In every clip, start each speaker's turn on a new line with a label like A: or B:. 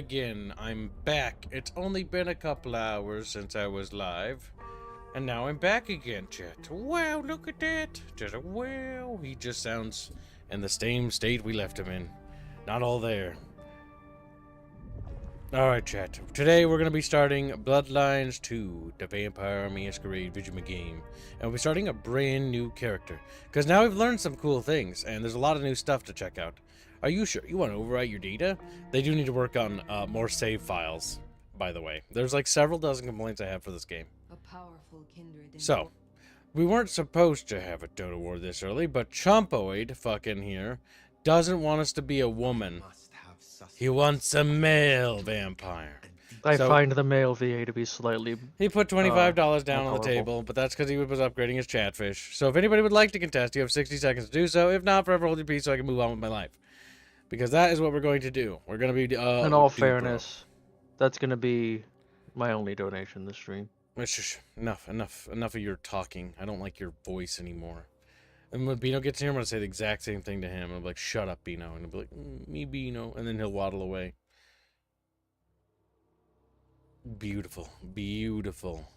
A: again. I'm back. It's only been a couple hours since I was live. And now I'm back again, chat. Wow, look at that. Just a wow. He just sounds in the same state we left him in. Not all there. Alright, chat. Today we're going to be starting Bloodlines 2, the Vampire Masquerade Vigima game. And we're starting a brand new character. Because now we've learned some cool things, and there's a lot of new stuff to check out. Are you sure you want to overwrite your data? They do need to work on more save files, by the way. There's like several dozen complaints I have for this game.
B: A powerful kindred.
A: So, we weren't supposed to have a Dota War this early, but Chompoid, fucking here, doesn't want us to be a woman. He wants a male vampire.
C: I find the male VA to be slightly...
A: He put $25 down on the
C: powerful.
A: table, but that's because he was upgrading his chatfish. So if anybody would like to contest, you have 60 seconds to do so. If not, forever hold your peace so I can move on with my life. Because that is what we're going to do. We're going to be...
C: In all fairness, that's going to be my only donation this stream.
A: Enough of your talking. I don't like your voice anymore. And when Bino gets here, I'm going to say the exact same thing to him. I'm like, shut up, Bino. And he'll be like, me, Bino. And then he'll waddle away. Beautiful. Beautiful.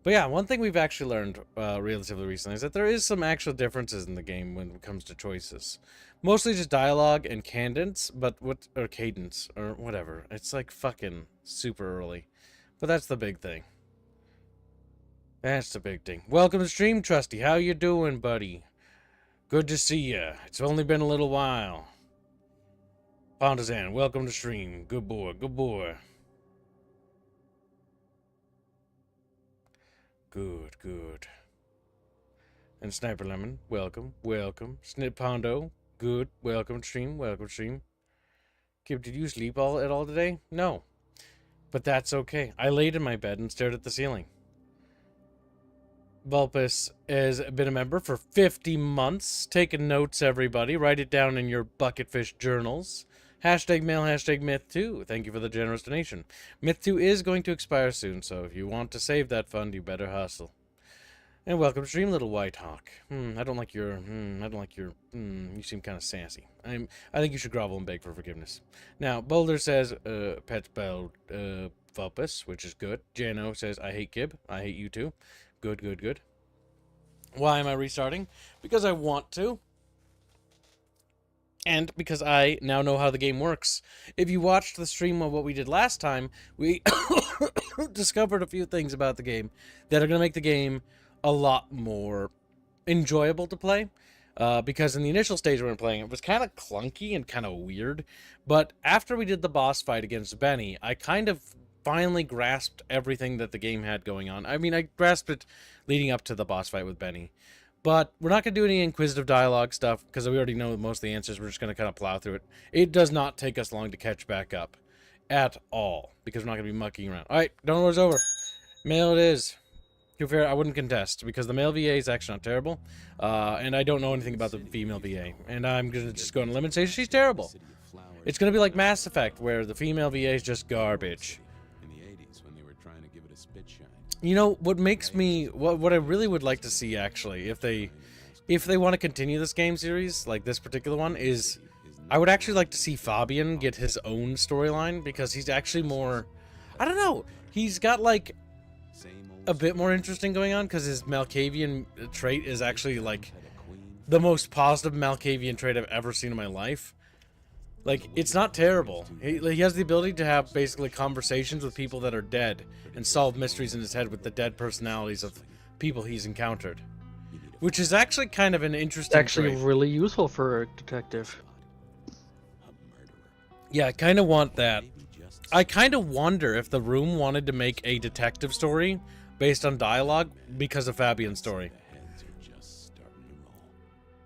A: But yeah, one thing we've actually learned relatively recently is that there is some actual differences in the game when it comes to choices. Mostly just dialogue and cadence, or cadence, or whatever. It's like fucking super early. But that's the big thing. That's the big thing. Welcome to stream, Trusty. How you doing, buddy? Good to see ya. It's only been a little while. Pondazan, welcome to stream. Good boy, good boy. Good, good. And Sniper Lemon, welcome, welcome. Snip Pondo, good, welcome to stream, welcome to stream. Kip, did you sleep at all today? No. But that's okay. I laid in my bed and stared at the ceiling. Vulpus has been a member for 50 months. Taking notes, everybody. Write it down in your Bucketfish journals. Hashtag mail, hashtag myth2. Thank you for the generous donation. Myth2 is going to expire soon, so if you want to save that fund, you better hustle. And welcome to stream, Little White Hawk. I don't like your, you seem kind of sassy. I think you should grovel and beg for forgiveness. Now, Boulder says, pet spelled, Vulpus, which is good. Jano says, I hate Gib. I hate you too. Good, good, good. Why am I restarting? Because I want to. And because I now know how the game works. If you watched the stream of what we did last time, we discovered a few things about the game that are going to make the game a lot more enjoyable to play. Because in the initial stage when we were playing, it was kind of clunky and kind of weird. But after we did the boss fight against Benny, I kind of finally grasped everything that the game had going on. I mean, I grasped it leading up to the boss fight with Benny. But we're not going to do any inquisitive dialogue stuff because we already know most of the answers. We're just going to kind of plow through it. It does not take us long to catch back up at all because we're not going to be mucking around. All right, Don't War's over. Male it is. To be fair, I wouldn't contest because the male VA is actually not terrible. And I don't know anything about the female VA. And I'm going to just go on a limb and say she's terrible. It's going to be like Mass Effect where the female VA is just garbage. You know, what makes me... What I really would like to see, actually, if they want to continue this game series, like this particular one, is... I would actually like to see Fabian get his own storyline, because he's actually more... I don't know. He's got, like, a bit more interesting going on, because his Malkavian trait is actually, like, the most positive Malkavian trait I've ever seen in my life. Like, it's not terrible. He has the ability to have, basically, conversations with people that are dead and solve mysteries in his head with the dead personalities of people he's encountered. Which is actually kind of an interesting trait.
C: Really useful for a detective.
A: Yeah, I kind of want that. I kind of wonder if the room wanted to make a detective story based on dialogue because of Fabian's story.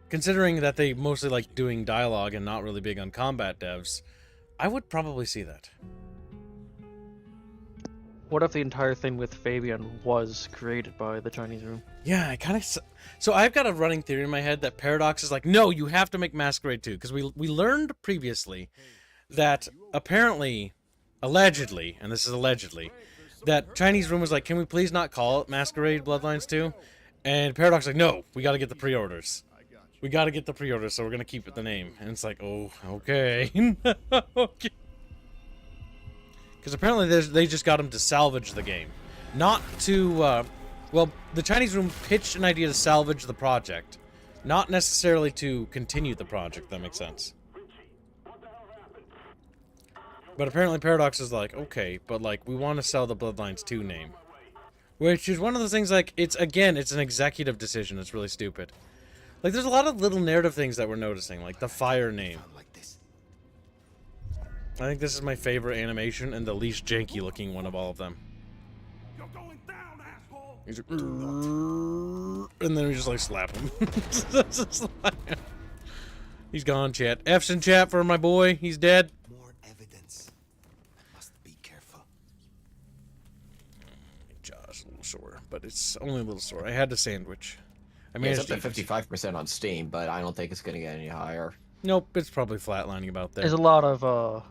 A: Considering that they mostly like doing dialogue and not really big on combat devs, I would probably see that.
C: What if the entire thing with Fabian was created by the Chinese room?
A: Yeah, I kind of... So I've got a running theory in my head that Paradox is like, no, you have to make Masquerade 2. Because we learned previously that apparently, allegedly, and this is allegedly, that Chinese room was like, can we please not call it Masquerade Bloodlines 2? And Paradox is like, no, we got to get the pre-orders. We got to get the pre-orders, so we're going to keep it the name. And it's like, oh, okay. Okay. Because apparently they just got him to salvage the game. Not to, well, the Chinese room pitched an idea to salvage the project. Not necessarily to continue the project, if that makes sense. But apparently Paradox is like, okay, but like, we want to sell the Bloodlines 2 name. Which is one of those things, like, it's an executive decision. It's really stupid. Like, there's a lot of little narrative things that we're noticing, like the fire name. I think this is my favorite animation and the least janky looking one of all of them.
D: You're going down, asshole.
A: He's like, and then we just like slap him. He's gone, chat. F's in chat for my boy. He's dead.
D: More evidence. I must be careful.
A: Jaw's a little sore, but it's only a little sore. I had the sandwich. I
E: Yeah, it's
A: managed
E: up to 55% on Steam, but I don't think it's gonna get any higher.
A: Nope, it's probably flatlining about there.
C: There's a lot of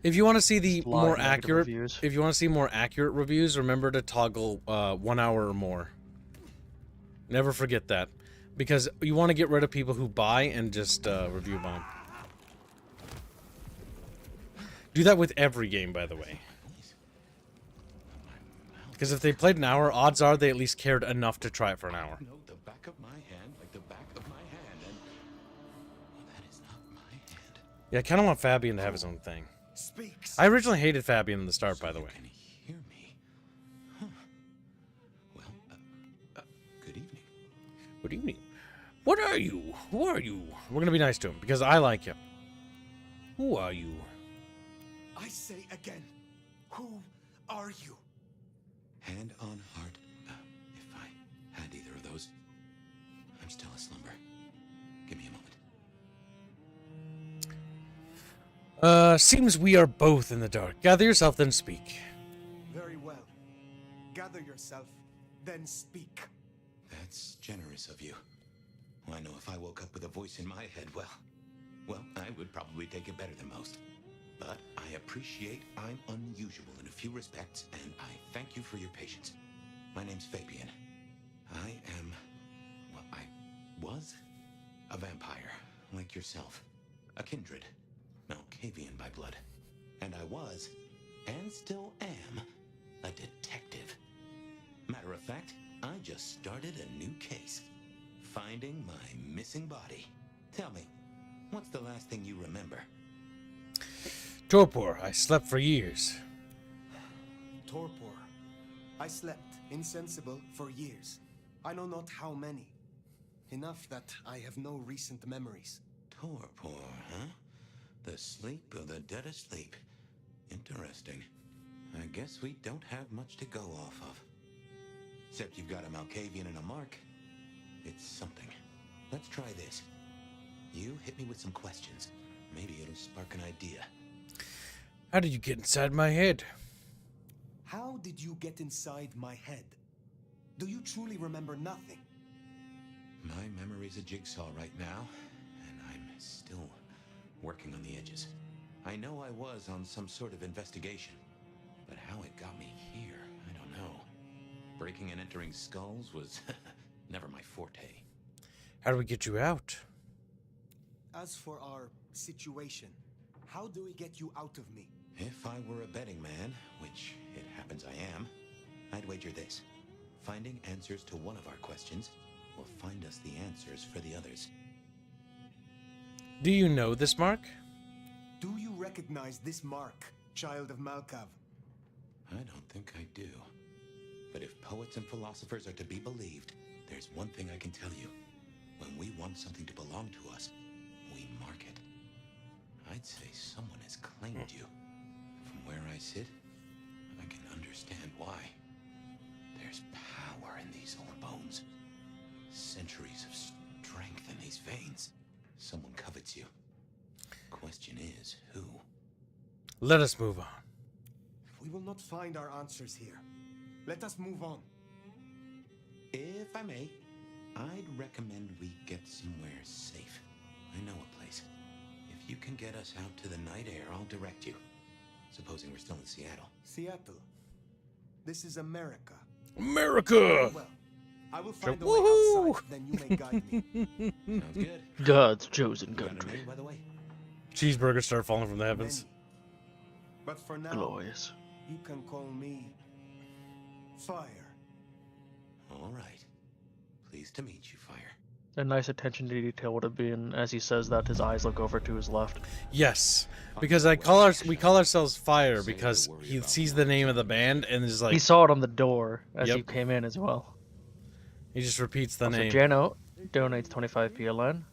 A: If you want to see the
C: lot of
A: more
C: negative
A: accurate,
C: reviews.
A: if you want to see more accurate reviews, remember to toggle 1 hour or more. Never forget that, because you want to get rid of people who buy and just review bomb. Do that with every game, by the way. Because if they played an hour, odds are they at least cared enough to try it for an hour.
D: No, the back of my hand, like the back of my hand, and that is not my hand.
A: Yeah, I kind of want Fabian to have his own thing.
D: Speaks.
A: I originally hated Fabian in the start, by the way.
D: Can you hear me? Huh. Well, good evening.
A: Good evening. What are you? Who are you? We're gonna be nice to him because I like him. Who are you?
D: I say again, who are you? Hand on heart, if I had either of those, I'm still aslumber. Give me a moment.
A: Seems we are both in the dark. Gather yourself, then speak.
F: Very well. Gather yourself, then speak.
D: That's generous of you. Well, I know if I woke up with a voice in my head, well, I would probably take it better than most. But I appreciate I'm unusual in a few respects, and I thank you for your patience. My name's Fabian. I am, well, I was a vampire, like yourself. A kindred. Malkavian by blood. And I was, and still am, a detective. Matter of fact, I just started a new case. Finding my missing body. Tell me, what's the last thing you remember?
A: Torpor, I slept for years.
F: Torpor. I slept, insensible, for years. I know not how many. Enough that I have no recent memories.
D: Torpor, huh? The sleep of the dead asleep. Interesting. I guess we don't have much to go off of. Except you've got a Malkavian and a mark. It's something. Let's try this. You hit me with some questions. Maybe it'll spark an idea.
A: How did you get inside my head?
F: How did you get inside my head? Do you truly remember nothing?
D: My memory's a jigsaw right now, and I'm still working on the edges. I know I was on some sort of investigation, but how it got me here, I don't know. Breaking and entering skulls was never my forte.
A: How do we get you out?
F: As for our situation, how do we get you out of me?
D: If I were a betting man, which it happens I am, I'd wager this. Finding answers to one of our questions will find us the answers for the others.
A: Do you know this mark?
F: Do you recognize this mark, child of Malkav?
D: I don't think I do. But if poets and philosophers are to be believed, there's one thing I can tell you. When we want something to belong to us, we mark it. I'd say someone has claimed you. From where I sit, I can understand why. There's power in these old bones. Centuries of strength in these veins. Someone covets you. Question is, who?
A: Let us move on.
F: We will not find our answers here. Let us move on.
D: If I may, I'd recommend we get somewhere safe. I know a place. If you can get us out to the night air, I'll direct you. Supposing we're still in Seattle.
F: Seattle. This is America.
A: America!
F: Well, I will find a way
A: Woohoo!
F: outside, then you may guide me.
D: Sounds good.
C: God's chosen
D: You got a
C: country.
D: name, by the way?
A: Cheeseburgers start falling from the heavens.
F: Many. But for now,
C: Glorious.
F: you can call me Fire.
D: All right. Pleased to meet you, Fire.
C: A nice attention to detail would have been, as he says that, his eyes look over to his left.
A: Yes, because we call ourselves Fire because he sees the name of the band and is like
C: He saw it on the door as
A: Yep.
C: he came in as well.
A: he just repeats the
C: Also,
A: name.
C: Jano donates 25 PLN.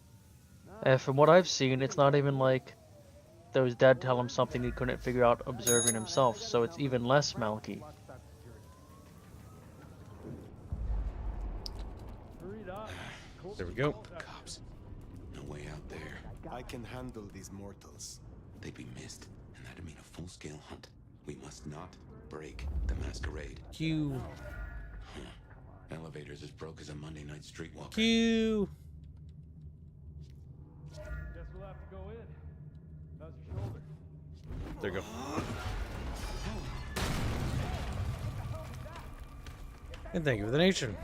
C: And from what I've seen, it's not even like those dad tell him something he couldn't figure out observing himself, so it's even less Malky.
A: There we go.
D: Cops. No way out there.
F: I can handle these mortals.
D: They'd be missed, and that'd mean a full-scale hunt. We must not break the masquerade.
A: Q.
D: Elevator's as broke as a Monday night streetwalker.
A: Q.
G: Guess we'll have to go in. How's your shoulder?
A: There you go. And thank you for the nation.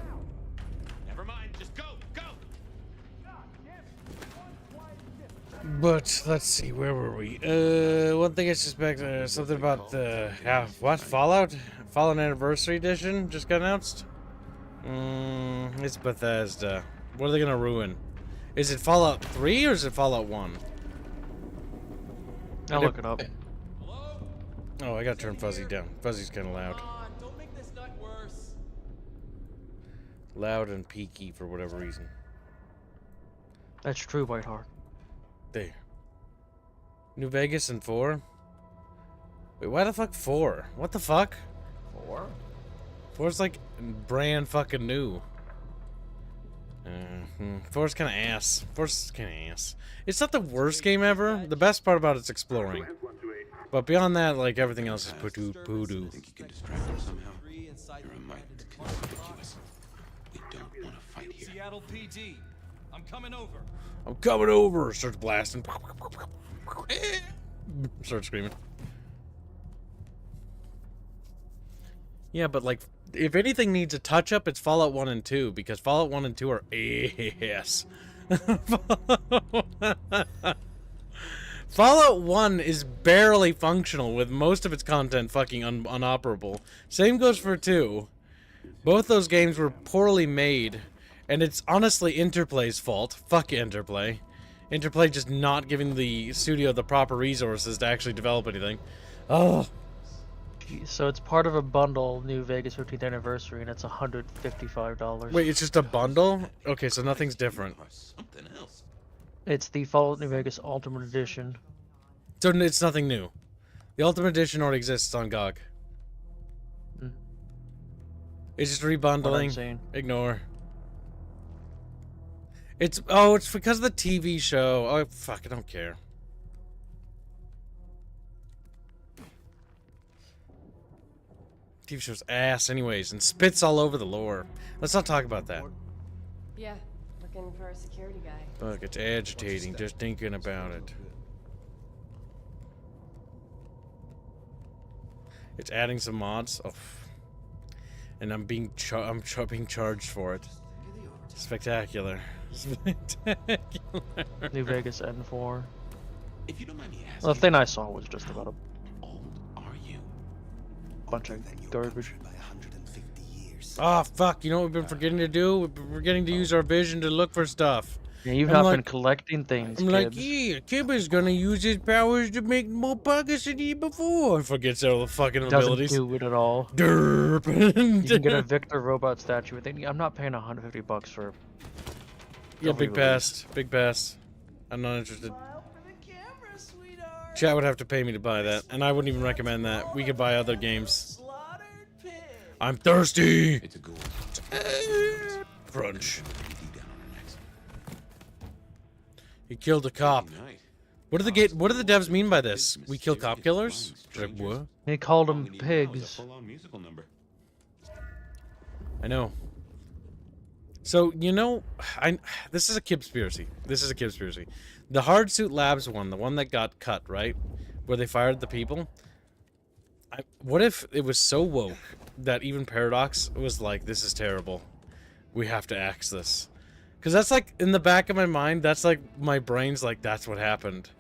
D: Never mind, just go, go!
A: But let's see, where were we? One thing I suspect, something about the what Fallout Anniversary Edition just got announced. It's Bethesda. What are they gonna ruin? Is it Fallout 3 or is it Fallout 1?
C: I'll look it up.
A: Oh, I gotta turn Fuzzy down. Fuzzy's kind of loud.
G: Don't make this night worse.
A: Loud and peaky for whatever reason.
C: That's true, Whiteheart.
A: There. New Vegas and 4? Wait, why the fuck 4? What the fuck?
E: 4?
A: 4's like brand fucking new. 4's kind of ass. 4's kind of ass. It's not the worst game ever. The best part about it's exploring. But beyond that, like everything else is poo-doo.
D: Think you can distract them somehow? You're a mite conspicuous. We don't want to fight here.
G: Seattle PD. I'm coming over.
A: I'm coming over! Starts blasting. Starts screaming. Yeah, but like, if anything needs a touch-up, it's Fallout 1 and 2, because Fallout 1 and 2 are ass. Fallout 1 is barely functional, with most of its content fucking unoperable. Same goes for 2. Both those games were poorly made, and it's honestly Interplay's fault. Fuck Interplay. Interplay just not giving the studio the proper resources to actually develop anything. Oh.
C: So it's part of a bundle, New Vegas 15th Anniversary, and it's $155.
A: Wait, it's just a bundle? Okay, so nothing's different.
D: Or something else.
C: It's the Fallout New Vegas Ultimate Edition.
A: So it's nothing new. The Ultimate Edition already exists on GOG.
C: Mm.
A: It's just
C: What I'm
A: rebundling.
C: saying.
A: Ignore. It's because of the TV show. Oh fuck, I don't care. TV show's ass anyways, and spits all over the lore. Let's not talk about that.
B: Yeah, looking for a security guy.
A: Fuck, it's agitating just thinking about it. It's adding some mods. Oh. And I'm being being charged for it. Spectacular. Spectacular.
C: New Vegas N4.
D: If you don't mind me asking,
C: Well, the thing I saw was just about a
D: old are you?
C: bunch of garbage.
F: By 150 years.
A: Oh fuck, you know what we've been forgetting to do? We've been forgetting to use our vision to look for stuff.
C: Yeah, you've
A: I'm
C: not
A: like-
C: been collecting things,
A: I'm like,
C: kids.
A: yeah, Kib is gonna use his powers to make more pockets than he before. Forgets all the fucking
C: Doesn't
A: abilities.
C: do it at all.
A: Derp.
C: You can get a Victor robot statue. I'm not paying $150 for.
A: Yeah, big
C: re-release.
A: pass. Big pass. I'm not interested. Chat would have to pay me to buy that, and I wouldn't even recommend that. We could buy other games. I'm thirsty.
D: It's a goal.
A: Crunch.
D: PD down on our necks.
A: He killed a cop.
D: Night.
A: What do the devs mean by this? We kill cop killers? Like, what?
C: He called
D: All we
C: them
D: need now is a
C: pigs.
D: full-on musical number.
A: I know. So, you know, this is a conspiracy. This is a conspiracy. The Hardsuit Labs one, the one that got cut, right? Where they fired the people. What if it was so woke that even Paradox was like, this is terrible. We have to axe this. Because that's like, in the back of my mind, that's like, my brain's like, that's what happened.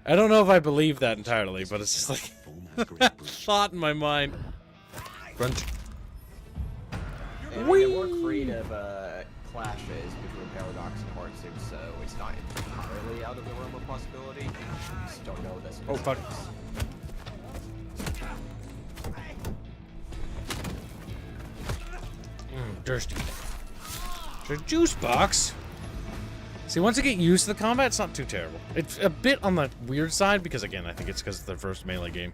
A: I don't know if I believe that entirely, but it's just like...
D: Full
A: Thought in my mind. Crunch.
E: Yeah, I mean, they're more creative clashes between Paradox and Heartsig, so it's not entirely out of the realm of possibility. You just don't know this.
A: Oh fuck. Thirsty. There's a juice box. See, once I get used to the combat, it's not too terrible. It's a bit on the weird side because, again, I think it's because it's the first Melee game.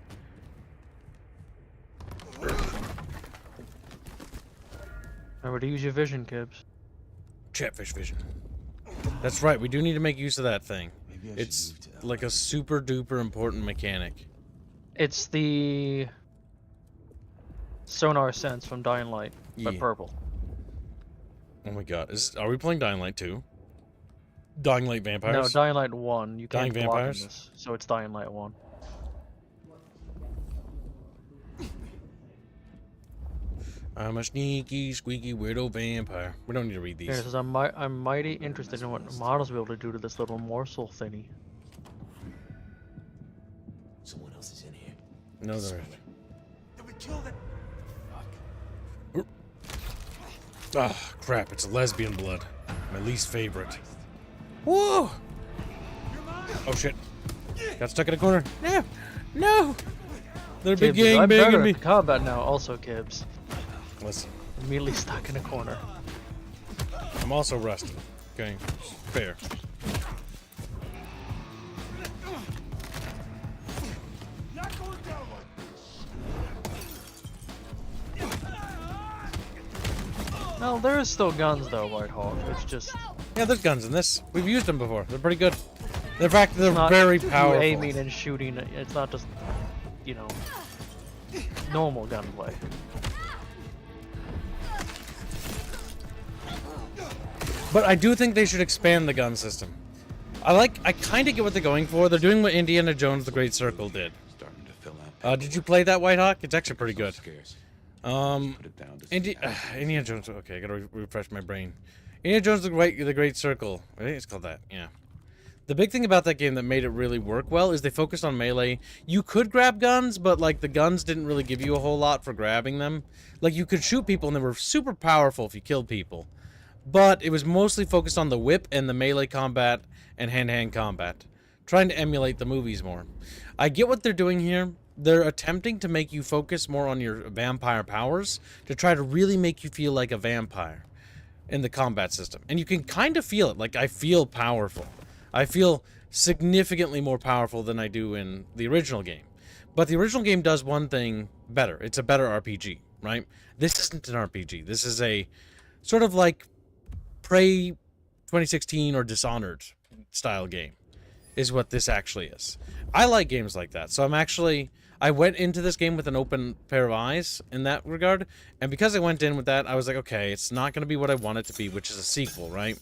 C: Remember to use your vision, Kibbs.
A: Chatfish vision. That's right. We do need to make use of that thing. It's like a super duper important mechanic.
C: It's the sonar sense from Dying Light, but
A: Yeah.
C: purple.
A: Oh my god. Are we playing Dying Light 2? Dying Light
C: No,
A: Vampires?
C: Dying Light 1. You
A: Dying
C: can't block in
A: Vampires?
C: this, so it's Dying Light 1.
A: I'm a sneaky, squeaky, weirdo vampire. We don't need to read these.
C: Yeah, it says, I'm mighty interested in what models will be able to do to this little morsel thingy.
F: Someone else is in here.
A: No, there isn't.
F: Did we kill them?
A: Ah, crap. It's lesbian blood. My least favorite. Whoa! Oh, shit. Got stuck in a corner. No! No! They're big
C: Kibbs,
A: gang
C: I'm better
A: banging me.
C: at combat now, also, Kibbs.
A: Listen,
C: Immediately stuck in a corner.
A: I'm also rusty. Okay, fair.
C: Well, there is still guns though, White Hawk. It's just
A: Yeah, there's guns in this. We've used them before. They're pretty good. In fact, they're
C: not
A: very
C: you
A: powerful.
C: aiming and shooting. It's not just, you know, normal gunplay.
A: But I do think they should expand the gun system. I kind of get what they're going for. They're doing what Indiana Jones: The Great Circle did.
D: Starting to fill out.
A: Did you play that, White Hawk? It's actually pretty good.
D: Scarce.
A: Um,
D: Put it down to some
A: Indiana Jones. Okay, I gotta refresh my brain. Indiana Jones: The Great Circle. I think it's called that. Yeah. The big thing about that game that made it really work well is they focused on melee. You could grab guns, but like the guns didn't really give you a whole lot for grabbing them. Like you could shoot people and they were super powerful if you killed people. But it was mostly focused on the whip and the melee combat and hand-to-hand combat. Trying to emulate the movies more. I get what they're doing here. They're attempting to make you focus more on your vampire powers to try to really make you feel like a vampire in the combat system. And you can kind of feel it. Like, I feel powerful. I feel significantly more powerful than I do in the original game. But the original game does one thing better. It's a better RPG, right? This isn't an RPG. This is a sort of like Prey 2016 or Dishonored style game is what this actually is. I like games like that. So I went into this game with an open pair of eyes in that regard. And because I went in with that, I was like, okay, it's not going to be what I want it to be, which is a sequel, right?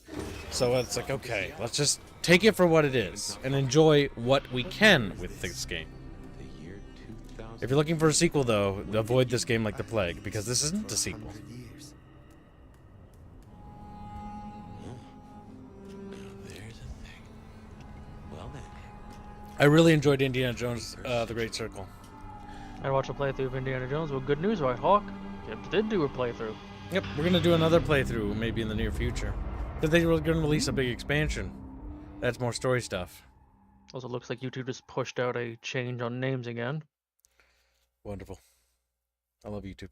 A: So it's like, okay, let's just take it for what it is and enjoy what we can with this game.
D: the year 2000.
A: If you're looking for a sequel, though, avoid this game like the plague, because this isn't a sequel.
F: 100 years.
D: Now there's a thing. Well then.
A: I really enjoyed Indiana Jones, The Great Circle.
C: I watched a playthrough of Indiana Jones. Well, good news, White Hawk. Kibbs did do a playthrough.
A: Yep, we're going to do another playthrough maybe in the near future. Because they were going to release a big expansion. That's more story stuff.
C: Also, looks like you two just pushed out a change on names again.
A: Wonderful. I love YouTube.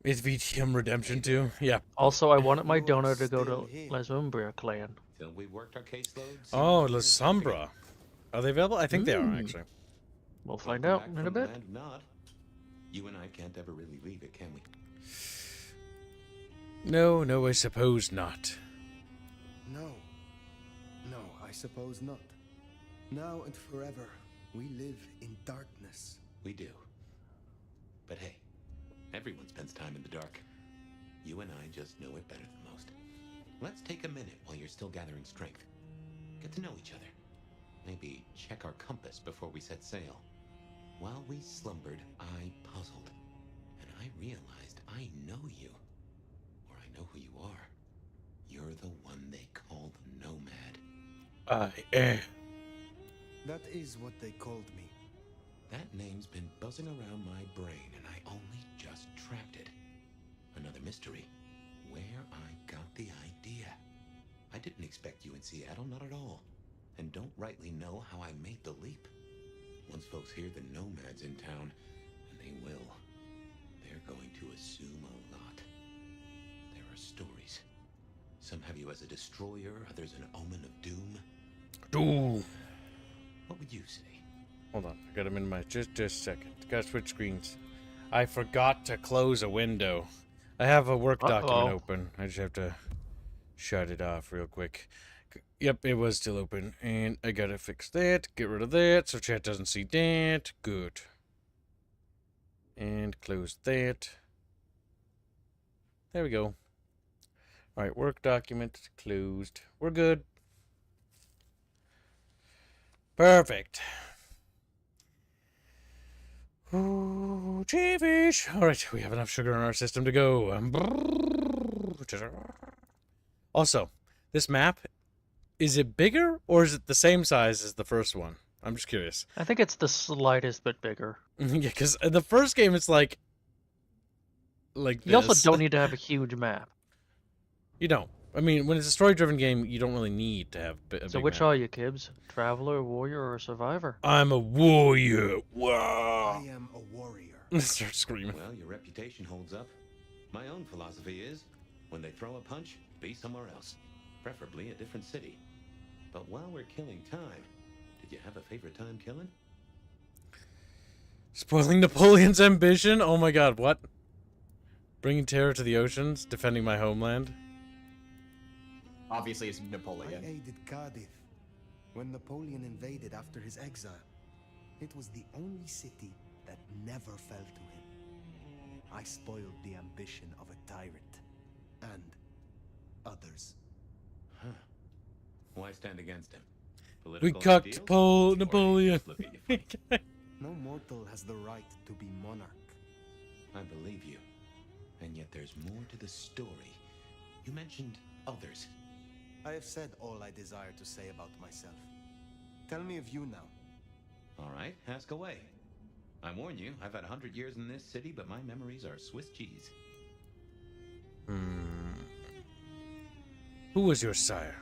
A: Is VTM Redemption 2? Yeah.
C: Also, I wanted my donor to go
F: Still
C: to
F: here.
C: Les Umbria clan.
D: Till we worked our caseloads.
A: Oh, La Sombra. Are they available? I think they are, actually.
C: We'll find
D: Welcome
C: out
D: back
C: in a
D: from the
C: bit.
D: land of Nod. You and I can't ever really leave it, can we?
A: No, I suppose not.
F: No. No, I suppose not. Now and forever, we live in darkness.
D: We do. But hey, everyone spends time in the dark. You and I just know it better than most. Let's take a minute while you're still gathering strength. Get to know each other. Maybe check our compass before we set sail. While we slumbered, I puzzled. And I realized I know you. Or I know who you are. You're the one they call the Nomad.
A: I am.
F: That is what they called me.
D: That name's been buzzing around my brain, and I only just tracked it. Another mystery. Where I got the idea. I didn't expect you in Seattle, not at all. And don't rightly know how I made the leap. Once folks hear the nomad's in town, and they will, they're going to assume a lot. There are stories. Some have you as a destroyer, others an omen of doom.
A: Ooh.
D: What would you say?
A: Hold on, I got him in my just a second. Gotta switch screens. I forgot to close a window. I have a work document open. I just have to shut it off real quick. Yep, it was still open, and I gotta fix that. Get rid of that so chat doesn't see that. Good. And close that. There we go. All right, work document closed. We're good. Perfect. Ooh, Chatfish. All right, we have enough sugar in our system to go. Also, this map, is it bigger or is it the same size as the first one? I'm just curious.
C: I think it's the slightest bit bigger.
A: Yeah, because in the first game it's like this.
C: You also don't need to have a huge map.
A: You don't. I mean, when it's a story-driven game, you don't really need to have a
C: So
A: big
C: which
A: map.
C: are you, Kibbs? Traveler, warrior, or survivor?
A: I'm a warrior.
F: I
A: Wow.
F: am a warrior.
A: Start screaming.
D: Well, your reputation holds up. My own philosophy is, when they throw a punch, be somewhere else. Preferably a different city. But while we're killing time, did you have a favorite time killing?
A: Spoiling Napoleon's ambition? Oh my god, what? Bringing terror to the oceans, defending my homeland.
E: Obviously, it's
F: I
E: Napoleon.
F: aided Cardiff when Napoleon invaded after his exile. It was the only city that never fell to him. I spoiled the ambition of a tyrant and others.
D: Huh. Why stand against him?
A: We
D: Political
A: cucked
D: ideals?
A: Paul
D: Or
A: Napoleon.
D: just look at you funny?
F: No mortal has the right to be monarch.
D: I believe you. And yet there's more to the story. You mentioned others.
F: I have said all I desire to say about myself. Tell me of you now.
D: All right, ask away. I warn you, I've had 100 years in this city, but my memories are Swiss cheese.
A: Who was your sire?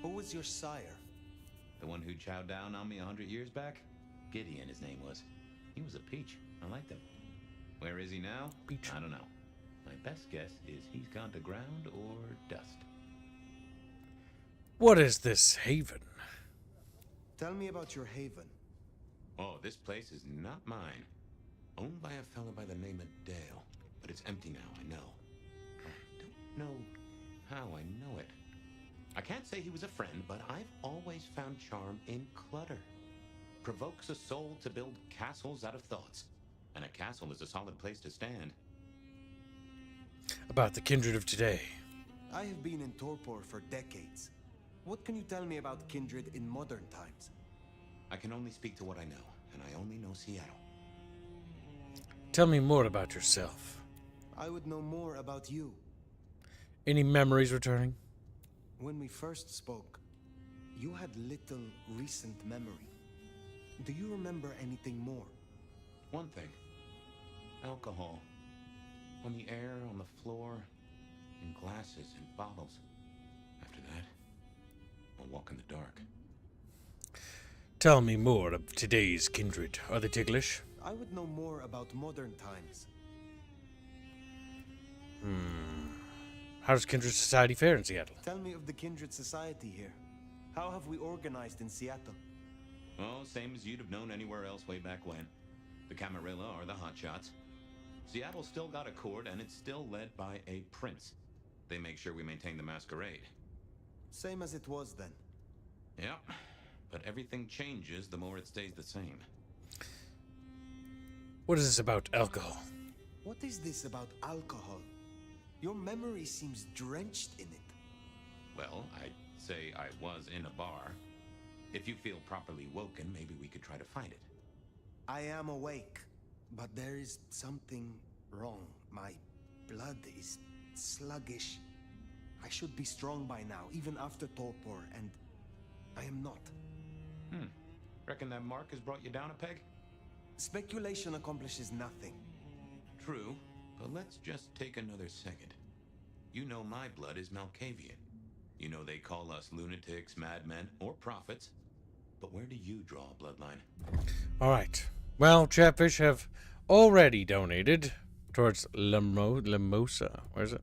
F: Who was your sire?
D: The one who chowed down on me 100 years back? Gideon, his name was. He was a peach. I liked him. Where is he now?
A: Peach.
D: I don't know. My best guess is he's gone to ground or dust.
A: What is this haven?
F: Tell me about your haven.
D: Oh, this place is not mine. Owned by a fella by the name of Dale. But it's empty now, I know. I don't know how I know it. I can't say he was a friend, but I've always found charm in clutter. Provokes a soul to build castles out of thoughts. And a castle is a solid place to stand.
A: About the kindred of today.
F: I have been in Torpor for decades. What can you tell me about kindred in modern times?
D: I can only speak to what I know, and I only know Seattle.
A: Tell me more about yourself.
F: I would know more about you.
A: Any memories returning?
F: When we first spoke, you had little recent memory. Do you remember anything more?
D: One thing. Alcohol. On the air, on the floor, in glasses and bottles. After that, I'll walk in the dark.
A: Tell me more of today's kindred. Are they ticklish?
F: I would know more about modern times.
A: How does kindred society fare in Seattle?
F: Tell me of the kindred society here. How have we organized in Seattle?
D: Oh, same as you'd have known anywhere else way back when. The Camarilla are the hotshots. Seattle's still got a court, and it's still led by a prince. They make sure we maintain the masquerade.
F: Same as it was then.
D: Yep, but everything changes the more it stays the same.
A: What is this about alcohol?
F: What is this about alcohol? Your memory seems drenched in it.
D: Well, I'd say I was in a bar. If you feel properly woken, maybe we could try to find it.
F: I am awake, but there is something wrong. My blood is sluggish. I should be strong by now, even after Torpor, and I am not.
D: Reckon that mark has brought you down a peg?
F: Speculation accomplishes nothing.
D: True, but let's just take another second. You know my blood is Malkavian. You know they call us lunatics, madmen, or prophets. But where do you draw a bloodline?
A: All right. Well, Chatfish have already donated towards Limosa. Where is it?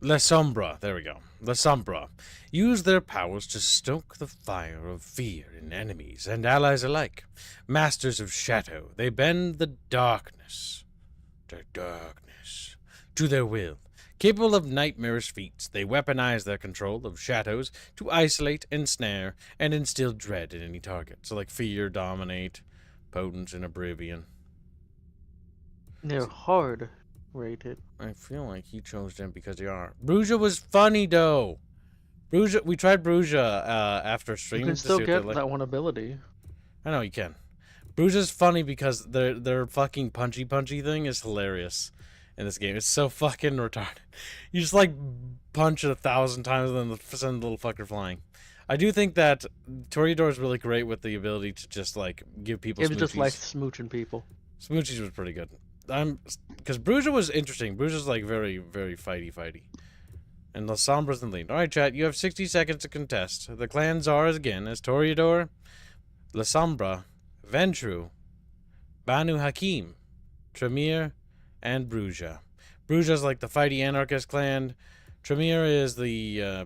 A: La Sombra. There we go. La Sombra. Use their powers to stoke the fire of fear in enemies and allies alike. Masters of shadow, they bend the darkness to their will. Capable of nightmarish feats, they weaponize their control of shadows to isolate, ensnare, and instill dread in any target. So like fear, dominate, potence, and oblivion.
C: They're hard rated.
A: I feel like he chose them because they are. Bruja was funny though. Bruja, we tried Bruja after stream.
C: You can
A: to
C: still
A: see what they're
C: get
A: like.
C: that one ability.
A: I know you can. Bruja's funny because their fucking punchy thing is hilarious in this game. It's so fucking retarded. You just like punch it 1,000 times and then send the little fucker flying. I do think that Toreador is really great with the ability to just like give people.
C: It was
A: smoochies.
C: just like smooching people.
A: Smoochies was pretty good. Because Bruja was interesting. Bruja's like very fighty. And La Sombra's in the lead. Alright, chat, you have 60 seconds to contest. The clans are again as Toreador, La Sombra, Ventru, Banu Hakim, Tremere, and Bruja. Bruja's like the fighty anarchist clan. Tremere is the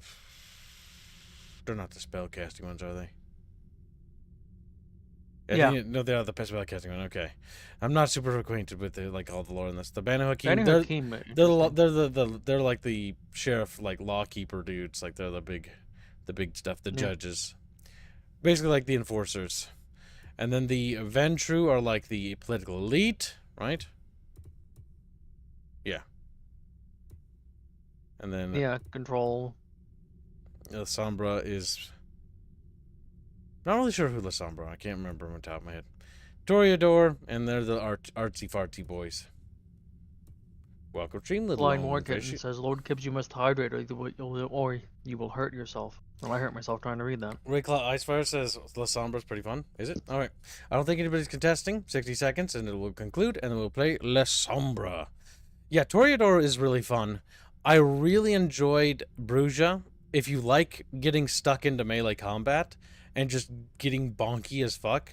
A: they're not the spellcasting ones, are they?
C: Yeah.
A: No, they are the spellcasting one. Okay, I'm not super acquainted with like all the lore in this. The Banu Hakim,
C: Banu
A: they're
C: Hakim,
A: they're like the sheriff, like lawkeeper dudes. Like they're the big stuff. The judges, basically like the enforcers. And then the Ventru are like the political elite, right? Yeah. And then
C: yeah, control.
A: La Sombra is not really sure who La Sombra. I can't remember on the top of my head. Toreador, and they're the artsy fartsy boys. Welcome, stream, little
C: Flying
A: lone
C: War Kitten
A: fish.
C: says, Lord Kibbs, you must hydrate or you will hurt yourself. Well, I hurt myself trying to read that.
A: Rayclaw Icefire says La Sombra's pretty fun. Is it? Alright. I don't think anybody's contesting. 60 seconds and it will conclude and then we'll play La Sombra. Yeah, Toreador is really fun. I really enjoyed Bruja. If you like getting stuck into melee combat and just getting bonky as fuck,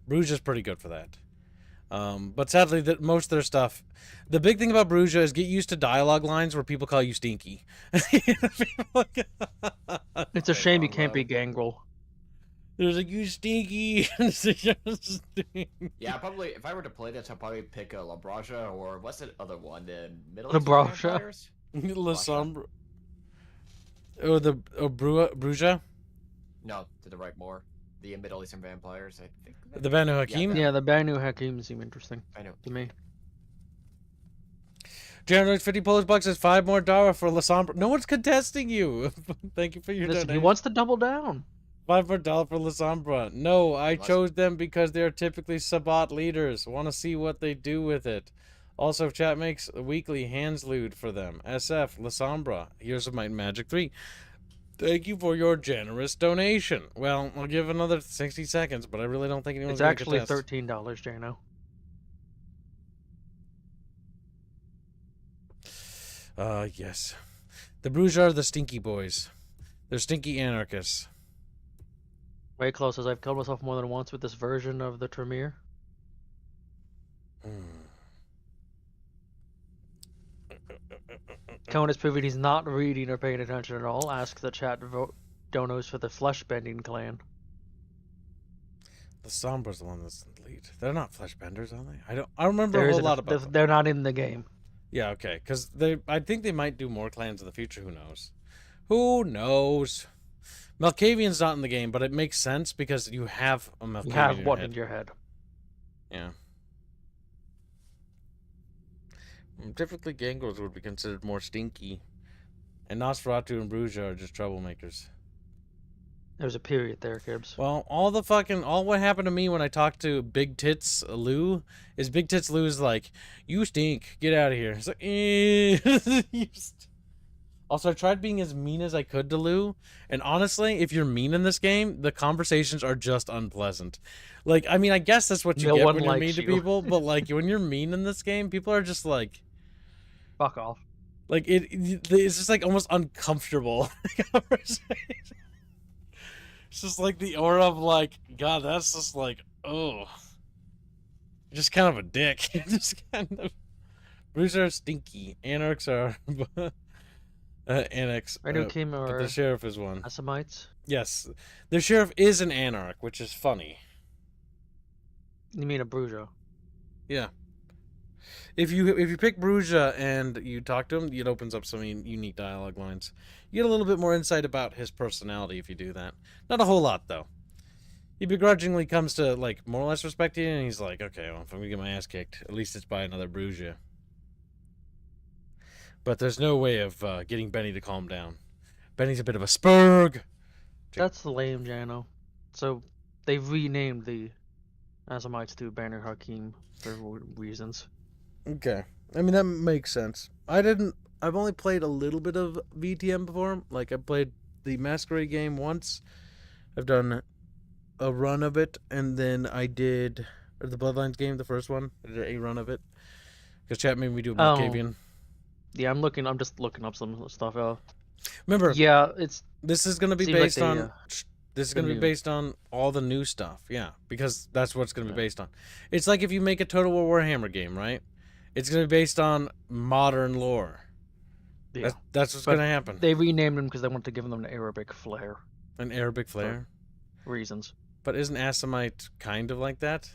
A: Bruja's pretty good for that. But sadly, most of their stuff... The big thing about Bruja is get used to dialogue lines where people call you stinky.
C: It's a shame you can't be Gangrel.
A: There's like, you stinky.
E: Yeah, probably, if I were to play this, I'd probably pick a La Braja, or what's the other one? The Middle
C: La
E: Eastern
C: Braja?
E: vampires?
A: La Sombra. Oh, Bruja?
E: No, to the right more. The Middle Eastern vampires, I think.
A: The Banu Hakim?
C: Yeah, the Banu Hakim seem interesting
E: I know.
C: to me.
A: January 50 Polish bucks is 5 more Dara for La Sombra. No one's contesting you. Thank you for your
C: Listen, he
A: donation.
C: wants to double down.
A: 5 more dollar for La Sombra. No, I chose them because they're typically Sabbat leaders. Want to see what they do with it. Also, if chat makes a weekly hands lewd for them. SF, La Sombra, Here's of Might and Magic 3. Thank you for your generous donation. Well, I'll give another 60 seconds, but I really don't think anyone's
C: It's
A: going to
C: actually
A: contest.
C: $13, Jano.
A: Yes. The Bruges are the stinky boys. They're stinky anarchists.
C: Way close as I've killed myself more than once with this version of the Tremere. Cohen is proving he's not reading or paying attention at all. Ask the chat vote donos for the flesh bending clan.
A: The Sombra's the one that's in the lead. They're not flesh benders, are they? I don't remember
C: There
A: a whole
C: isn't
A: lot about them.
C: they're not in the game.
A: Yeah, okay. Because I think they might do more clans in the future. Who knows? Who knows? Malkavian's not in the game, but it makes sense because you have a Malkavian
C: You have
A: in
C: one
A: your
C: in
A: head.
C: your head.
A: Yeah. Typically, Gangrels would be considered more stinky. And Nosferatu and Bruges are just troublemakers.
C: There's a period there, Gibbs.
A: Well, all what happened to me when I talked to Big Tits Lou is Big Tits Lou is like, you stink, get out of here. It's like, Also, I tried being as mean as I could to Lou, and honestly, if you're mean in this game, the conversations are just unpleasant. Like, I mean, I guess that's what you
C: No
A: get
C: one
A: when you're
C: likes
A: mean to
C: you.
A: people, but like when you're mean in this game, people are just like
C: Fuck off.
A: it's just like almost uncomfortable conversation. It's just like the aura of like, God, that's just like, oh, just kind of a dick. Just kind of. Bruisers are stinky. Anarchs are anarchs.
C: I knew Kim
A: But
C: or
A: the sheriff is one.
C: Assamites.
A: Yes, the sheriff is an anarch, which is funny.
C: You mean a Bruja?
A: Yeah. If you pick Bruja and you talk to him, it opens up some unique dialogue lines. You get a little bit more insight about his personality if you do that. Not a whole lot though. He begrudgingly comes to like more or less respect you, and he's like, okay, well, if I'm gonna get my ass kicked, at least it's by another Bruja. But there's no way of getting Benny to calm down. Benny's a bit of a spurg.
C: That's lame, Jano. So they renamed the Assamites to Banner Hakim for reasons.
A: Okay. I mean, that makes sense. I've only played a little bit of VTM before. Like, I played the Masquerade game once. I've done a run of it, and then I did the Bloodlines game, the first one. I did a run of it. Because chat made me do a Malkavian.
C: Yeah, I'm just looking up some stuff.
A: Remember,
C: yeah,
A: this is going to be
C: seems
A: based
C: like
A: on... This is going to be based on all the new stuff. Yeah, because that's what it's going to be based on. It's like if you make a Total War Warhammer game, right? It's going to be based on modern lore.
C: Yeah.
A: That's what's going to happen.
C: They renamed them because they wanted to give them an Arabic flair.
A: An Arabic flair?
C: Reasons.
A: But isn't Assamite kind of like that?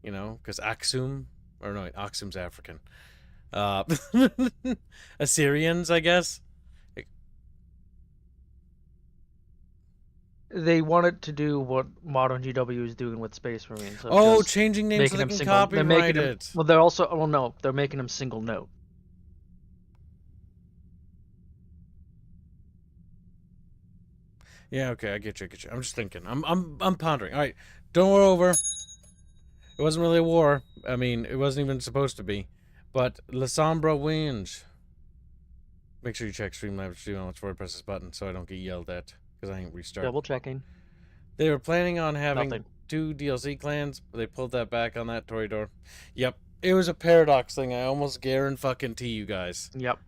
A: You know, because Aksum... Or no, wait, Aksum's African. Assyrians, I guess?
C: They wanted to do what modern GW is doing with Space Marines.
A: Oh, changing names so they can copyright it.
C: Well, they're also... Well, no, they're making them single note.
A: Yeah, okay, I get you. I'm just thinking. I'm pondering. All right, don't war over. It wasn't really a war. I mean, it wasn't even supposed to be. But La Sombra wins. Make sure you check Streamlabs to see how much forward press this button so I don't get yelled at because I ain't restarted.
C: Double checking.
A: They were planning on having
C: Nothing.
A: 2 DLC clans, but they pulled that back on that Toreador. Yep, it was a Paradox thing. I almost guarantee you guys.
C: Yep.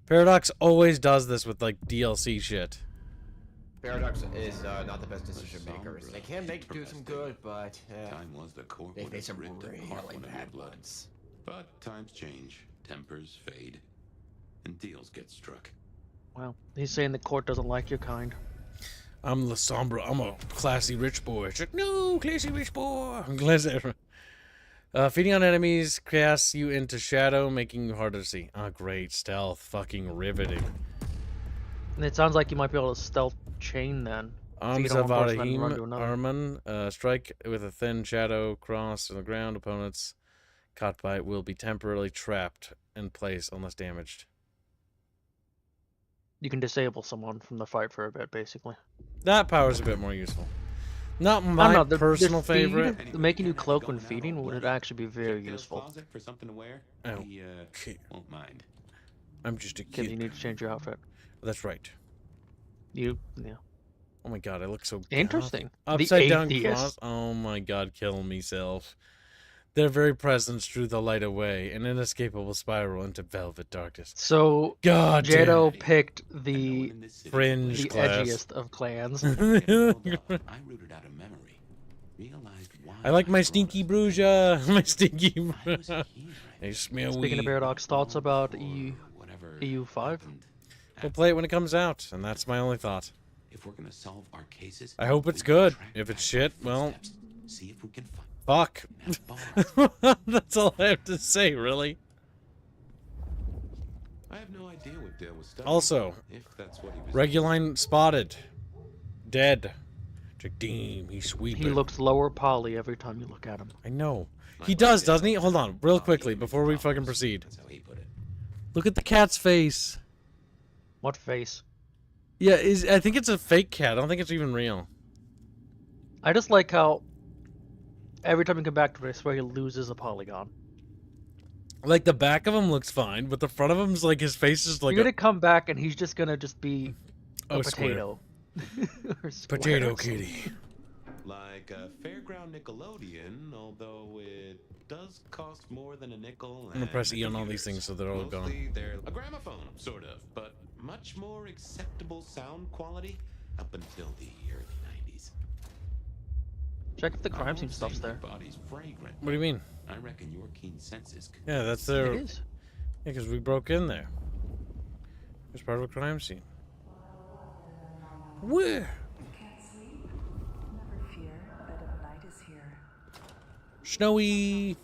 A: Paradox always does this with like DLC shit.
E: Paradox is not the best decision makers. They can do some good, but
D: Time was the core
E: they
D: would
E: face
D: have
E: some
D: ripped
E: really
D: apart one of your
E: bad
D: blood.
E: ones.
D: But times change, tempers fade, and deals get struck.
C: Well, he's saying the court doesn't like your kind.
A: I'm La Sombra. I'm a classy rich boy. It's like, no, classy rich boy. I'm classy. Feeding on enemies casts you into shadow, making you harder to see. Oh, great. Stealth. Fucking riveting.
C: And it sounds like you might be able to stealth chain then.
A: Arman, strike with a thin shadow cross on the ground. Opponents caught by it will be temporarily trapped in place unless damaged.
C: You can disable someone from the fight for a bit, basically.
A: That power's a bit more useful. Not my personal favorite.
C: Making you cloak when feeding would actually be very useful.
D: For something to wear,
A: Okay.
D: won't mind.
A: I'm just a
C: Because
A: kid.
C: you need to change your outfit.
A: That's right.
C: Yeah.
A: Oh my god, I look so
C: Interesting.
A: Upside down
C: atheist.
A: cross. Oh my god, kill me self. Their very presence drew the light away, an inescapable spiral into velvet darkness.
C: So
A: God
C: Jado
A: damn.
C: picked the
A: Fringe class.
C: edgiest of clans.
D: I rooted out a memory. Realized why
A: I like my stinky Bruja. My stinky
D: I was
A: Bruja.
D: here.
A: They smell
C: Speaking of
A: weed.
C: Paradox, thoughts about
D: Whatever
C: EU5?
D: happened.
A: We'll play it when it comes out, and that's my only thought.
D: If we're gonna solve our cases,
A: I hope it's
D: we
A: good.
D: track
A: If it's
D: back
A: shit,
D: our
A: well,
D: footsteps, see if we can find
A: fuck.
D: that bar.
A: That's all I have to say, really.
D: I have no idea what Dale was studying.
A: Also,
D: if that's what he was
A: Reguline spotted. Dead. Check Deem, he's sweet.
C: He looks lower poly every time you look at him.
A: I know. He does, doesn't he? Hold on, real quickly, before we fucking proceed.
D: That's how he put it.
A: Look at the cat's face.
C: What face?
A: Yeah, I think it's a fake cat. I don't think it's even real.
C: I just like how every time you come back to it, I swear he loses a polygon.
A: Like the back of him looks fine, but the front of him's like his face is like
C: You're gonna come back and he's just gonna be a
A: square.
C: potato. Or square
A: Potato
C: or something.
A: kitty.
D: Like a fairground Nickelodeon, although it does cost more than a nickel.
A: I'm gonna press
D: and
A: E on all these things so they're all gone.
D: mostly they're a gramophone, sort of, but much more acceptable sound quality up until the early 90s.
C: Check if the
D: I
C: crime
D: won't
C: scene
D: say
C: stuff's
D: your
C: there.
D: body's fragrant,
A: What do you mean?
D: I reckon your keen senses could.
A: Yeah, that's
C: It
A: their. Yeah,
C: is.
A: because we broke in there. It's part of a crime scene. Where?
H: Can't sleep? Never fear, bed of night is here.
A: Snowy.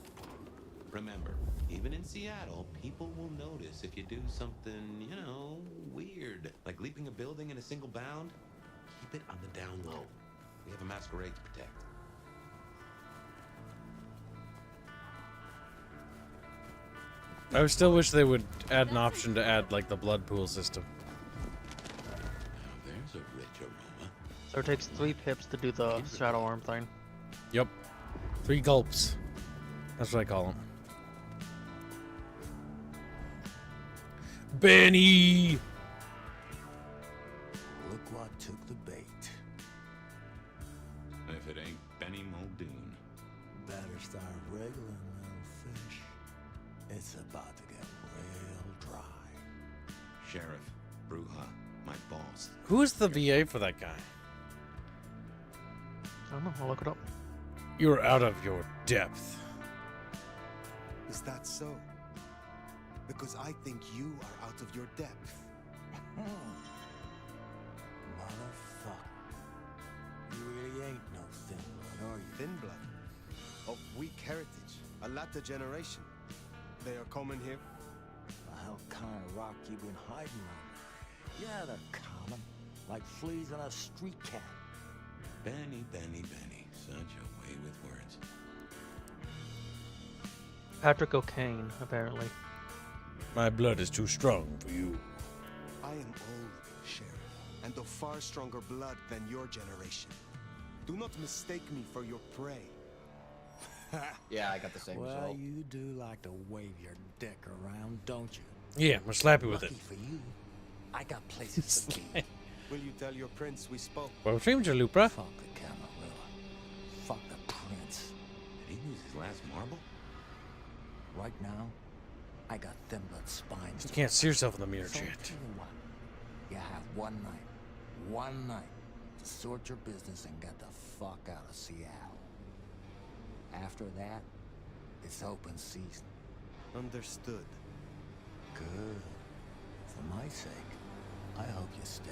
D: Remember, even in Seattle, people will notice if you do something, you know, weird. Like leaping a building in a single bound. Keep it on the down low. We have a masquerade to protect.
A: I would still wish they would add an option to add like the blood pool system.
D: Now there's a rich aroma.
C: So it takes 3 pips to do the shadow arm thing.
A: Yep. 3 gulps. That's what I call them. Benny!
F: Look what took the bait.
D: If it ain't Benny Muldoon.
F: Better start wriggling, little fish. It's about to get real dry.
D: Sheriff, Bruja, my boss.
A: Who is the VA for that guy?
C: I don't know, I'll look it up.
A: You're out of your depth.
F: Is that so? Because I think you are out of your depth. Motherfucker. You really ain't no thin blood, are you? Thin blood? Of weak heritage. A latter generation. They are common here? The hell kind of rock you been hiding on? Yeah, they're common. Like fleas on a street cat.
D: Benny, Benny, Benny. Such a way with words.
C: Patrick O'Kane, apparently.
A: My blood is too strong for you.
F: I am old, Sheriff, and of far stronger blood than your generation. Do not mistake me for your prey.
E: Yeah, I got the same
I: Well,
E: result.
I: you do like to wave your dick around, don't you?
A: Yeah, I'm gonna slap you with it.
I: Lucky for you, I got places to be.
F: Will you tell your prince we spoke?
A: Well, dreams are Lupra.
I: Fuck the Camarilla. Fuck the prince.
D: Did he lose his last marble?
I: Right now, I got thin blood spines.
A: You
I: to
A: can't see yourself in the mirror,
I: So
A: chat.
I: tell you what, you have one night to sort your business and get the fuck out of Seattle. After that, it's open season.
F: Understood.
I: Good. For my sake, I hope you stay.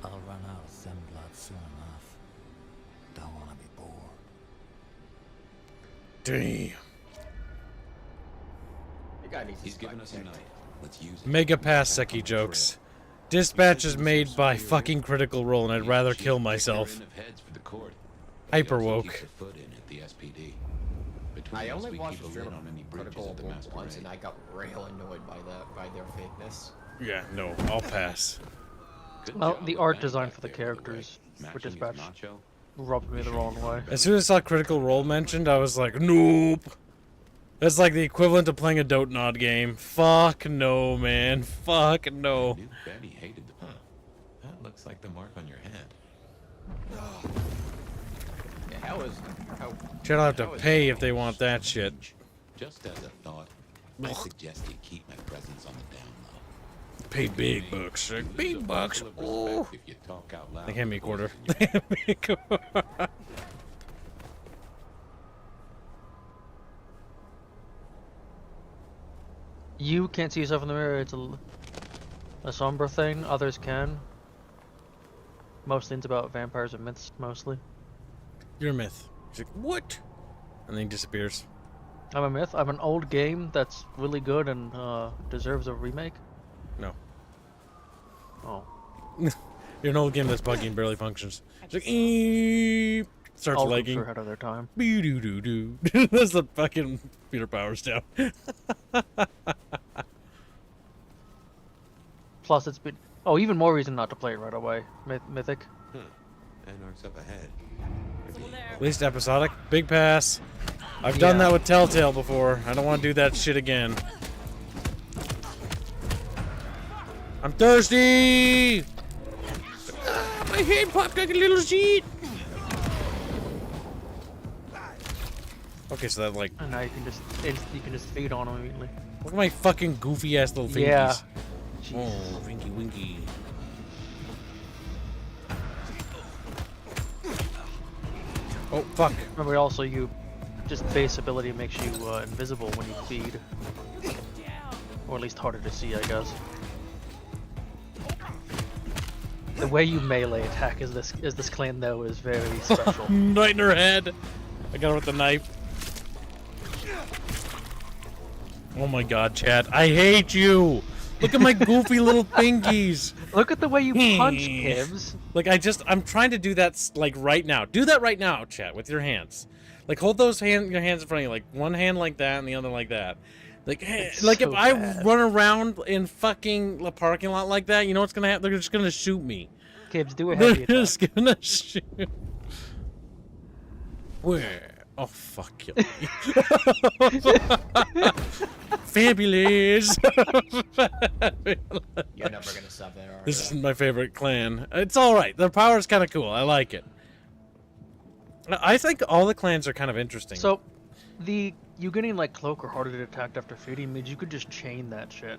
I: I'll run out of thin blood soon enough. Don't want to be bored.
A: Damn.
E: The guy needs to
D: He's
E: start
D: given us a
E: protecting.
D: night. Let's use it.
A: Mega pass
D: Back on
A: Seki
D: the
A: jokes.
D: trail.
A: Dispatch is made by fucking Critical Role, and I'd rather
D: Chief
A: kill
D: kicker
A: myself.
D: in of heads for the court.
A: Hyper
D: He also
A: woke.
D: keeps a foot in at the SPD. Between
E: I
D: us,
E: only
D: we
E: watched
D: keep
E: the
D: a lid
E: stream
D: on any
E: of
D: breaches
E: Critical
D: of the
E: Role
D: masquerade.
E: once, and I got real annoyed by their fakeness.
A: Yeah, no, I'll pass.
D: Good
C: Well,
D: job
C: the
D: with
C: art
D: Benny
C: design
D: back
C: for the
D: there, by way.
C: characters for
D: Matching his
C: Dispatch
D: macho.
C: rubbed me the wrong way.
A: As soon as I saw Critical Role mentioned, I was like, nope. That's like the equivalent of playing a Dote Nod game. Fuck no, man. Fuck
D: I
A: no.
D: knew Betty hated the That looks like the mark on your head.
E: Yeah, how
A: Shit'll have to
E: how is
A: pay
E: it
A: if they want that shit.
D: Just as a thought, I suggest you keep my presence on the down low.
A: Pay big bucks.
D: You lose
A: Big
D: a
A: bucks.
D: buckle of
A: Ooh.
D: respect if you talk out loud
A: They hand me a
D: with
A: quarter.
D: voices in your
A: They hand me a quarter.
C: You can't see yourself in the mirror, it's a somber thing, others can. Most things about vampires and myths, mostly.
A: You're a myth. He's like, what? And then he disappears.
C: I'm a myth. I'm an old game that's really good and deserves a remake.
A: No.
C: Oh.
A: You're an old game that's buggy and barely functions. It's like, eep, starts
C: All groups
A: lagging.
C: are ahead of their time.
A: Bee doo doo doo. That's the fucking Peter Powers down.
C: Plus, it's been. Oh, even more reason not to play it right away. Mythic.
D: Anarch's up ahead.
A: At least episodic. Big pass. I've done that with Telltale before. I don't want to do that shit again. I'm thirsty! Ah, my head popped like a little seed! Okay, so that like...
C: And now you can just feed on them immediately.
A: Look at my fucking goofy ass little fingies.
C: Yeah.
A: Oh, winky winky. Oh, fuck.
C: Remember also just base ability makes you invisible when you feed. Or at least harder to see, I guess. The way you melee attack as this clan though is very special.
A: Right in her head. I got her with the knife. Oh my god, Chad. I hate you! Look at my goofy little pinkies!
C: Look at the way you punch, Kibbs!
A: Like, I'm trying to do that, like, right now. Do that right now, Chad, with your hands. Like, hold your hands in front of you. Like, one hand like that and the other like that. Like, like
C: so
A: if I
C: bad.
A: run around in fucking the parking lot like that, you know what's gonna happen? They're just gonna shoot me.
C: Kibbs, do a
A: They're
C: heavy attack.
A: just gonna shoot. Where? Oh, fuck you. Fabulous.
E: You're never gonna stop there, are
A: This
E: you?
A: is my favorite clan. It's alright. The power's kind of cool. I like it. I think all the clans are kind of interesting.
C: So, you getting like cloak or harder to detect after feeding means you could just chain that shit.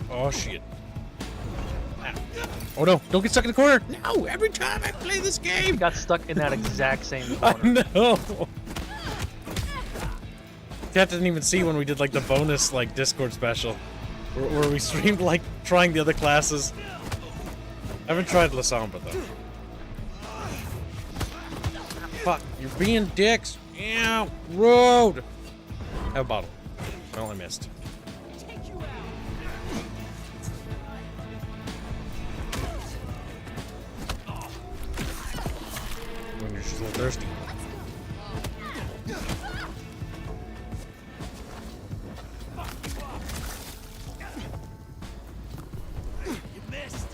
A: Oh, shit. Oh no, don't get stuck in the corner! No, every time I play this
C: You
A: game!
C: got stuck in that exact same
A: I
C: corner.
A: know! Cat didn't even see when we did like the bonus like Discord special. Where we streamed like trying the other classes. I haven't tried La Sombra though. Fuck, you're being dicks! Yeah, road! Have a bottle. Well, I missed. When you're still thirsty.
G: You missed.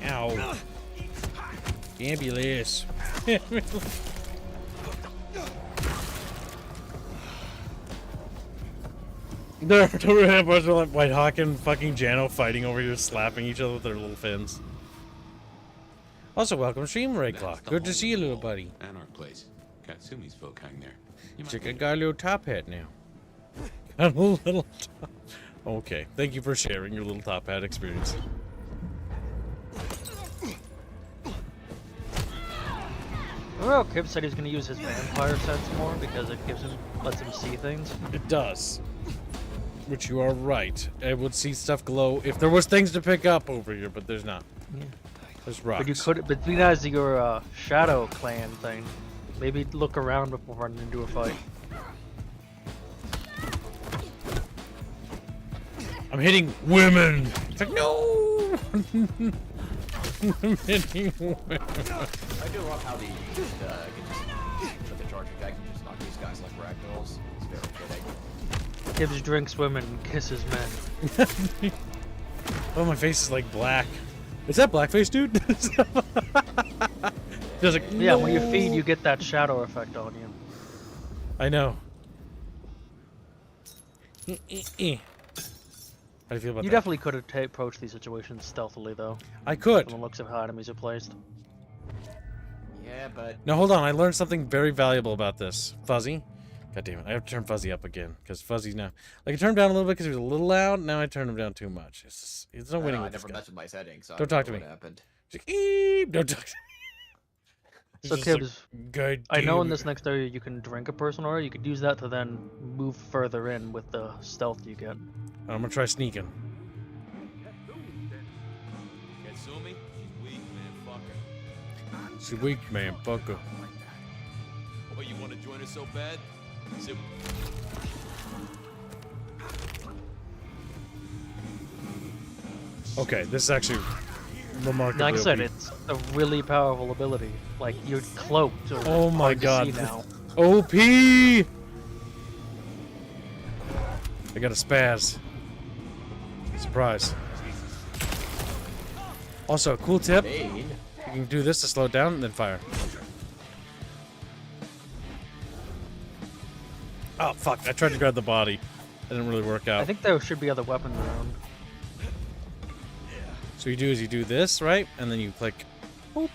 A: Ow. Ambulance. There were a bunch of like White Hawk and fucking Jano fighting over here, slapping each other with their little fins. Also, welcome stream, Ray Clock. Good to see you, little buddy.
D: And our place. Katsumi's folk hang there.
A: Check, I got a little top hat now. Got a little top. Okay, thank you for sharing your little top hat experience.
C: Well, Kib said he was going to use his vampire sense more because it lets him see things.
A: It does. Which you are right. I would see stuff glow if there was things to pick up over here, but there's not.
C: Yeah.
A: There's rocks.
C: But being as your shadow clan thing, maybe look around before running into a fight.
A: I'm hitting women. It's like no. I'm hitting women.
E: I do love how they just with the charge attack can just knock these guys like ragdolls. It's very fitting.
C: Gibbs drinks women, kisses men.
A: Oh, my face is like black. Is that blackface, dude? Feels like,
C: Yeah, when you
A: no.
C: feed, you get that shadow effect on you.
A: I know. How do you feel about
C: You
A: that?
C: definitely could have approached these situations stealthily, though,
A: I could.
C: from the looks of how enemies are placed.
E: Yeah, but
A: Now hold on, I learned something very valuable about this. Fuzzy. God damn it, I have to turn Fuzzy up again, because Fuzzy's now... Like, I turned him down a little bit because he was a little loud, now I turned him down too much. It's no winning
E: I
A: with this
E: never
A: guy.
E: messed with my settings, so
A: Don't
E: I
A: talk
E: don't
A: to
E: know
A: me.
E: what happened.
A: He's like, "Eep, don't talk to me."
C: So,
A: He's just
C: Kibbs,
A: like, God
C: I know in
A: damn
C: this
A: it.
C: next area you can drink a person order. You could use that to then move further in with the stealth you get.
A: I'm gonna try sneaking.
G: Katsumi? She's weak, man. Fuck her.
A: She's weak, man. Fuck her.
G: Oh, you want to join us so bad? Sit.
A: Okay, this is actually remarkably
C: Like I said,
A: OP.
C: it's a really powerful ability. Like, you're cloaked. Or
A: Oh my
C: hard to
A: god.
C: see now.
A: OP! I got a spaz. Surprise. Also, a cool tip.
E: Mean.
A: You can do this to slow it down and then fire. Oh, fuck. I tried to grab the body. It didn't really work out.
C: I think there should be other weapons around.
A: So you do is you do this, right? And then you click. Boop.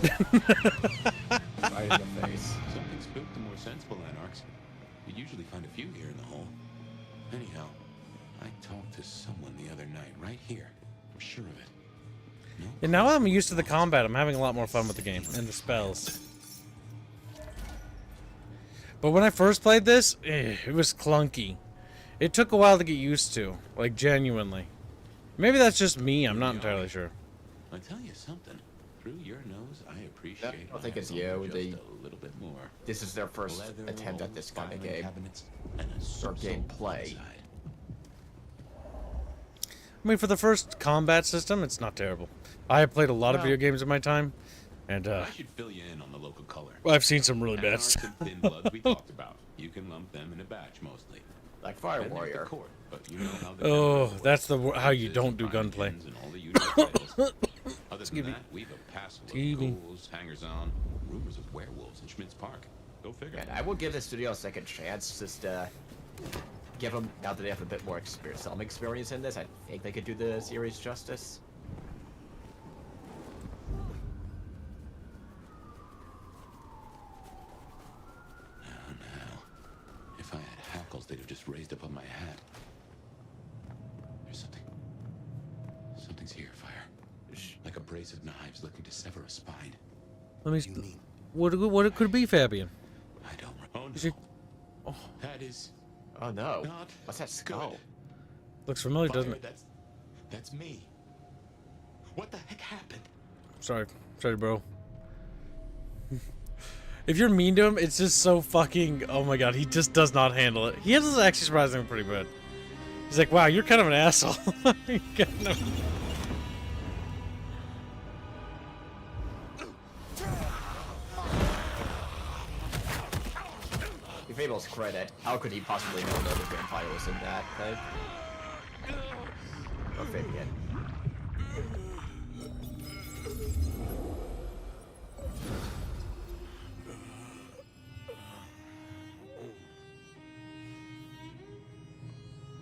E: Right in the face.
D: Something spooked the more sensible anarchs. You'd usually find a few here in the hole. Anyhow, I talked to someone the other night, right here. I'm sure of it. No
A: And now I'm used to the combat. I'm having a lot more fun with the game and the spells. But when I first played this, it was clunky. It took a while to get used to, like genuinely. Maybe that's just me. I'm not entirely sure.
D: I tell you something. Through your nose, I appreciate.
E: I don't think
D: my
E: it's
D: home
E: you.
D: just
E: They-
D: a little bit more.
E: This is their first
D: Leather
E: attempt at
D: walls,
E: this kind of
D: filing
E: game.
D: cabinets, and a
E: Or
D: so-so
E: gameplay.
D: inside.
A: I mean, for the first combat system, it's not terrible. I have played a lot of
E: No.
A: video games in my time, and
D: I should fill you in on the local color.
A: I've seen some really bad
D: Anarchs
A: stuff.
D: and thin bloods we talked about. You can lump them in a batch mostly.
E: Like Fire
D: Then there's the
E: Warrior.
D: court, but you know how the
A: Oh,
D: chemicals
A: that's the
D: work.
A: how you
D: Axes
A: don't
D: and
A: do
D: fire
A: gunplay.
D: pins and all the usual trails. Other
A: TV.
D: than that, we've a passel of
A: TV.
D: ghouls, hangers-on, rumors of werewolves in Schmidt's Park. Go figure.
E: And I will give this studio a second chance. Just give them, now that they have a bit more experience, some experience in this, I think they could do the series justice.
D: Now, if I had hackles, they'd have just raised up on my hat. There's something. Something's here, Fire. Like a brace of knives looking to sever a spine.
A: Let me.
F: You mean?
A: What it could be, Fabian?
D: I don't. Oh
A: Is it-
D: no. That is
E: Oh no.
D: not.
E: What's that skull?
D: good.
A: Looks familiar,
D: Fire,
A: doesn't it?
D: That's me. What the heck happened?
A: Sorry, bro. If you're mean to him, it's just so fucking. Oh my god, he just does not handle it. He is actually surprisingly pretty good. He's like, wow, you're kind of an asshole. You're kind of-
E: Give Abel's credit. How could he possibly know that the vampire was in that thing? Or Fabian.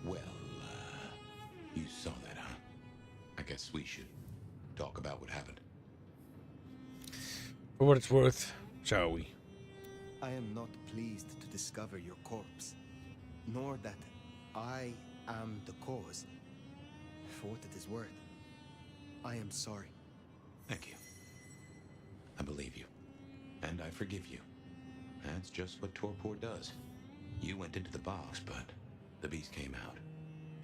D: Well, you saw that, huh? I guess we should talk about what happened.
A: For what it's worth, shall we?
F: I am not pleased to discover your corpse, nor that I am the cause. For what it is worth, I am sorry.
D: Thank you. I believe you. And I forgive you. That's just what torpor does. You went into the box, but the beast came out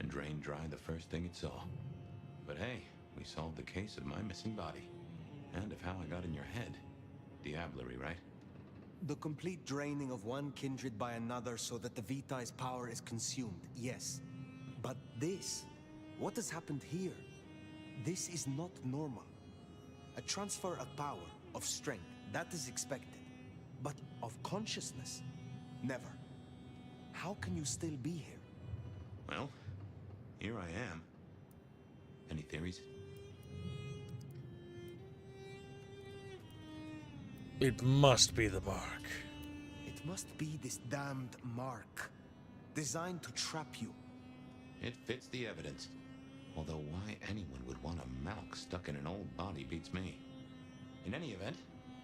D: and drained dry the first thing it saw. But hey, we solved the case of my missing body. And of how I got in your head. Diablerie, right?
F: The complete draining of one kindred by another so that the Vitae's power is consumed, yes. But this, what has happened here? This is not normal. A transfer of power, of strength, that is expected. But of consciousness, never. How can you still be here?
D: Well, here I am. Any theories?
A: It must be the mark.
F: It must be this damned mark, designed to trap you.
D: It fits the evidence. Although why anyone would want a Malk stuck in an old body beats me. In any event,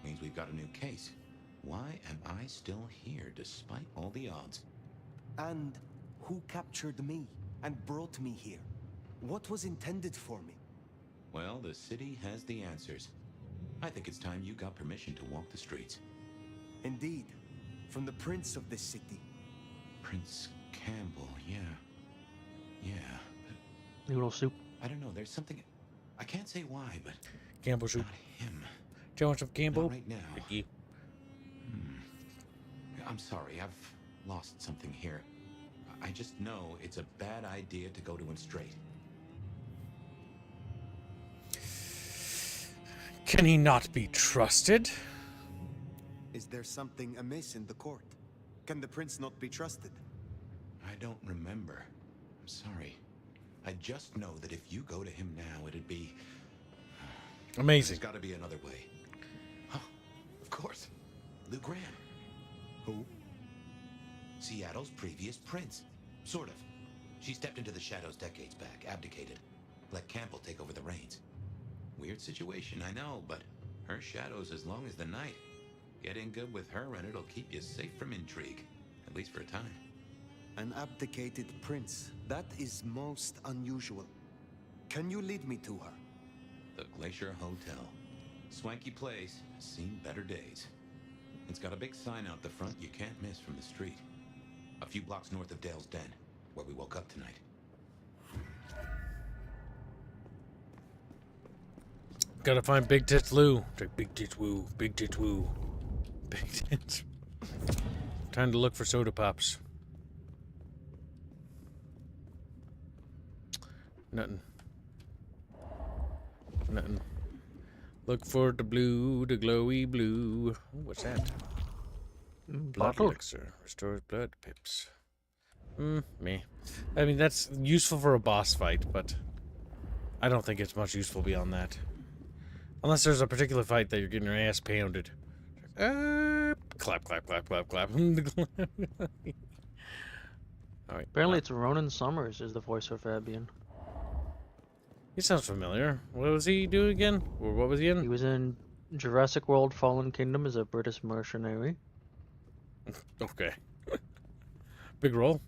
D: means we've got a new case. Why am I still here despite all the odds?
F: And who captured me and brought me here? What was intended for me?
D: Well, the city has the answers. I think it's time you got permission to walk the streets.
F: Indeed, from the prince of this city.
D: Prince Campbell, yeah. Yeah, but
C: Noodle soup.
D: I don't know, there's something... I can't say why, but
A: Campbell soup.
D: not him.
A: Do you want some Campbell?
D: Not right now.
A: Ricky.
D: I'm sorry, I've lost something here. I just know it's a bad idea to go to him straight.
A: Can he not be trusted?
F: Is there something amiss in the court? Can the prince not be trusted?
D: I don't remember. I'm sorry. I just know that if you go to him now, it'd be...
A: Amazing.
D: There's got to be another way. Huh, of course. Lou Graham. Who? Seattle's previous prince. Sort of. She stepped into the shadows decades back, abdicated. Let Campbell take over the reins. Weird situation, I know, but her shadow's as long as the night. Get in good with her and it'll keep you safe from intrigue. At least for a time.
F: An abdicated prince. That is most unusual. Can you lead me to her?
D: The Glacier Hotel. Swanky place, seen better days. It's got a big sign out the front you can't miss from the street. A few blocks north of Dale's Den, where we woke up tonight.
A: Gotta find Big Tits Lou. It's like Big Tits Woo, Big Tits Woo, Big Tits. Time to look for soda pops. Nothing. Nothing. Look for the blue, the glowy blue. Ooh, what's that? Blood
C: Bottle.
A: elixir. Restores blood pips. Me. I mean, that's useful for a boss fight, but I don't think it's much useful beyond that. Unless there's a particular fight that you're getting your ass pounded. Clap, clap, clap, clap, clap. Alright.
C: Apparently it's Ronan Summers is the voice for Fabian.
A: He sounds familiar. What was he doing again? Or what was he
C: He
A: in?
C: was in Jurassic World Fallen Kingdom as a British mercenary.
A: Okay. Big role.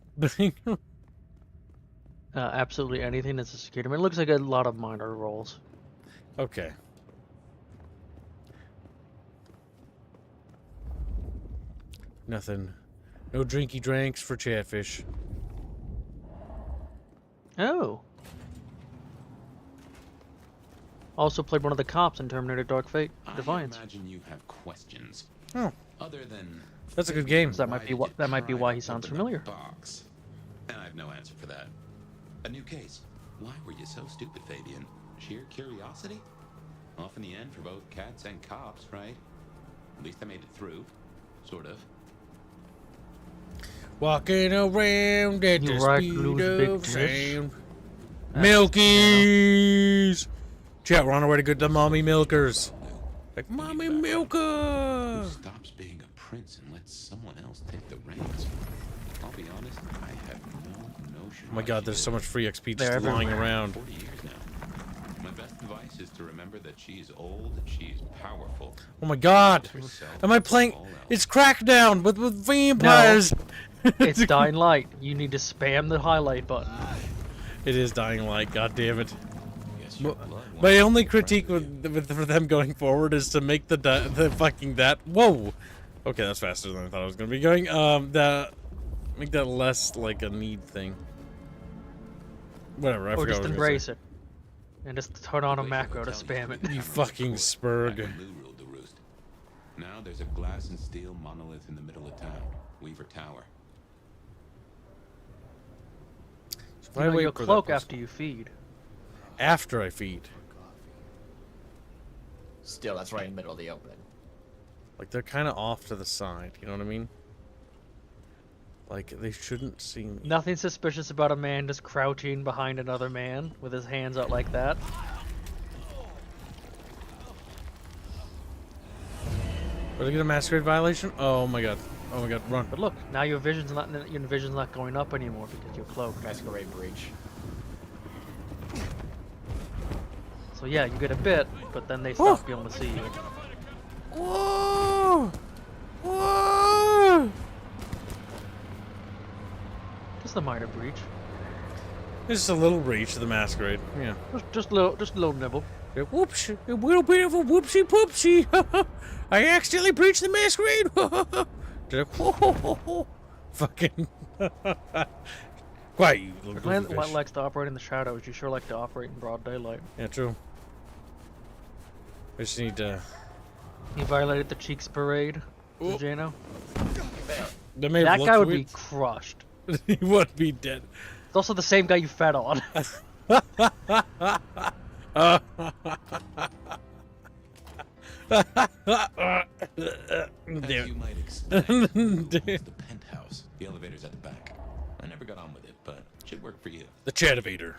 C: Absolutely anything that's a security man. It looks like a lot of minor roles.
A: Okay. Nothing. No drinky drinks for Chatfish.
C: Oh. Also played one of the cops in Terminator Dark Fate Defiance.
D: I imagine you have questions.
A: Oh,
D: Other than...
A: that's a good game.
C: So that might be what why he sounds familiar.
D: Box. And I have no answer for that. A new case. Why were you so stupid, Fabian? Sheer curiosity? Off in the end for both cats and cops, right? At least I made it through. Sort of.
A: Walking around at the
C: You right,
A: speed
C: lose
A: of
C: big fish.
A: sound. Milkies! Chat, we're on our way to get the mommy milkers. Like, mommy milker!
D: Who stops being a prince and lets someone else take the reins? I'll be honest, I have no notion.
A: Oh my god, there's so much free XP
C: They're
A: just lying
C: everywhere.
A: around.
D: 40 years now. My best advice is to remember that she's old, she's powerful.
A: Oh my god!
D: Herself,
A: Am I playing?
D: all else.
A: It's Crackdown with vampires!
C: It's Dying Light. You need to spam the highlight button.
A: It is Dying Light, god damn it.
D: Guess your blood
A: My
D: wants
A: only
D: to be
A: critique
D: friends
A: for them going forward is to make the fucking that whoa, okay, that's faster than I thought I was gonna be going. Make that less like a need thing. Whatever, I
C: Or
A: forgot.
C: just
A: what I was gonna
C: embrace
A: say.
C: it. And just turn on a
D: Glacier
C: macro to
D: Hotel
C: spam
D: used to
C: it.
D: be the
A: You
D: hammer of
A: fucking
D: court,
A: spurg.
D: back when Lou ruled the roost. Now there's a glass and steel monolith in the middle of town, Weaver Tower.
A: If I
C: You know,
A: wait
C: you'll
A: for that
C: cloak
A: person-
C: after you feed.
A: After I feed.
E: Still, that's right in the middle of the open.
A: Like they're kind of off to the side. You know what I mean? Like they shouldn't see me.
C: Nothing suspicious about a man just crouching behind another man with his hands out like that.
A: Did I get a masquerade violation? Oh my god. Oh my god, run.
C: But look, now your vision's not going up anymore because you're cloaked.
E: Masquerade breach.
C: So yeah, you get a bit, but then they stop being able to see you.
A: Whoa! Whoa!
C: Just a minor breach.
A: Just a little reach of the masquerade. Yeah.
C: Just a little nibble.
A: Yeah, whoops! A little bit of a whoopsie poopsie. I accidentally breached the masquerade. Did I? Fucking. Quiet, you little
C: Man
A: goofy
C: that
A: fish.
C: likes to operate in the shadows, you sure like to operate in broad daylight.
A: Yeah, true. I just need to.
C: He violated the Cheeks Parade,
A: Oh.
C: Jano.
A: That may have
C: That
A: looked
C: guy would
A: weird.
C: be crushed.
A: He would be dead.
C: It's also the same guy you fed on.
D: As you might expect, Lou owns the penthouse. The elevator's at the back. I never got on with it, but it should work for you.
A: The Chativator.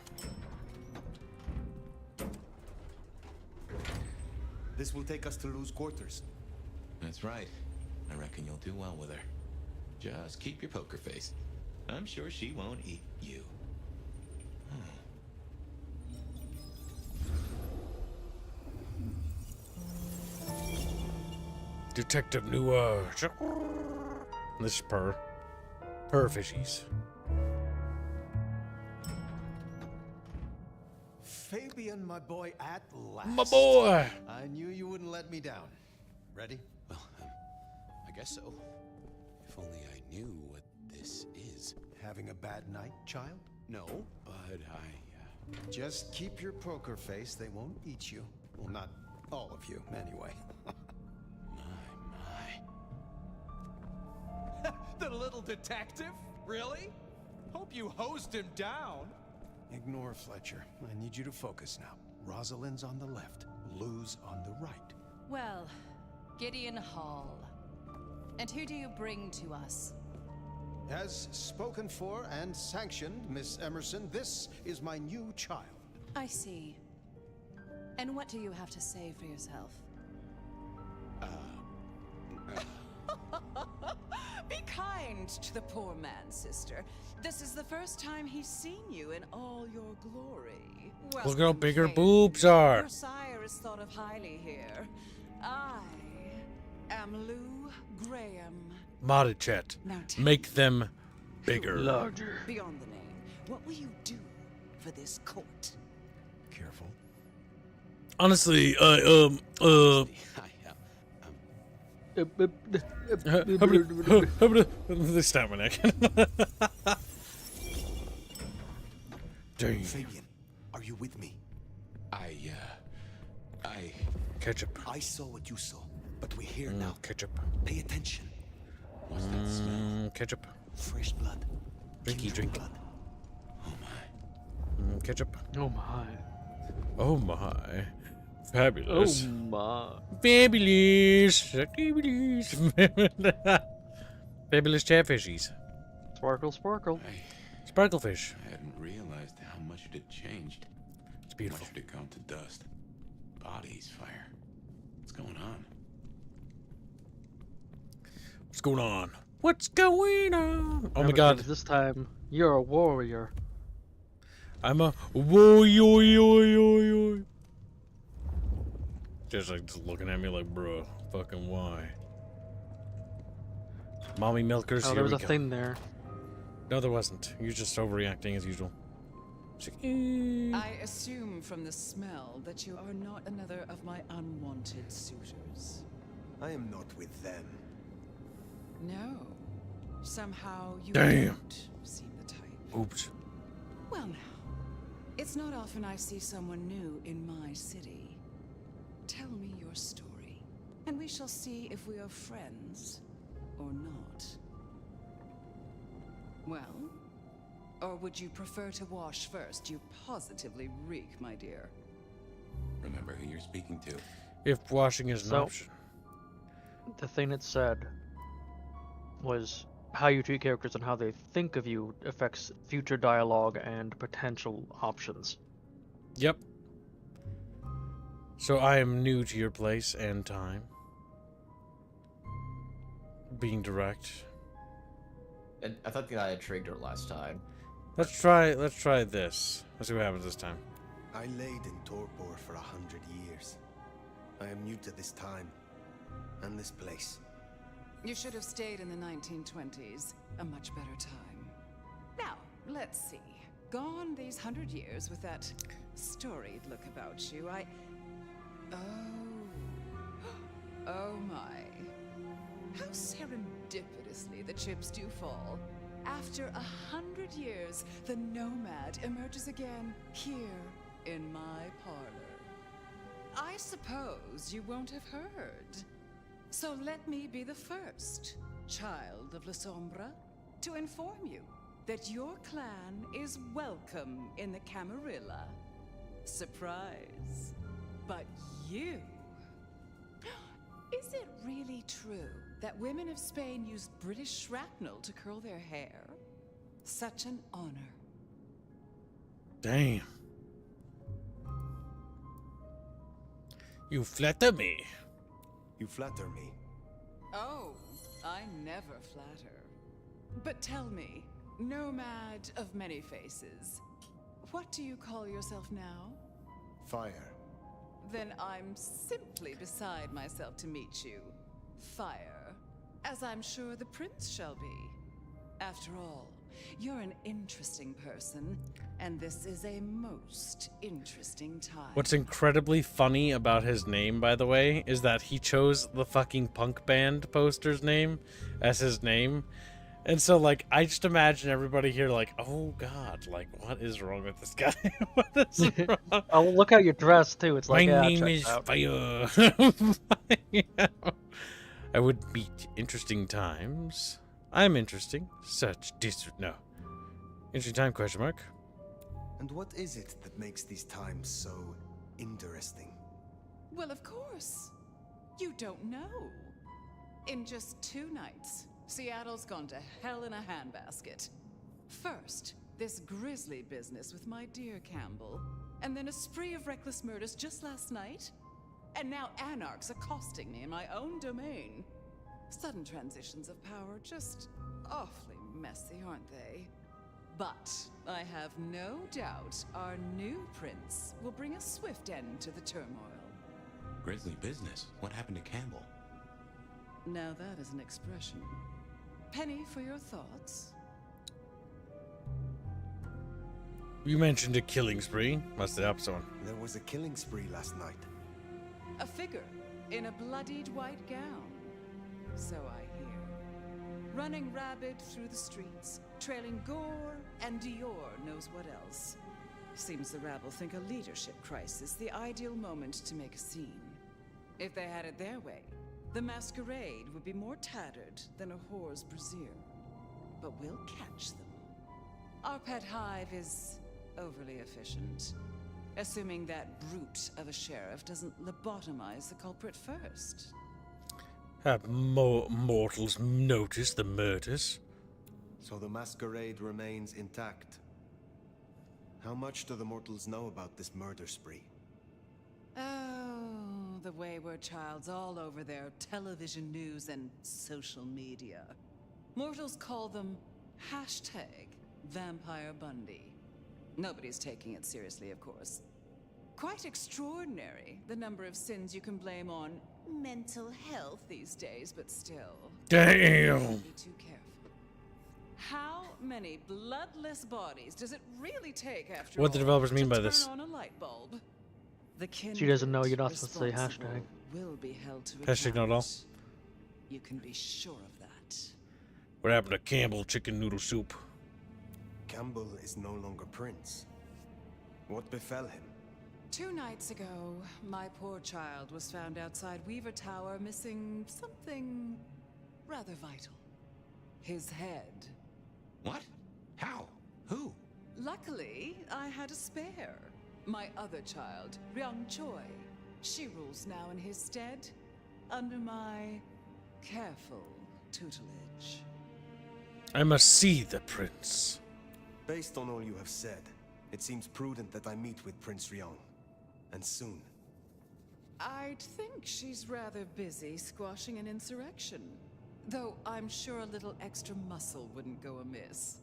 F: This will take us to lose quarters.
D: That's right. I reckon you'll do well with her. Just keep your poker face. I'm sure she won't eat you.
A: Detective Noire. This is Per. Per fishies.
F: Fabian, my boy, at last.
A: My boy!
F: I knew you wouldn't let me down. Ready?
J: Well, I guess so. If only I knew what this is.
F: Having a bad night, child?
J: No, but I...
F: Just keep your poker face. They won't eat you. Well, not all of you, anyway.
J: my.
E: The little detective? Really? Hope you hosed him down.
F: Ignore Fletcher. I need you to focus now. Rosalind's on the left, Lou's on the right.
K: Well, Gideon Hall. And who do you bring to us?
F: As spoken for and sanctioned, Miss Emerson, this is my new child.
K: I see. And what do you have to say for yourself? Be kind to the poor man, sister. This is the first time he's seen you in all your glory.
A: Look how big her
K: Welcome,
A: boobs
K: Fabian.
A: are.
K: Your sire is thought of highly here. I am Lou Graham.
A: Modded chat.
K: Now tell
A: Make them bigger.
C: Larger.
K: Beyond the name, what will you do for this court?
F: Careful.
A: Honestly, they stab my neck. Dang.
F: Fabian, are you with me?
A: Ketchup.
F: I saw what you saw, but we're here now.
A: Ketchup.
F: Pay attention.
D: What's that smell?
A: Ketchup.
F: Fresh blood.
A: Drinky
F: Kindred
A: drink.
F: blood.
D: Oh my.
A: Ketchup.
C: Oh my.
A: Oh my. Fabulous.
C: Oh my.
A: Fabulous. Fabulous. Fabulous catfishies.
C: Sparkle, sparkle.
A: Sparklefish.
D: I hadn't realized how much it had changed.
A: It's beautiful.
D: Much had gone to dust. Bodies, fire. What's going on?
A: What's going on? What's going on? Oh my
C: Remember,
A: god.
C: This time, you're a warrior.
A: I'm a whoa. Just like just looking at me like, bro, fucking why? Mommy milkers.
C: Oh,
A: here
C: there was
A: we
C: a
A: go.
C: thing there.
A: No, there wasn't. You're just overreacting as usual. She's like,
K: I assume from the smell that you are not another of my unwanted suitors.
F: I am not with them.
K: No. Somehow you
A: Damn.
K: don't seem the type.
A: Oops.
K: Well now, it's not often I see someone new in my city. Tell me your story, and we shall see if we are friends or not. Well? Or would you prefer to wash first? You positively reek, my dear.
D: Remember who you're speaking to.
A: If washing is an
C: So-
A: option.
C: The thing it said was how you treat characters and how they think of you affects future dialogue and potential options.
A: Yep. So I am new to your place and time. Being direct.
E: And I thought the guy had trigged her last time.
A: Let's try this. Let's see what happens this time.
F: I laid in torpor for 100 years. I am new to this time and this place.
K: You should have stayed in the 1920s. A much better time. Now, let's see. Gone these 100 years with that storied look about you, Oh my. How serendipitously the chips do fall. After 100 years, the nomad emerges again here in my parlor. I suppose you won't have heard. So let me be the first, child of La Sombra, to inform you that your clan is welcome in the Camarilla. Surprise. But you... Is it really true that women of Spain use British shrapnel to curl their hair? Such an honor.
A: Damn. You flatter me.
F: You flatter me.
K: Oh, I never flatter. But tell me, nomad of many faces, what do you call yourself now?
F: Fire.
K: Then I'm simply beside myself to meet you. Fire. As I'm sure the prince shall be. After all, you're an interesting person, and this is a most interesting time.
A: What's incredibly funny about his name, by the way, is that he chose the fucking punk band poster's name as his name. And so, like, I just imagine everybody here like, oh, God, like, what is wrong with this guy? What is wrong?
C: Oh, look how you're dressed, too. It's like,
A: My
C: yeah,
A: name
C: check
A: is
C: it out.
A: Fire. I would meet interesting times. I'm interesting. No. Interesting time, question mark.
F: And what is it that makes these times so interesting?
K: Well, of course. You don't know. In just 2 nights, Seattle's gone to hell in a handbasket. First, this grisly business with my dear Campbell, and then a spree of reckless murders just last night, and now anarchs accosting me in my own domain. Sudden transitions of power, just awfully messy, aren't they? But I have no doubt our new prince will bring a swift end to the turmoil.
D: Grisly business. What happened to Campbell?
K: Now that is an expression. Penny for your thoughts.
A: You mentioned a killing spree. That's the opposite one.
F: There was a killing spree last night.
K: A figure in a bloodied white gown. So I hear. Running rabid through the streets, trailing gore and Dior knows what else. Seems the rabble think a leadership crisis the ideal moment to make a scene. If they had it their way, the masquerade would be more tattered than a whore's brassiere. But we'll catch them. Our pet hive is overly efficient, assuming that brute of a sheriff doesn't lobotomize the culprit first.
A: Have mortals noticed the murders?
F: So the masquerade remains intact. How much do the mortals know about this murder spree?
K: Oh, the wayward child's all over their television news and social media. Mortals call them #Vampire Bundy. Nobody's taking it seriously, of course. Quite extraordinary, the number of sins you can blame on mental health these days, but still.
A: Damn.
K: Be too careful. How many bloodless bodies does it really take after
A: What the
K: all
A: developers mean
K: to
A: by
K: turn
A: this?
K: on a light bulb? The
C: She doesn't know you're not
K: kindred
C: supposed to say
K: responsible
C: hashtag.
K: will be held to
A: Hashtag not all.
K: account. You can be sure of that.
A: What happened to Campbell chicken noodle soup?
F: Campbell is no longer prince. What befell him?
K: 2 nights ago, my poor child was found outside Weaver Tower missing something rather vital. His head.
D: What? How? Who?
K: Luckily, I had a spare. My other child, Ryung Choi. She rules now in his stead, under my careful tutelage.
A: I must see the prince.
F: Based on all you have said, it seems prudent that I meet with Prince Ryung. And soon.
K: I'd think she's rather busy squashing an insurrection. Though I'm sure a little extra muscle wouldn't go amiss.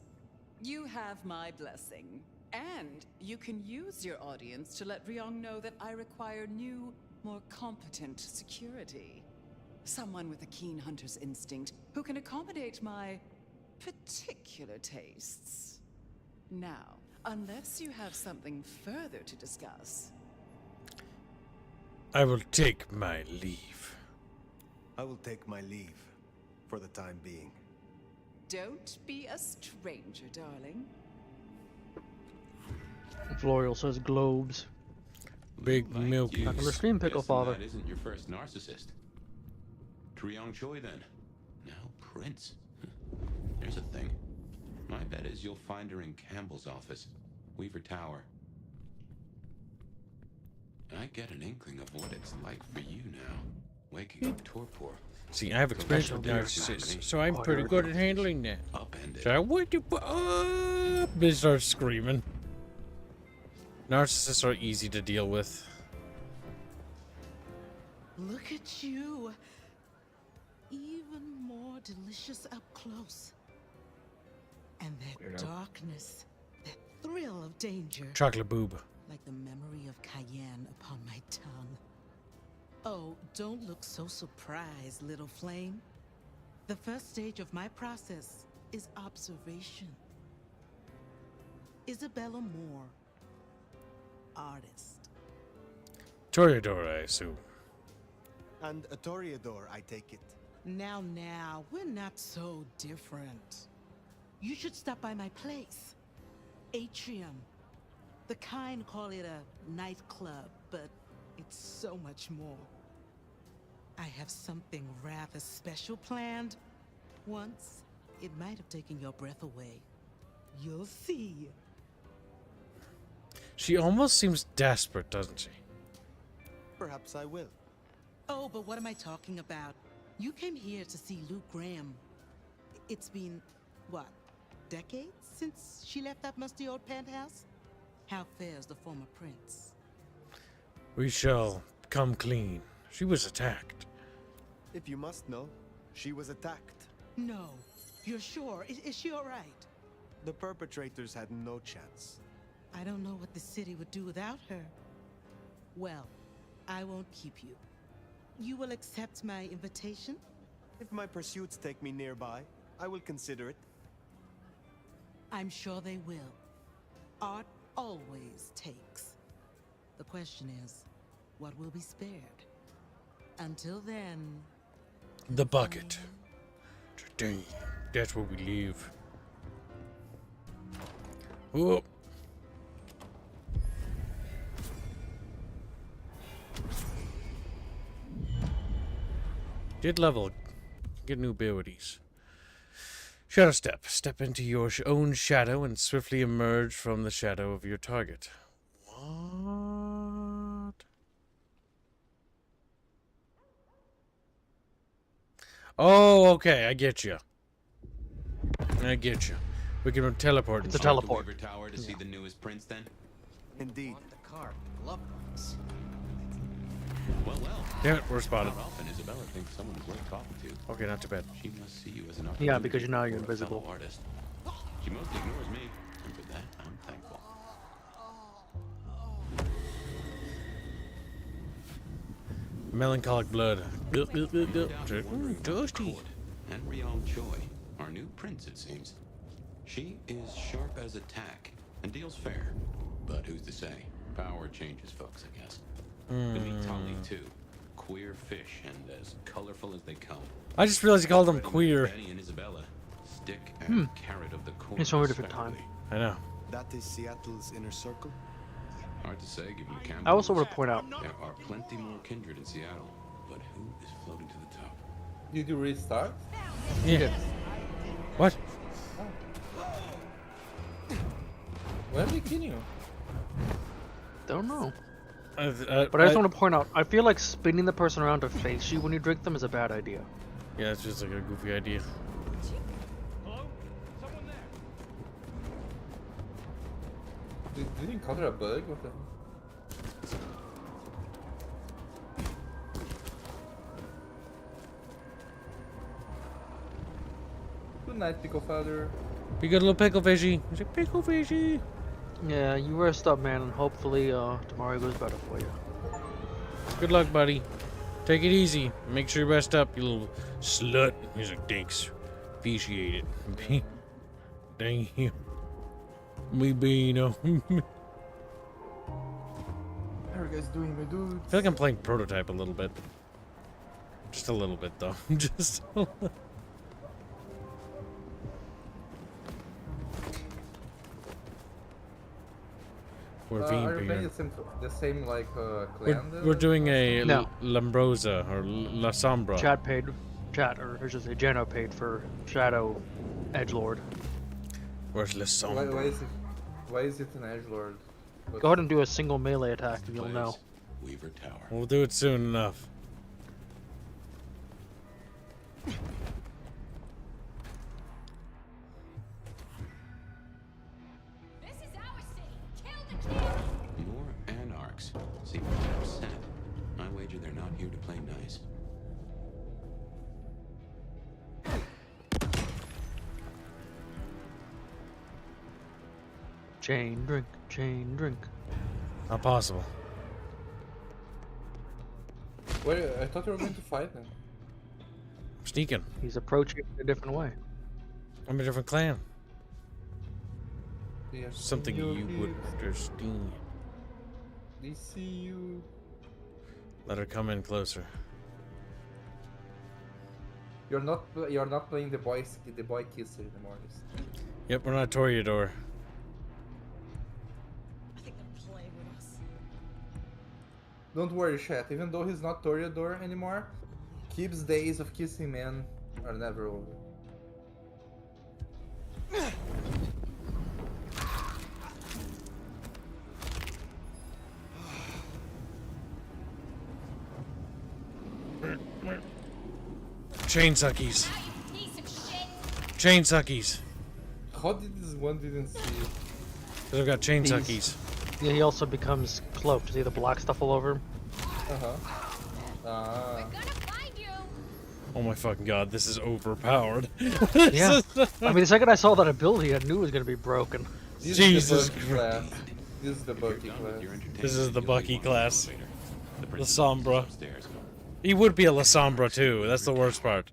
K: You have my blessing. And you can use your audience to let Ryung know that I require new, more competent security. Someone with a keen hunter's instinct who can accommodate my particular tastes. Now, unless you have something further to discuss.
A: I will take my leave.
F: I will take my leave, for the time being.
K: Don't be a stranger, darling.
C: Florial says globes.
A: Big
J: Like
A: milky.
J: you.
C: Back on the stream, Pickle
J: Guessing
C: Father.
J: That isn't your first narcissist. Ryung Choi, then. Now Prince. Here's a thing. My bet is you'll find her in Campbell's office, Weaver Tower. I get an inkling of what it's like for you now. waking up torpor.
A: See, I have experience with narcissists, so I'm pretty good at handling that.
J: Upended.
A: So I want to put up. They start screaming. Narcissists are easy to deal with.
L: Look at you. Even more delicious up close. And that darkness, that thrill of danger.
A: Chocolate boob.
L: Like the memory of Cayenne upon my tongue. Oh, don't look so surprised, little flame. The first stage of my process is observation. Isabella Moore, artist.
A: Toreador, I assume.
F: And a Toreador, I take it.
L: Now, we're not so different. You should stop by my place. Atrium. The kind call it a nightclub, but it's so much more. I have something rather special planned. Once, it might have taken your breath away. You'll see.
A: She almost seems desperate, doesn't she?
F: Perhaps I will.
L: Oh, but what am I talking about? You came here to see Luke Graham. It's been, what, decades since she left that musty old penthouse? How fares the former prince?
A: We shall come clean. She was attacked.
F: If you must know, she was attacked.
L: No. You're sure? Is she all right?
F: The perpetrators had no chance.
L: I don't know what the city would do without her. Well, I won't keep you. You will accept my invitation?
F: If my pursuits take me nearby, I will consider it.
L: I'm sure they will. Art always takes. The question is, what will be spared? Until then...
A: The bucket. Dang, that's where we live. Whoop. Did level. Get new abilities. Shadow step. Step into your own shadow and swiftly emerge from the shadow of your target. What? Oh, okay. I get you. I get you. We can teleport.
C: It's a teleport.
J: The Weaver Tower to see the newest prince, then?
F: Indeed.
E: The car, glove box.
J: Well.
A: Damn it, we're spotted.
J: Not often Isabella thinks someone's worth talking to.
A: Okay, not too bad.
J: She must see you as an
C: Yeah, because
J: opportunity
C: now you're
J: for a
C: invisible.
J: fellow artist. She mostly ignores me, and for that, I'm thankful.
A: Melancholic blood.
J: Toasty. And Ryong Choi, our new prince, it seems. She is sharp as a tack and deals fair. But who's to say? Power changes folks, I guess. Beneath Tali, too. Queer fish and as colorful as they come.
A: I just realized you called them queer.
J: Benny and Isabella, stick and carrot of the core.
C: It's from a different time.
A: I know.
F: That is Seattle's inner circle?
J: Hard to say, given Campbell.
C: I also want to point out.
J: There are plenty more kindred in Seattle, but who is floating to the top?
M: Did you restart?
A: Yeah. What?
M: Where are they killing you?
C: Don't know.
A: But
C: But I just want to point out, I feel like spinning the person around to face you when you drink them is a bad idea.
A: Yeah, it's just like a goofy idea.
G: Hello? Someone there?
M: Did you encounter a bug? What the? Good night, pickle father.
A: You got a little pickle fishy. He's like, pickle fishy.
C: Yeah, you rest up, man, and hopefully tomorrow goes better for you.
A: Good luck, buddy. Take it easy. Make sure you rest up, you little slut. He's like, thanks. Appreciate it. Thank you. Me being,
M: How are you guys doing, my dude?
A: I feel like I'm playing Prototype a little bit. Just a little bit, though. Just a little. We're
M: Are you playing the same like clan?
A: we're doing a
C: No.
A: Lambrosa or La Sombra.
C: Or I should say Jano paid for Shadow Edgelord.
A: Where's La Sombra?
M: Why is it an edgelord?
C: Go ahead and do a single melee attack and you'll know.
J: Weaver Tower.
A: We'll do it soon enough.
B: This is our city. Kill the kid.
J: More anarchs. Seem to be upset. I wager they're not here to play nice.
C: Chain drink, chain drink.
A: Not possible.
M: Wait, I thought you were going to fight them.
A: Sneaking.
C: He's approaching it a different way.
A: I'm a different clan.
M: Yes,
A: Something you would
M: please.
A: understand.
M: They see you.
A: Let her come in closer.
M: You're not playing the boy kisser anymore.
A: Yep, we're not Toreador.
B: I think they're playing with us.
M: Don't worry, chat. Even though he's not Toreador anymore, Kib's days of kissing men are never over.
A: Chain suckies. Chain suckies.
M: How did this one didn't see it?
A: Because I've got chain suckies.
C: Yeah, he also becomes cloaked. See the black stuff all over him?
M: Uh-huh. Ah.
A: Oh my fucking god, this is overpowered.
C: Yeah. I mean, the second I saw that ability, I knew it was going to be broken.
A: Jesus
M: Christ. This is the Bucky class.
A: This is the Bucky class. La Sombra. He would be a La Sombra too, that's the worst part.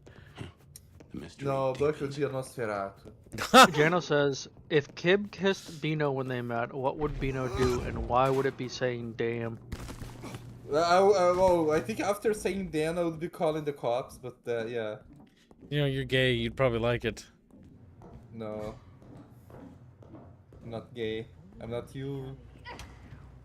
M: No, Bucky would be a Nosferatu.
C: Jano says, if Kib kissed Bino when they met, what would Bino do, and why would it be saying damn?
M: Well, I think after saying Dan, I would be calling the cops, but yeah.
A: You know, you're gay, you'd probably like it.
M: No. I'm not gay. I'm not you.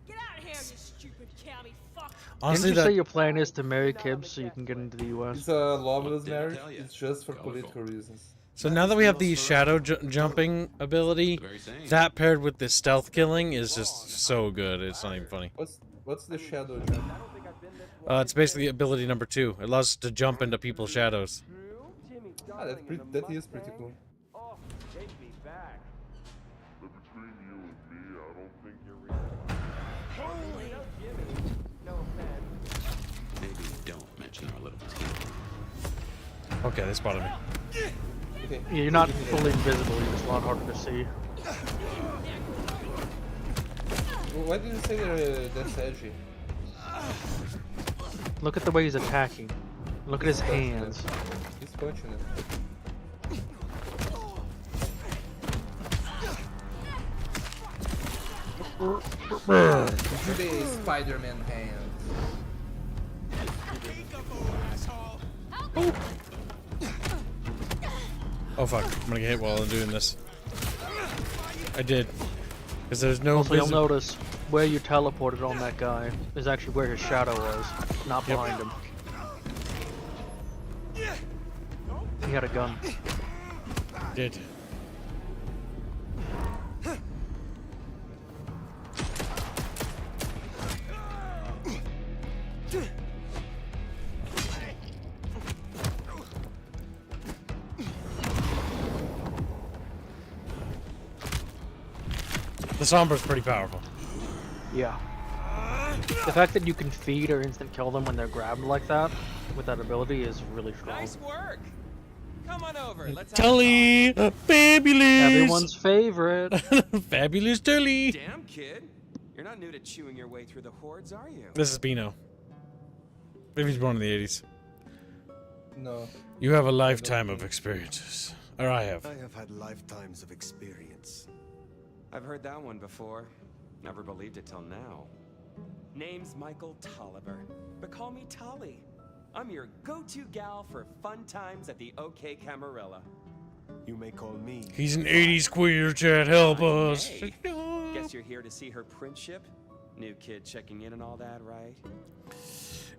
B: Get out of here, you stupid county fuck.
A: Honestly,
C: Didn't you say your plan is to marry Kib so you can get into the US?
M: It's a lawless marriage. It's just for political reasons.
A: So now that we have the shadow jumping ability, that paired with the stealth killing is just so good, it's not even funny.
M: What's the shadow jump?
A: It's basically ability number 2. It allows us to jump into people's shadows.
M: Ah, that is pretty cool.
J: Maybe don't mention our little team.
A: Okay, they spotted me.
M: Okay.
C: Yeah, you're not fully invisible, you're just a lot harder to see.
M: Why did you say that's edgy?
C: Look at the way he's attacking. Look at his hands.
M: He's punching it. The Spider-Man hands.
A: Oh fuck, I'm gonna get hit while I'm doing this. I did. Because there's no
C: Also, you'll notice where you teleported on that guy is actually where his shadow was, not behind him. He had a gun.
A: Did. The Sombra's pretty powerful.
C: Yeah. The fact that you can feed or instant kill them when they're grabbed like that, with that ability, is really strong.
E: Nice work. Come on over. Let's
A: Tully! Fabulous!
C: Everyone's favorite.
A: Fabulous Tully!
E: Damn, kid. You're not new to chewing your way through the hordes, are you?
A: This is Bino. Maybe he's born in the 80s.
M: No.
A: You have a lifetime of experiences. Or I have.
F: I have had lifetimes of experience.
E: I've heard that one before. Never believed it till now. Name's Michael Tolliver, but call me Tolly. I'm your go-to gal for fun times at the OK Camarilla.
F: You may call me.
A: He's an 80s queer, Chad. Help us.
E: Hey, guess you're here to see her printship? New kid checking in and all that, right?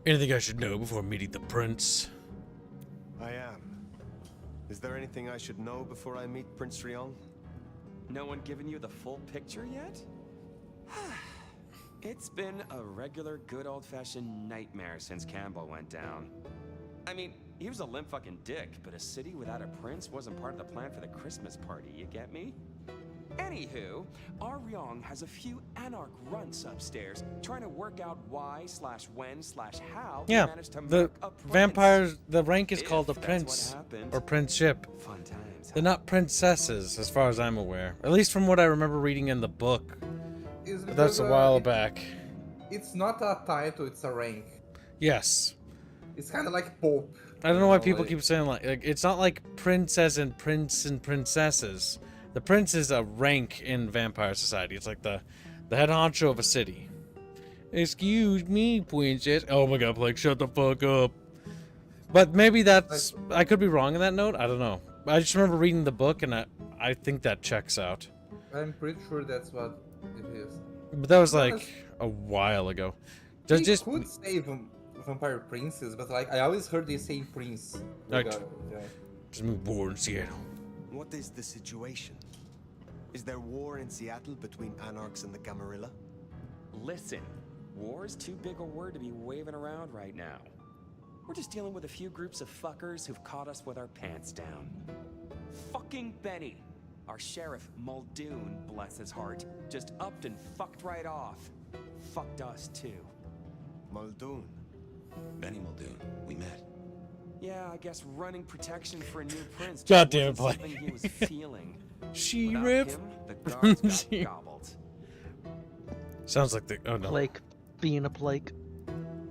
A: Anything I should know before meeting the prince?
F: I am. Is there anything I should know before I meet Prince Rion?
E: No one given you the full picture yet? It's been a regular good old-fashioned nightmare since Campbell went down. I mean, he was a limp fucking dick, but a city without a prince wasn't part of the plan for the Christmas party, you get me? Anywho, our Ryong has a few anarch runts upstairs, trying to work out why/when/how they
A: Yeah,
E: managed to
A: the
E: murk a prince.
A: vampires, the rank is
E: If
A: called a
E: that's
A: prince
E: what happened.
A: or princeship.
E: Fun times.
A: They're not princesses, as far as I'm aware. At least from what I remember reading in the book.
M: Is
A: But that's a
M: because,
A: while back.
M: It's not a title, it's a rank.
A: Yes.
M: It's kind of like Pope.
A: I don't know why people keep saying like it's not like princess and prince and princesses. The prince is a rank in vampire society. It's like the head honcho of a city. Excuse me, princess. Oh my god, Blake, shut the fuck up. But maybe that's... I could be wrong in that note. I don't know. I just remember reading the book, and I think that checks out.
M: I'm pretty sure that's what it is.
A: But that was like a while ago.
M: They
A: Just
M: could say vampire princes, but like I always heard they say prince.
A: Like,
M: Yeah.
A: just move born in Seattle.
N: What is the situation? Is there war in Seattle between Anarchs and the Camarilla?
E: Listen, war's too big a word to be waving around right now. We're just dealing with a few groups of fuckers who've caught us with our pants down. Fucking Benny, our sheriff Muldoon, bless his heart, just upped and fucked right off. Fucked us too.
N: Muldoon.
D: Benny Muldoon, we met.
E: Yeah, I guess running protection for a new prince
A: God
E: just
A: damn it,
E: wasn't
A: Blake.
E: something he was feeling.
A: Sheriff.
E: Without him, the guards got gobbled.
A: Sounds like the... Oh no.
C: Blake. Being a Blake.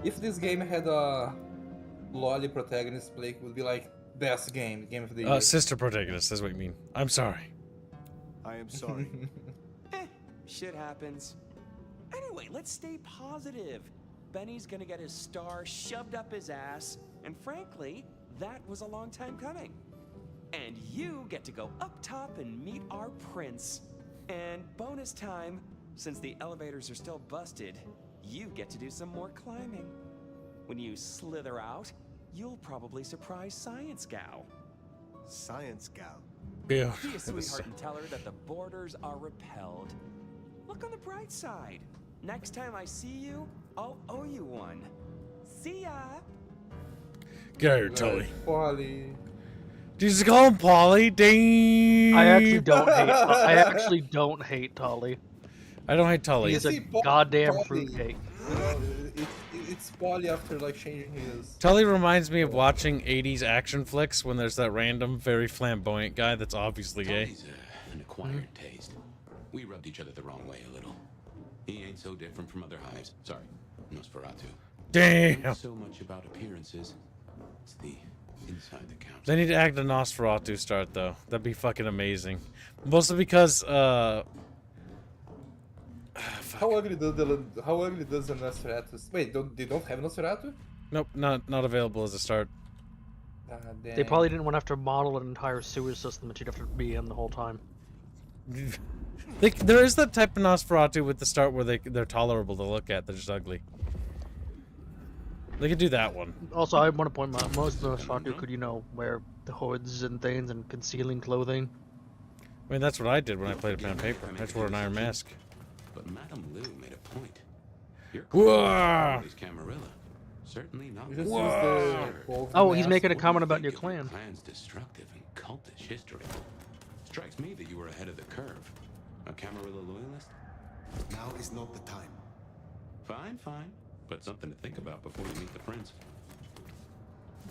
M: If this game had a lolly protagonist, Blake would be like best game of the year.
A: Sister protagonist, that's what you mean. I'm sorry.
N: I am sorry.
E: Shit happens. Anyway, let's stay positive. Benny's gonna get his star shoved up his ass, and frankly, that was a long time coming. And you get to go up top and meet our prince. And bonus time, since the elevators are still busted, you get to do some more climbing. When you slither out, you'll probably surprise Science Gal.
N: Science Gal?
A: Yeah.
E: Be a sweetheart and tell her that the borders are repelled. Look on the bright side. Next time I see you, I'll owe you one. See ya!
A: Get here, Tully.
M: Polly.
A: Did you just call him Polly? Dang.
C: I actually don't hate Tully.
A: I don't hate Tully.
C: He's a goddamn fruitcake.
M: It's Polly after like changing his.
A: Tully reminds me of watching 80s action flicks when there's that random, very flamboyant guy that's obviously gay.
J: Tully's an acquired taste. We rubbed each other the wrong way a little. He ain't so different from other hives. Sorry, Nosferatu.
A: Damn.
J: Not so much about appearances. It's the inside that counts.
A: They need to act a Nosferatu start though. That'd be fucking amazing. Mostly because
M: How ugly does the Nosferatu? Wait, they don't have Nosferatu?
A: Nope, not available as a start.
C: They probably didn't want to have to model an entire sewer system that you'd have to be in the whole time.
A: There is that type of Nosferatu with the start where they're tolerable to look at. They're just ugly. They could do that one.
C: Also, I want to point out most of Nosferatu could, wear the hoods and things and concealing clothing.
A: I mean, that's what I did when I played a pen and paper. I just wore an iron mask.
J: But Madame Lou made a point. Your
A: Whoa!
J: Camarilla. Certainly not.
C: Oh, he's making a comment about your clan.
J: Clan's destructive and cultish history. Strikes me that you were ahead of the curve. A Camarilla loyalist?
N: Now is not the time.
J: Fine, fine. But something to think about before you meet the prince.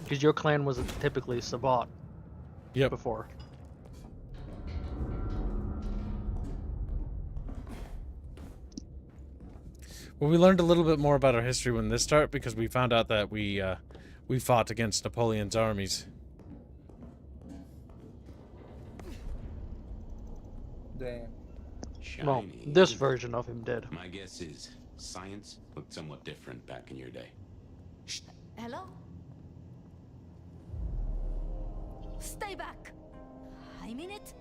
C: Because your clan was typically Sabat.
A: Yep.
C: Before.
A: Well, we learned a little bit more about our history when this started because we found out that we fought against Napoleon's armies.
M: Damn.
C: Well, this version of him did.
J: My guess is science looked somewhat different back in your day.
B: Shh. Hello? Stay back. I mean it.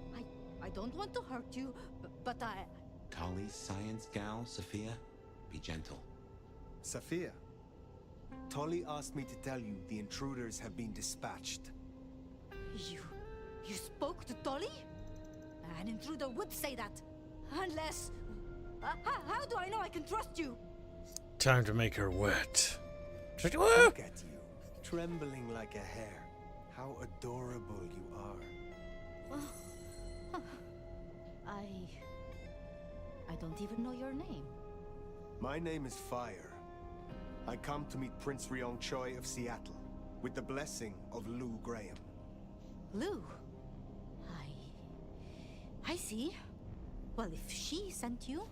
B: I don't want to hurt you, but I...
D: Tolly's Science Gal, Sophia? Be gentle.
N: Sophia, Tolly asked me to tell you the intruders have been dispatched.
B: You spoke to Tolly? An intruder would say that. Unless... how do I know I can trust you?
A: Time to make her wet.
N: Look at you, trembling like a hare. How adorable you are.
B: I don't even know your name.
N: My name is Fire. I come to meet Prince Ryong Choi of Seattle, with the blessing of Lou Graham.
B: Lou? I see. Well, if she sent you...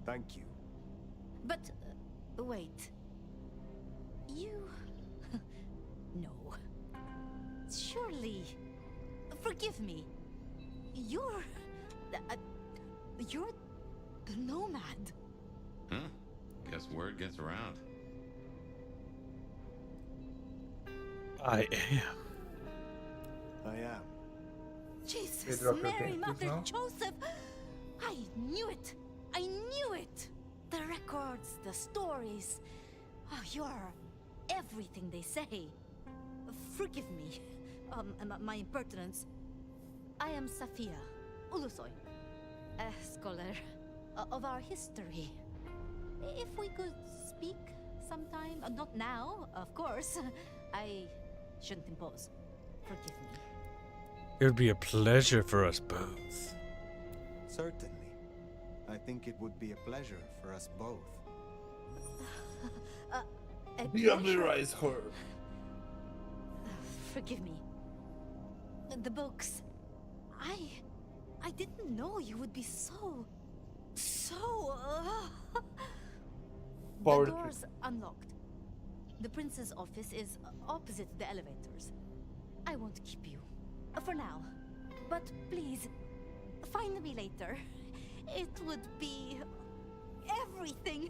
N: Thank you.
B: But, wait. You... No. Surely... Forgive me. You're the nomad.
J: Huh? Guess word gets around.
A: I am.
N: I am.
B: Jesus,
M: drop your
B: Mary,
M: pin,
B: Mother,
M: please, now.
B: Joseph! I knew it! I knew it! The records, the stories. Oh, you're everything they say. Forgive me, my impertinence. I am Safia Ulusoy, a scholar of our history. If we could speak sometime, not now, of course. I shouldn't impose. Forgive me.
A: It would be a pleasure for us both.
N: Certainly. I think it would be a pleasure for us both.
M: Diablerise her.
B: Forgive me. The books. I didn't know you would be so...
M: Power
B: The
M: trip.
B: door's unlocked. The prince's office is opposite the elevators. I won't keep you. For now. But please, find me later. It would be... everything.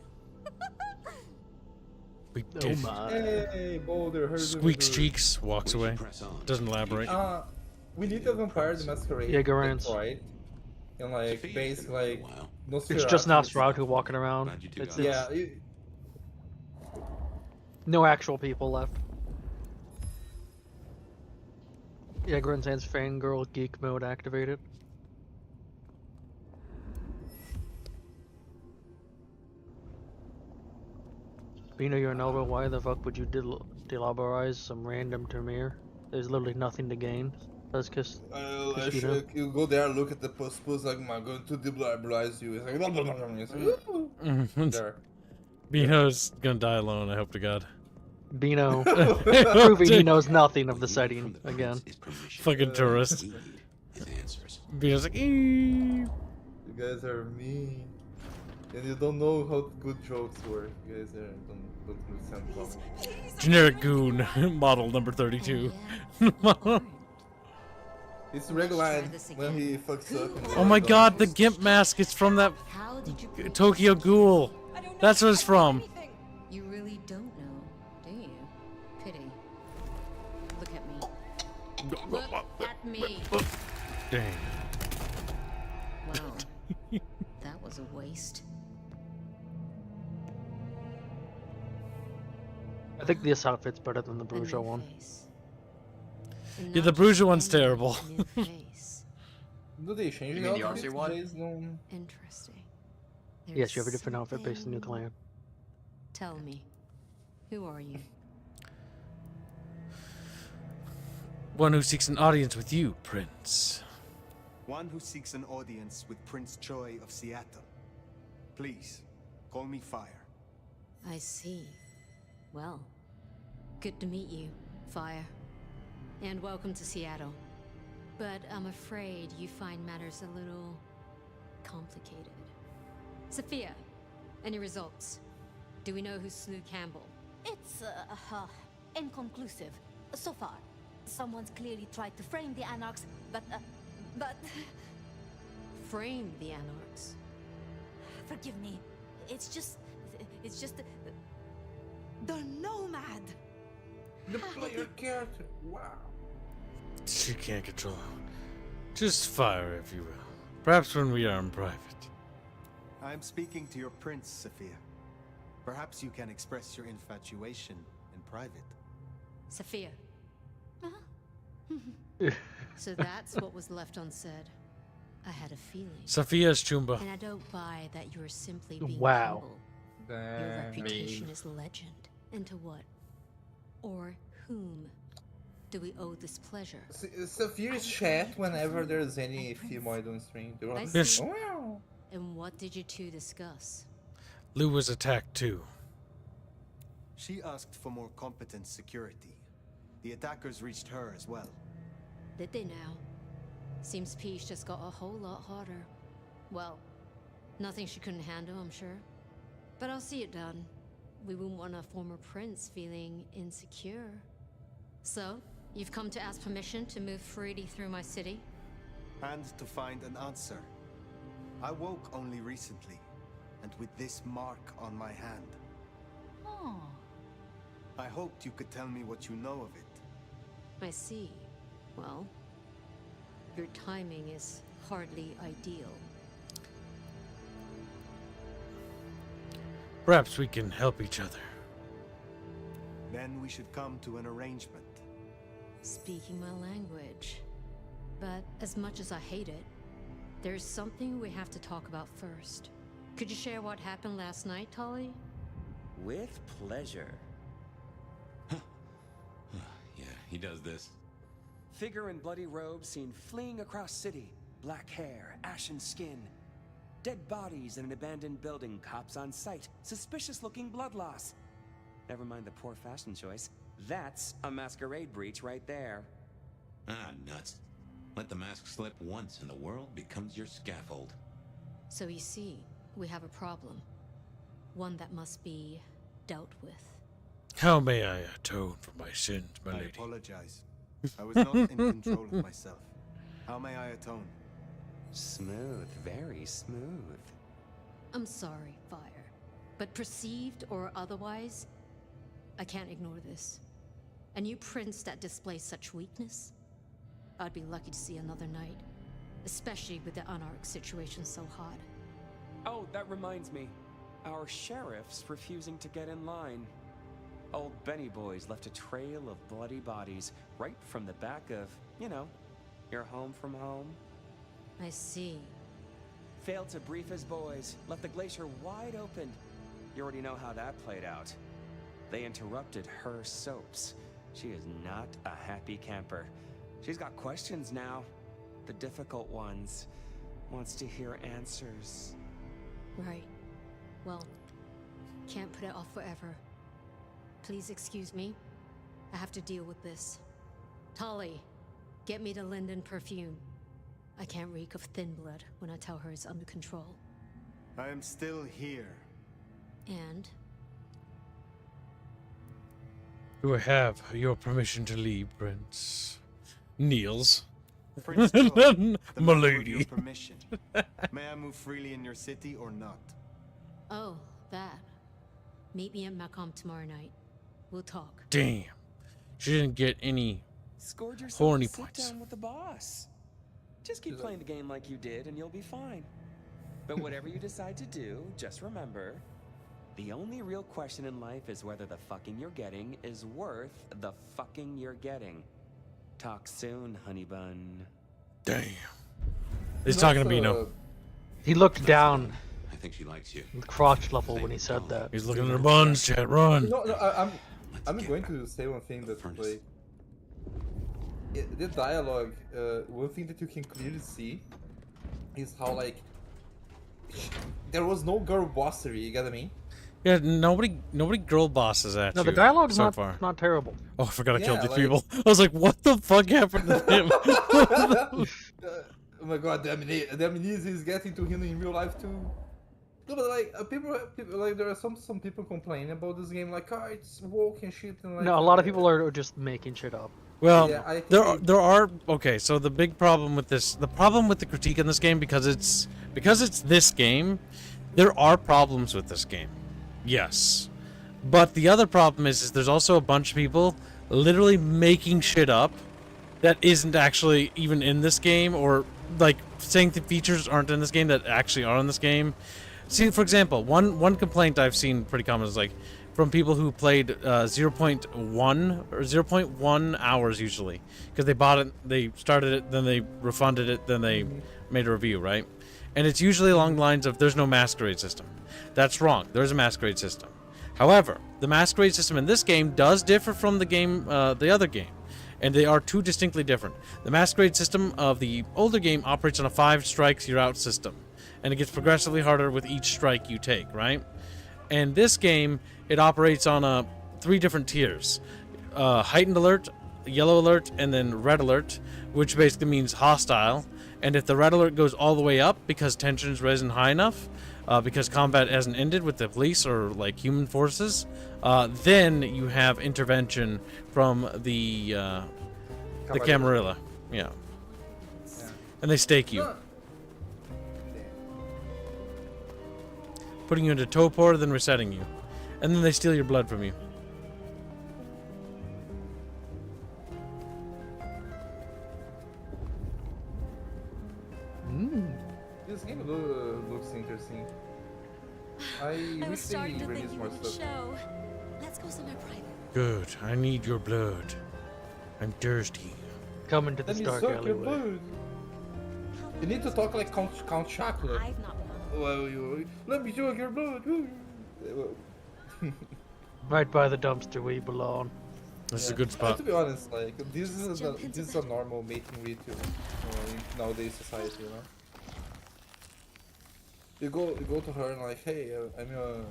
A: We
C: Oh
A: did.
C: my.
M: Hey, Boulder, heard
A: Squeaks
M: of it.
A: cheeks, walks away. Doesn't elaborate.
M: We need a Vampire the Masquerade.
C: Yeah, Garance.
M: Right? And like, basically, like,
C: It's just Nosferatu walking around. It's,
M: Yeah,
C: no actual people left. Yeah, Grunsan's fangirl geek mode activated. Bino Yornova, why the fuck would you delaborize some random Termere? There's literally nothing to gain. That's because
M: you go there, look at the post, like, I'm going to deblaberize you. It's like, blah, blah, blah, blah. It's like,
A: Mhm.
M: there.
A: Bino's gonna die alone, I hope to God.
C: Bino proving he knows nothing of the setting again.
A: Fucking tourist. Bino's like, eee.
M: You guys are mean. And you don't know how good jokes work. You guys don't understand comedy.
A: Generic goon, model number 32.
M: It's regular when he fucks up.
A: Oh my god, the GIMP mask is from that Tokyo Ghoul. That's what it's from.
O: You really don't know, do you? Pity. Look at me. Look at me.
A: Dang.
O: Wow. That was a waste.
C: I think this outfit's better than the Bruja one.
A: Yeah, the Bruja one's terrible.
M: Do they change
P: You
M: the
P: mean the
M: outfits?
P: RC one?
M: Guys don't-
O: Interesting.
C: Yes, you have a different outfit based on new clan.
O: Tell me, who are you?
A: One who seeks an audience with you, Prince.
N: One who seeks an audience with Prince Choi of Seattle. Please, call me Fire.
O: I see. Well, good to meet you, Fire. And welcome to Seattle. But I'm afraid you find matters a little complicated. Sophia, any results? Do we know who slew Campbell?
B: It's, inconclusive. So far. Someone's clearly tried to frame the Anarchs, but...
O: Frame the Anarchs?
B: Forgive me. It's just... The Nomad!
M: The player character. Wow.
A: She can't control him. Just fire, if you will. Perhaps when we are in private.
N: I'm speaking to your prince, Sophia. Perhaps you can express your infatuation in private.
O: Sophia. So that's what was left unsaid. I had a feeling.
A: Sophia's Chumba.
O: And I don't buy that you're simply being
C: Wow.
O: humble. Your reputation is legend. And to what? Or whom do we owe this pleasure?
M: Saphir's chat whenever there's any female on stream. They're
O: I
M: like,
O: see.
M: "Wow."
O: And what did you two discuss?
A: Lou was attacked too.
N: She asked for more competent security. The attackers reached her as well.
O: Did they now? Seems Peach just got a whole lot harder. Well, nothing she couldn't handle, I'm sure. But I'll see it done. We wouldn't want a former prince feeling insecure. So, you've come to ask permission to move freely through my city?
N: And to find an answer. I woke only recently, and with this mark on my hand.
O: Oh.
N: I hoped you could tell me what you know of it.
O: I see. Well, your timing is hardly ideal.
A: Perhaps we can help each other.
N: Then we should come to an arrangement.
O: Speaking my language. But as much as I hate it, there's something we have to talk about first. Could you share what happened last night, Tolly?
E: With pleasure.
J: Yeah, he does this.
E: Figure in bloody robes seen fleeing across city. Black hair, ashen skin. Dead bodies in an abandoned building, cops on site. Suspicious looking blood loss. Never mind the poor fashion choice. That's a masquerade breach right there.
J: Ah, nuts. Let the mask slip once and the world becomes your scaffold.
O: So you see, we have a problem. One that must be dealt with.
A: How may I atone for my sins, my
N: I
A: lady?
N: apologize. I was not in control of myself. How may I atone?
E: Smooth, very smooth.
O: I'm sorry, Fire. But perceived or otherwise, I can't ignore this. A new prince that displays such weakness? I'd be lucky to see another night. Especially with the Anarch situation so hot.
E: Oh, that reminds me. Our sheriff's refusing to get in line. Old Benny Boys left a trail of bloody bodies right from the back of, you know, your home from home.
O: I see.
E: Failed to brief his boys, left the glacier wide open. You already know how that played out. They interrupted her soaps. She is not a happy camper. She's got questions now. The difficult ones. Wants to hear answers.
O: Right. Well, can't put it off forever. Please excuse me. I have to deal with this. Tolly, get me the Linden perfume. I can't reek of thin blood when I tell her it's under control.
N: I am still here.
O: And?
A: Do I have your permission to leave, Prince? Kneels.
N: Prince Joe, the
A: My
N: man with
A: lady.
N: your permission. May I move freely in your city or not?
O: Oh, that. Meet me at Macomb tomorrow night. We'll talk.
A: Damn. She didn't get any
E: Scored yourself
A: horny
E: a sit
A: points.
E: down with the boss. Just keep playing the game like you did and you'll be fine. But whatever you decide to do, just remember, the only real question in life is whether the fucking you're getting is worth the fucking you're getting. Talk soon, honey bun.
A: Damn. He's talking to Bino.
C: He looked down
J: I think she likes you.
C: crotch level when he said that.
A: He's looking at her buns, chat, run.
M: No, I'm going to say one thing that like the dialogue. One thing that you can clearly see is how like there was no girl bossery. You get what I mean?
A: Yeah, nobody girl bosses at
C: No,
A: you
C: the dialogue's
A: so
C: not
A: far.
C: not terrible.
A: Oh, I forgot I killed
M: Yeah,
A: these
M: like-
A: people. I was like, what the fuck happened to him?
M: Oh my god, the amnesia is getting to him in real life too. No, but like people like there are some people complaining about this game, like, oh, it's woke and shit, and like.
C: No, a lot of people are just making shit up.
A: Well,
M: Yeah, I
A: there
M: think
A: are okay. So the big problem with this, the problem with the critique in this game, because it's this game, there are problems with this game. Yes, but the other problem is there's also a bunch of people literally making shit up that isn't actually even in this game, or like saying the features aren't in this game that actually are in this game. See, for example, one complaint I've seen pretty common is like from people who played 0.1 or 0.1 hours usually, because they bought it, they started it, then they refunded it, then they made a review, right? And it's usually along the lines of there's no masquerade system. That's wrong. There's a masquerade system. However, the masquerade system in this game does differ from the game, the other game. and they are two distinctly different. The Masquerade system of the older game operates on a 5 strikes you're out system, and it gets progressively harder with each strike you take, right? And this game, it operates on a 3 different tiers. Heightened alert, yellow alert, and then red alert, which basically means hostile. And if the red alert goes all the way up because tension's risen high enough, because combat hasn't ended with the police or like human forces, then you have intervention from the Camarilla. Yeah. And they stake you. Putting you into torpor, then resetting you. And then they steal your blood from you.
M: This game looks interesting. I wish they released more stuff.
B: Show. Let's go somewhere private.
A: Good. I need your blood. I'm thirsty.
C: Come into this
M: Let me
C: dark
M: suck your
C: alleyway.
M: blood. You need to talk like Count Chocolate.
B: I've not
M: Let me suck your blood.
C: Right by the dumpster where you belong.
A: This is a good spot.
M: To be honest, like this is a normal mating ritual in nowadays society, you know. You go to her and like, hey, I'm a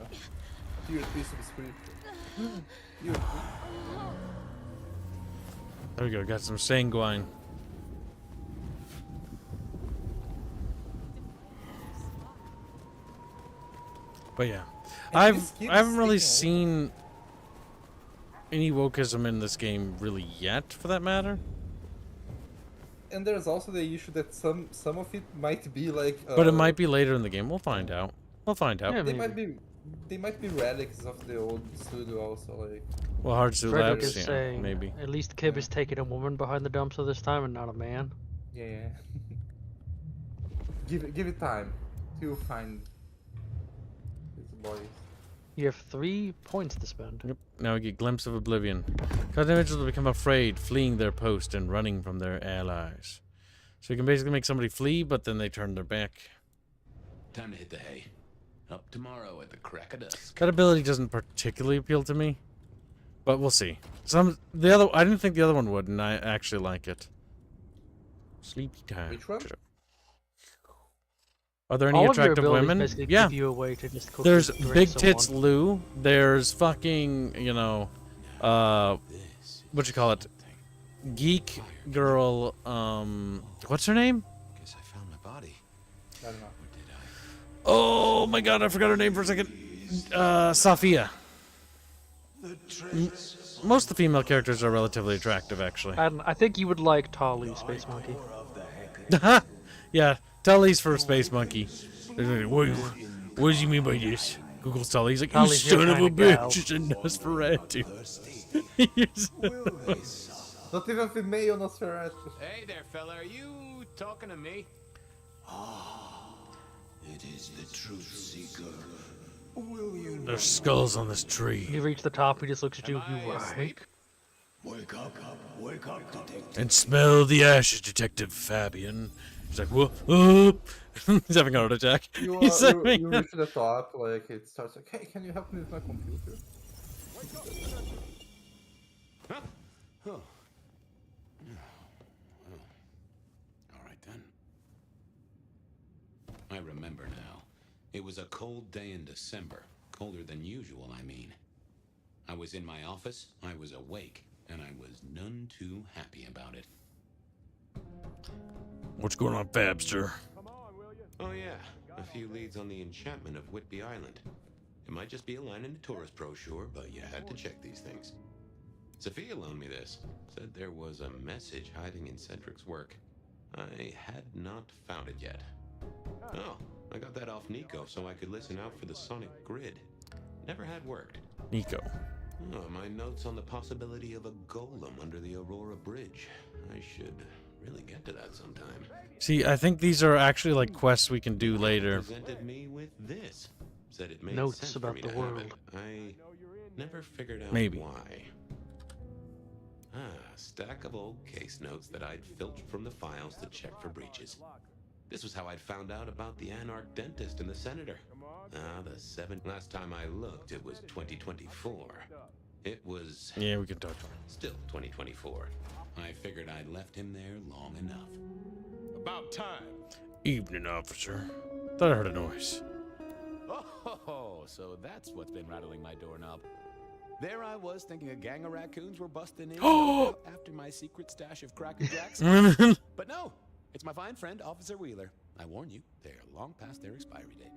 M: tier 3 subscription.
A: There we go. Got some sanguine. But yeah, I haven't really seen any wokeism in this game really yet, for that matter.
M: And there's also the issue that some of it might be like.
A: But it might be later in the game. We'll find out. We'll find out.
M: Yeah, they might be relics of the old studio also, like.
A: Well, Hard Suit
C: Frederick
A: Labs,
C: is
A: yeah,
C: saying,
A: maybe.
C: at least Kib is taking a woman behind the dumpster this time and not a man.
M: Yeah. Give it time to find his boys.
C: You have 3 points to spend.
A: Yep. Now we get Glimpse of Oblivion. Cause individuals will become afraid, fleeing their post and running from their allies. So you can basically make somebody flee, but then they turn their back.
J: Time to hit the hay. Up tomorrow at the crack of dusk.
A: That ability doesn't particularly appeal to me, but we'll see. I didn't think the other one would, and I actually like it. Sleepy time.
M: Which one?
A: Are there any
C: All of your
A: attractive
C: abilities
A: women?
C: basically
A: Yeah.
C: give you a way to just cook
A: There's
C: and drink
A: Big Tits
C: someone.
A: Lou. There's fucking, what you call it? Geek girl, what's her name?
D: Guess I found my body.
M: I don't know.
A: Oh my god, I forgot her name for a second. Safia. Most of the female characters are relatively attractive, actually.
C: I think you would like Tali, Space Monkey.
A: Yeah, Tully's for Space Monkey. What do you mean by this? Google's Tully. He's like, you
C: Tully's your
A: son of a
C: kind of gal.
A: bitch. It's a Nosferatu.
M: Not even female Nosferatu.
J: Hey there, fella. Are you talking to me?
D: It is the truth seeker. Will you
A: There's skulls on this tree.
C: You reach the top, he just looks at you. You right?
D: wake up, detective.
A: And smell the ashes, Detective Fabian. He's like, whoa. He's having a heart attack.
M: You
A: He's having
M: reach the top, like it starts like, hey, can you help me with my computer?
J: Huh? Oh. All right then. I remember now. It was a cold day in December. Colder than usual, I mean. I was in my office, I was awake, and I was none too happy about it.
A: What's going on, Fabster?
J: Oh yeah, a few leads on the enchantment of Whitby Island. It might just be a line in the tourist brochure, but you had to check these things. Sophia loaned me this. Said there was a message hiding in Cedric's work. I had not found it yet. Oh, I got that off Nico so I could listen out for the sonic grid. Never had worked.
A: Nico.
J: Oh, my notes on the possibility of a golem under the Aurora Bridge. I should really get to that sometime.
A: See, I think these are actually like quests we can do later.
J: Presented me with this. Said it made
C: Notes
J: sense
C: about
J: for me
C: the
J: to have
C: world.
J: it. I never figured out
A: Maybe.
J: why. Ah, stack of old case notes that I'd filched from the files to check for breaches. This was how I'd found out about the anarch dentist and the senator. Ah, the 7th. Last time I looked, it was 2024. It was...
A: Yeah, we can talk to him.
J: Still 2024. I figured I'd left him there long enough.
G: About time.
A: Evening, officer. Thought I heard a noise.
P: Oh, so that's what's been rattling my doorknob. There I was thinking a gang of raccoons were busting in after my secret stash of Cracker Jacks. But no, it's my fine friend, Officer Wheeler. I warn you, they're long past their expiry date.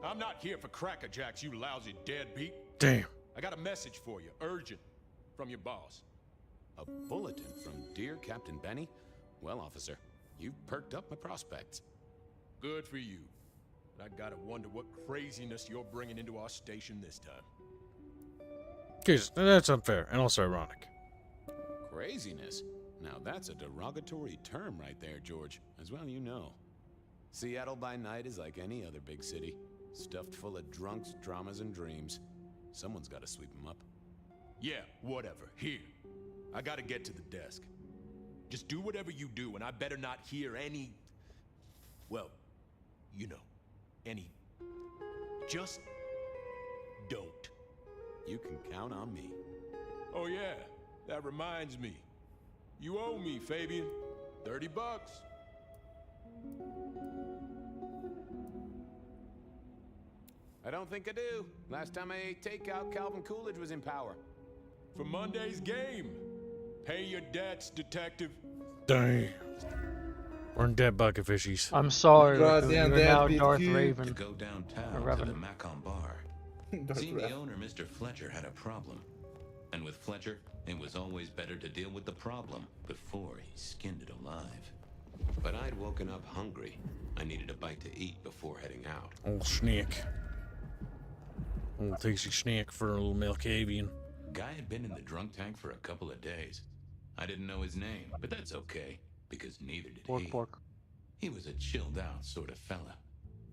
G: I'm not here for Cracker Jacks, you lousy deadbeat.
A: Damn.
G: I got a message for you, urgent, from your boss.
P: A bulletin from dear Captain Benny? Well, officer, you've perked up my prospects.
G: Good for you. But I gotta wonder what craziness you're bringing into our station this time.
A: Jeez, that's unfair and also ironic.
P: Craziness? Now that's a derogatory term right there, George. As well you know. Seattle by night is like any other big city. Stuffed full of drunks, dramas, and dreams. Someone's gotta sweep them up.
G: Yeah, whatever. Here. I gotta get to the desk. Just do whatever you do, and I better not hear any... Well, you know, any... Just don't.
P: You can count on me.
G: Oh yeah, that reminds me. You owe me, Fabian. $30.
P: I don't think I do. Last time I ate takeout, Calvin Coolidge was in power.
G: For Monday's game. Pay your debts, detective.
A: Damn. We're in dead bucket fishies.
C: I'm sorry,
M: Goddamn,
C: you're now
M: that
C: Darth
M: BQ.
C: Raven.
J: To go downtown
C: Or
J: to
C: Revan.
J: the Macon bar. See, the owner, Mr. Fletcher, had a problem. And with Fletcher, it was always better to deal with the problem before he skinned it alive. But I'd woken up hungry. I needed a bite to eat before heading out.
A: Old snake. Old tasty snake for a little Malkavian.
J: Guy had been in the drunk tank for a couple of days. I didn't know his name, but that's okay, because neither did he.
C: Pork.
J: He was a chilled-out sort of fella.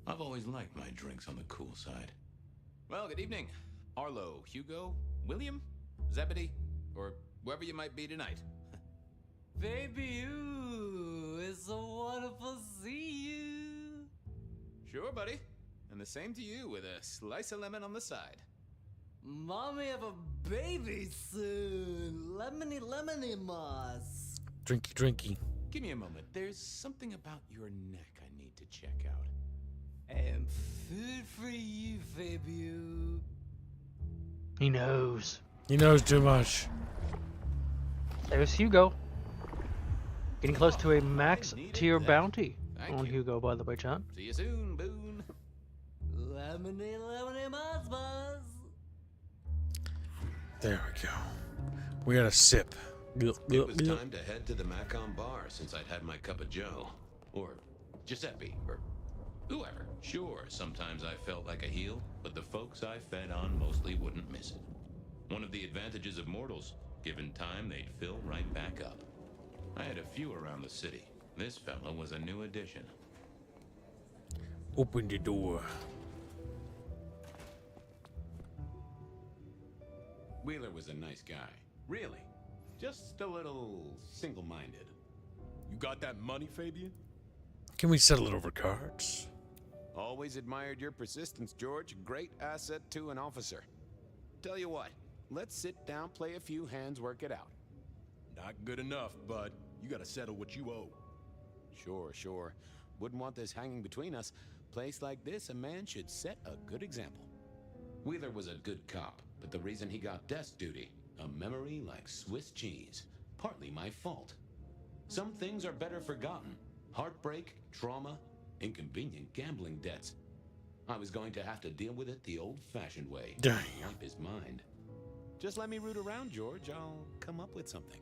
J: I've always liked my drinks on the cool side.
P: Well, good evening. Arlo, Hugo, William, Zebedee, or whoever you might be tonight.
Q: Baby, ooh, it's so wonderful to see you.
P: Sure, buddy. And the same to you with a slice of lemon on the side.
Q: Mommy have a baby soon. Lemony, lemony moss.
A: Drinky, drinky.
P: Give me a moment. There's something about your neck I need to check out.
Q: And food for you, Fabio.
C: He knows.
A: He knows too much.
C: There's Hugo. Getting close to a max tier bounty on Hugo, by the way, John.
P: See you soon, Boone.
Q: Lemony, lemony moss, buzz.
A: There we go. We got a sip.
J: It was time to head to the Macon bar since I'd had my cup of Joe. Or Giuseppe, or whoever. Sure, sometimes I felt like a heel, but the folks I fed on mostly wouldn't miss it. One of the advantages of mortals, given time, they'd fill right back up. I had a few around the city. This fella was a new addition.
A: Open the door.
J: Wheeler was a nice guy. Really. Just a little single-minded.
G: You got that money, Fabian?
A: Can we settle it over cards?
P: Always admired your persistence, George. Great asset to an officer. Tell you what, let's sit down, play a few hands, work it out.
G: Not good enough, bud. You gotta settle what you owe.
P: Sure. Wouldn't want this hanging between us. Place like this, a man should set a good example.
J: Wheeler was a good cop, but the reason he got desk duty, a memory like Swiss cheese. Partly my fault. Some things are better forgotten. Heartbreak, trauma, inconvenient gambling debts. I was going to have to deal with it the old-fashioned way.
A: Damn.
J: Wipe his mind.
P: Just let me root around, George. I'll come up with something.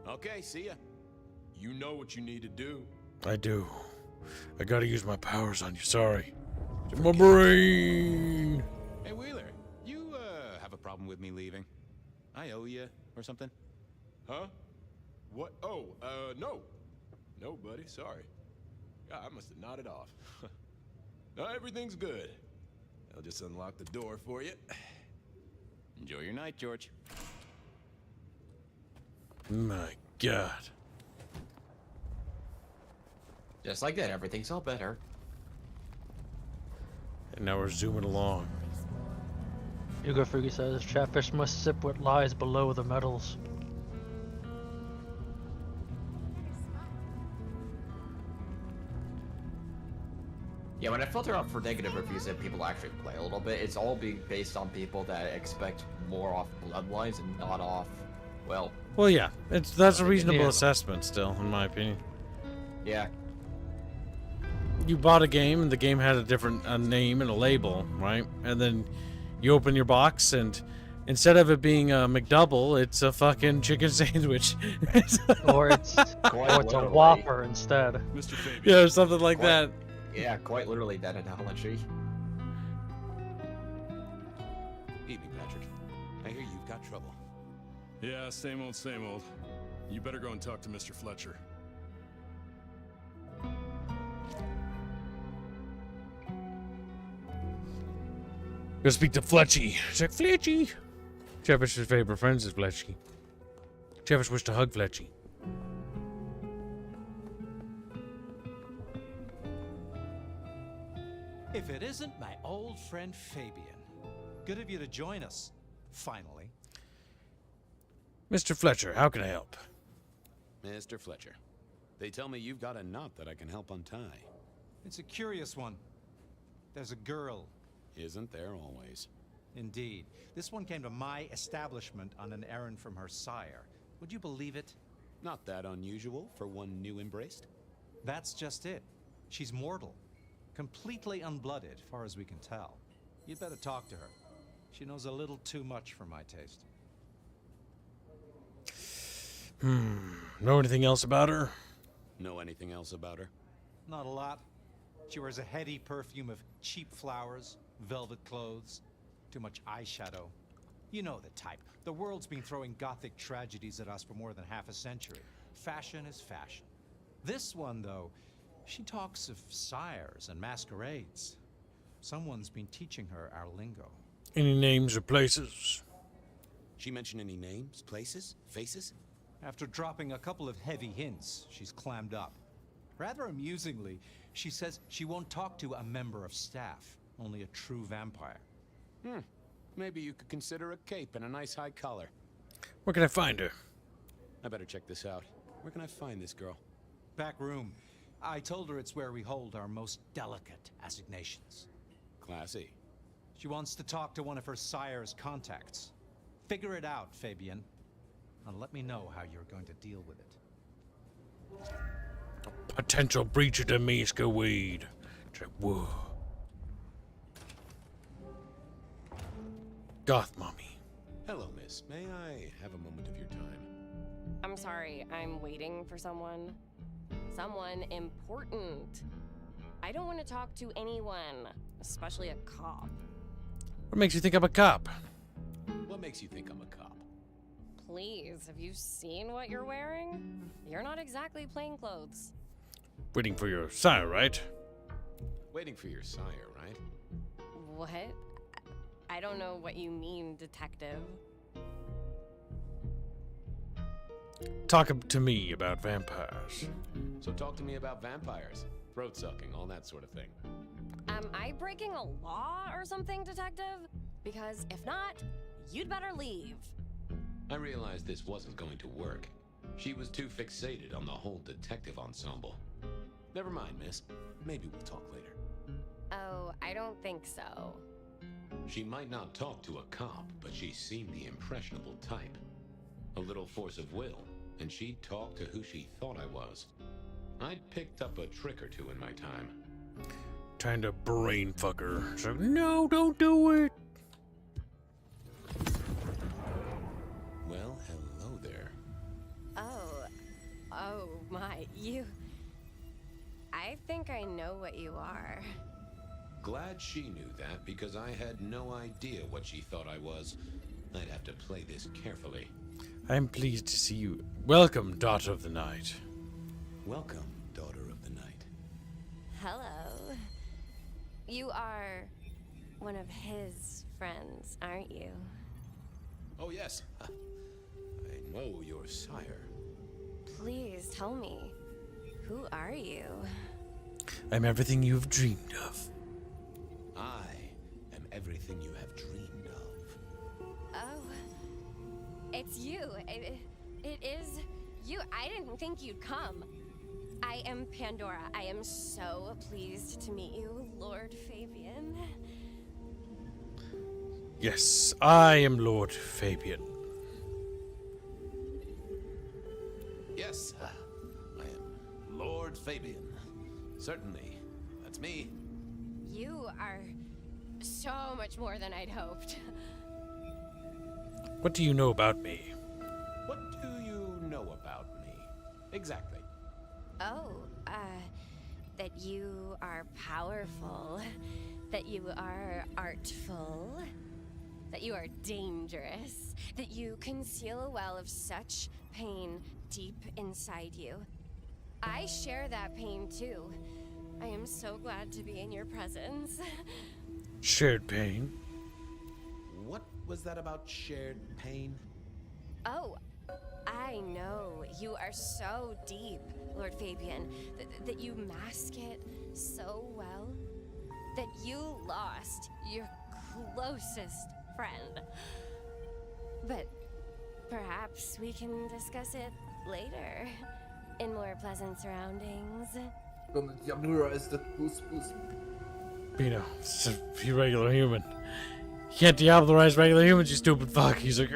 P: Okay, see ya.
G: You know what you need to do.
A: I do. I gotta use my powers on you, sorry. My brain!
P: Hey, Wheeler, you, have a problem with me leaving? I owe you or something?
G: Huh? What? Oh, no. No, buddy, sorry. God, I must have nodded off. No, everything's good. I'll just unlock the door for you.
P: Enjoy your night, George.
A: My God.
R: Just like that, everything's all better.
A: And now we're zooming along.
C: Hugo Fugi says, Chatfish must sip what lies below the metals.
S: Yeah, when I filter out for negative reviews that people actually play a little bit, it's all being based on people that expect more off bloodlines and not off, well...
A: Well, yeah, that's a reasonable assessment still, in my opinion.
S: Yeah.
A: You bought a game, and the game had a name and a label, right? And then you open your box, and instead of it being a McDouble, it's a fucking chicken sandwich.
C: Or it's a Whopper instead.
A: Yeah, or something like that.
S: Yeah, quite literally that analogy.
P: Evening, Patrick. I hear you've got trouble.
T: Yeah, same old, same old. You better go and talk to Mr. Fletcher.
A: Go speak to Fletchy. It's like, Fletchy! Chatfish's favorite friends is Fletchy. Chatfish wished to hug Fletchy.
U: If it isn't my old friend Fabian. Good of you to join us, finally.
A: Mr. Fletcher, how can I help?
P: Mr. Fletcher, they tell me you've got a knot that I can help untie.
U: It's a curious one. There's a girl.
P: Isn't there always?
U: Indeed. This one came to my establishment on an errand from her sire. Would you believe it?
P: Not that unusual for one new embraced.
U: That's just it. She's mortal. Completely unblooded, far as we can tell. You'd better talk to her. She knows a little too much for my taste.
A: Know anything else about her?
P: Know anything else about her?
U: Not a lot. She wears a heady perfume of cheap flowers, velvet clothes, too much eyeshadow. You know the type. The world's been throwing gothic tragedies at us for more than half a century. Fashion is fashion. This one, though, she talks of sires and masquerades. Someone's been teaching her our lingo.
A: Any names or places?
P: She mention any names, places, faces?
U: After dropping a couple of heavy hints, she's clammed up. Rather amusingly, she says she won't talk to a member of staff, only a true vampire.
P: Maybe you could consider a cape and a nice high collar.
A: Where can I find her?
P: I better check this out. Where can I find this girl?
U: Back room. I told her it's where we hold our most delicate assignations.
P: Classy.
U: She wants to talk to one of her sire's contacts. Figure it out, Fabian. And let me know how you're going to deal with it.
A: Potential breach of the Miska weed. Whoa. Goth mommy.
P: Hello, miss. May I have a moment of your time?
V: I'm sorry, I'm waiting for someone. Someone important. I don't want to talk to anyone, especially a cop.
A: What makes you think I'm a cop?
P: What makes you think I'm a cop?
V: Please, have you seen what you're wearing? You're not exactly plain clothes.
A: Waiting for your sire, right?
P: Waiting for your sire, right?
V: What? I don't know what you mean, detective.
A: Talk to me about vampires.
P: So talk to me about vampires, throat sucking, all that sort of thing.
V: Am I breaking a law or something, detective? Because if not, you'd better leave.
J: I realized this wasn't going to work. She was too fixated on the whole detective ensemble.
P: Never mind, miss. Maybe we'll talk later.
V: Oh, I don't think so.
J: She might not talk to a cop, but she seemed the impressionable type. A little force of will, and she'd talk to who she thought I was. I'd picked up a trick or two in my time.
A: Trying to brain fuck her. So, no, don't do it.
P: Well, hello there.
V: Oh my, you... I think I know what you are.
J: Glad she knew that, because I had no idea what she thought I was. I'd have to play this carefully.
A: I'm pleased to see you. Welcome, daughter of the night.
P: Welcome, daughter of the night.
V: Hello. You are one of his friends, aren't you?
P: Oh, yes. I know your sire.
V: Please tell me, who are you?
A: I'm everything you've dreamed of.
P: I am everything you have dreamed of.
V: it's you. It is you. I didn't think you'd come. I am Pandora. I am so pleased to meet you, Lord Fabian.
A: Yes, I am Lord Fabian.
P: Yes, I am Lord Fabian. Certainly. That's me.
V: You are so much more than I'd hoped.
A: What do you know about me?
P: What do you know about me? Exactly.
V: Oh, that you are powerful, that you are artful, that you are dangerous, that you conceal a well of such pain deep inside you. I share that pain too. I am so glad to be in your presence.
A: Shared pain.
P: What was that about shared pain?
V: Oh, I know. You are so deep, Lord Fabian, that you mask it so well. That you lost your closest friend. But perhaps we can discuss it later, in more pleasant surroundings.
M: Gonna diablerize that boost.
A: Pino, it's a regular human. You can't diablerize regular humans, you stupid fuck. He's like,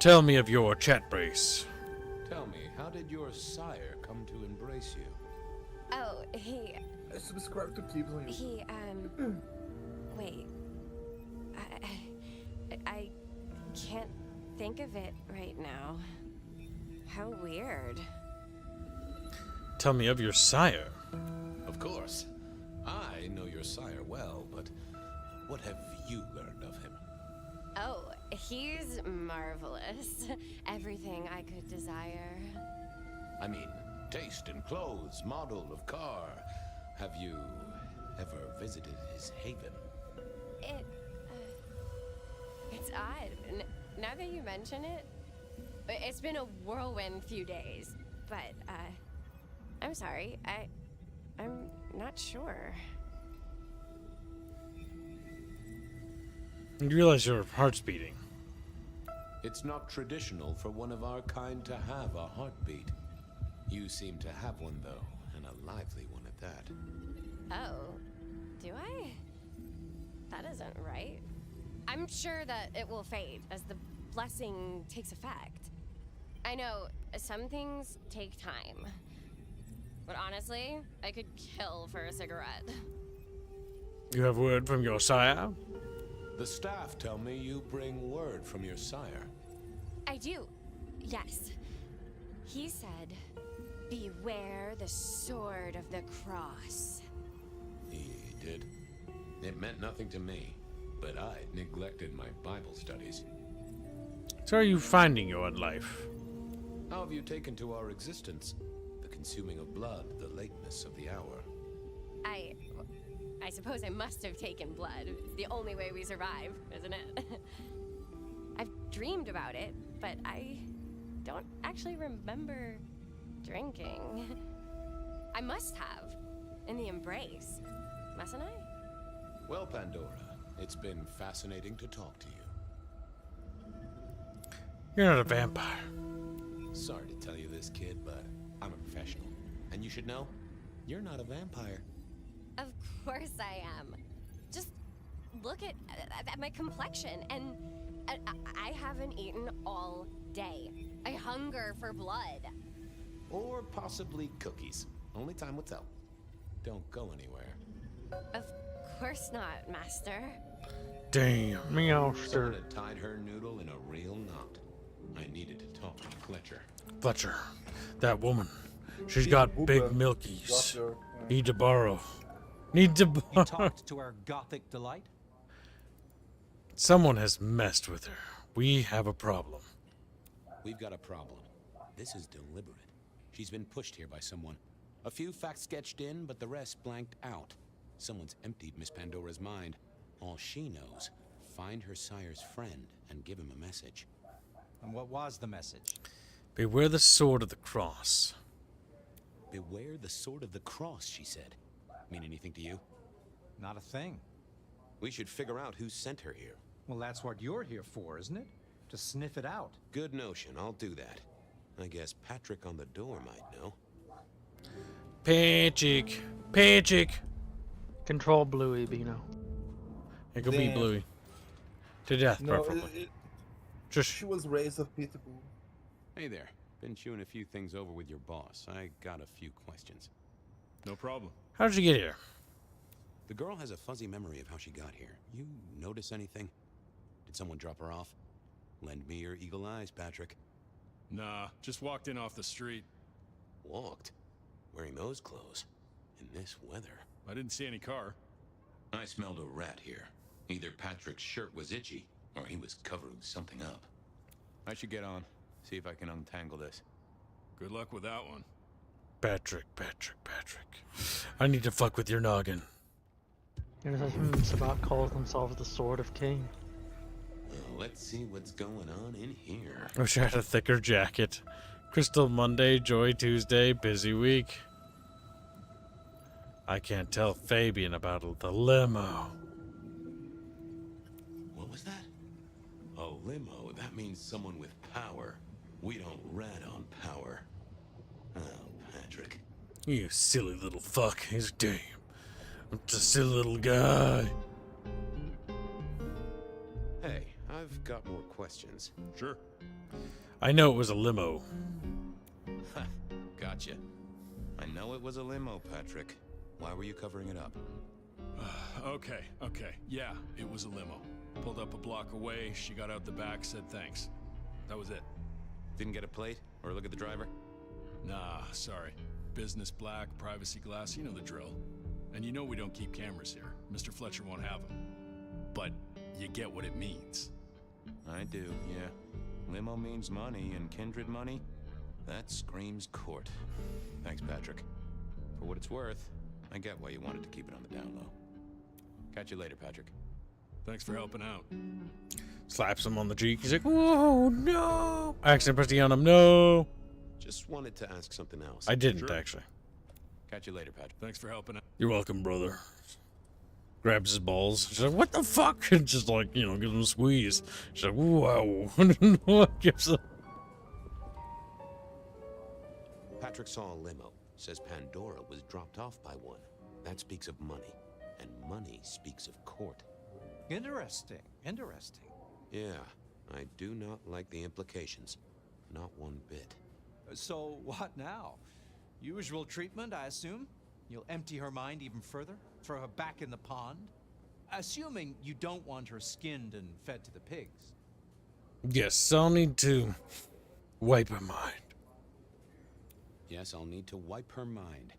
A: tell me of your chat brace.
P: Tell me, how did your sire come to embrace you?
V: Oh, he...
M: I subscribe to Keeps on you.
V: He, wait. I can't think of it right now. How weird.
A: Tell me of your sire.
P: Of course. I know your sire well, but what have you learned of him?
V: Oh, he's marvelous. Everything I could desire.
P: I mean, taste in clothes, model of car. Have you ever visited his haven?
V: It's odd. Now that you mention it, it's been a whirlwind few days. But, I'm sorry. I'm not sure.
A: You realize your heart's beating.
P: It's not traditional for one of our kind to have a heartbeat. You seem to have one, though, and a lively one at that.
V: Oh, do I? That isn't right. I'm sure that it will fade as the blessing takes effect. I know some things take time. But honestly, I could kill for a cigarette.
A: You have word from your sire?
P: The staff tell me you bring word from your sire.
V: I do, yes. He said, beware the sword of the cross.
P: He did. It meant nothing to me, but I neglected my Bible studies.
A: So are you finding your life?
P: How have you taken to our existence? The consuming of blood, the lateness of the hour.
V: I suppose I must have taken blood. It's the only way we survive, isn't it? I've dreamed about it, but I don't actually remember drinking. I must have, in the embrace, mustn't I?
P: Well, Pandora, it's been fascinating to talk to you.
A: You're not a vampire.
P: Sorry to tell you this, kid, but I'm a professional. And you should know, you're not a vampire.
V: Of course I am. Just look at my complexion, and I haven't eaten all day. I hunger for blood.
P: Or possibly cookies. Only time will tell. Don't go anywhere.
V: Of course not, Master.
A: Damn, meow,
P: Someone had tied her noodle in a real knot. I needed to talk to Fletcher.
A: Fletcher, that woman. She's got big milkies. Need to borrow.
U: You talked to our gothic delight?
A: Someone has messed with her. We have a problem.
P: We've got a problem. This is deliberate. She's been pushed here by someone. A few facts sketched in, but the rest blanked out. Someone's emptied Miss Pandora's mind. All she knows, find her sire's friend and give him a message.
U: And what was the message?
A: Beware the sword of the cross.
P: Beware the sword of the cross, she said. Mean anything to you?
U: Not a thing.
P: We should figure out who sent her here.
U: Well, that's what you're here for, isn't it? To sniff it out.
H: Good notion. I'll do that. I guess Patrick on the door might know.
A: Patrick. Patrick.
C: Control Bluey, Bino.
A: It could be Bluey. To death,
M: No,
A: preferably.
M: She was raised of Peterborough.
J: Hey there. Been chewing a few things over with your boss. I got a few questions.
T: No problem.
A: How did you get here?
H: The girl has a fuzzy memory of how she got here. You notice anything? Did someone drop her off? Lend me your eagle eyes, Patrick.
T: Nah, just walked in off the street.
H: Walked? Wearing those clothes? In this weather?
T: I didn't see any car.
J: I smelled a rat here. Either Patrick's shirt was itchy, or he was covering something up. I should get on. See if I can untangle this.
T: Good luck with that one.
A: Patrick. I need to fuck with your noggin.
C: Sabat calls themselves the Sword of Cain.
H: Well, let's see what's going on in here.
A: I wish I had a thicker jacket. Crystal Monday, Joy Tuesday, busy week. I can't tell Fabian about the limo.
H: What was that? A limo. That means someone with power. We don't rat on power. Oh, Patrick.
A: You silly little fuck. He's damn. I'm just a silly little guy.
H: Hey, I've got more questions.
T: Sure.
A: I know it was a limo.
H: Ha, gotcha. I know it was a limo, Patrick. Why were you covering it up?
T: Okay. Yeah, it was a limo. Pulled up a block away, she got out the back, said thanks. That was it.
H: Didn't get a plate or look at the driver?
T: Nah, sorry. Business black, privacy glass, you know the drill. And you know we don't keep cameras here. Mr. Fletcher won't have them. But you get what it means.
H: I do, yeah. Limo means money, and kindred money? That screams court. Thanks, Patrick. For what it's worth, I get why you wanted to keep it on the down low. Catch you later, Patrick.
T: Thanks for helping out.
A: Slaps him on the cheek. He's like, whoa, no. I accidentally pressed E on him. No.
H: Just wanted to ask something else.
A: I didn't, actually.
H: Catch you later, Patrick.
T: Thanks for helping out.
A: You're welcome, brother. Grabs his balls. She's like, what the fuck? And just like, gives him a squeeze. She's like, wow. Gives him.
H: Patrick saw a limo. Says Pandora was dropped off by one. That speaks of money. And money speaks of court.
U: Interesting.
H: Yeah, I do not like the implications. Not one bit.
U: So, what now? Usual treatment, I assume? You'll empty her mind even further? Throw her back in the pond? Assuming you don't want her skinned and fed to the pigs.
A: Yes, I'll need to wipe her mind.
J: Yes, I'll need to wipe her mind.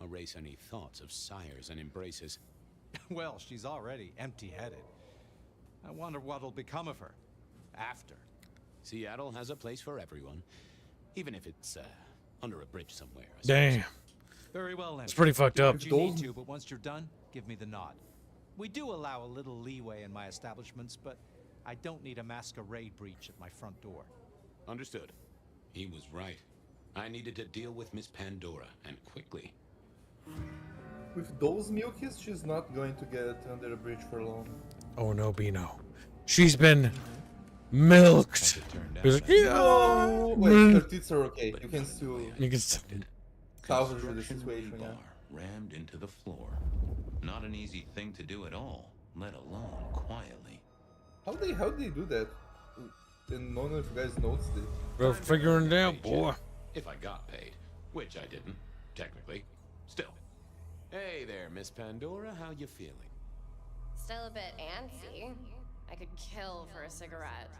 J: Erase any thoughts of sires and embraces.
U: Well, she's already empty-headed. I wonder what'll become of her after.
J: Seattle has a place for everyone, even if it's under a bridge somewhere.
A: Damn.
U: Very well, then.
A: It's pretty fucked up.
U: You need to, but once you're done, give me the nod. We do allow a little leeway in my establishments, but I don't need a masquerade breach at my front door.
J: Understood. He was right. I needed to deal with Miss Pandora, and quickly.
M: With those milkies, she's not going to get under the bridge for long.
A: Oh no, Bino. She's been milked. He's like,
M: no! Wait, her tits are okay. You can still salvage the situation, yeah.
H: Rammed into the floor. Not an easy thing to do at all, let alone quietly.
M: How they do that? And none of you guys noticed it.
A: We're figuring it out, boy.
J: If I got paid, which I didn't, technically. Still. Hey there, Miss Pandora, how you feeling?
B: Still a bit antsy. I could kill for a cigarette.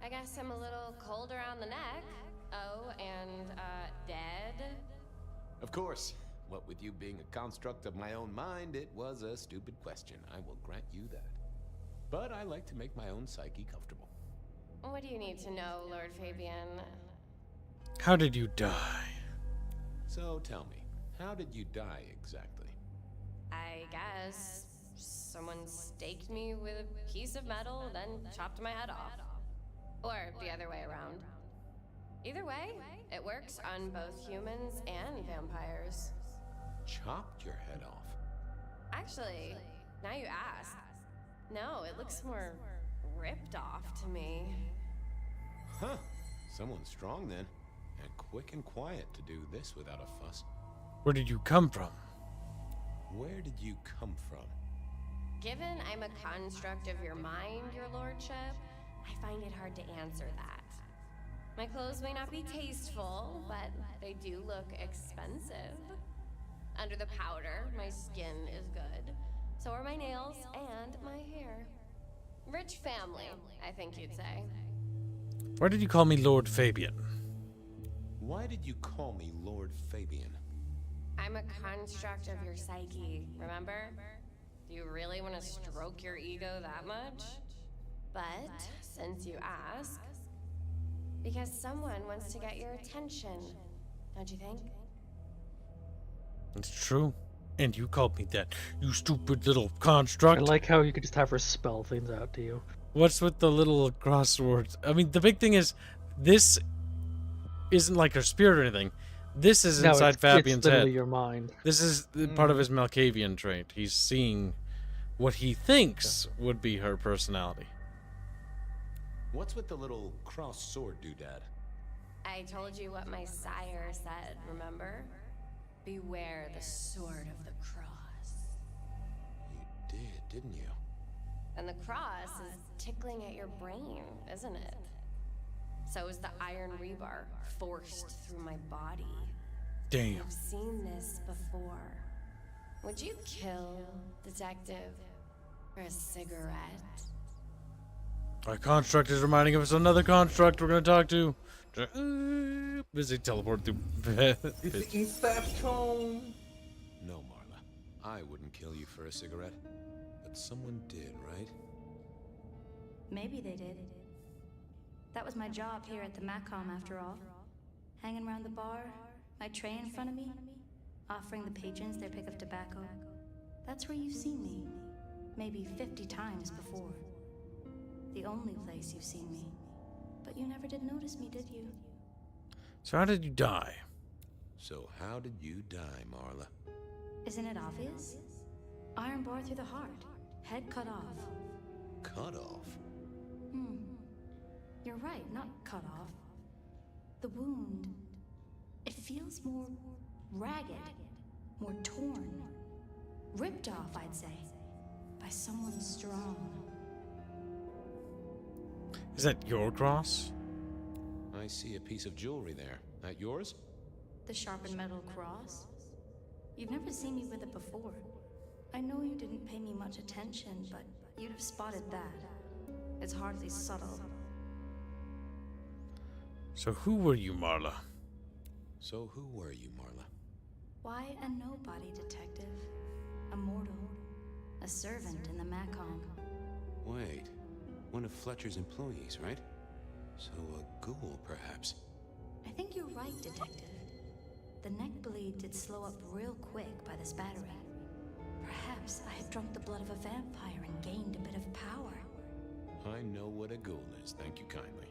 B: I guess I'm a little cold around the neck. Oh, and, dead?
J: Of course. What with you being a construct of my own mind, it was a stupid question. I will grant you that. But I like to make my own psyche comfortable.
B: What do you need to know, Lord Fabian?
A: How did you die?
J: So tell me, how did you die exactly?
B: I guess someone staked me with a piece of metal, then chopped my head off. Or the other way around. Either way, it works on both humans and vampires.
J: Chopped your head off?
B: Actually, now you ask. No, it looks more
V: ripped off to me.
H: Huh. Someone strong then. And quick and quiet to do this without a fuss.
A: Where did you come from?
H: Where did you come from?
V: Given I'm a construct of your mind, your lordship, I find it hard to answer that. My clothes may not be tasteful, but they do look expensive. Under the powder, my skin is good. So are my nails and my hair. Rich family, I think you'd say.
A: Why did you call me Lord Fabian?
H: Why did you call me Lord Fabian?
V: I'm a construct of your psyche, remember? Do you really want to stroke your ego that much? But, since you ask, because someone wants to get your attention, don't you think?
A: It's true. And you called me that, you stupid little construct.
C: I like how you could just have her spell things out to you.
A: What's with the little crosswords? I mean, the big thing is, this isn't like her spirit or anything. This is inside Fabian's head.
C: Your mind.
A: This is part of his Malkavian trait. He's seeing what he thinks would be her personality.
H: What's with the little cross sword doodad?
V: I told you what my sire said, remember? Beware the sword of the cross.
H: You did, didn't you?
V: And the cross is tickling at your brain, isn't it? So is the iron rebar forced through my body.
A: Damn.
V: I've seen this before. Would you kill, detective, for a cigarette?
A: Our construct is reminding us of another construct we're going to talk to. Busy teleport through.
M: It's Inception.
H: No, Marla. I wouldn't kill you for a cigarette. But someone did, right?
I: Maybe they did. That was my job here at the Macom, after all. Hanging around the bar, my tray in front of me, offering the patrons their pick of tobacco. That's where you've seen me. Maybe 50 times before. The only place you've seen me. But you never did notice me, did you?
A: So how did you die?
H: So how did you die, Marla?
I: Isn't it obvious? Iron bar through the heart. Head cut off.
H: Cut off?
I: You're right, not cut off. The wound, it feels more ragged, more torn. Ripped off, I'd say, by someone strong.
A: Is that your cross?
H: I see a piece of jewelry there. That yours?
I: The sharpened metal cross? You've never seen me with it before. I know you didn't pay me much attention, but you'd have spotted that. It's hardly subtle.
A: So who were you, Marla?
H: So who were you, Marla?
I: Why, a nobody, detective. A mortal. A servant in the Macom.
H: Wait. One of Fletcher's employees, right? So a ghoul, perhaps?
I: I think you're right, detective. The neck bleed did slow up real quick by this battery. Perhaps I had drunk the blood of a vampire and gained a bit of power.
H: I know what a ghoul is, thank you kindly.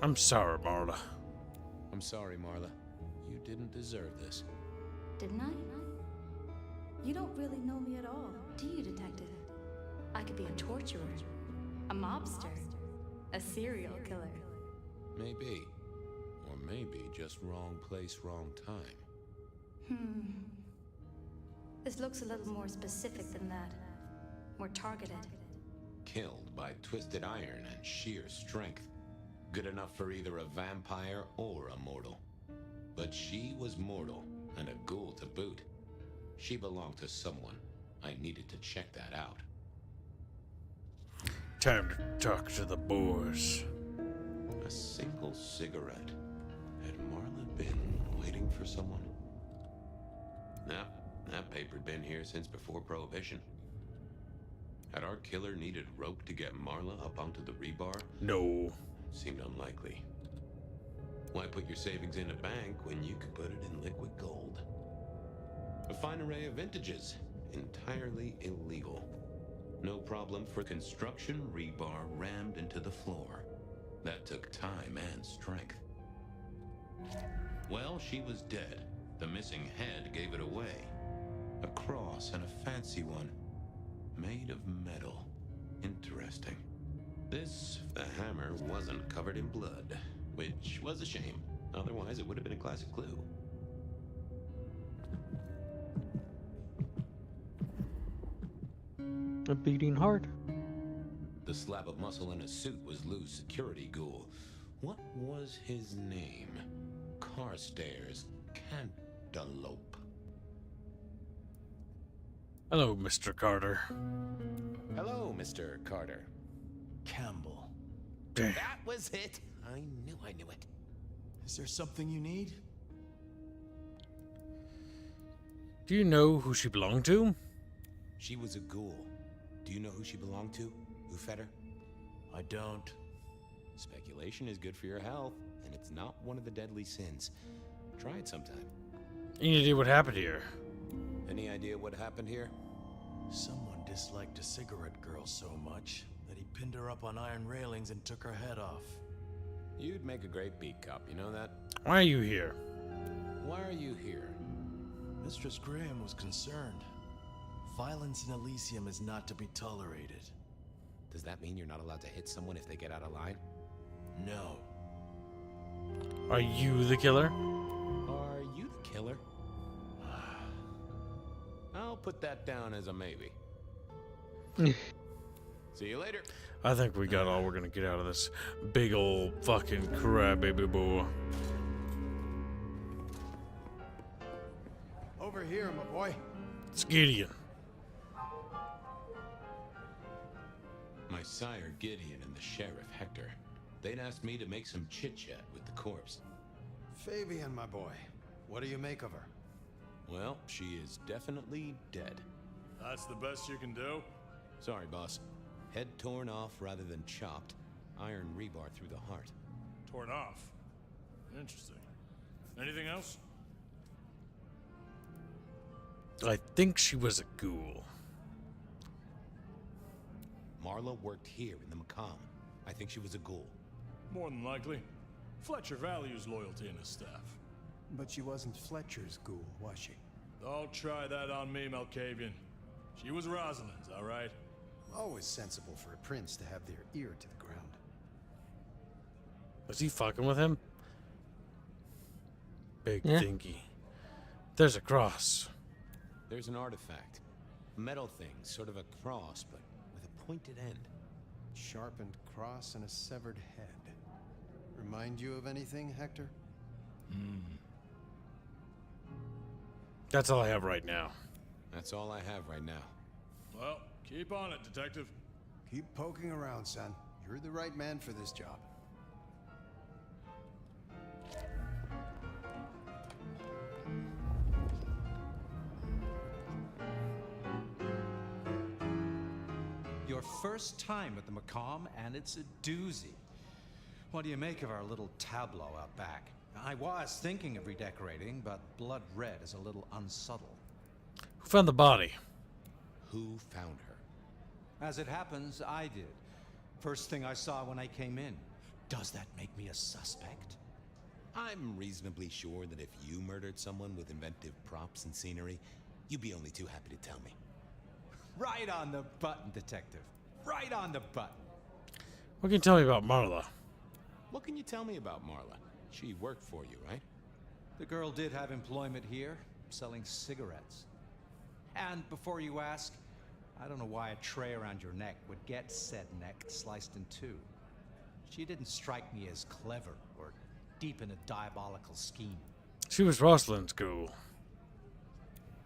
A: I'm sorry, Marla.
H: I'm sorry, Marla. You didn't deserve this.
I: Didn't I? You don't really know me at all, do you, detective? I could be a torturer, a mobster, a serial killer.
H: Maybe. Or maybe just wrong place, wrong time.
I: This looks a little more specific than that. More targeted.
H: Killed by twisted iron and sheer strength. Good enough for either a vampire or a mortal. But she was mortal, and a ghoul to boot. She belonged to someone. I needed to check that out.
A: Time to talk to the boys.
H: A single cigarette. Had Marla been waiting for someone? Nah, that paper'd been here since before Prohibition. Had our killer needed rope to get Marla up onto the rebar?
A: No.
H: Seemed unlikely. Why put your savings in a bank when you could put it in liquid gold? A fine array of vintages. Entirely illegal. No problem for construction rebar rammed into the floor. That took time and strength. Well, she was dead. The missing head gave it away. A cross and a fancy one. Made of metal. Interesting.
D: This hammer wasn't covered in blood, which was a shame. Otherwise, it would have been a classic clue.
C: A beating heart.
D: The slab of muscle in a suit was Lou's security ghoul. What was his name? Carstairs Cantaloupe.
A: Hello, Mr. Carter.
P: Hello, Mr. Carter.
G: Campbell.
A: Damn.
P: That was it. I knew it.
G: Is there something you need?
A: Do you know who she belonged to?
D: She was a ghoul. Do you know who she belonged to? Who fed her?
G: I don't.
D: Speculation is good for your health, and it's not one of the deadly sins. Try it sometime.
A: Any idea what happened here?
D: Any idea what happened here?
G: Someone disliked a cigarette girl so much that he pinned her up on iron railings and took her head off.
D: You'd make a great beat cop, you know that?
A: Why are you here?
D: Why are you here?
G: Mistress Graham was concerned. Violence in Elysium is not to be tolerated.
D: Does that mean you're not allowed to hit someone if they get out of line?
G: No.
A: Are you the killer?
D: Are you the killer? I'll put that down as a maybe. See you later.
A: I think we got all we're gonna get out of this big old fucking crybaby boy.
N: Over here, my boy.
A: It's Gideon.
D: My sire Gideon and the sheriff Hector. They'd asked me to make some chit-chat with the corpse.
N: Fabian, my boy. What do you make of her?
D: Well, she is definitely dead.
T: That's the best you can do?
D: Sorry, boss. Head torn off rather than chopped. Iron rebar through the heart.
T: Torn off? Interesting. Anything else?
A: I think she was a ghoul.
D: Marla worked here in the Macomb. I think she was a ghoul.
T: More than likely. Fletcher values loyalty in his staff.
N: But she wasn't Fletcher's ghoul, was she?
T: Don't try that on me, Malkavian. She was Rosalind's, all right?
F: Always sensible for a prince to have their ear to the ground.
A: Was he fucking with him? Big
C: Yeah.
A: thingy. There's a cross.
D: There's an artifact. A metal thing, sort of a cross, but with a pointed end.
F: Sharpened cross and a severed head. Remind you of anything, Hector?
A: That's all I have right now.
D: That's all I have right now.
T: Well, keep on it, detective.
F: Keep poking around, son. You're the right man for this job.
U: Your first time at the Macomb, and it's a doozy. What do you make of our little tableau out back? I was thinking of redecorating, but blood red is a little unsubtle.
A: Who found the body?
D: Who found her?
U: As it happens, I did. First thing I saw when I came in. Does that make me a suspect?
D: I'm reasonably sure that if you murdered someone with inventive props and scenery, you'd be only too happy to tell me.
U: Right on the button, detective. Right on the button.
A: What can you tell me about Marla?
D: What can you tell me about Marla? She worked for you, right?
U: The girl did have employment here, selling cigarettes. And before you ask, I don't know why a tray around your neck would get said neck sliced in two. She didn't strike me as clever or deep in a diabolical scheme.
A: She was Rosalind's ghoul.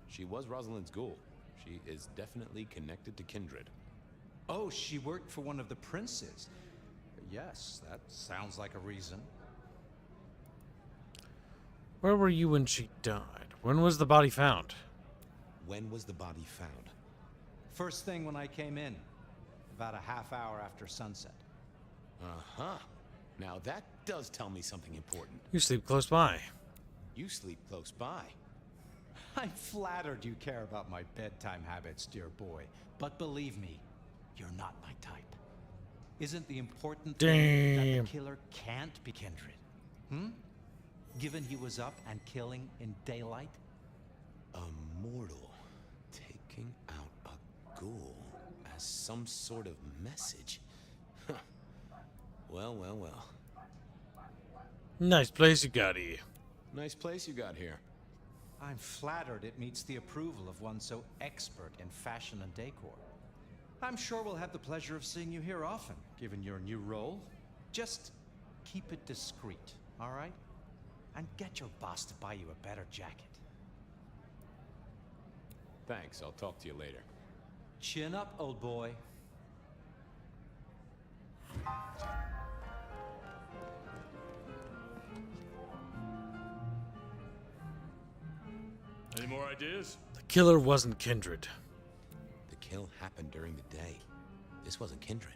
D: She was Rosalind's ghoul. She is definitely connected to kindred.
U: Oh, she worked for one of the princes. Yes, that sounds like a reason.
A: Where were you when she died? When was the body found?
D: When was the body found?
U: First thing when I came in, about a half hour after sunset.
D: Uh-huh. Now that does tell me something important.
A: You sleep close by.
D: You sleep close by.
U: I'm flattered you care about my bedtime habits, dear boy. But believe me, you're not my type. Isn't the important thing that the killer can't be kindred? Given he was up and killing in daylight?
D: A mortal taking out a ghoul as some sort of message. Huh.
H: Well, well, well.
A: Nice place you got here.
H: Nice place you got here.
U: I'm flattered it meets the approval of one so expert in fashion and decor. I'm sure we'll have the pleasure of seeing you here often, given your new role. Just keep it discreet, all right? And get your boss to buy you a better jacket.
P: Thanks, I'll talk to you later.
U: Chin up, old boy.
T: Any more ideas?
A: The killer wasn't Kindred.
D: The kill happened during the day. This wasn't Kindred.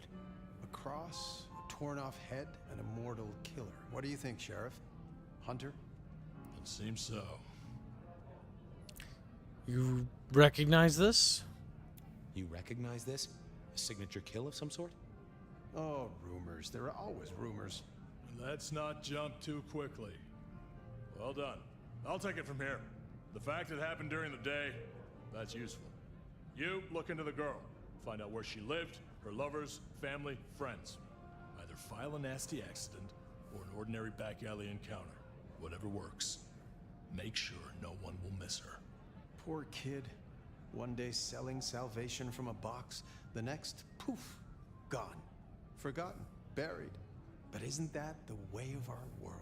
F: A cross, a torn-off head, and a mortal killer. What do you think, Sheriff? Hunter?
T: It seems so.
A: You recognize this?
D: You recognize this? A signature kill of some sort?
F: Oh, rumors. There are always rumors.
T: Let's not jump too quickly. Well done. I'll take it from here. The fact it happened during the day, that's useful. You look into the girl. Find out where she lived, her lovers, family, friends. Either file a nasty accident or an ordinary back alley encounter. Whatever works. Make sure no one will miss her.
F: Poor kid. One day selling salvation from a box, the next, poof, gone. Forgotten, buried. But isn't that the way of our world?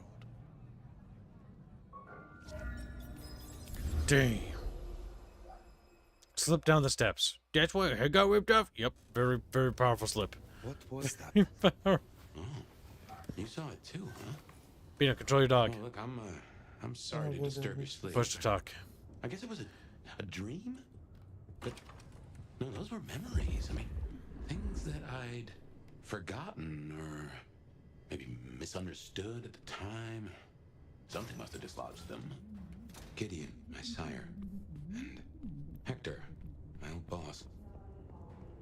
A: Damn. Slip down the steps. That's why her head got ripped off? Yep, very, very powerful slip.
D: What was that?
A: Oh,
D: you saw it too, huh?
A: Bina, control your dog.
D: Oh, look, I'm sorry to disturb your sleep.
A: Push to talk.
D: I guess it was a dream? But no, those were memories. I mean, things that I'd forgotten or maybe misunderstood at the time. Something must have dislodged them. Gideon, my sire, and Hector, my old boss.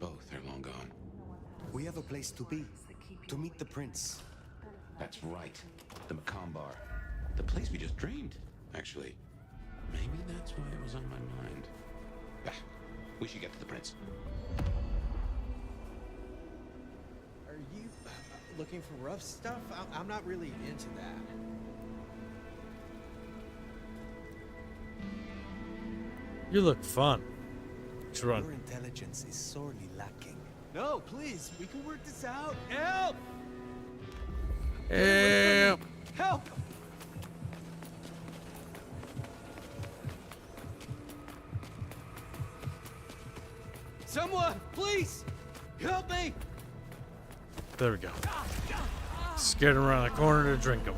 D: Both are long gone.
F: We have a place to be, to meet the prince.
D: That's right, the Macomb Bar. The place we just dreamed, actually. Maybe that's why it was on my mind. Ah, we should get to the prince.
K: Are you looking for rough stuff? I'm not really into that.
A: You look fun. Let's run.
F: Your intelligence is sorely lacking.
K: No, please, we can work this out. Help!
A: Help!
K: Help! Someone, please, help me!
A: There we go. Scared him around the corner to drink him.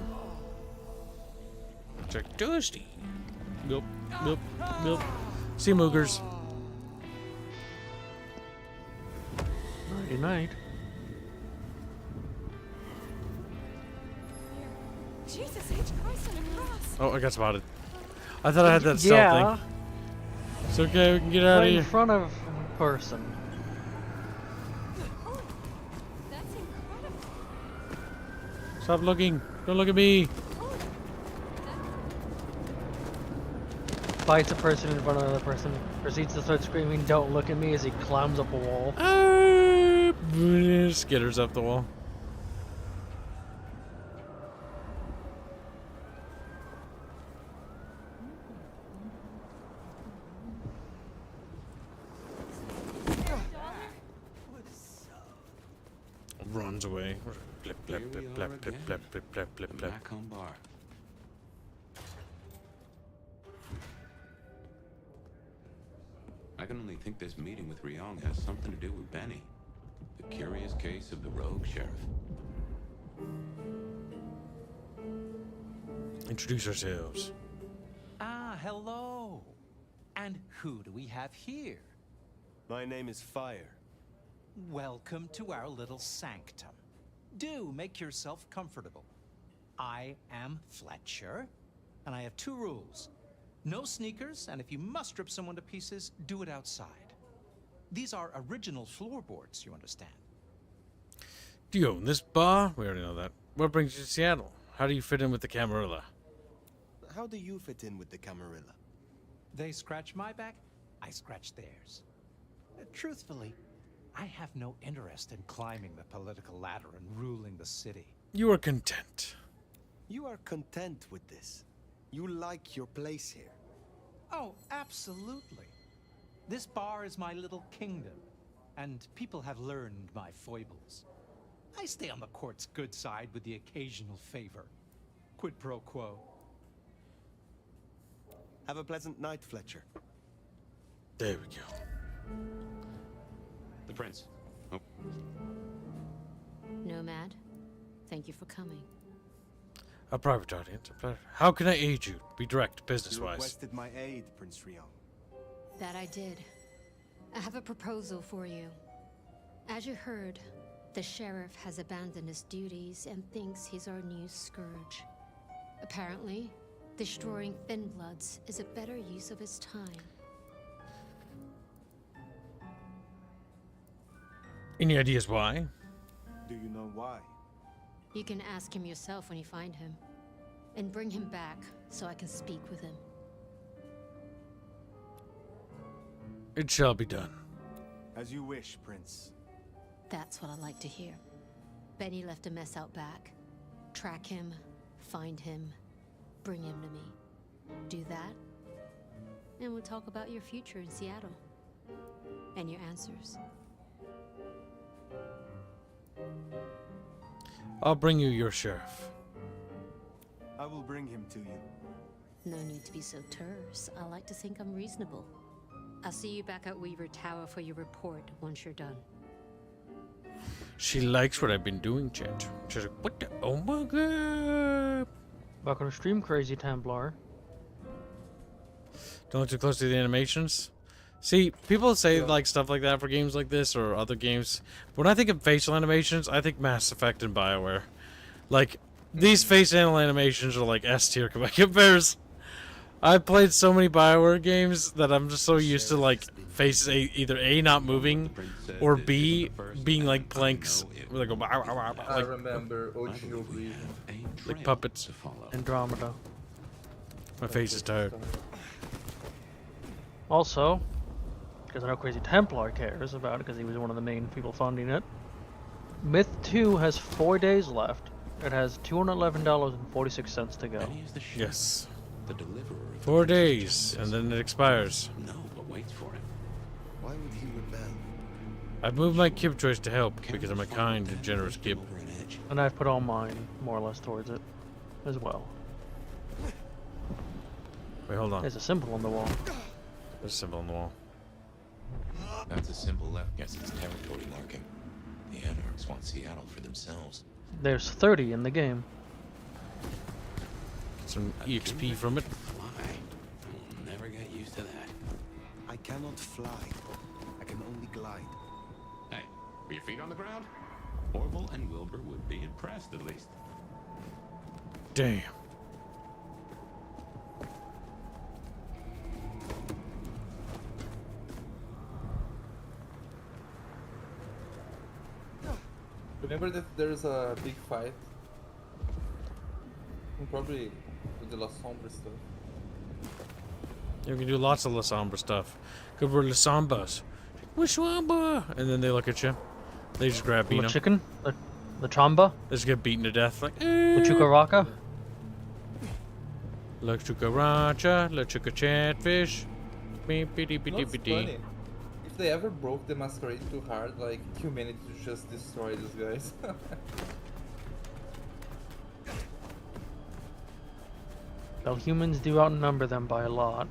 A: Check thirsty. Nope, nope, nope. See moogers. Nighty night.
B: Jesus H. Christ on a cross.
A: Oh, I got spotted. I thought I had that stealth thing. It's okay, we can get out of
C: Right
A: here.
C: in front of a person.
B: That's incredible.
A: Stop looking. Don't look at me.
C: Bites a person in front of another person. Proceeds to start screaming, "Don't look at me," as he climbs up a wall.
A: Skitters up the wall. Runs away. Blip, blip, blip, blip, blip, blip, blip, blip, blip, blip.
D: Macomb Bar. I can only think this meeting with Ryong has something to do with Benny. The curious case of the rogue sheriff.
A: Introduce ourselves.
U: Ah, hello. And who do we have here?
N: My name is Fire.
U: Welcome to our little sanctum. Do make yourself comfortable. I am Fletcher, and I have two rules. No sneakers, and if you must rip someone to pieces, do it outside. These are original floorboards, you understand.
A: Do you own this bar? We already know that. What brings you to Seattle? How do you fit in with the Camarilla?
F: How do you fit in with the Camarilla?
U: They scratch my back, I scratch theirs. Truthfully, I have no interest in climbing the political ladder and ruling the city.
A: You are content.
N: You are content with this. You like your place here.
U: Oh, absolutely. This bar is my little kingdom, and people have learned my foibles. I stay on the court's good side with the occasional favor. Quid pro quo.
N: Have a pleasant night, Fletcher.
A: There we go.
J: The prince. Oh.
B: Nomad, thank you for coming.
A: A private audience. How can I aid you? Be direct,
N: You
A: business-wise.
N: requested my aid, Prince Rion.
B: That I did. I have a proposal for you. As you heard, the sheriff has abandoned his duties and thinks he's our new scourge. Apparently, destroying Thinbloods is a better use of his time.
A: Any ideas why?
N: Do you know why?
B: You can ask him yourself when you find him. And bring him back so I can speak with him.
A: It shall be done.
N: As you wish, Prince.
B: That's what I like to hear. Benny left a mess out back. Track him, find him, bring him to me. Do that, and we'll talk about your future in Seattle. And your answers.
A: I'll bring you your sheriff.
N: I will bring him to you.
B: No need to be so terse. I like to think I'm reasonable. I'll see you back at Weaver Tower for your report once you're done.
A: She likes what I've been doing, chat. She's like, what the? Oh my god.
C: Back on the stream, Crazy Templar.
A: Don't look too close to the animations. See, people say like stuff like that for games like this or other games. But when I think of facial animations, I think Mass Effect and BioWare. Like, these facial animations are like S tier by comparison. I've played so many BioWare games that I'm just so used to like faces either A, not moving, or B, being like planks. Like,
M: I remember Ocho
A: like puppets.
C: Andromeda.
A: My face is tired.
C: Also, because I know Crazy Templar cares about it because he was one of the main people funding it, Myth 2 has 4 days left. It has $211.46 to go.
A: Yes.
J: The deliverer.
A: 4 days, and then it expires.
J: No, but waits for him.
N: Why would he rebel?
A: I've moved my Kib choice to help because I'm a kind and generous Kib.
C: And I've put all mine more or less towards it as well.
A: Wait, hold on.
C: There's a symbol on the wall.
A: There's a symbol on the wall.
D: That's a symbol left. Guess it's territory marking. The Anarchs want Seattle for themselves.
C: There's 30 in the game.
A: Some EXP from it.
J: Fly. I'll never get used to that.
N: I cannot fly. I can only glide.
J: Hey, were your feet on the ground? Orville and Wilbur would be impressed at least.
A: Damn.
M: Remember that there's a big fight? Probably with the La Sombra stuff.
A: You can do lots of La Sombra stuff. Good for La Sombras. Wishwamba! And then they look at you. They just grab beat
C: The chicken? The chamba?
A: They just get beaten to death. Like,
C: The chukaraka?
A: La Chukaracha, La Chuka Chatfish. Beep, bitty, bitty,
M: You know, it's
A: bitty.
M: funny. If they ever broke the masquerade too hard, like humanity would just destroy these guys.
C: Well, humans do outnumber them by a lot.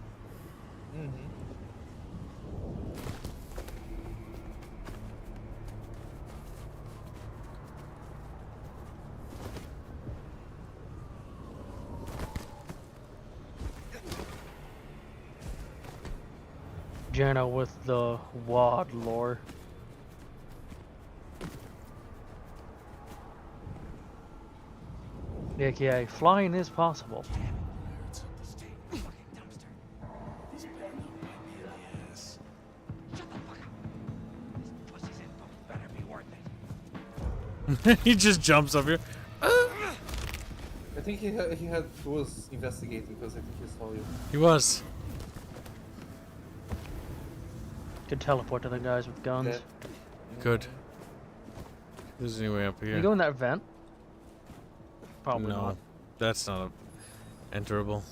C: Jana with the WAD lore. AKA, flying is possible.
A: He just jumps up here.
M: I think he was investigating because I think he saw you.
A: He was.
C: Could teleport to the guys with guns.
A: Good. There's any way up here.
C: You go in that vent? Probably
A: no,
C: not.
A: That's not enterable.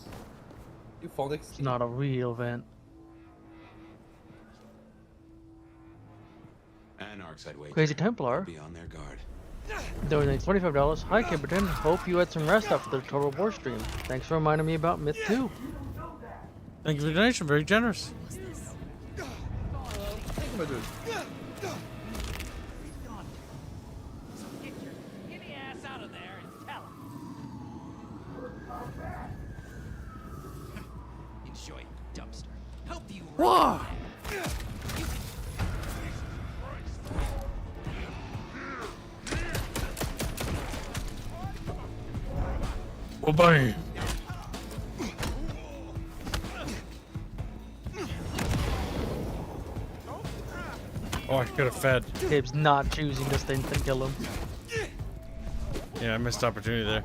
M: You found it.
C: It's not a real vent.
J: Anarchs, I'd wager.
C: Crazy Templar.
J: Be on their guard.
C: Donates $25. Hi, Kimberton. Hope you had some rest after the Total War stream. Thanks for reminding me about Myth 2.
A: Thank you for the donation. Very generous.
M: My dude.
P: Enjoy, dumpster. Help you.
A: Whoa! Oh, bang! Oh, I could have fed.
C: Gabe's not choosing this thing to kill him.
A: Yeah, I missed opportunity there.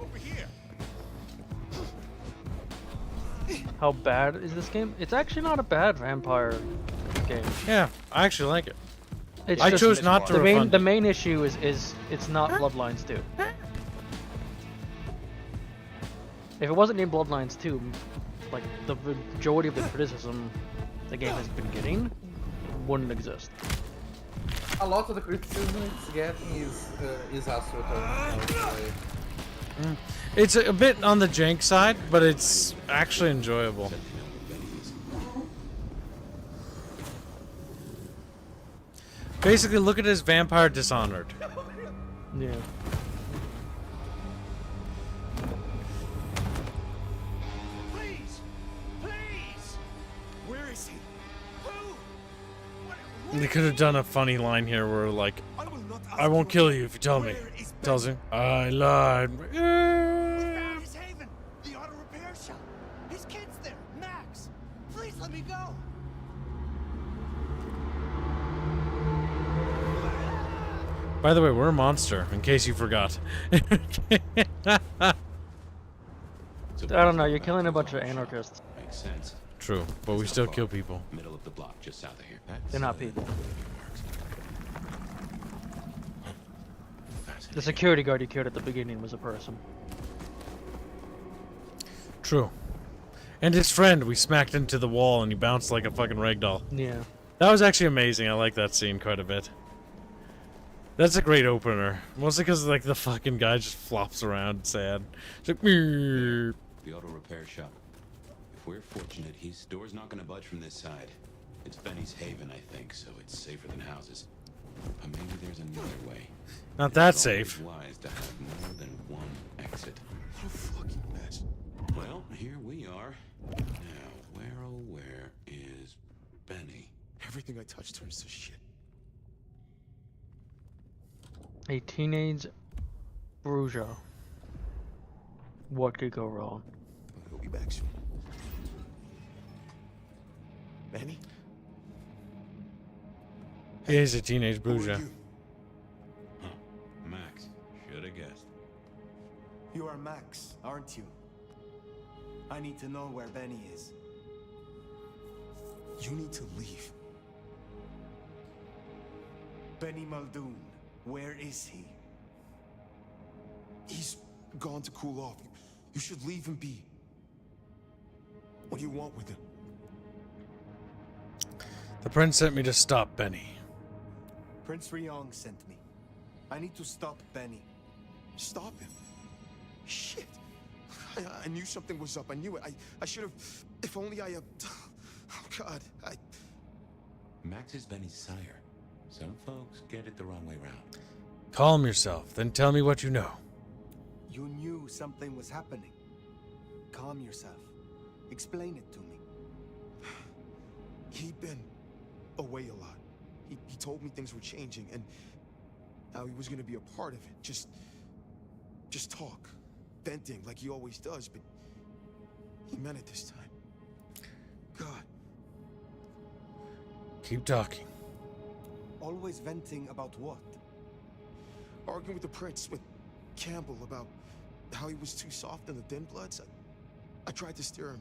C: How bad is this game? It's actually not a bad vampire game.
A: Yeah, I actually like it.
C: It's
A: I
C: just-
A: chose not to refund
C: the
A: it.
C: main issue is it's not Bloodlines 2. If it wasn't named Bloodlines 2, like the majority of the criticism the game has been getting wouldn't exist.
M: A lot of the criticism it's getting is astroturf.
A: It's a bit on the jank side, but it's actually enjoyable. Basically, look at his vampire Dishonored.
C: Yeah.
N: Please! Please! Where is he? Who?
A: They could have done a funny line here where, like, I won't kill you if you tell me. Tells him, I lied.
N: We found his haven! The auto repair shop! His kid's there! Max! Please let me go!
A: By the way, we're a monster, in case you forgot.
C: I don't know, you're killing a bunch of anarchists.
J: Makes sense.
A: True, but we still kill people.
J: Middle of the block, just south of here.
C: They're not people. The security guard you killed at the beginning was a person.
A: True. And his friend, we smacked into the wall and he bounced like a fucking ragdoll.
C: Yeah.
A: That was actually amazing. I like that scene quite a bit. That's a great opener. Mostly because like the fucking guy just flops around sad. It's like, "Meow."
J: The auto repair shop. If we're fortunate, his door's not gonna budge from this side. It's Benny's haven, I think, so it's safer than houses. But maybe there's another way.
A: Not that
J: It's always
A: safe.
J: wise to have more than one exit.
G: What a fucking mess.
J: Well, here we are. Now, where oh where is Benny?
G: Everything I touch turns to shit.
C: A teenage Bruja. What could go wrong?
G: He'll be back soon. Benny?
A: He is a teenage
G: Who are
A: Bruja.
G: you?
J: Huh. Max. Should have guessed.
F: You are Max, aren't you? I need to know where Benny is.
G: You need to leave.
F: Benny Muldoon, where is he?
G: He's gone to cool off. You should leave him be. What do you want with him?
A: The prince sent me to stop Benny.
F: Prince Ryong sent me. I need to stop Benny.
G: Stop him. Shit. I knew something was up. I knew it. I should have. If only I. Oh God.
J: Max is Benny's sire. Some folks get it the wrong way round.
A: Calm yourself, then tell me what you know.
F: You knew something was happening. Calm yourself. Explain it to me.
G: He'd been away a lot. He told me things were changing, and now he was gonna be a part of it. Just talk, venting like he always does, but he meant it this time. God.
A: Keep talking.
F: Always venting about what?
G: Arguing with the prince, with Campbell, about how he was too soft in the Dim Bloods. I tried to steer him,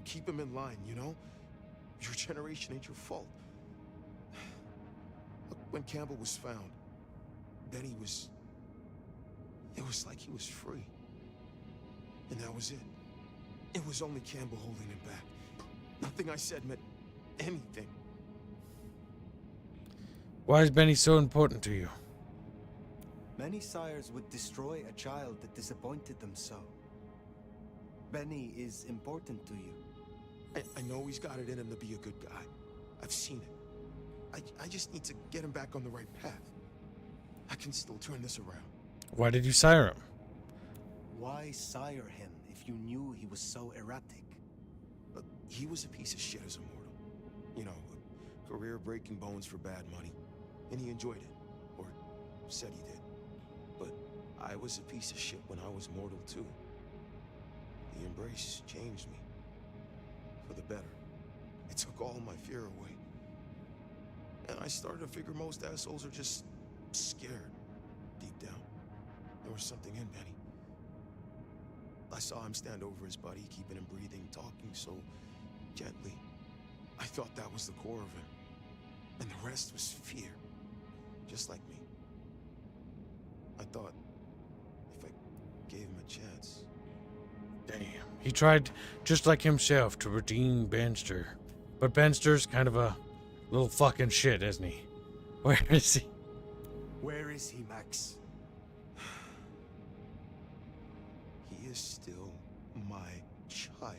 G: keep him in line, Your generation ain't your fault.
L: When Campbell was found, Benny was... It was like he was free. And that was it. It was only Campbell holding him back. Nothing I said meant anything.
A: Why is Benny so important to you?
F: Many sires would destroy a child that disappointed them so. Benny is important to you.
L: I know he's got it in him to be a good guy. I've seen it. I just need to get him back on the right path. I can still turn this around.
A: Why did you sire him?
F: Why sire him if you knew he was so erratic?
L: He was a piece of shit as a mortal. You know, a career breaking bones for bad money. And he enjoyed it. Or said he did. But I was a piece of shit when I was mortal too. The embrace changed me. For the better. It took all my fear away. And I started to figure most assholes are just scared. Deep down. There was something in Benny. I saw him stand over his buddy, keeping him breathing, talking so gently. I thought that was the core of him. And the rest was fear. Just like me. I thought if I gave him a chance.
A: Damn. He tried, just like himself, to redeem Banster. But Banster's kind of a little fucking shit, isn't he? Where is he?
F: Where is he, Max?
L: He is still my child.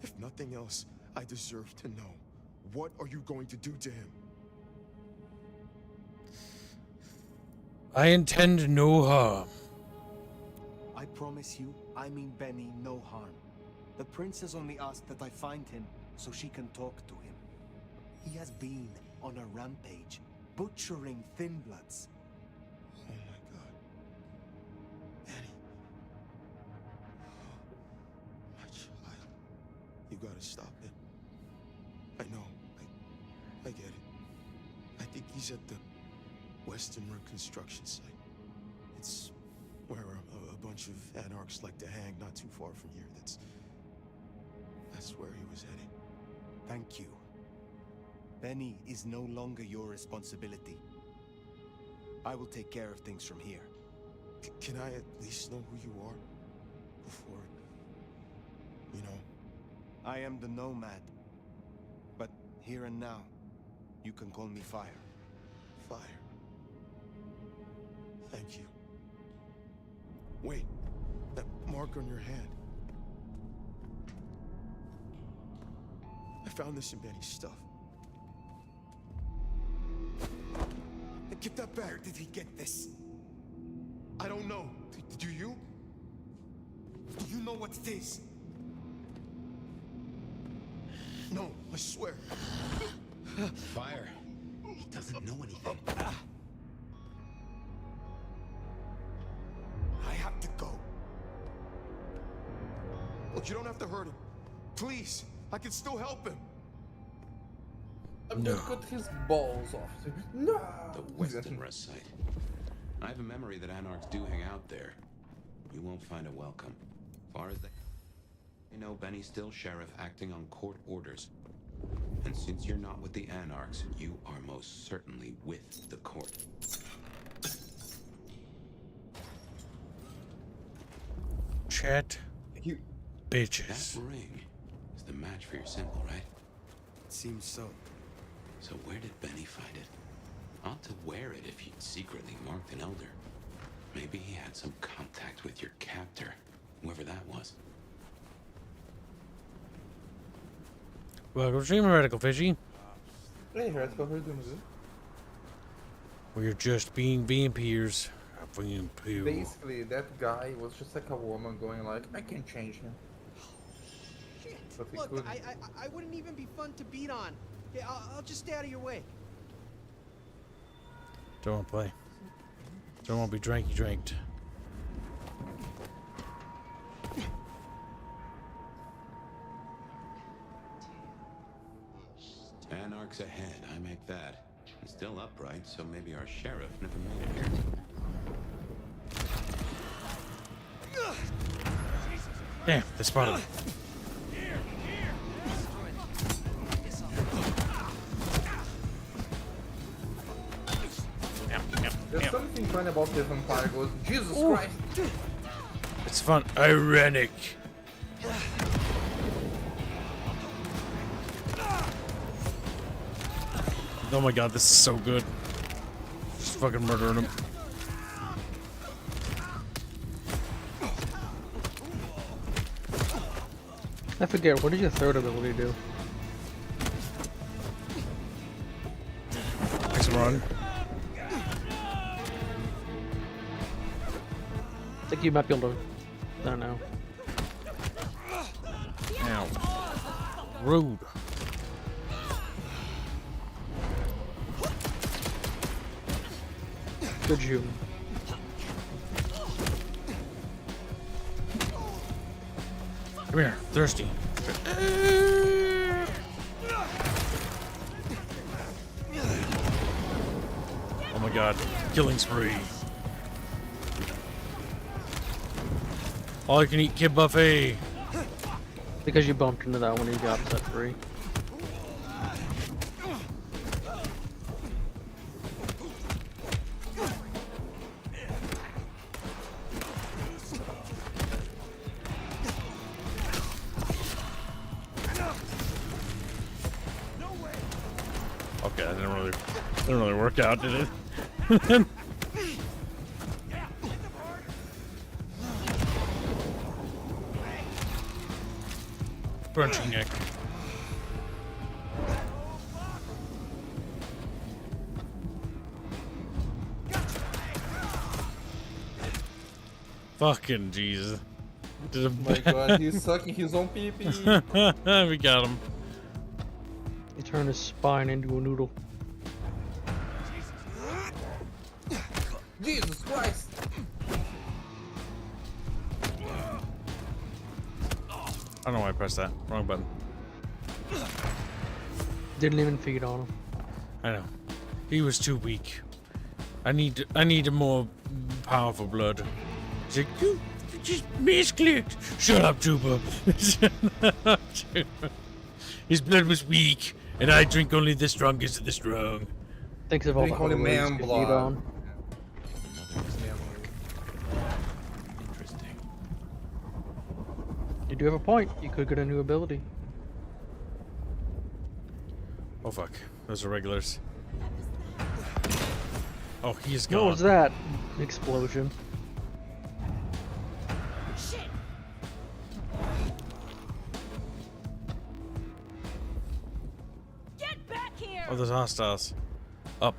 L: If nothing else, I deserve to know. What are you going to do to him?
A: I intend no harm.
F: I promise you, I mean Benny, no harm. The princess only asked that I find him so she can talk to him. He has been on a rampage, butchering thin bloods.
L: Oh my god. Benny. My child. You gotta stop it. I know. I get it. I think he's at the Western Reconstruction site. It's where a bunch of anarchs like to hang not too far from here. That's where he was heading.
F: Thank you. Benny is no longer your responsibility. I will take care of things from here.
L: Can I at least know who you are? Before... you know?
F: I am the Nomad. But here and now, you can call me Fire.
L: Fire. Thank you. Wait. That mark on your hand. I found this in Benny's stuff. Get that back.
F: Where did he get this?
L: I don't know. Do you?
F: Do you know what it is?
L: No, I swear.
J: Fire. He doesn't know anything.
L: I have to go. Look, you don't have to hurt him. Please, I can still help him.
M: I'm gonna cut his balls off. No!
J: The Western Rest site. I have a memory that anarchs do hang out there. You won't find it welcome. Far as they know, Benny's still sheriff acting on court orders. And since you're not with the anarchs, you are most certainly with the court.
A: Chat. Bitches.
J: That ring is the match for your symbol, right?
F: It seems so.
J: So where did Benny find it? Ought to wear it if he'd secretly marked an elder. Maybe he had some contact with your captor, whoever that was.
A: Welcome to Streamer Radical Fishy.
M: Hey, Radical, how are you doing, good?
A: We're just being vampires. Vampire.
M: Basically, that guy was just like a woman going like, I can change him.
K: Shit!
M: But
K: Look, I wouldn't even be fun to beat on. Yeah, I'll just stay out of your way.
A: Don't want to play. Don't want to be dranked.
J: Anarchs ahead, I make that. It's still upright, so maybe our sheriff never made it here.
A: Damn, they spotted me.
M: funny about the vampire goes, Jesus
A: Ooh.
M: Christ!
A: It's fun. Ironic. Oh my god, this is so good. Just fucking murdering him.
C: I forget, what did your third ability do?
A: Makes him run.
C: I think you might be able to... I don't know.
A: Ow. Rude.
C: Good you.
A: Come here, thirsty. Oh my god, killing spree. All you can eat kid buffet.
C: Because you bumped into that one, you got set free.
A: Okay, that didn't really work out, did it? Crunchy neck. Fucking Jesus. Did
M: Oh my god, he's sucking his own pee-pee.
A: We got him.
C: He turned his spine into a noodle.
M: Jesus Christ!
A: I don't know why I pressed that. Wrong button.
C: Didn't even feed on him.
A: I know. He was too weak. I need a more powerful blood. He's like, you just misclicked. Shut up, Tuba. His blood was weak, and I drink only the strongest of the strong.
C: Thinks of all the
M: Holy man
C: blood.
M: blood.
C: You do have a point. You could get a new ability.
A: Oh fuck, those are regulars. Oh, he's gone.
C: What was that? Explosion.
B: Get back here!
A: Oh, there's hostiles. Up.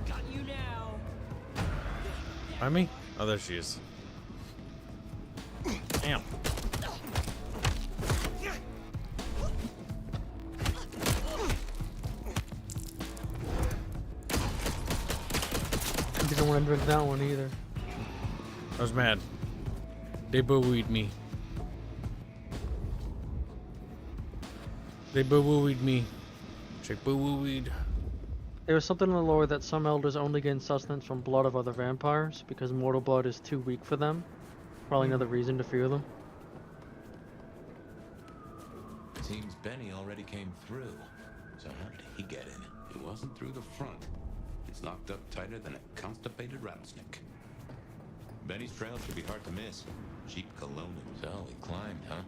B: Got you now.
A: Find me? Oh, there she is. Damn.
C: Didn't want to drink that one either.
A: I was mad. They boo-weed me. They boo-weed me. Check boo-weed.
C: There was something in the lore that some elders only gain sustenance from blood of other vampires because mortal blood is too weak for them. Probably another reason to fear them.
J: Seems Benny already came through. So how did he get in? It wasn't through the front. It's locked up tighter than a constipated rattlesnake.
D: Benny's trail should be hard to miss. Cheap cologne.
J: So he climbed, huh?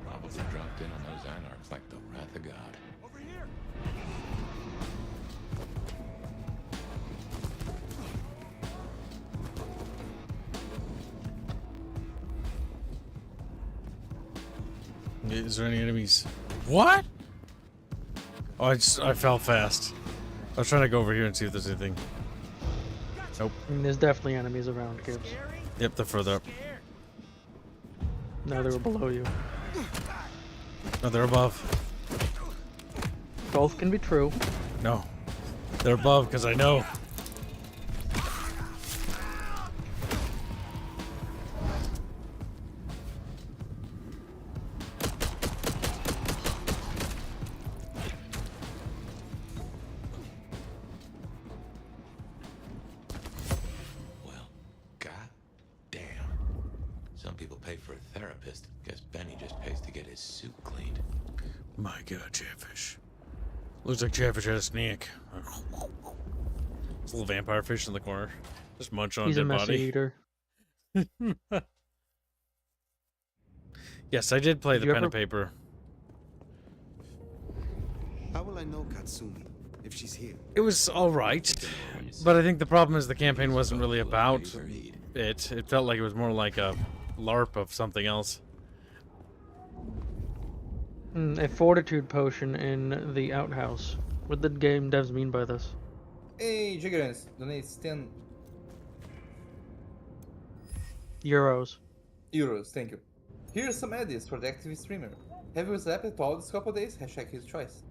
J: Probably dropped in on those anarchs like the wrath of God.
T: Over here!
A: Is there any enemies? What? Oh, I fell fast. I was trying to go over here and see if there's anything. Nope.
C: I mean, there's definitely enemies around, Gibbs.
A: Yep, they're further up.
C: No, they were below you.
A: No, they're above.
C: Both can be true.
A: No. They're above because I know.
J: Some people pay for a therapist. Guess Benny just pays to get his suit cleaned.
A: My God, Chatfish. Looks like Chatfish had a snake. It's a little vampire fish in the corner. Just munch on
C: He's
A: a
C: a
A: dead
C: messy
A: body.
C: eater.
A: Yes, I did play
C: Did
A: the
C: you
A: pen
C: ever-
A: and paper.
F: How will I know Katsumi if she's here?
A: It was alright, but I think the problem is the campaign wasn't really about it. It felt like it was more like a LARP of something else.
C: A fortitude potion in the outhouse. What did game devs mean by this?
M: Hey, Jiggers, donates 10
C: Euros.
M: euros, thank you. Here's some ideas for the active streamer. Have you slept at all this couple days? Hashtag his choice.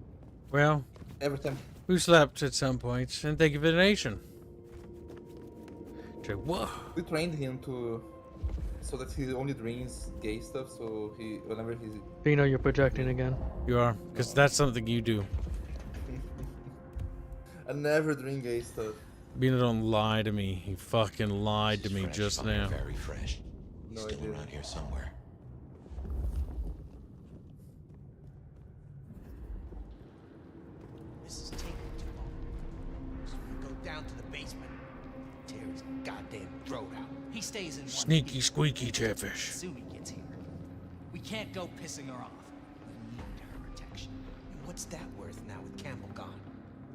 A: Well,
M: Every time.
A: we slept at some point, and thank you for the donation. Whoa.
M: We trained him to... so that he only drinks gay stuff, so he... whenever he's...
C: Vino, you're projecting again.
A: You are, because that's something you do.
M: I never drink gay stuff.
A: Bino, don't lie to me. He fucking lied to me just now.
D: Very fresh.
M: No
D: Still
M: idea.
D: around here somewhere.
K: This is taking too long. So we go down to the basement. Tear his goddamn throat out. He stays in one
A: Sneaky,
K: piece.
A: squeaky Chatfish.
K: Sumi gets here. We can't go pissing her off. We need her protection. And what's that worth now with Campbell gone?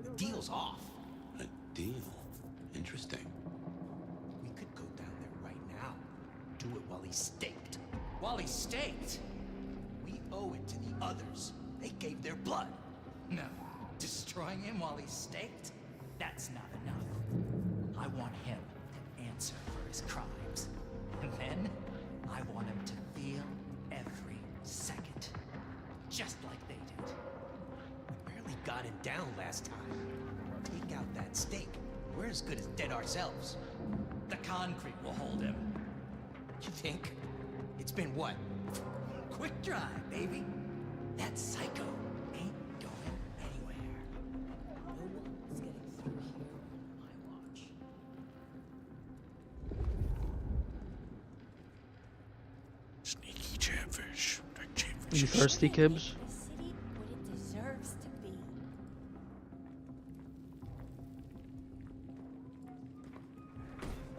K: The deal's off.
D: A deal. Interesting.
K: We could go down there right now. Do it while he's staked. While he's staked? We owe it to the others. They gave their blood. No. Destroying him while he's staked? That's not enough. I want him to answer for his crimes. And then, I want him to feel every second. Just like they did. We barely got him down last time. Take out that stake. We're as good as dead ourselves. The concrete will hold him. You think? It's been what? Quick drive, baby. That psycho ain't going anywhere. No one's getting through here on my watch.
A: Sneaky Chatfish.
C: You thirsty, Kibbs?
B: The city what it deserves to be.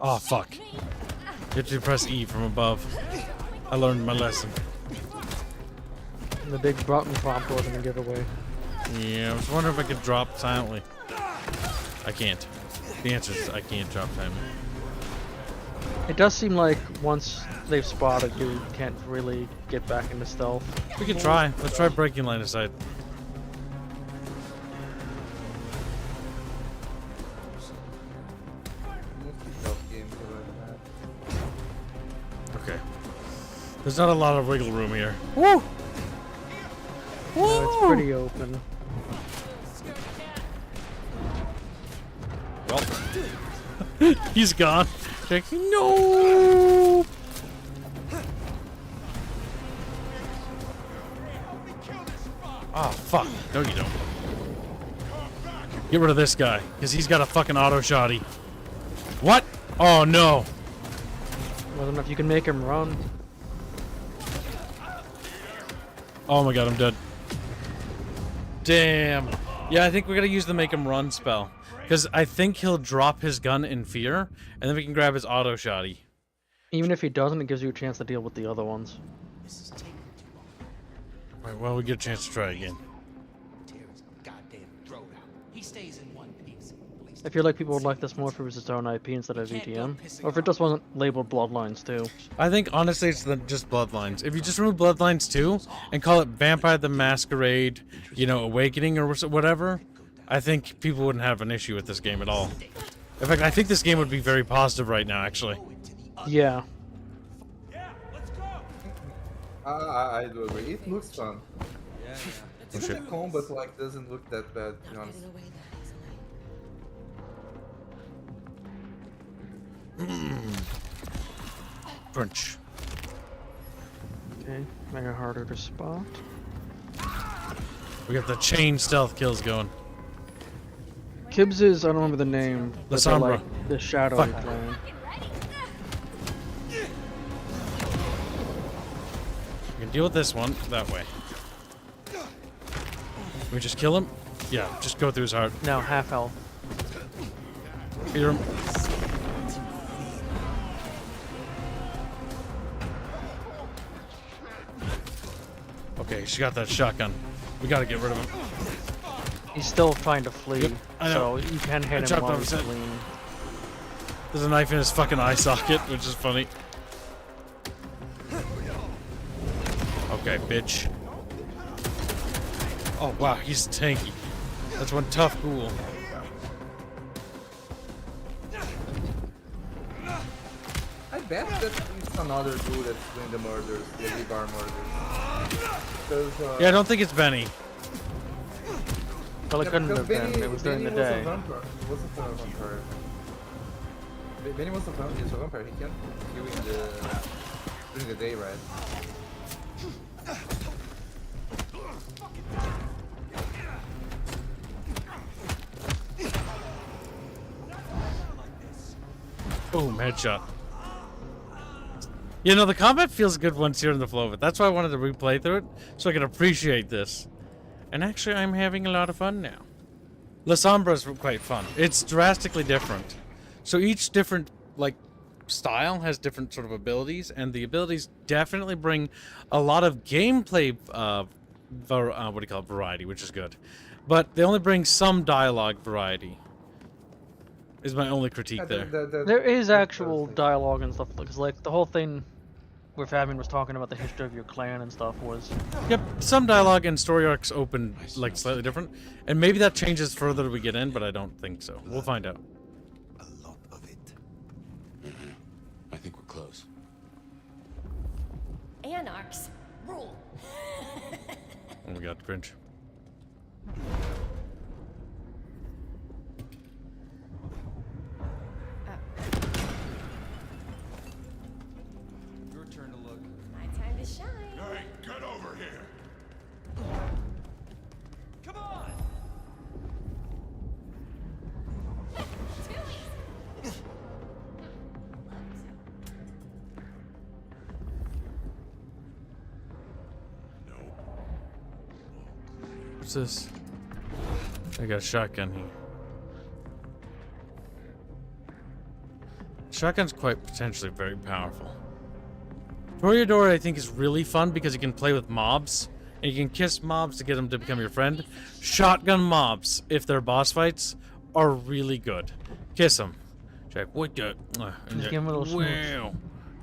A: Oh, fuck. You have to press E from above. I learned my lesson.
C: The big button prompt wasn't a giveaway.
A: Yeah, I was wondering if I could drop silently. I can't. The answer is I can't drop silently.
C: It does seem like once they've spotted you, can't really get back into stealth.
A: We can try. Let's try breaking line of sight. Okay. There's not a lot of wiggle room here. Woo!
C: No, it's pretty open.
A: Well, he's gone. Like, no! Oh, fuck. No, you don't. Get rid of this guy, because he's got a fucking auto shotty. What? Oh, no.
C: Well, enough you can make him run.
A: Oh my god, I'm dead. Damn. Yeah, I think we gotta use the make him run spell. Because I think he'll drop his gun in fear, and then we can grab his auto shotty.
C: Even if he doesn't, it gives you a chance to deal with the other ones.
K: This is taking too long.
A: Right, well, we get a chance to try again.
K: Tear his goddamn throat out. He stays in one piece.
C: I feel like people would like this more if it was its own IP instead of VTM. Or if it just wasn't labeled Bloodlines too.
A: I think, honestly, it's just Bloodlines. If you just remove Bloodlines 2 and call it Vampire the Masquerade, you know, Awakening or whatever, I think people wouldn't have an issue with this game at all. In fact, I think this game would be very positive right now, actually.
C: Yeah.
M: I do agree. It looks fun.
K: Yeah.
M: Even the combat like doesn't look that bad, to be honest.
A: Crunch.
C: Okay, make it harder to spot.
A: We got the chain stealth kills going.
C: Kibbs is, I don't remember the name.
A: La
C: but they're
A: Sombra.
C: like the shadow
A: Fuck.
C: clan.
A: We can deal with this one that way. Can we just kill him? Yeah, just go through his heart.
C: Now half health.
A: Fear him. Okay, she got that shotgun. We gotta get rid of him.
C: He's still trying to flee,
A: Yep, I know.
C: so you can hit him
A: chopped
C: while
A: off
C: he's
A: his head.
C: fleeing.
A: There's a knife in his fucking eye socket, which is funny. Okay, bitch. Oh, wow, he's tanky. That's one tough ghoul.
M: I bet that it's another dude that's doing the murders, the bar murders. Because,
A: Yeah, I don't think it's Benny.
C: Well, it couldn't have
M: Benny,
C: been. It was during the
M: Benny
C: day.
M: Was a vampire. Wasn't a vampire. Benny was a vampire. He's a vampire. He can't kill during the day, right?
A: Boom, headshot. You know, the combat feels good once you're in the flow of it. That's why I wanted to replay through it, so I can appreciate this. And actually, I'm having a lot of fun now. La Sombra is quite fun. It's drastically different. So each different, like, style has different sort of abilities, and the abilities definitely bring a lot of gameplay, what do you call it, variety, which is good. But they only bring some dialogue variety. Is my only critique there.
C: There is actual dialogue and stuff, because like the whole thing where Fabian was talking about the history of your clan and stuff was.
A: Yep, some dialogue and story arcs open like slightly different, and maybe that changes further as we get in, but I don't think so. We'll find out.
J: I think we're close.
B: Anarchs rule.
A: Oh my god, cringe.
K: Your turn to look.
B: My time to shine.
T: Hey, get over here.
K: Come on!
A: What's this? I got a shotgun here. Shotgun's quite potentially very powerful. Toreador, I think, is really fun because you can play with mobs, and you can kiss mobs to get them to become your friend. Shotgun mobs, if they're boss fights, are really good. Kiss them. Check. What the?
C: Just give him a little smooch.
A: Wow.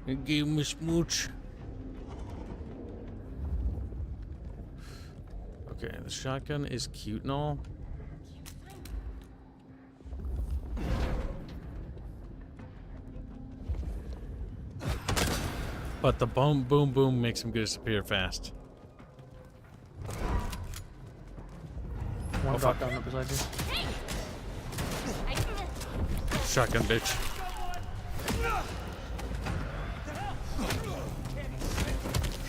A: You gave him a smooch. Okay, the shotgun is cute and all. But the boom, boom, boom makes him disappear fast.
C: One drop down up beside you.
A: Shotgun, bitch.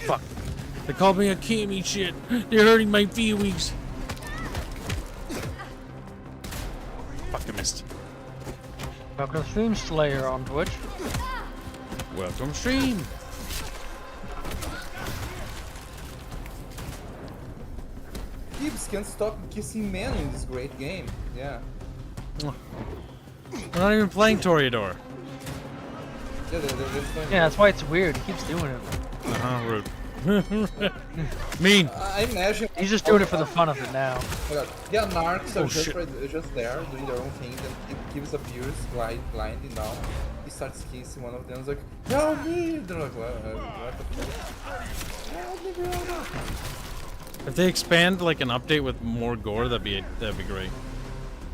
A: Fuck. They called me a Kimmy shit. They're hurting my feelings. Fuck, I missed.
C: Welcome to Stream Slayer on Twitch.
A: Welcome, stream.
M: Gibbs can't stop kissing men in this great game. Yeah.
A: We're not even playing Toreador.
C: Yeah, that's why it's weird. He keeps doing it.
A: Rude. Mean.
M: I imagine
C: he's just doing it for the fun of it now.
M: Yeah, narcs are
A: shit.
M: just there doing their own thing. Then it gives appears blindly now. He starts kissing one of them. He's like, help me! They're like, what the fuck? Help me, bro!
A: If they expand like an update with more gore, that'd be great.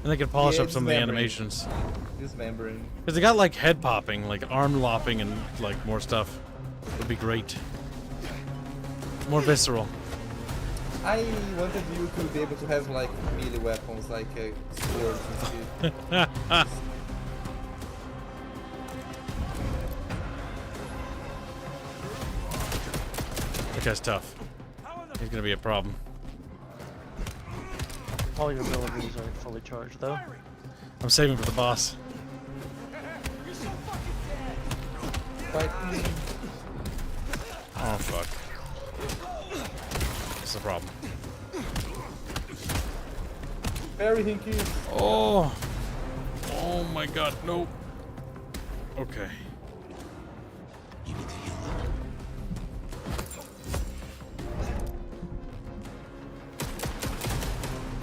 A: And they could polish up some of the animations.
M: Dismembering.
A: Because they got like head popping, like arm lopping, and like more stuff. Would be great. More visceral.
M: I wanted you to be able to have like melee weapons, like swords and shit.
A: That guy's tough. He's gonna be a problem.
C: All your abilities are fully charged though.
A: I'm saving for the boss. Oh fuck. That's the problem.
M: Very hinky.
A: Oh. Oh my god, no. Okay.
D: You need to heal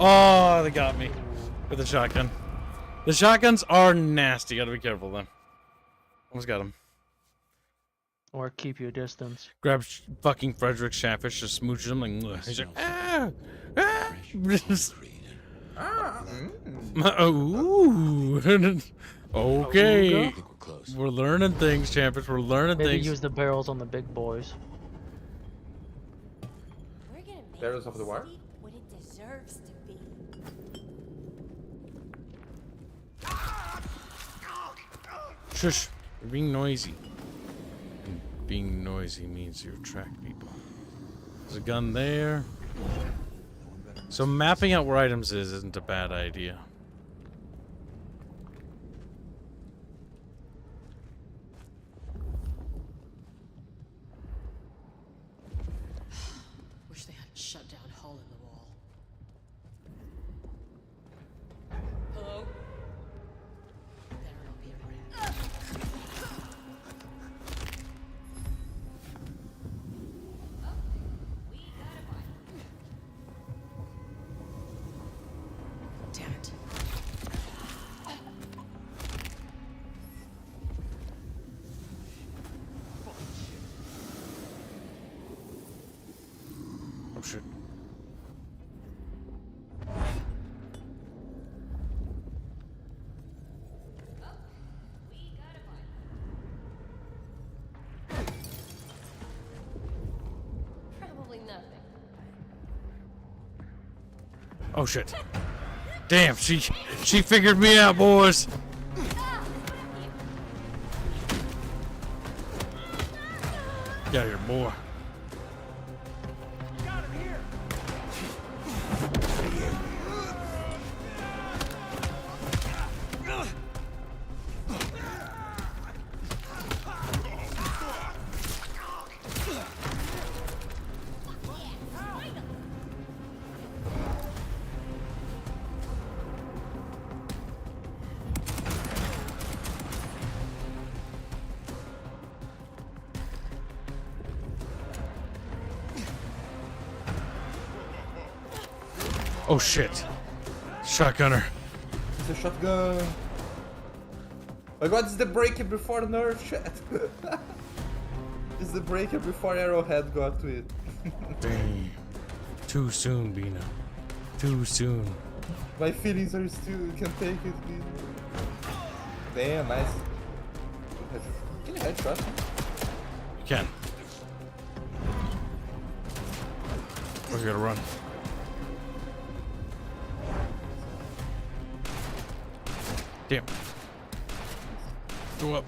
D: up.
A: Oh, they got me with the shotgun. The shotguns are nasty. Gotta be careful then. Almost got him.
C: Or keep your distance.
A: Grab fucking Frederick Chatfish, just smooches him like. He's like, ah, ah. Ooh. Okay. We're learning things, Chatfish. We're learning
C: Maybe
A: things.
C: use the barrels on the big boys.
M: Barrels of the wire?
B: What it deserves to be.
A: Shush. You're being noisy. And being noisy means you attract people. There's a gun there. So mapping out where items isn't a bad idea.
E: Wish they hadn't shut down hole in the wall. Hello? Better not be a ring. Damn it.
A: Oh shit.
B: Probably nothing.
A: Oh shit. Damn, she figured me out, boys. Get out of here, boy. Oh shit. Shotgunner.
M: It's a shotgun. My god, it's the breaker before nerf shit. It's the breaker before Arrowhead got to it.
A: Damn. Too soon, Bina. Too soon.
M: My feelings are still, you can take it, please. Damn, nice. Can you headshot?
A: You can. We gotta run. Damn. Go up.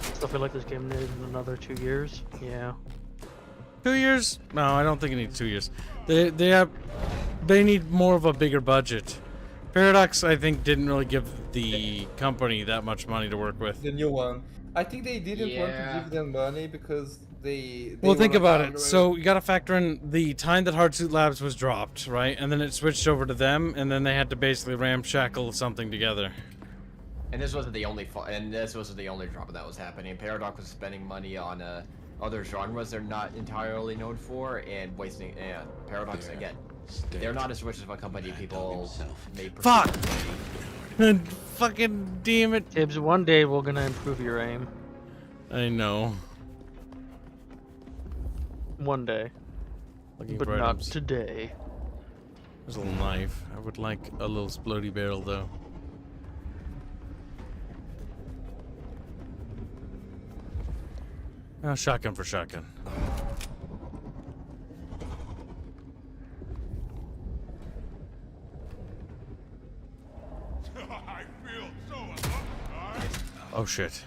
C: Still feel like this game needs another 2 years. Yeah.
A: 2 years? No, I don't think it needs 2 years. They need more of a bigger budget. Paradox, I think, didn't really give the company that much money to work with.
M: The new one. I think they didn't want to give them money because they
A: Well, think about it. So you got to factor in the time that Hardsuit Labs was dropped, right? And then it switched over to them, and then they had to basically ramshackle something together.
S: And this wasn't the only drop that was happening. Paradox was spending money on other genres they're not entirely known for, and wasting. And Paradox again, they're not as rich of a company people may.
A: Fuck! Fucking damn it!
C: Tibbs, one day we're gonna improve your aim.
A: I know.
C: One day.
A: Looking
C: But
A: for
C: not
A: items.
C: today.
A: There's a little knife. I would like a little splody barrel though. Oh, shotgun for shotgun.
T: I feel so alive.
A: Oh shit.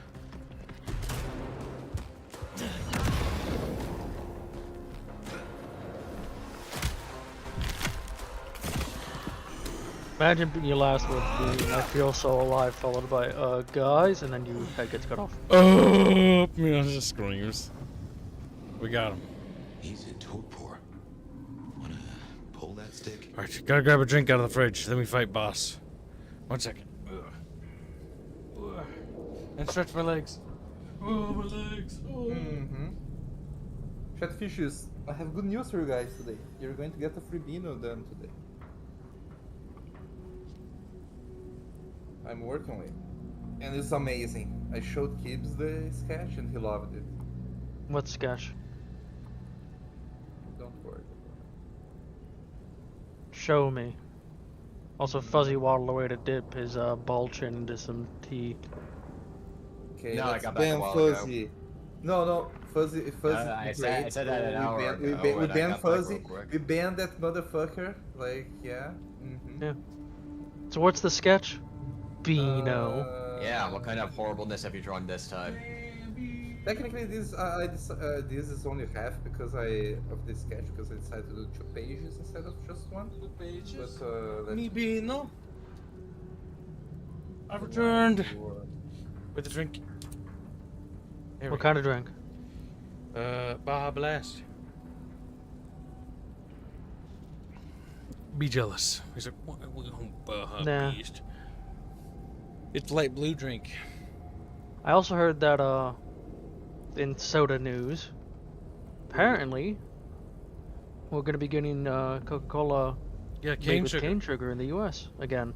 C: Imagine your last word being "I feel so alive," followed by guys, and then your head gets cut off.
A: Oh, man, just screams. We got him.
D: He's a torpor. Wanna pull that stick?
A: Alright, gotta grab a drink out of the fridge. Then we fight boss. 1 second. And stretch my legs. Oh, my legs. Oh.
M: Chatfishes, I have good news for you guys today. You're going to get a free bean of them today. I'm working on it. And it's amazing. I showed Gibbs the sketch and he loved it.
C: What sketch?
M: Don't worry.
C: Show me. Also, Fuzzy waddled away to dip his ball chin into some tea.
M: Okay,
S: no,
M: let's
S: I got back
M: ban
S: a while
M: Fuzzy.
S: ago.
M: No, Fuzzy.
S: I said that an hour ago.
M: We banned Fuzzy. We banned that motherfucker. Like, yeah.
C: Yeah. So what's the sketch? Beano.
S: Yeah, what kind of horribleness have you drawn this time?
M: Technically, this this is only half because of this sketch because I decided to do 2 pages instead of just 1.
A: 2 pages.
M: But
A: Me Beano. I've returned with a drink.
C: What kind of drink?
A: Baja Blast. Be jealous. He's like, Baja
C: Nah.
A: Beast. It's light blue drink.
C: I also heard that in soda news, apparently we're gonna be getting Coca-Cola made
A: cane
C: with
A: sugar.
C: cane sugar in the U.S. again.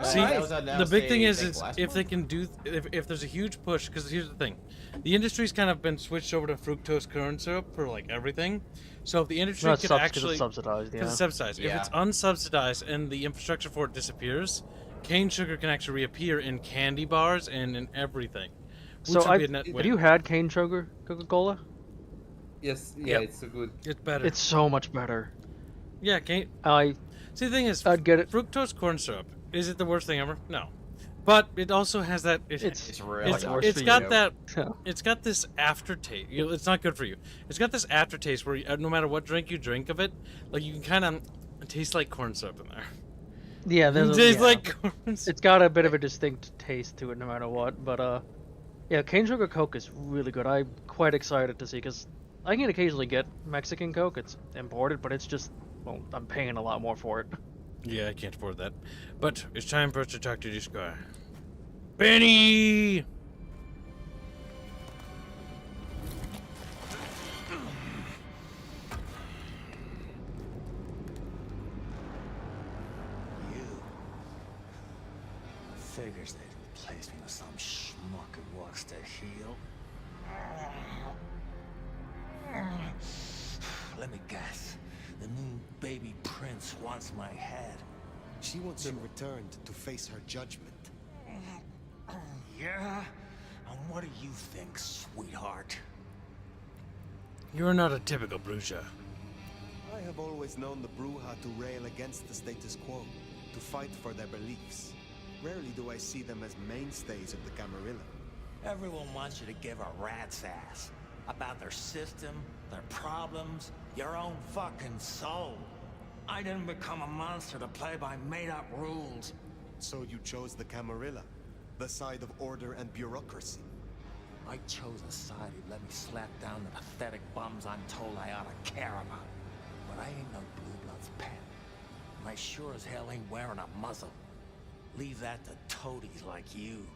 A: See, the big thing is if they can do, if there's a huge push, because here's the thing, the industry's kind of been switched over to fructose corn syrup for like everything. So if the industry
C: No, it's
A: could
C: because it's
A: actually,
C: subsidized,
A: because it's subsidized. If it's unsubsidized and the infrastructure for it disappears, cane sugar can actually reappear in candy bars and in everything.
C: So
A: Which would be a net
C: have
A: win.
C: you had cane sugar Coca-Cola?
M: Yes, yeah, it's so good.
A: It's better.
C: It's so much better.
A: Yeah, cane. See, the thing is,
C: I'd get it.
A: Fructose corn syrup. Is it the worst thing ever? No, but it also has that.
S: It's really
A: It's
S: worse for
A: got
S: you.
A: that. It's got this aftertaste. It's not good for you. It's got this aftertaste where no matter what drink you drink of it, like you can kind of taste like corn syrup in there.
C: Yeah, there's
A: Tastes like corn
C: it's got a bit of a distinct taste to it no matter what, but yeah, cane sugar Coke is really good. I'm quite excited to see because I can occasionally get Mexican Coke. It's imported, but it's just, well, I'm paying a lot more for it.
A: Yeah, I can't afford that. But it's time for us to talk to this guy. Benny!
K: Figures they'd replace me with some schmuck who walks to heal. Let me guess. The new baby prince wants my head.
N: She wants you returned to face her judgment.
K: Yeah? And what do you think, sweetheart?
A: You're not a typical Bruja.
N: I have always known the Bruja to rail against the status quo, to fight for their beliefs. Rarely do I see them as mainstays of the Camarilla.
K: Everyone wants you to give a rat's ass about their system, their problems, your own fucking soul. I didn't become a monster to play by made-up rules.
N: So you chose the Camarilla, the side of order and bureaucracy.
K: I chose a side who let me slap down the pathetic bums I'm told I ought to care about. But I ain't no Blue Blood's pet. And I sure as hell ain't wearing a muzzle. Leave that to toadies like you.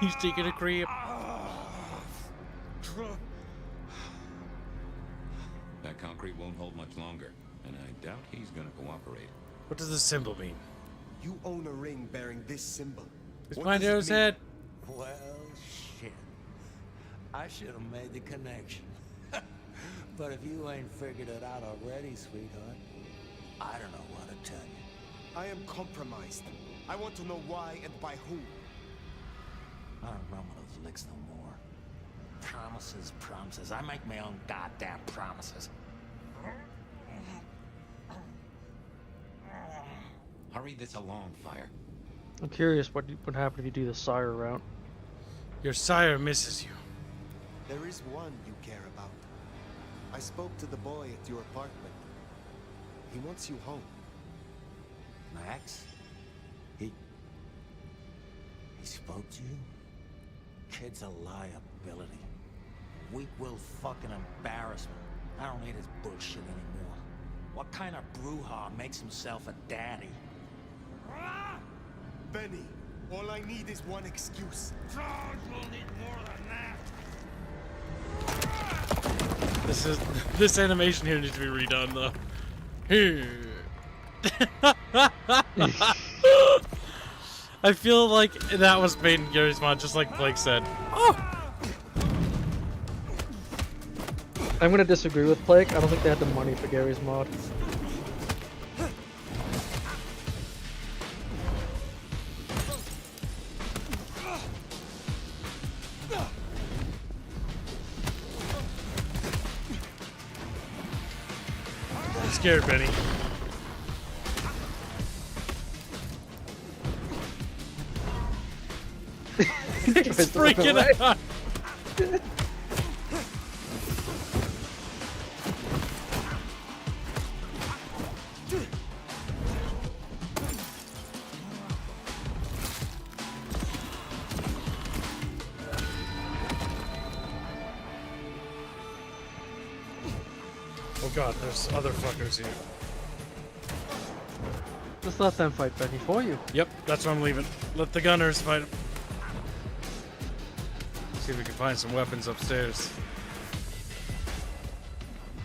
A: He's taking a creep.
H: That concrete won't hold much longer, and I doubt he's gonna cooperate.
A: What does this symbol mean?
N: You own a ring bearing this symbol.
A: It's
N: What
A: behind
N: does it
A: Arrow's
N: mean?
A: head.
K: Well, shit. I should have made the connection. But if you ain't figured it out already, sweetheart, I don't know what to tell you.
N: I am compromised. I want to know why and by whom.
K: I don't remember those licks no more. Promises, promises. I make my own goddamn promises.
D: Hurry this along, Fire.
C: I'm curious what would happen if you do the sire route.
A: Your sire misses you.
N: There is one you care about. I spoke to the boy at your apartment. He wants you home.
K: Max? He spoke to you? Kid's a liability. weak-willed fucking embarrassment. I don't need his bullshit anymore. What kind of brouhaha makes himself a daddy?
N: Benny, all I need is one excuse.
K: Charles will need more than that.
A: This animation here needs to be redone though. I feel like that was made in Gary's mod, just like Blake said. Oh!
C: I'm gonna disagree with Blake. I don't think they had the money for Gary's mod.
A: I'm scared, Benny. He's freaking out. Oh god, there's other fuckers here.
C: Just let them fight Benny for you.
A: Yep, that's why I'm leaving. Let the gunners fight him. See if we can find some weapons upstairs.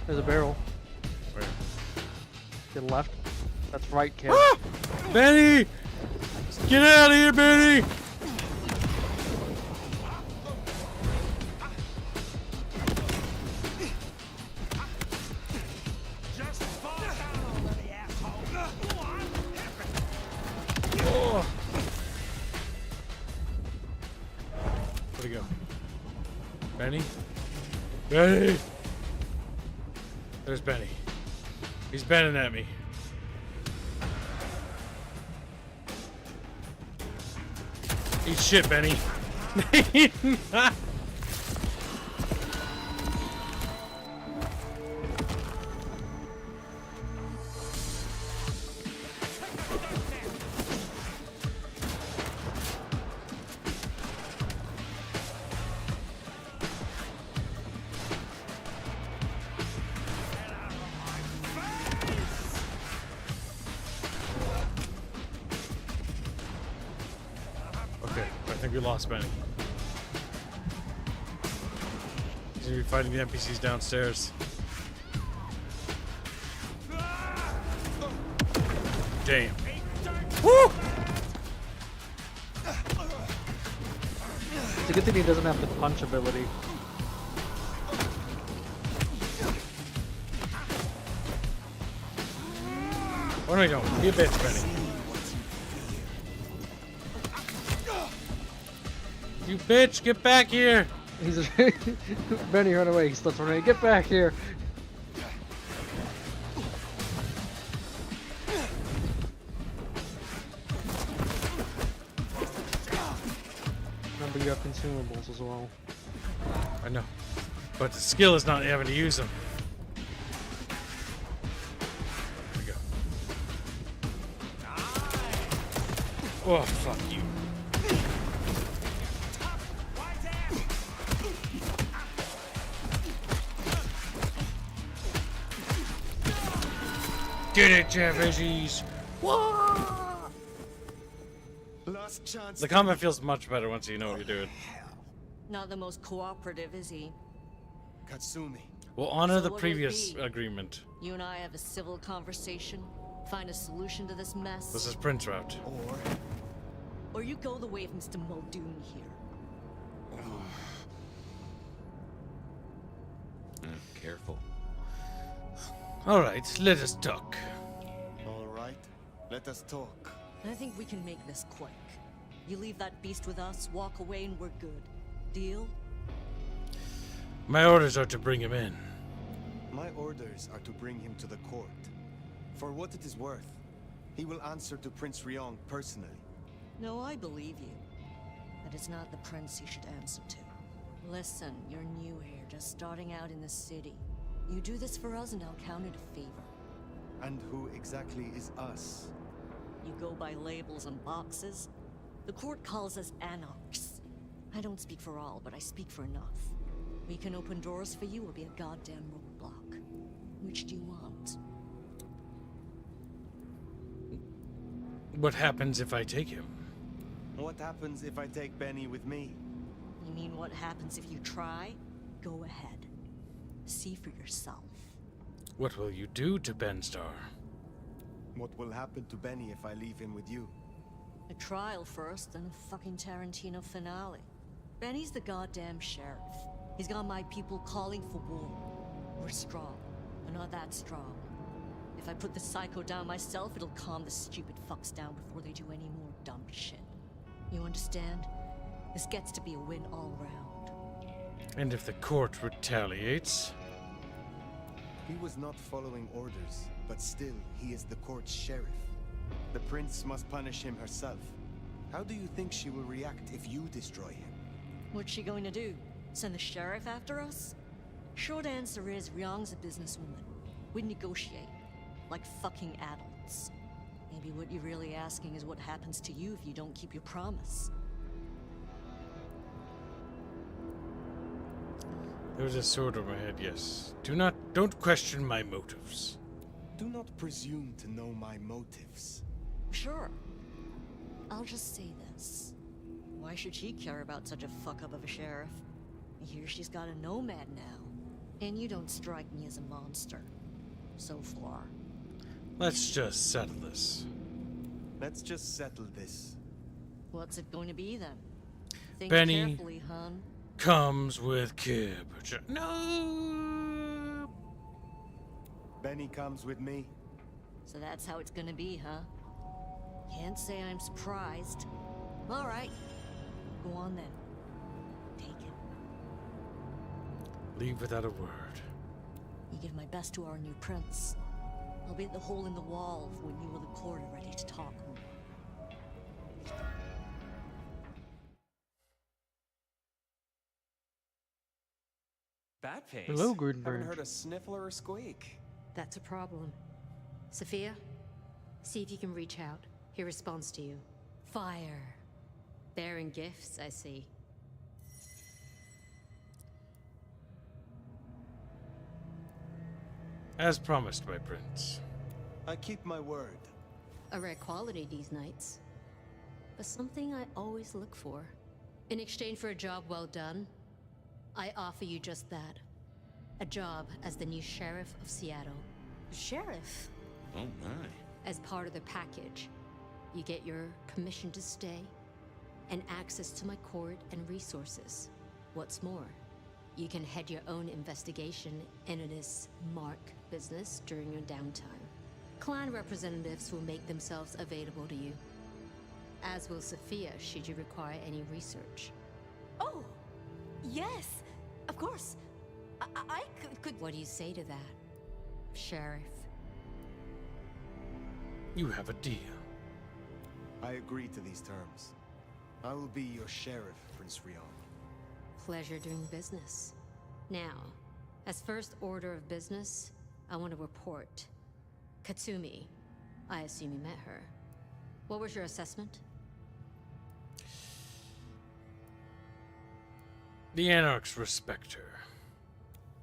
C: There's a barrel.
A: Where?
C: To the left. That's right, kid.
A: Ah! Benny! Get out of here, Benny! Oh. Where'd he go? Benny? Benny! There's Benny. He's bending at me. Eat shit, Benny. Okay, I think we lost Benny. He's gonna be fighting the NPCs downstairs. Damn. Woo!
C: It's a good thing he doesn't have the punch ability.
A: What am I doing? Be a bitch, Benny. You bitch, get back here!
C: He's Benny, run away. He starts running. Get back here! Remember, you have consumables as well.
A: I know, but the skill is not having to use them. Here we go. Oh, fuck you. Get it, Chatfishies!
N: Last chance.
A: The combat feels much better once you know what you're doing.
B: Not the most cooperative, is he?
N: Katsumi.
A: We'll honor
B: So
A: the
B: what'll it
A: previous
B: be?
A: agreement.
B: You and I have a civil conversation, find a solution to this mess.
A: This is Prince route.
B: Or you go the way of Mr. Muldoon here.
J: Careful.
A: Alright, let us talk.
N: All right, let us talk.
B: I think we can make this quick. You leave that beast with us, walk away, and we're good. Deal?
A: My orders are to bring him in.
N: My orders are to bring him to the court. For what it is worth, he will answer to Prince Ryong personally.
B: No, I believe you. But it's not the prince you should answer to. Listen, you're new here, just starting out in the city. You do this for us and I'll count it a favor.
N: And who exactly is us?
B: You go by labels and boxes. The court calls us anarchs. I don't speak for all, but I speak for enough.
O: We can open doors for you or be a goddamn roadblock. Which do you want?
A: What happens if I take him?
N: What happens if I take Benny with me?
O: You mean what happens if you try? Go ahead. See for yourself.
A: What will you do to Benstar?
N: What will happen to Benny if I leave him with you?
O: A trial first, then a fucking Tarantino finale. Benny's the goddamn sheriff. He's got my people calling for war. We're strong, but not that strong. If I put the psycho down myself, it'll calm the stupid fucks down before they do any more dumb shit. You understand? This gets to be a win all round.
A: And if the court retaliates?
N: He was not following orders, but still, he is the court's sheriff. The prince must punish him herself. How do you think she will react if you destroy him?
O: What's she going to do? Send the sheriff after us? Short answer is, Ryong's a businesswoman. We negotiate. Like fucking adults. Maybe what you're really asking is what happens to you if you don't keep your promise.
A: There was a sword over my head, yes. Don't question my motives.
N: Do not presume to know my motives.
O: Sure. I'll just say this. Why should she care about such a fuck-up of a sheriff? I hear she's got a nomad now. And you don't strike me as a monster. So far.
A: Let's just settle this.
N: Let's just settle this.
O: What's it going to be then? Think
A: Benny
O: carefully, hon.
A: comes with Kib. No!
N: Benny comes with me.
O: So that's how it's gonna be, huh? Can't say I'm surprised. All right. Go on then. Take it.
A: Leave without a word.
O: You give my best to our new prince. I'll be at the hole in the wall when you or the court are ready to talk more.
Q: Bat face.
C: Hello, Gutenberg.
Q: Haven't heard a sniffle or a squeak.
E: That's a problem. Sophia, see if you can reach out. He responds to you. Fire. Bearing gifts, I see.
A: As promised, my prince.
N: I keep my word.
E: A rare quality these nights. But something I always look for. In exchange for a job well done, I offer you just that. A job as the new sheriff of Seattle.
O: Sheriff?
J: Oh my.
E: As part of the package, you get your permission to stay and access to my court and resources. What's more, you can head your own investigation into this Mark business during your downtime. Clan representatives will make themselves available to you, as will Sophia should you require any research.
O: Oh, yes, of course. I could...
E: What do you say to that, Sheriff?
A: You have a deal.
N: I agree to these terms. I will be your sheriff, Prince Ryong.
E: Pleasure doing business. Now, as first order of business, I want to report. Katsumi, I assume you met her. What was your assessment?
A: The Anarchs respect her.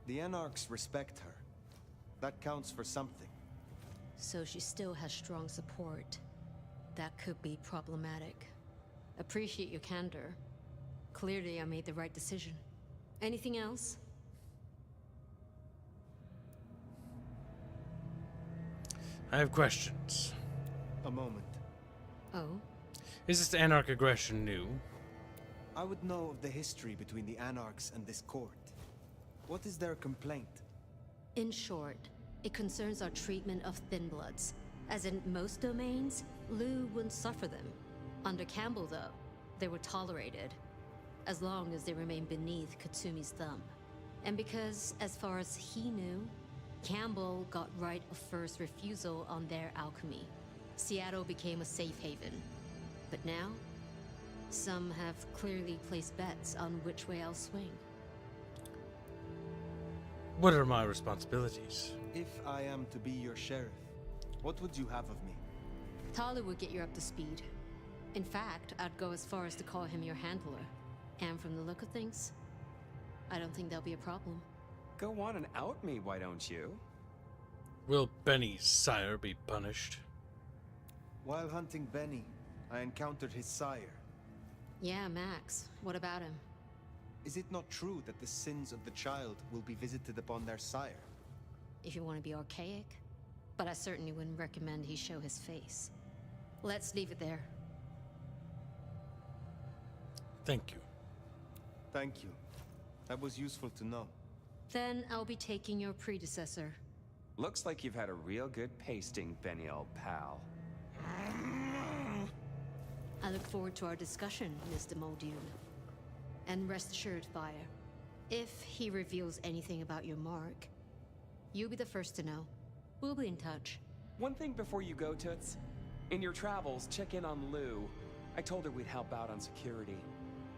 N: The Anarchs respect her. That counts for something.
E: So she still has strong support. That could be problematic. Appreciate your candor. Clearly, I made the right decision. Anything else?
A: I have questions.
N: A moment.
E: Oh?
A: Is this Anarch aggression new?
N: I would know of the history between the Anarchs and this court. What is their complaint?
E: In short, it concerns our treatment of thin bloods. As in most domains, Liu wouldn't suffer them. Under Campbell, though, they were tolerated, as long as they remained beneath Katsumi's thumb. And because, as far as he knew, Campbell got right of first refusal on their alchemy. Seattle became a safe haven. But now, some have clearly placed bets on which way I'll swing.
A: What are my responsibilities?
N: If I am to be your sheriff, what would you have of me?
E: Tali would get you up to speed. In fact, I'd go as far as to call him your handler. And from the look of things, I don't think there'll be a problem.
R: Go on and out me, why don't you?
A: Will Benny's sire be punished?
F: While hunting Benny, I encountered his sire.
E: Yeah, Max. What about him?
F: Is it not true that the sins of the child will be visited upon their sire?
E: If you want to be archaic, but I certainly wouldn't recommend he show his face. Let's leave it there.
A: Thank you.
F: Thank you. That was useful to know.
E: Then I'll be taking your predecessor.
R: Looks like you've had a real good pasting, Benny, old pal.
E: I look forward to our discussion, Mr. Muldoon. And rest assured, Fire, if he reveals anything about your mark, you'll be the first to know. We'll be in touch.
R: One thing before you go, Toots. In your travels, check in on Lou. I told her we'd help out on security.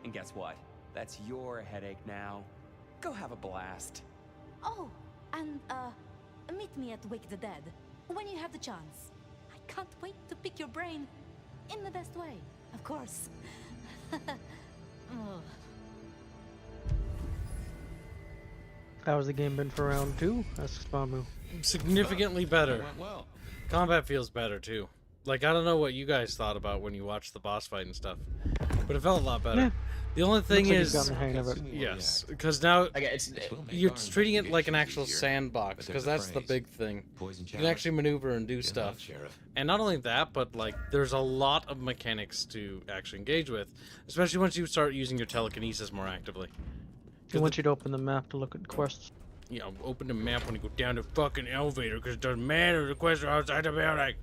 R: And guess what? That's your headache now. Go have a blast.
B: Oh, and meet me at Wake the Dead when you have the chance. I can't wait to pick your brain in the best way, of course. Oh.
C: How's the game been for round 2? Asks Mamu.
A: Significantly better.
H: Went well.
A: Combat feels better too. Like, I don't know what you guys thought about when you watched the boss fight and stuff, but it felt a lot better.
C: Yeah.
A: The only thing
C: Looks like
A: is,
C: he's gotten the hang of it.
A: yes, because now
S: Okay,
A: you're treating it like an actual sandbox, because that's the big thing. You can actually maneuver and do stuff. And not only that, but like there's a lot of mechanics to actually engage with, especially once you start using your telekinesis more actively.
C: I want you to open the map to look at quests.
A: You know, open the map when you go down the fucking elevator, because it doesn't matter, the quests are outside the building.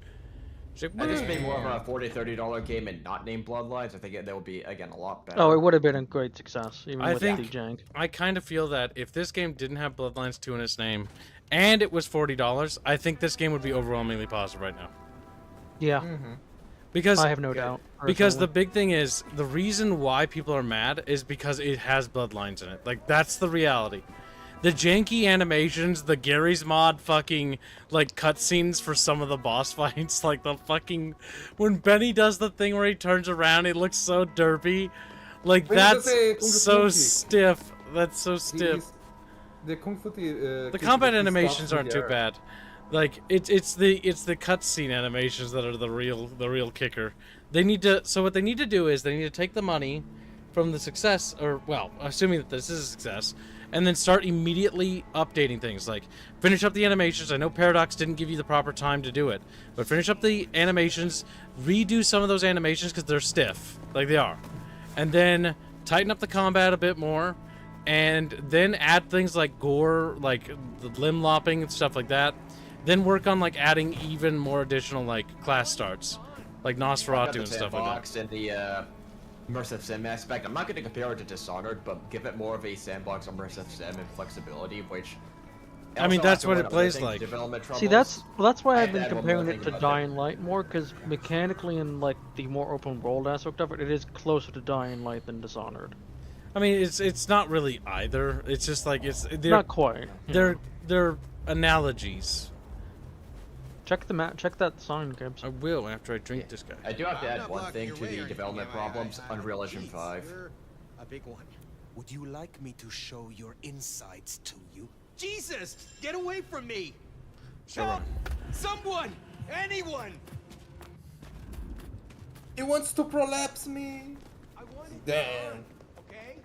S: If this made more of a $40, $30 game and not named Bloodlines, I think that would be, again, a lot better.
C: Oh, it would have been a great success, even with the jank.
A: I kind of feel that if this game didn't have Bloodlines 2 in its name, and it was $40, I think this game would be overwhelmingly positive right now.
C: Yeah.
A: Because
C: I have no doubt.
A: Because the
C: personally.
A: big thing is, the reason why people are mad is because it has Bloodlines in it. Like, that's the reality. The janky animations, the Gary's Mod fucking, like, cutscenes for some of the boss fights, like the fucking... When Benny does the thing where he turns around, it looks so derpy. Like, that's so stiff. That's so stiff.
M: The Kung Fu
A: the combat animations aren't too bad. Like, it's the cutscene animations that are the real kicker. They need to... So what they need to do is, they need to take the money from the success, or, well, assuming that this is a success, and then start immediately updating things. Like, finish up the animations. I know Paradox didn't give you the proper time to do it, but finish up the animations, redo some of those animations because they're stiff, like they are, and then tighten up the combat a bit more, and then add things like gore, like the limb lopping and stuff like that. Then work on like adding even more additional like class starts, like Nosferatu and stuff like that.
S: And the immersive sim aspect. I'm not going to compare it to Dishonored, but give it more of a sandbox immersive sim and flexibility, which...
A: I mean, that's what it plays like.
C: See, that's why I've been comparing it to Dying Light more, because mechanically and like the more open world aspect of it, it is closer to Dying Light than Dishonored.
A: I mean, it's not really either. It's just like they're
C: not quite.
A: They're analogies.
C: Check the map. Check that sign, Gibbs.
A: I will after I drink this guy.
S: I do have to add one thing to the development problems. Unreal Engine 5.
K: A big one.
F: Would you like me to show your insides to you?
K: Jesus! Get away from me!
A: Sure.
K: Help! Someone! Anyone!
M: He wants to prolapse me. Damn.
K: Okay?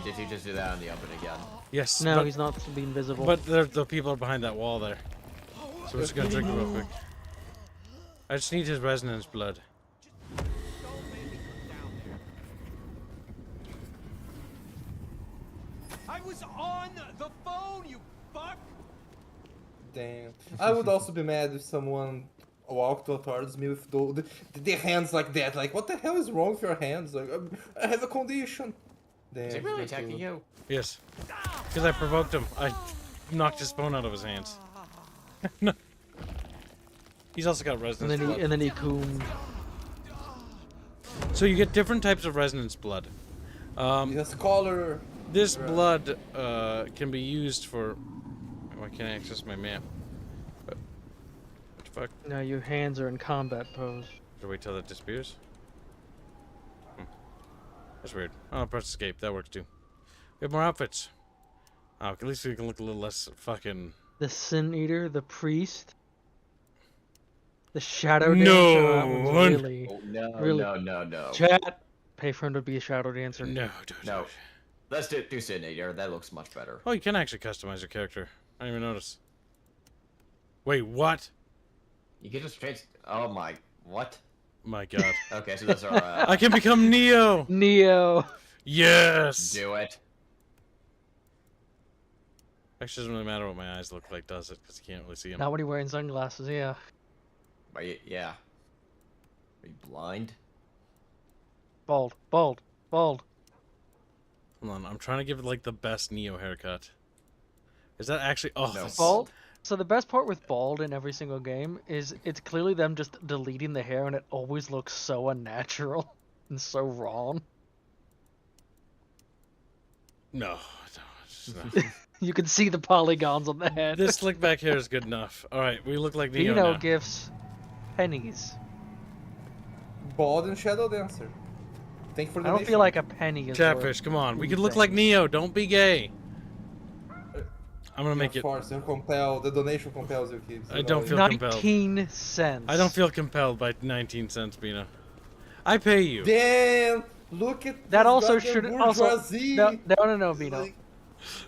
S: Did you just do that on the open again?
A: Yes.
C: No,
A: but,
C: he's not being visible.
A: But the people are behind that wall there. So we're just gonna drink it real quick. I just need his resonance blood.
K: I was on the phone, you fuck!
M: Damn. I would also be mad if someone walked towards me with the hands like that. Like, what the hell is wrong with your hands? Like, I have a condition. Damn.
S: Is he really attacking you?
A: Yes. Because I provoked him. I knocked his phone out of his hands. No. He's also got resonance blood.
C: And then he coomed.
A: So you get different types of resonance blood.
M: Yes, color.
A: This blood can be used for... Oh, I can't access my map. What the fuck?
C: No, your hands are in combat pose.
A: Should I wait till that disappears? That's weird. Oh, press escape. That works too. We have more outfits. Oh, at least we can look a little less fucking...
C: The Sin Eater, the Priest, the Shadow Dancer. That one's really,
S: No.
C: Chat, pay for him to be a Shadow Dancer.
S: No. Let's do Sin Eater. That looks much better.
A: Oh, you can actually customize your character. I didn't even notice. Wait, what?
S: You can just trans... Oh my... What?
A: My god.
S: Okay, so those are...
A: I can become Neo!
C: Neo!
A: Yes!
S: Do it.
A: Actually, doesn't really matter what my eyes look like, does it? Because you can't really see them.
C: Not when you're wearing sunglasses, yeah.
S: Yeah. Are you blind?
C: Bald.
A: Hold on, I'm trying to give it like the best Neo haircut. Is that actually... Oh,
S: No.
C: Bald? So the best part with bald in every single game is it's clearly them just deleting the hair and it always looks so unnatural and so wrong.
A: No, it's not.
C: You can see the polygons on the head.
A: This slick back hair is good enough. Alright, we look like Neo
C: Bino
A: now.
C: gifts pennies.
M: Bald and Shadow Dancer. Thank you for the
C: I don't feel like a penny is
A: Chatfish, come on. We could look like Neo. Don't be gay. I'm gonna make it...
M: Of course, you're compelled. The donation compels you, kids.
A: I don't feel
C: 19
A: compelled.
C: 19 cents.
A: I don't feel compelled by 19 cents, Bino. I pay you.
M: Damn! Look at
C: that.
M: This
C: Also
M: goddamn
C: should also
M: bourgeoisie.
C: no, Bino.
M: Like...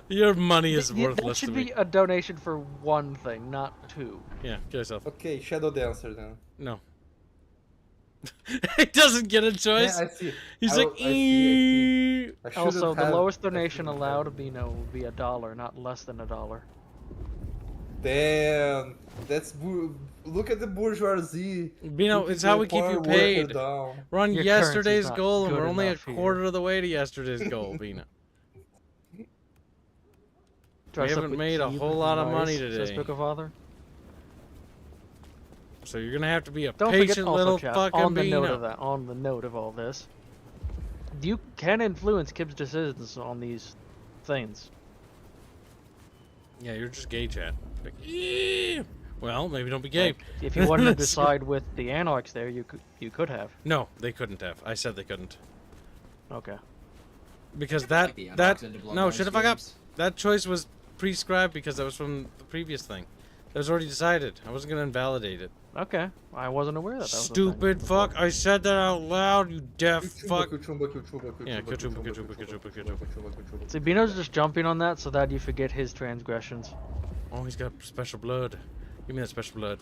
A: Your money is
C: That
A: worthless
C: should
A: to me.
C: be a donation for one thing, not two.
A: Yeah, get yourself.
M: Okay, Shadow Dancer then.
A: No. He doesn't get a choice.
M: Yeah, I see.
A: He's
M: I
A: like,
M: see. I
C: Also, the
M: have-
C: lowest donation allowed, Bino, will be $1, not less than $1.
M: Damn, that's look at the bourgeoisie.
A: Bino,
M: Looking
A: it's how
M: the
A: we keep
M: poor
A: you
M: worker
A: paid.
M: down.
A: We're on
C: Your
A: yesterday's
C: currency's not
A: goal, and
C: good
A: we're only a
C: enough here.
A: quarter of the way to yesterday's goal, Bino. We haven't made a whole lot of money today.
C: Book of Father.
A: So you're gonna have to be a
C: Don't forget
A: patient
C: also,
A: little
C: chat,
A: fucking
C: on the
A: Bino.
C: note of that, on the note of all this, you can influence Kib's decisions on these things.
A: Yeah, you're just gay, chat. Like, "Eee." Well, maybe don't be gay.
C: Like, if you wanted to decide with the Anarchs there, you could have.
A: No, they couldn't have. I said they couldn't.
C: Okay.
A: Because
S: Like the Anarchs into Blood
A: no,
S: Rise
A: shut the fuck up.
S: games.
A: That choice was prescribed because that was from the previous thing. That was already decided. I wasn't gonna invalidate it.
C: Okay, I wasn't aware that was a thing.
A: Stupid fuck! I said that out loud. You deaf fuck. Yeah,
C: See, Bino's just jumping on that so that you forget his transgressions.
A: Oh, he's got special blood. Give me that special blood.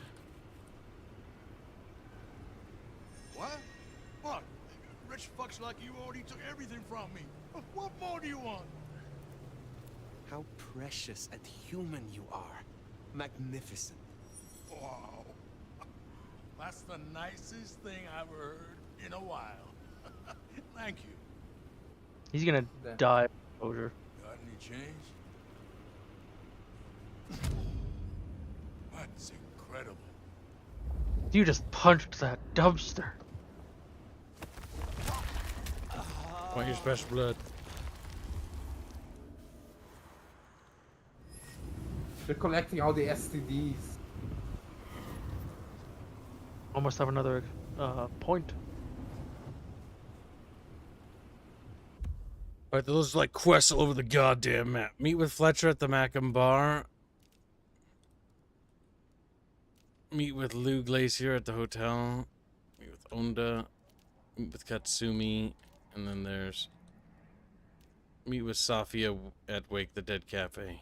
I: What? What? Rich fucks like you already took everything from me. What more do you want?
F: How precious and human you are. Magnificent.
I: Wow. That's the nicest thing I've heard in a while. Thank you.
C: He's gonna die of exposure.
I: Got any change? That's incredible.
C: You just punched that dumpster.
A: Want your special blood?
M: They're collecting all the STDs.
C: Almost have another point.
A: Alright, those like quests all over the goddamn map. Meet with Fletcher at the Macam Bar. Meet with Lou Glacier at the hotel. Meet with Onda. Meet with Katsumi. And then there's... Meet with Safia at Wake the Dead Cafe.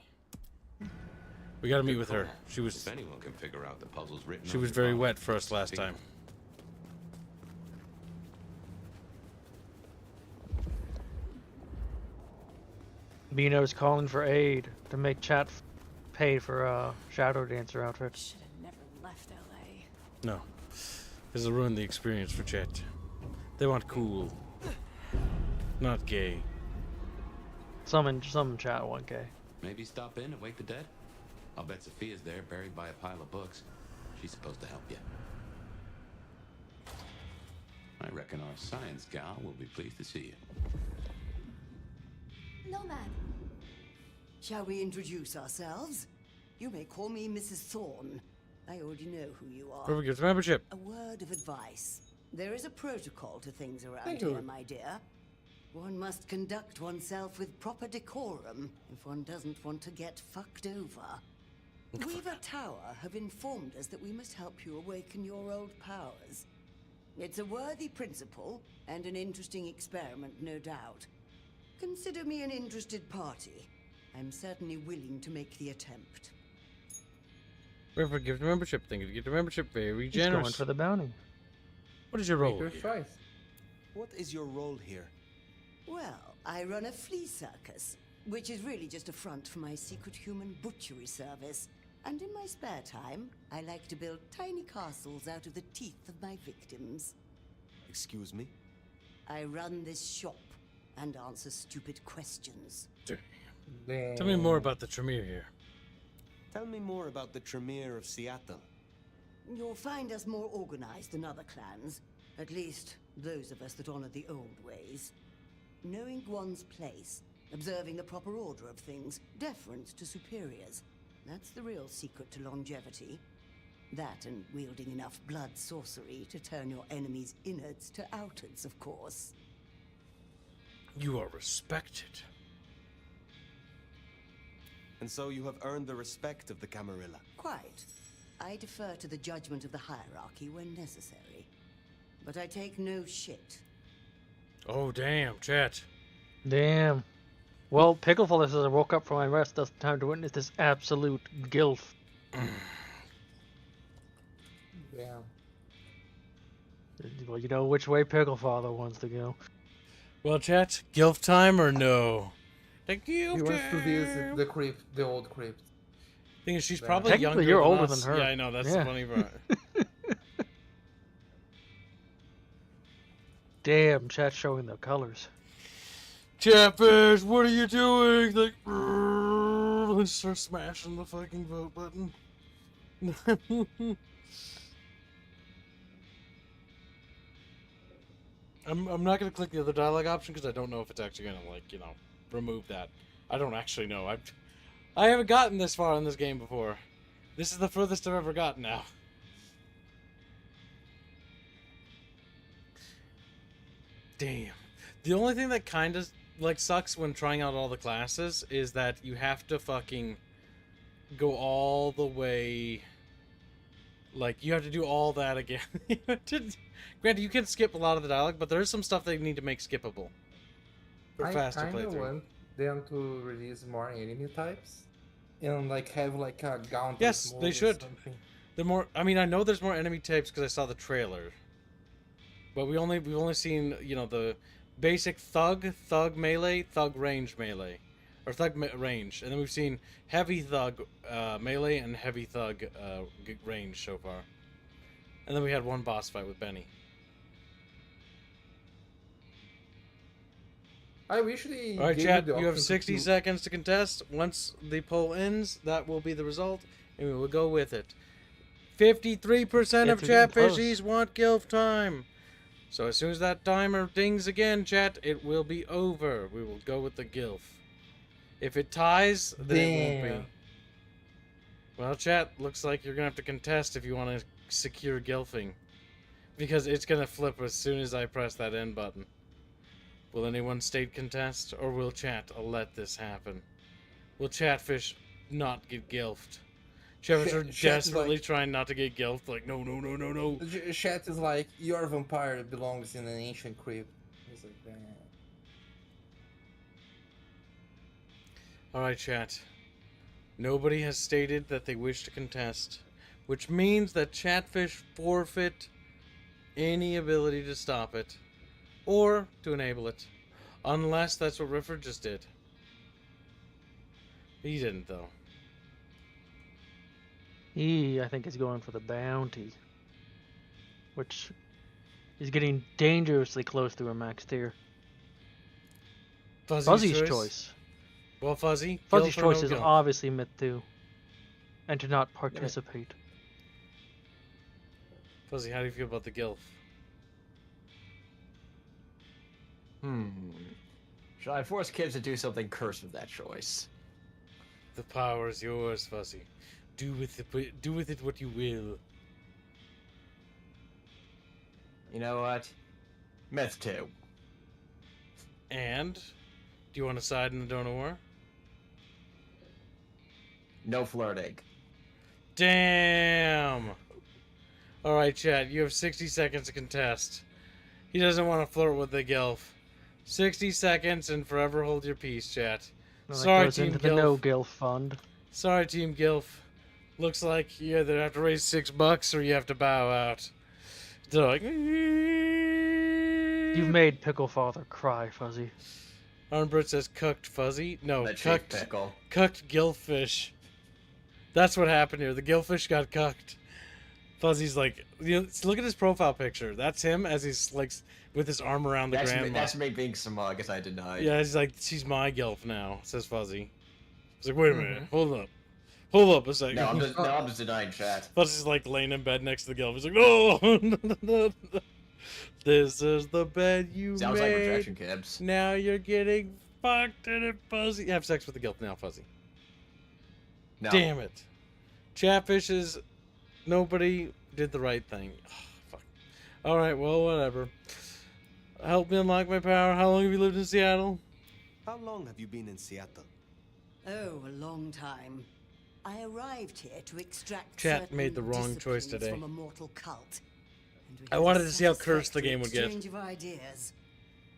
A: We gotta meet with her. She was...
J: If anyone can figure out the puzzles written
A: She
J: on
A: was
J: your
A: very
J: phone,
A: wet for us last time.
C: Bino's calling for aid to make chat pay for Shadow Dancer outfit.
B: Should have never left LA.
A: No. This will ruin the experience for chat. They want cool. Not gay.
C: Some chat 1K.
J: Maybe stop in and wake the dead? I'll bet Sophia's there, buried by a pile of books. She's supposed to help you. I reckon our science gal will be pleased to see you.
B: Nomad.
V: Shall we introduce ourselves? You may call me Mrs. Thorne. I already know who you are.
A: Whoever gets membership.
V: A word of advice. There is a protocol to things around
M: Thank
V: here,
M: you.
V: my dear. One must conduct oneself with proper decorum if one doesn't want to get fucked over. Weaver Tower have informed us that we must help you awaken your old powers. It's a worthy principle and an interesting experiment, no doubt. Consider me an interested party. I'm certainly willing to make the attempt.
A: River, give the membership thing. Give the membership very
C: He's
A: generous.
C: going for the bounty.
A: What is your role?
M: Make your choice.
F: What is your role here?
V: Well, I run a flea circus, which is really just a front for my secret human butchery service. And in my spare time, I like to build tiny castles out of the teeth of my victims.
F: Excuse me?
V: I run this shop and answer stupid questions.
M: Damn.
A: Tell me more about the Tremere here.
F: Tell me more about the Tremere of Seattle.
V: You'll find us more organized than other clans. At least, those of us that honor the old ways. Knowing one's place, observing the proper order of things, deference to superiors. That's the real secret to longevity. That and wielding enough blood sorcery to turn your enemy's innards to outwards, of course.
A: You are respected.
F: And so you have earned the respect of the Camarilla.
V: Quite. I defer to the judgment of the hierarchy when necessary. But I take no shit.
A: Oh, damn, chat.
C: Damn. Well, Pickleful says I woke up from my rest. That's time to witness this absolute gilf.
M: Yeah.
C: Well, you know which way Picklefather wants to go.
A: Well, chat, gilf time or no? The gilf
M: He wants to
A: time.
M: visit the crypt, the old crypt.
A: Thing is, she's
M: Yeah.
A: probably
C: Technically,
A: younger
C: you're
A: than
C: older
A: us.
C: than her.
A: Yeah, I know. That's
C: Yeah.
A: the funny part.
C: Damn, chat's showing the colors.
A: Chatfish, what are you doing? Like, let's start smashing the fucking vote button. I'm not gonna click the other dialogue option because I don't know if it's actually gonna, like, you know, remove that. I don't actually know. I haven't gotten this far in this game before. This is the furthest I've ever gotten now. Damn. The only thing that kind of, like, sucks when trying out all the classes is that you have to fucking go all the way. Like, you have to do all that again. Granted, you can skip a lot of the dialogue, but there is some stuff they need to make skippable for faster
M: I kind of
A: playthrough.
M: want them to release more enemy types and like have like a gauntlet.
A: Yes,
M: mode
A: they
M: or
A: should.
M: something.
A: They're more. I mean, I know there's more enemy types because I saw the trailer, but we've only seen, you know, the basic thug melee, thug range melee, or range, and then we've seen heavy thug melee and heavy thug range so far, and then we had one boss fight with Benny.
M: I wish they.
A: All right,
M: gave
A: chat.
M: the
A: You have
M: option to
A: 60
M: choose.
A: seconds to contest. Once the poll ends, that will be the result, and we will go with it. 53% of
C: It's getting close.
A: chatfishies want gilf time. So as soon as that timer dings again, chat, it will be over. We will go with the gilf. If it ties, then it won't
M: Damn.
A: be. Well, chat, looks like you're gonna have to contest if you want to secure gilfing, because it's gonna flip as soon as I press that end button. Will anyone state contest, or will chat let this happen? Will chatfish not get gilfed? Chatfish are
M: Chat is
A: desperately
M: like-
A: trying not to get gilfed. Like, no, no, no, no, no.
M: Chat is like, your vampire belongs in an ancient crypt. It's like, damn.
A: Alright, chat. Nobody has stated that they wish to contest, which means that chatfish forfeit any ability to stop it, or to enable it, unless that's what Rifford just did. He didn't, though.
C: He, I think, is going for the bounty, which is getting dangerously close to a max tier. Fuzzy's choice.
A: Well, Fuzzy's
C: Fuzzy's
A: gilf or
C: choice
A: no
C: is
A: gilf?
C: obviously myth too, and to not participate.
A: Fuzzy, how do you feel about the gilf?
S: Should I force kids to do something cursed with that choice?
A: The power is yours, Fuzzy. Do with it what you will.
S: You know what? Myth 2.
A: And? Do you want to side in the donor war?
S: No flirting.
A: Damn! Alright, chat, you have 60 seconds to contest. He doesn't want to flirt with the Gilf. 60 seconds and forever hold your peace, chat.
C: That
A: Sorry,
C: goes
A: Team
C: into the
A: Gilf.
C: no Gilf fund.
A: Sorry, Team Gilf. Looks like you either have to raise $6 or you have to bow out. They're like,
C: You've made Pickle Father cry, Fuzzy.
A: Arnbert says cooked Fuzzy. No,
S: The chief
A: cooked
S: pickle.
A: cooked gillfish. That's what happened here. The gillfish got cooked. Fuzzy's like, you know, look at his profile picture. That's him as he's like with his arm around the grandma.
S: That's me being smug, as I denied.
A: Yeah, he's like, she's my gilf now, says Fuzzy. He's like, wait a minute, hold up. Hold up a second.
S: No, I'm just denying chat.
A: Fuzzy's like laying in bed next to the gilf. He's like, no, no. This is the bed you
S: Sounds
A: made.
S: like rejection, Kibbs.
A: Now you're getting fucked in it, Fuzzy. Have sex with the gilf now, Fuzzy.
S: No.
A: Damn it. Chatfishes, nobody did the right thing. Oh, fuck. Alright, well, whatever. Help me unlock my power. How long have you lived in Seattle?
F: How long have you been in Seattle?
V: Oh, a long time. I arrived here to extract
A: Chat made the wrong choice
V: disciplines
A: today.
V: from a mortal cult. And we
A: I
V: had
A: wanted
V: a
A: to see how cursed the game would get.
V: exchange of ideas.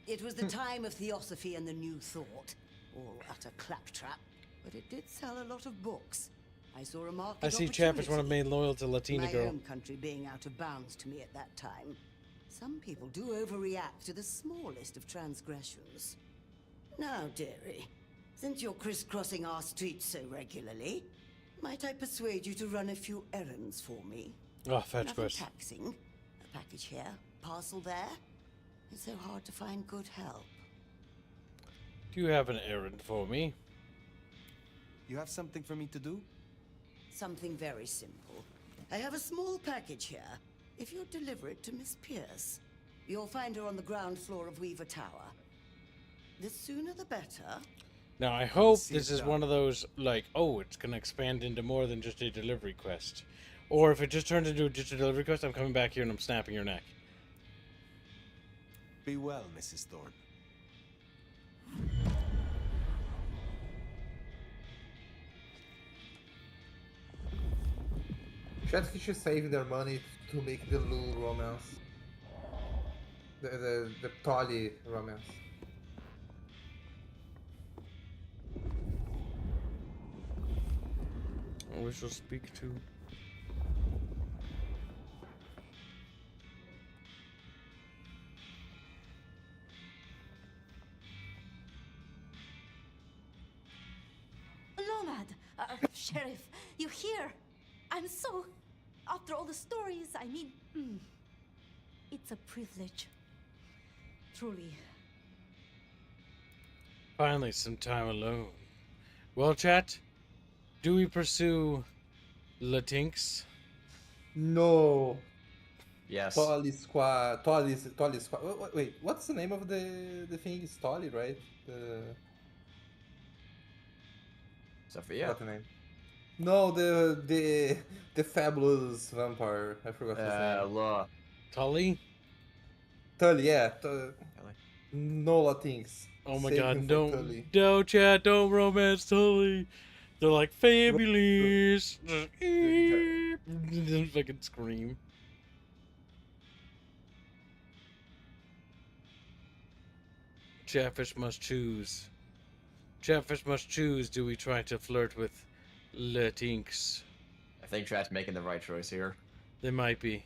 V: It was the time of Theosophy and the New Thought, all utter claptrap, but it did sell a lot of books. I saw a market
A: I see Chatfish want to
V: opportunity.
A: remain loyal to Latina
V: My
A: girl.
V: home country being out of bounds to me at that time. Some people do overreact to the smallest of transgressions. Now, dearie, since you're crisscrossing our streets so regularly, might I persuade you to run a few errands for me?
A: Oh, fetch
V: Nothing
A: quest.
V: taxing. A package here, parcel there. It's so hard to find good help.
A: Do you have an errand for me?
F: You have something for me to do?
V: Something very simple. I have a small package here. If you'll deliver it to Miss Pierce, you'll find her on the ground floor of Weaver Tower. The sooner the better.
A: Now, I hope this is one of those, like, oh, it's going to expand into more than just a delivery quest. Or if it just turns into just a delivery quest, I'm coming back here and I'm snapping your neck.
F: Be well, Mrs. Thorne.
M: Chatfish is saving their money to make the Lul romance. The Tolly romance.
A: We shall speak to...
B: Nomad! Sheriff, you here? I'm so... After all the stories, I mean... it's a privilege. Truly.
A: Finally, some time alone. Well, chat, do we pursue Latinx?
M: No.
S: Yes.
M: Tolly Squad. Tolly Squad. Wait, what's the name of the thing? It's Tolly, right?
S: Sophia.
M: What's the name? No, the fabulous vampire. I forgot his name.
A: Tully?
M: Tully, yeah. No Latinx.
A: Oh my
M: Save
A: god,
M: him for
A: don't,
M: Tully.
A: no chat, don't romance Tully. They're like, fabulous. Just fucking scream. Chatfish must choose. Chatfish must choose. Do we try to flirt with Latinx?
S: I think Chat's making the right choice here.
A: They might be.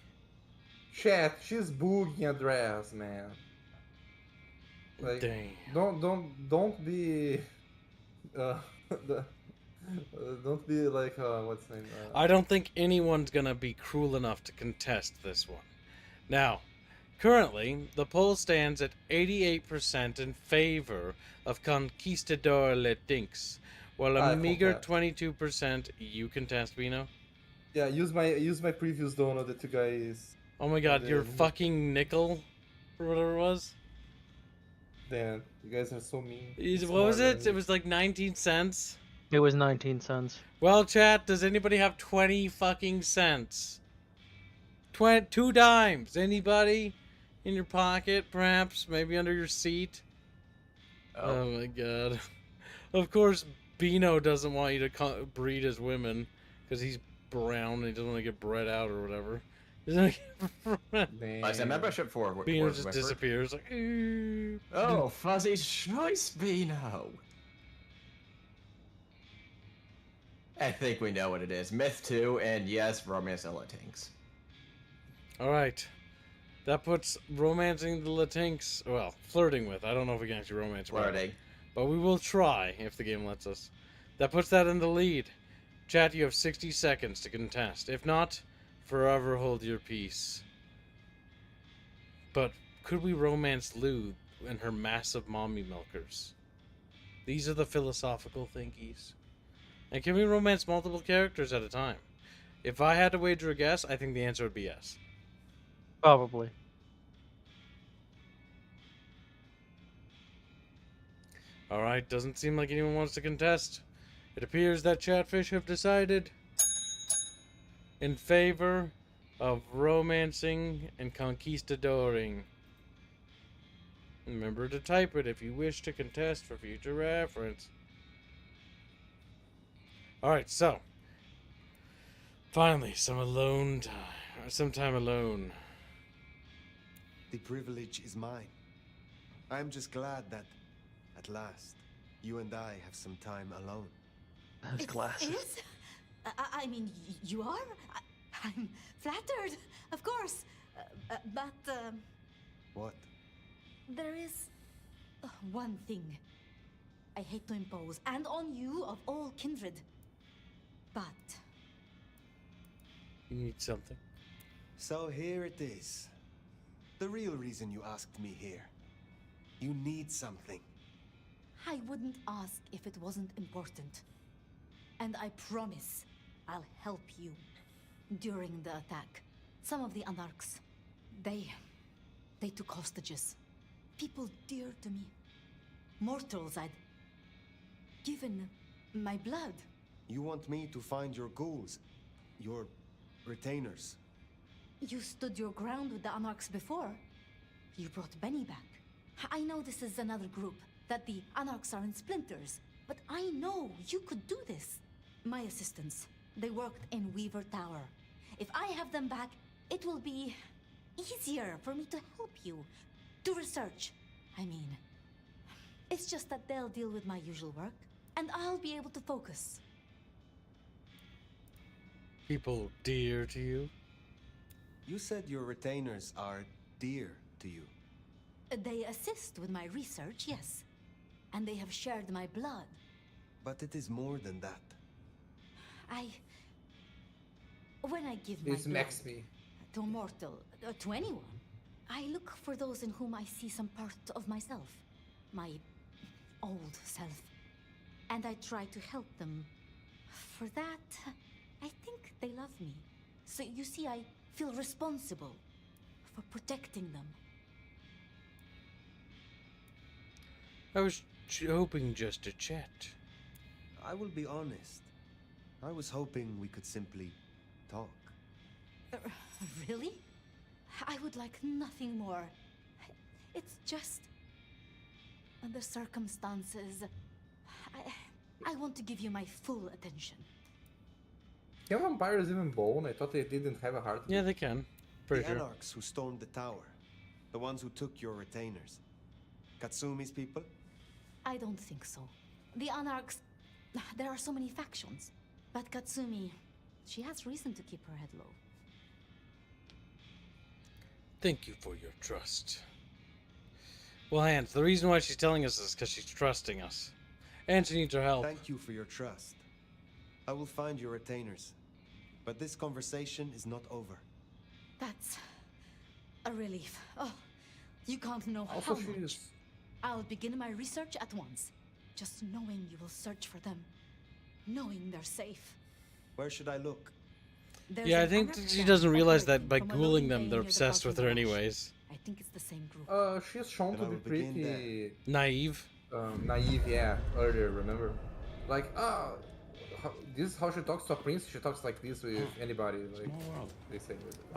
M: Chat, she's booging a dress, man. Like,
A: Dang.
M: don't be, don't be like, what's the name?
A: I don't think anyone's gonna be cruel enough to contest this one. Now, currently, the poll stands at 88% in favor of Conquistador Latinx, while a
M: I
A: meager
M: contest.
A: 22% you contest, Vino.
M: Yeah, use my previous donut that you guys.
A: Oh my god, your fucking nickel, or whatever it was.
M: Damn, you guys are so mean.
A: What was it? It was like 19 cents.
C: It was 19 cents.
A: Well, chat, does anybody have 20 fucking cents? 2 dimes. Anybody in your pocket, perhaps? Maybe under your seat? Oh my god. Of course, Beano doesn't want you to breed as women because he's brown and he doesn't want to get bred out or whatever.
S: I said membership for
A: Beano just disappears. Like,
S: oh, fuzzy choice, Beano. I think we know what it is. Myth 2, and yes, romance and Latinx.
A: Alright. That puts romancing the Latinx, well, flirting with. I don't know if we can actually romance
S: flirting.
A: But we will try if the game lets us. That puts that in the lead. Chat, you have 60 seconds to contest. If not, forever hold your peace. But could we romance Lou and her massive mommy milkers? These are the philosophical thinkies. And can we romance multiple characters at a time? If I had to wager a guess, I think the answer would be yes.
C: Probably.
A: Alright, doesn't seem like anyone wants to contest. It appears that Chatfish have decided in favor of romancing and conquistadoring. Remember to type it if you wish to contest for future reference. Alright, so. Finally, some alone time. Some time alone.
N: The privilege is mine. I'm just glad that, at last, you and I have some time alone.
C: Those glasses.
B: Is? I mean, you are? I'm flattered, of course. But,
N: What?
B: there is one thing I hate to impose, and on you of all kindred. But
A: you need something.
N: So here it is. The real reason you asked me here. You need something.
B: I wouldn't ask if it wasn't important. And I promise I'll help you. During the attack, some of the Anarchs, they took hostages. People dear to me. Mortals I'd given my blood.
N: You want me to find your ghouls, your retainers.
B: You stood your ground with the Anarchs before. You brought Benny back. I know this is another group, that the Anarchs are in splinters, but I know you could do this. My assistants, they worked in Weaver Tower. If I have them back, it will be easier for me to help you. To research, I mean. It's just that they'll deal with my usual work, and I'll be able to focus.
A: People dear to you?
N: You said your retainers are dear to you.
B: They assist with my research, yes. And they have shared my blood.
N: But it is more than that.
B: When I give my
M: This
B: blood
M: makes me.
B: to a mortal, to anyone, I look for those in whom I see some part of myself. My old self. And I try to help them. For that, I think they love me. So you see, I feel responsible for protecting them.
A: I was hoping just to chat.
N: I will be honest. I was hoping we could simply talk.
B: Really? I would like nothing more. It's just... the circumstances... I want to give you my full attention.
M: Can vampires even bone? I thought they didn't have a heart.
A: Yeah, they can. Pretty
N: the
A: sure.
N: Anarchs who stormed the tower. The ones who took your retainers. Katsumi's people?
B: I don't think so. The Anarchs... there are so many factions. But Katsumi... she has reason to keep her head low.
A: Thank you for your trust. Well, Hans, the reason why she's telling us is because she's trusting us. And she needs our help.
N: Thank you for your trust. I will find your retainers. But this conversation is not over.
B: That's... a relief. Oh, you can't know
M: Also,
B: how much.
M: she's...
B: I'll begin my research at once. Just knowing you will search for them. Knowing they're safe.
N: Where should I look?
A: Yeah, I think she doesn't realize that by ghouling them, they're obsessed with her anyways.
B: I think it's the same group.
M: She's shown to be pretty...
A: naive.
M: Naive, yeah, earlier, remember? Like, this is how she talks to a prince, she talks like this with anybody, like, they say.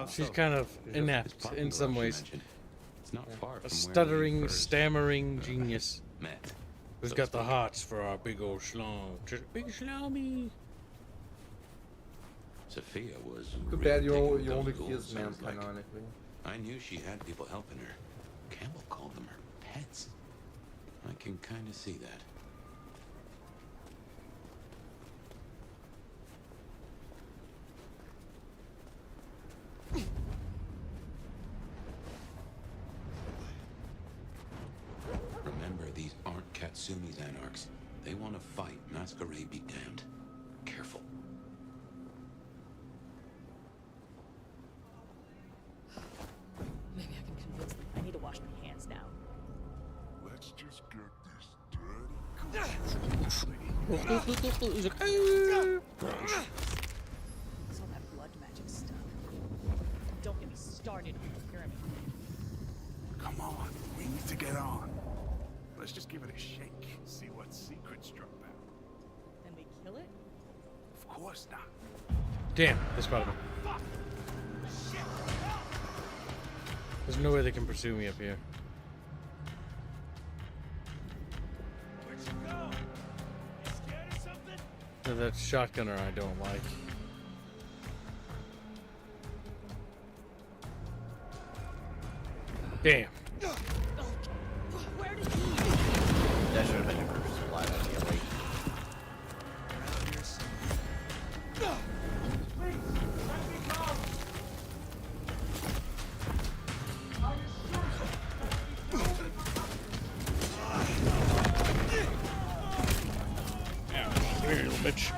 A: She's kind of inept in some ways.
J: It's not far from
A: a stuttering, stammering genius.
J: Met.
A: Who's got the hots for our big old schlong? Big schlommy.
J: Sophia was
M: Too
J: really
M: bad you
J: digging those
M: only
J: ghouls,
M: kiss men,
J: sounds like.
M: canonically.
J: I knew she had people helping her. Campbell called them her pets. I can kind of see that. Remember, these aren't Katsumi's anarchs. They want to fight, masquerade be damned. Careful.
P: Maybe I can convince them. I need to wash my hands now.
I: Let's just get this dirty.
P: It's all that blood magic stuff. Don't get me started on the pyramid.
I: Come on, we need to get on. Let's just give it a shake, see what secrets drop out.
P: Then we kill it?
I: Of course not.
A: Damn, they spotted me. There's no way they can pursue me up here.
I: Where'd you go? You scared of something?
A: No, that shotgunner I don't like. Damn.
P: Where did he?
S: That should have been your first supply idea, right?
A: Come here, little bitch.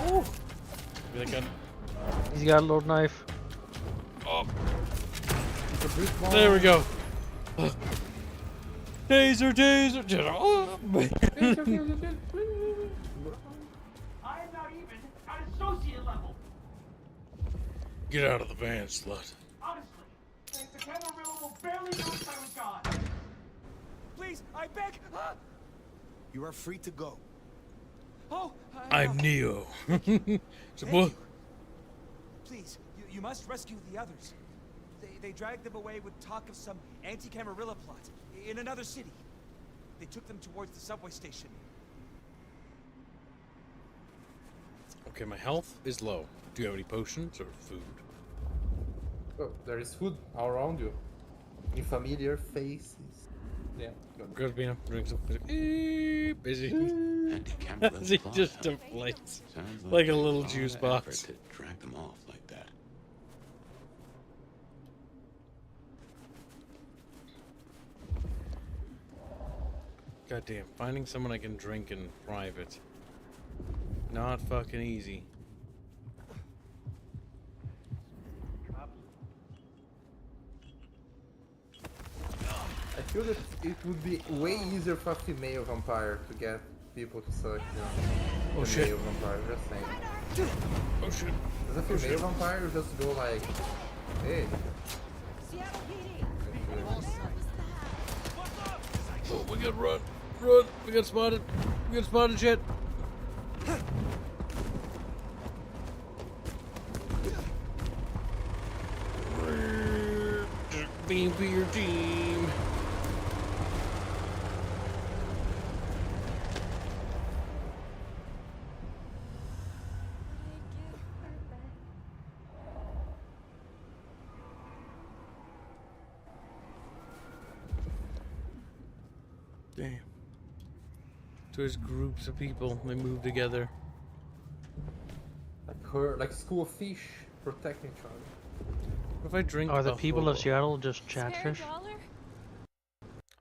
A: Give me that gun.
C: He's got a little knife.
A: Oh. There we go. Taser, taser. Oh.
U: I am not even at associate level.
A: Get out of the van, slut.
U: Honestly, the Camarilla will barely know if I was gone.
K: Please, I beg.
F: You are free to go.
K: Oh,
A: I'm Neo. So,
K: Thank you. Please, you must rescue the others. They dragged them away with talk of some anti-Camarilla plot in another city. They took them towards the subway station.
A: okay, my health is low. Do you have any potions or food?
M: Oh, there is food all around you. In familiar faces. Yeah.
A: Good, Bino. Drink some. Busy.
J: Anti-Camarilla
A: As he
J: plot,
A: just
J: huh?
A: deflates
J: Sounds
A: like a
J: a
A: little
J: lot
A: juice
J: of
A: box.
J: effort to drag them off like that.
A: Goddamn, finding someone I can drink in private. Not fucking easy.
M: I feel that it would be way easier for a female vampire to get people to select
A: Oh,
M: the
A: shit.
M: male vampire, just saying.
A: Oh shit.
M: As a female vampire, you just go like, hey.
A: Oh, we got run. Run. We got spotted. We got spotted shit. Beam for your team. Damn. So there's groups of people. They move together.
M: Like school of fish protecting each other.
A: What if I drink
C: Are the
A: a
C: people of
A: hobo?
C: Seattle just chatfish?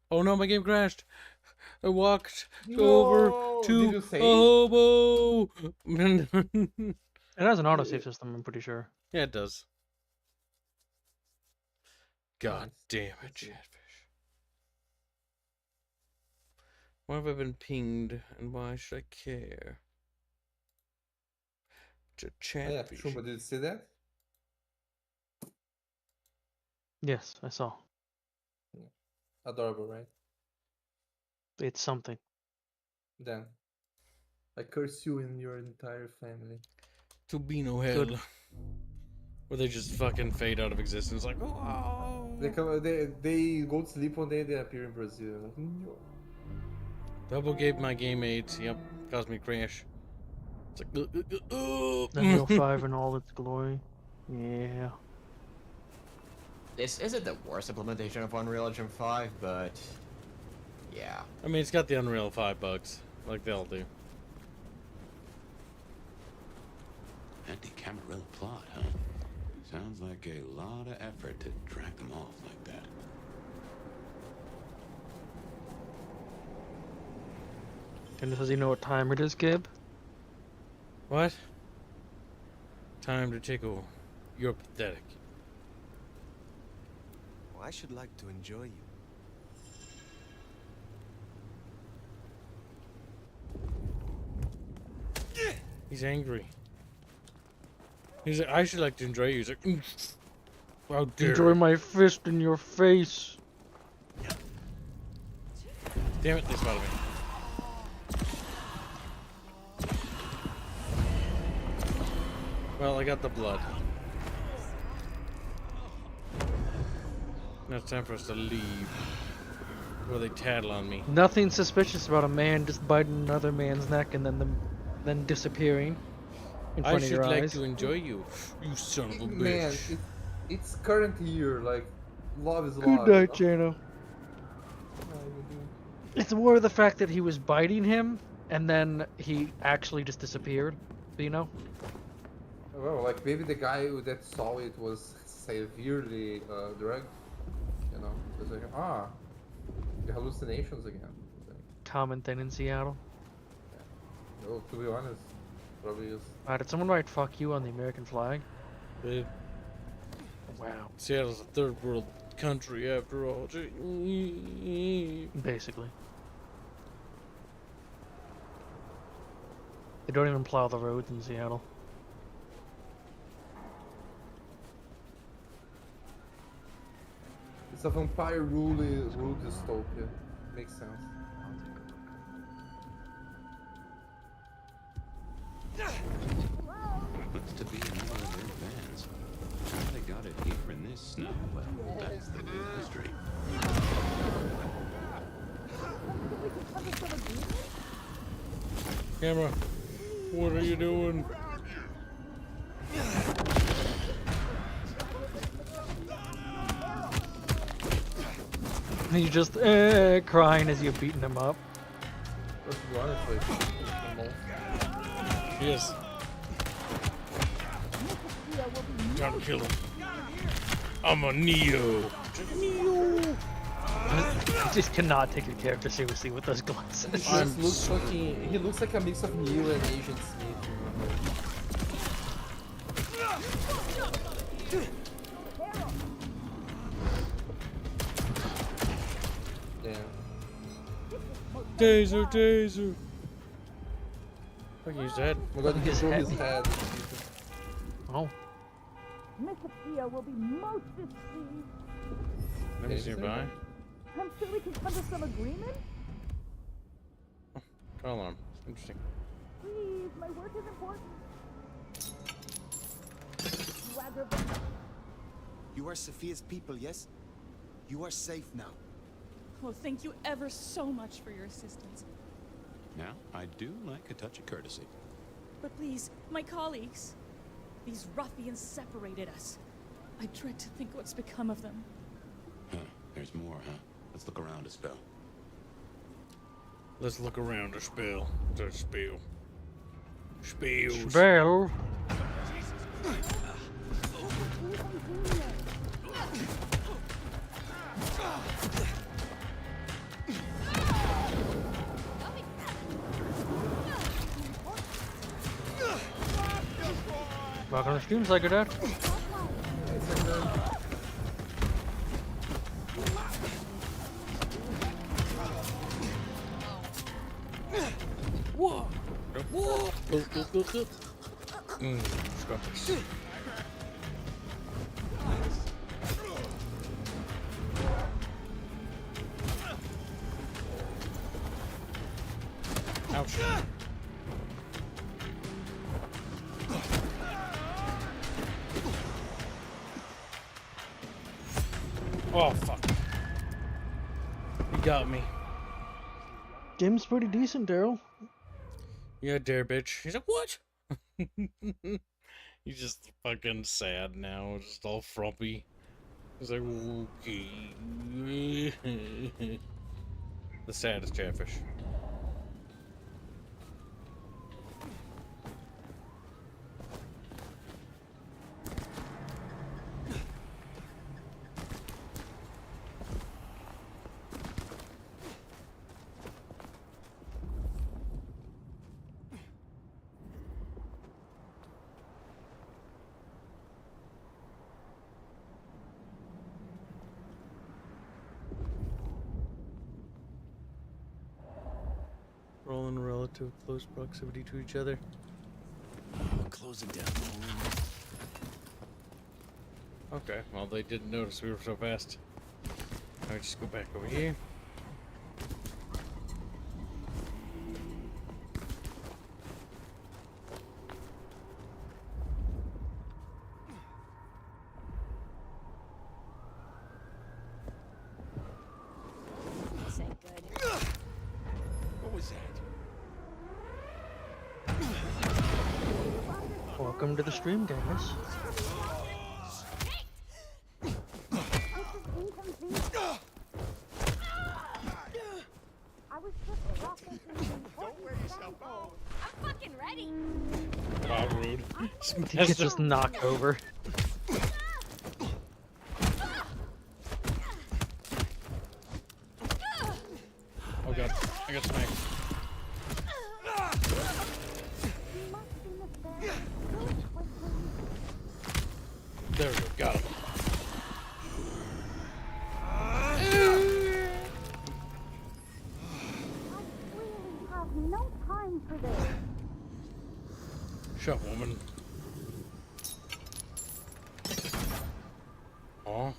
A: Oh no, my game crashed. I walked
M: No!
A: over
M: Did
A: to
M: you
A: a
M: save?
A: hobo.
C: It has an autosave system, I'm pretty sure.
A: Yeah, it does. God
M: Nice.
A: damn it, chatfish. Why have I been pinged, and why should I care?
M: Oh, yeah,
A: Chatfish.
M: Shumba, did you see that?
C: Yes, I saw.
M: Adorable, right?
C: It's something.
M: Then, I curse you and your entire family.
A: To be no hell. Where they just fucking fade out of existence like, oh.
M: They go to sleep one day, they appear in Brazil. Like, no.
A: Double gave my game AIDS. Yep, caused me crash. It's like,
C: Unreal 5 in all its glory. Yeah.
S: This isn't the worst implementation of Unreal Engine 5, but yeah.
A: I mean, it's got the Unreal 5 bugs, like they all do.
J: Anti-Camarilla plot, huh? Sounds like a lot of effort to drag them off like that.
C: And does he know what time it is, Gib?
A: What? Time to tickle. You're pathetic.
F: Well, I should like to enjoy you.
A: He's angry. He's like, I should like to enjoy you. He's like, how dare
C: Enjoy
A: you."
C: my fist in your face.
A: Damn it, they spotted me. Well, I got the blood. Now it's time for us to leave. Before they tattle on me.
C: Nothing suspicious about a man just biting another man's neck and then disappearing in front of your eyes.
A: I should like to enjoy you, you son of a bitch.
M: Man, it's current year, like, love is
C: Good
M: love.
C: night, Jano. It's more the fact that he was biting him and then he actually just disappeared, you know?
M: Well, like, maybe the guy that saw it was severely drugged, you know? It's like, the hallucinations again. Like,
C: Common thing in Seattle.
M: no, to be honest, probably is.
C: Did someone write "fuck you" on the American flag?
A: Dude.
C: Wow.
A: Seattle's a third world country after all.
C: Basically. They don't even plow the roads in Seattle.
M: It's a vampire rule dystopia. Makes sense.
J: Looks to be another of their vans. How they got it here in this snow? Well, that's the new mystery.
A: Camera, what are you doing?
C: He's just crying as you're beating him up.
M: Let's be honest, like,
A: Yes. Gotta kill him. I'm a Neo.
C: I just cannot take your character seriously with those glasses.
M: He looks like a mix of Neo and Agent Smith.
A: Taser, taser. Fuck, he's dead.
M: We're going to control his head.
C: Oh.
P: Mr. Theo will be most displeased.
A: He's nearby.
P: I'm sure we can come to some agreement.
A: Call alarm. Interesting.
P: Please, my work is important. Swagger.
F: You are Sophia's people, yes? You are safe now.
G: Well, thank you ever so much for your assistance.
J: Now, I do like a touch of courtesy.
G: But please, my colleagues. These ruffians separated us. I dread to think what's become of them.
J: Huh, there's more, huh? Let's look around a spell.
A: Let's look around a spell. The spell. Spells.
C: Spell. Back on the stream, like that.
A: Whoa! Whoa! Scrumpers. Ouch. Oh, fuck. You got me.
C: Game's pretty decent, Daryl.
A: Yeah, dare bitch. He's like, what? He's just fucking sad now, just all frumpy. He's like, okay. The saddest catfish. Roll in relative close proximity to each other.
K: Closing down.
A: Okay, well, they didn't notice we were so fast. Alright, just go back over here.
P: This ain't good.
K: What was that?
C: Welcome to the stream, guys.
K: Don't wear yourself out.
B: I'm fucking ready.
A: Wow, rude.
C: He gets just knocked over.
A: Oh god, I got smacked. There we go, got him.
B: Have no time for this.
A: Shut, woman. Oh.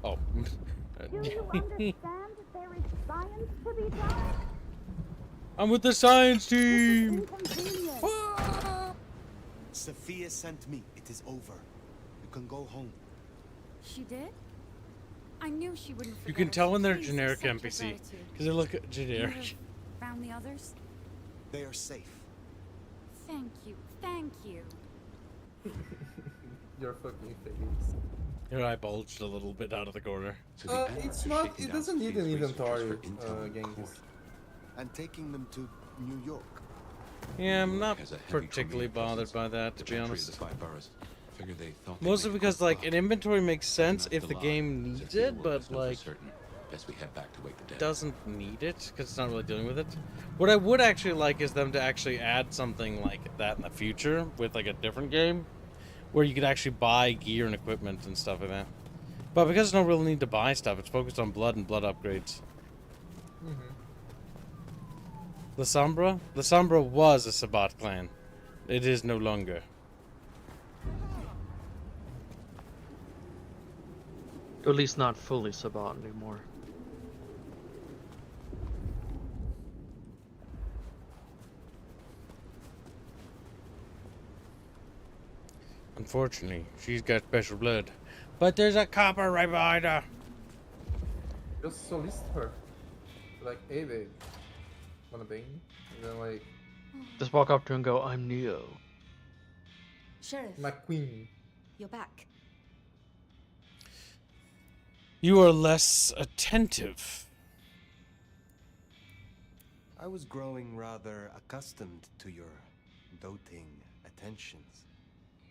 A: Oh.
B: Do you understand there is science to be done?
A: I'm with the science team!
B: Inconvenient.
F: Sophia sent me. It is over. You can go home.
L: She did? I knew she wouldn't
A: You
L: forget
A: can
L: us.
A: tell when they're
L: Please
A: generic
L: accept your
A: NPC.
L: gratitude.
A: Because they look
L: You
A: generic.
L: have found the others?
F: They are safe.
L: Thank you. Thank you.
M: Your fucking face.
A: Your eye bulged a little bit out of the corner.
M: It's not. It doesn't need an inventory, Genghis.
N: And taking them to New York.
A: Yeah, I'm not particularly bothered by that, to be honest. Mostly because, like, an inventory makes sense if the game needs it, but, like, doesn't need it, because it's not really dealing with it. What I would actually like is them to actually add something like that in the future, with, like, a different game, where you could actually buy gear and equipment and stuff like that. But because there's no real need to buy stuff, it's focused on blood and blood upgrades. La Sombra was a Sabbat clan. It is no longer.
C: Or at least not fully Sabbat anymore.
A: Unfortunately, she's got special blood. But there's a copper right behind her.
M: Just solicit her. Like, hey babe, wanna bang? And then like,
C: Just walk up to her and go, I'm Neo.
E: Sheriff,
M: my queen.
E: you're back.
A: You are less attentive.
N: I was growing rather accustomed to your doting attentions.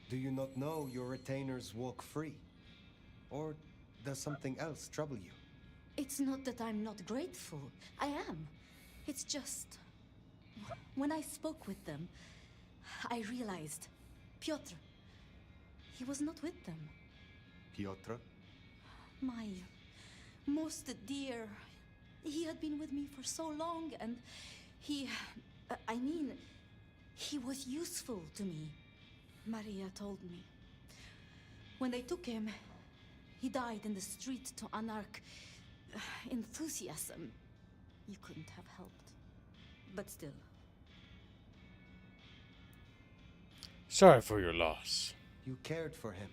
N: Do you not know your retainers walk free? Or does something else trouble you?
E: It's not that I'm not grateful. I am. It's just... When I spoke with them, I realized... Piotr... He was not with them.
N: Piotr?
E: My... most dear... He had been with me for so long, and he... I mean... He was useful to me. Maria told me. When they took him, he died in the street to anarch enthusiasm. You couldn't have helped. But still.
A: Sorry for your loss.
N: You cared for him.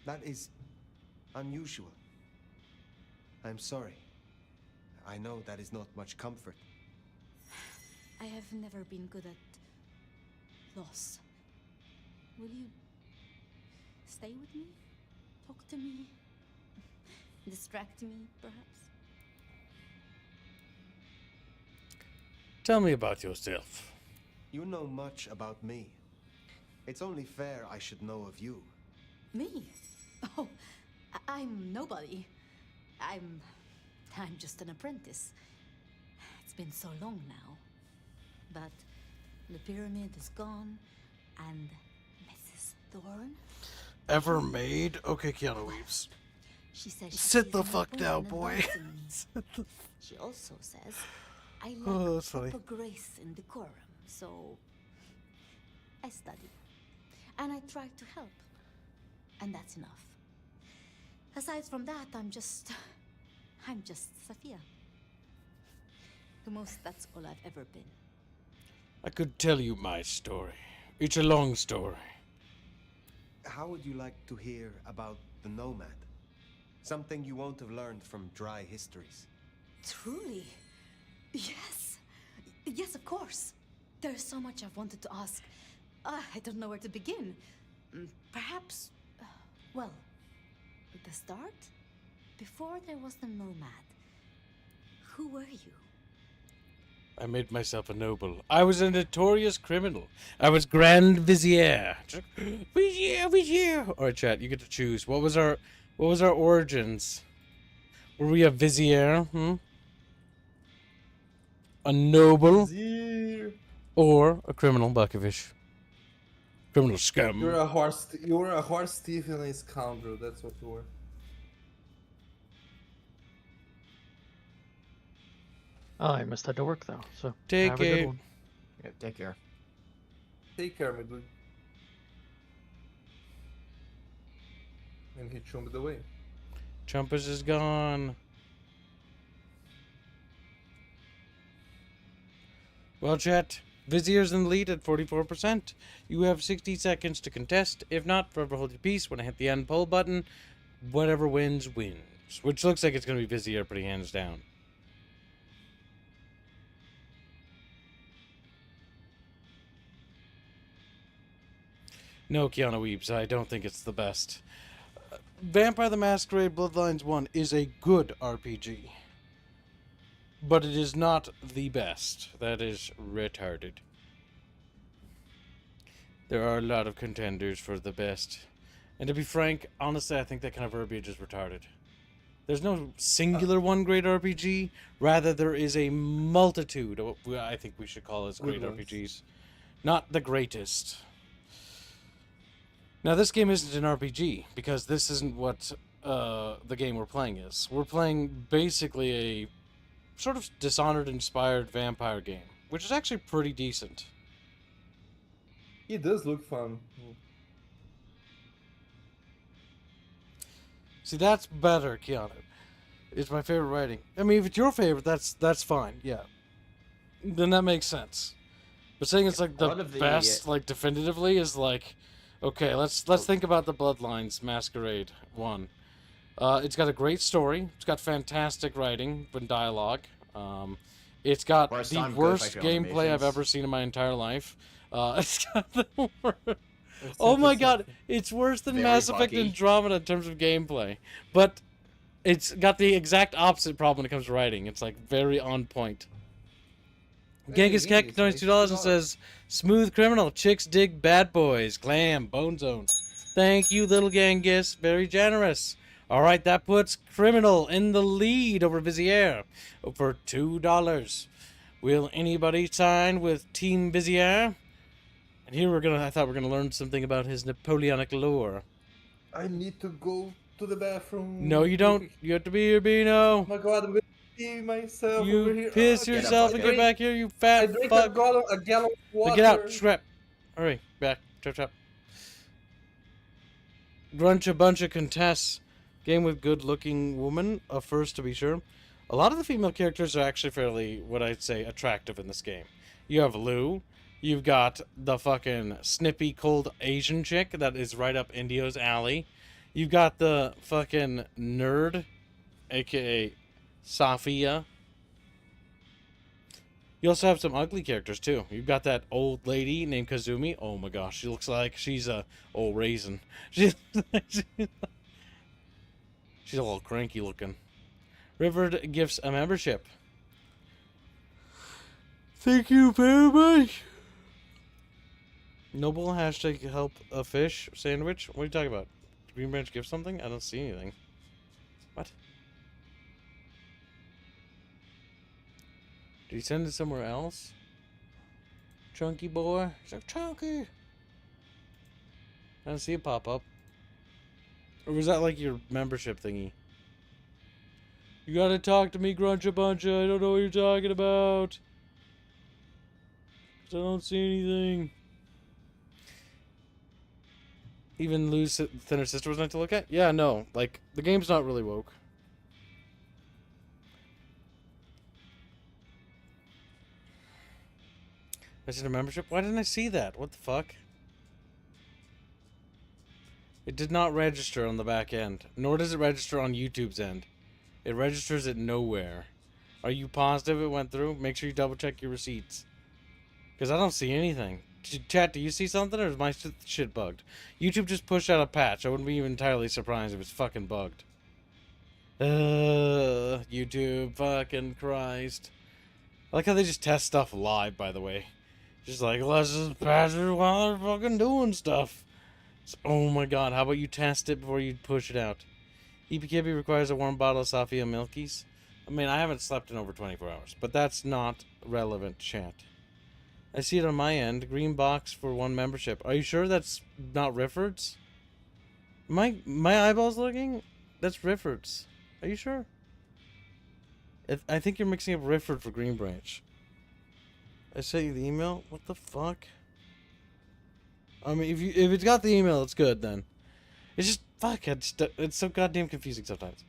N: That is unusual. I'm sorry. I know that is not much comfort.
B: I have never been good at loss. Will you stay with me? Talk to me? Distract me, perhaps?
A: Tell me about yourself.
N: You know much about me. It's only fair I should know of you.
B: Me? Oh, I'm nobody. I'm just an apprentice. It's been so long now. But the pyramid is gone, and Mrs. Thorne?
A: Ever made? Okay, Keanu Reeves.
B: She says she
A: Sit
B: sees
A: the
B: no
A: fuck
B: point
A: down,
B: in
A: boy.
B: advising me. She also says I lack
A: Oh, that's funny.
B: proper grace and decorum, so I study. And I try to help. And that's enough. Aside from that, I'm just Sophia. The most that's all I've ever been.
A: I could tell you my story. It's a long story.
N: How would you like to hear about the nomad? Something you won't have learned from dry histories.
B: Truly? Yes. Yes, of course. There's so much I've wanted to ask. I don't know where to begin. Perhaps, well, the start? Before there was the nomad, who were you?
A: I made myself a noble. I was a notorious criminal. I was Grand Vizier. Vizier. All right, chat. You get to choose. What was our origins? Were we a Vizier? A noble?
M: Vizier.
A: Or a criminal buckafish? Criminal scum.
M: You were a horse thief and a scoundrel. That's what you were.
C: Oh, I must head to work though, so
A: Take
C: have a good
A: it.
C: one.
S: Yeah, take care.
M: Take care, my dude. And he chumped away.
A: Chumpus is gone. Well, chat. Vizier's in the lead at 44%. You have 60 seconds to contest. If not, forever hold your peace. When I hit the end poll button, whatever wins, wins. Which looks like it's going to be Vizier pretty hands down. No, Keanu Reeves, I don't think it's the best. Vampire the Masquerade Bloodlines 1 is a good RPG. But it is not the best. That is retarded. There are a lot of contenders for the best. And to be frank, honestly, I think that kind of verbiage is retarded. There's no singular one great RPG. Rather, there is a multitude of what I think we should call as great RPGs. Not the greatest. Now, this game isn't an RPG, because this isn't what the game we're playing is. We're playing basically a sort of Dishonored-inspired vampire game, which is actually pretty decent.
M: It does look fun.
A: See, that's better, Keanu. It's my favorite writing. I mean, if it's your favorite, that's fine, yeah. Then that makes sense. But saying it's like the best, like definitively, is like, okay, let's think about the Bloodlines Masquerade 1. It's got a great story. It's got fantastic writing and dialogue. It's got the worst gameplay I've ever seen in my entire life. It's got the worst. Oh my god, it's worse than Mass Effect Andromeda in terms of gameplay. But it's got the exact opposite problem when it comes to writing. It's like very on point. Genghis Kek donates $2 and says, "Smooth criminal, chicks dig bad boys, clam, bone zone." Thank you, little Genghis, very generous. All right, that puts criminal in the lead over Vizier for $2. Will anybody sign with Team Vizier? And here I thought we were gonna learn something about his Napoleonic lore.
M: I need to go to the bathroom.
A: No, you don't. You have to be here, Bino.
M: Oh my god, I'm gonna pee myself over here.
A: You piss yourself and get back here, you fat
M: drink
A: fuck.
M: a gallon of water.
A: Get out, scrap. Hurry, back. Chop. Grunch a bunch of contests. Game with good-looking woman, a first to be sure. A lot of the female characters are actually fairly, what I'd say, attractive in this game. You have Lou. You've got the fucking snippy, cold Asian chick that is right up Indio's alley. You've got the fucking nerd aka Safia. You also have some ugly characters too. You've got that old lady named Kazumi. Oh my gosh, she looks like she's a old raisin. She's a little cranky looking. River gifts a membership. Thank you very much. Noble hashtag help a fish sandwich. What are you talking about? Did Green Branch give something? I don't see anything. What? Did he send it somewhere else? Chunky boy. He's like, Chunky. I don't see it pop up. Or was that like your membership thingy? You gotta talk to me, Gruncha Buncha. I don't know what you're talking about. I don't see anything. Even Lou's thinner sister was nice to look at? Yeah, no. Like, the game's not really woke. Is it a membership? Why didn't I see that? What the fuck? It did not register on the back end. Nor does it register on YouTube's end. It registers it nowhere. Are you positive it went through? Make sure you double check your receipts. Because I don't see anything. Chat, do you see something or is my shit bugged? YouTube just pushed out a patch. I wouldn't be even entirely surprised if it's fucking bugged. YouTube, fucking Christ. I like how they just test stuff live, by the way. Just like, let's just patch it while they're fucking doing stuff. So, oh my god, how about you test it before you push it out? EPKB requires a warm bottle of Safia Milkies. I mean, I haven't slept in over 24 hours, but that's not relevant, chat. I see it on my end. Green box for 1 membership. Are you sure that's not Rifford's? My eyeball's looking? That's Rifford's. Are you sure? I think you're mixing up Rifford for Green Branch. I sent you the email? What the fuck? I mean, if it's got the email, it's good then. It's just, fuck, it's so goddamn confusing sometimes.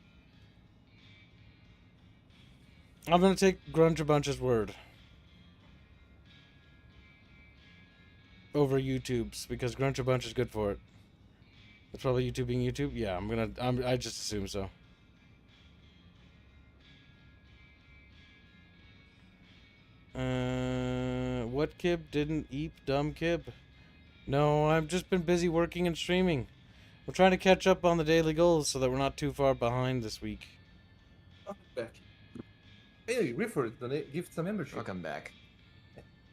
A: I'm gonna take Gruncha Bunch's word over YouTube's because Gruncha Bunch is good for it. It's probably YouTube being YouTube. Yeah, I just assume so. What kib didn't eat? Dumb kib? No, I've just been busy working and streaming. We're trying to catch up on the daily goals so that we're not too far behind this week.
M: Welcome back. Hey, Rifford, give some membership.
S: Welcome back.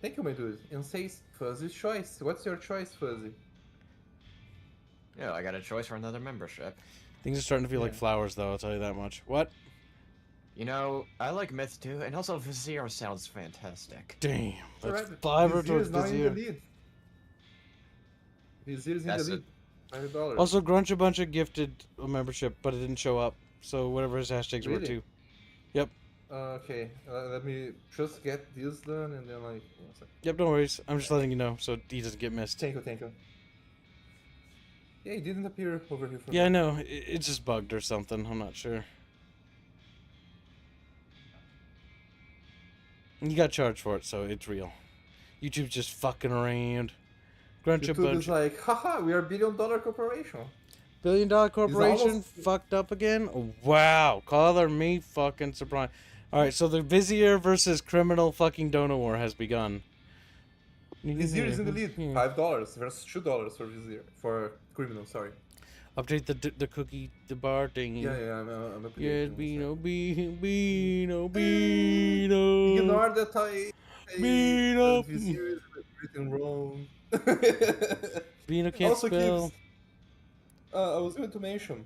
M: Thank you, my dude. And says Fuzzy's choice. What's your choice, Fuzzy?
S: Yeah, I got a choice for another membership.
A: Things are starting to feel like flowers, though, I'll tell you that much. What?
S: You know, I like Myth too, and also Vizier sounds fantastic.
A: Damn, that's
M: right.
A: fiber towards
M: Vizier.
A: Vizier.
M: Vizier's in the lead. $5.
A: Also, Gruncha Buncha gifted a membership, but it didn't show up. So whatever his hashtags were too. Yep.
M: Okay, let me just get this done and then like.
A: Yep, no worries. I'm just letting you know so he doesn't get missed.
M: Thank you. Yeah, he didn't appear over here.
A: Yeah, I know. It's just bugged or something. I'm not sure. You got charged for it, so it's real. YouTube's just fucking around. Gruncha
M: YouTube
A: Bunch.
M: is like, haha, we are $1 billion corporation.
A: $1 billion corporation
M: almost...
A: fucked up again? Wow. Color me fucking surprised. Alright, so the Vizier versus criminal fucking Dono War has begun.
M: Vizier is in the lead. $5 versus $2 for Vizier. For criminal, sorry.
A: Update the cookie, the bar thingy.
M: Yeah, I'm
A: Yes, Beano.
M: Ignore that
A: Beano.
M: Vizier is written wrong.
A: Beano can't
M: also
A: spell.
M: I was going to mention.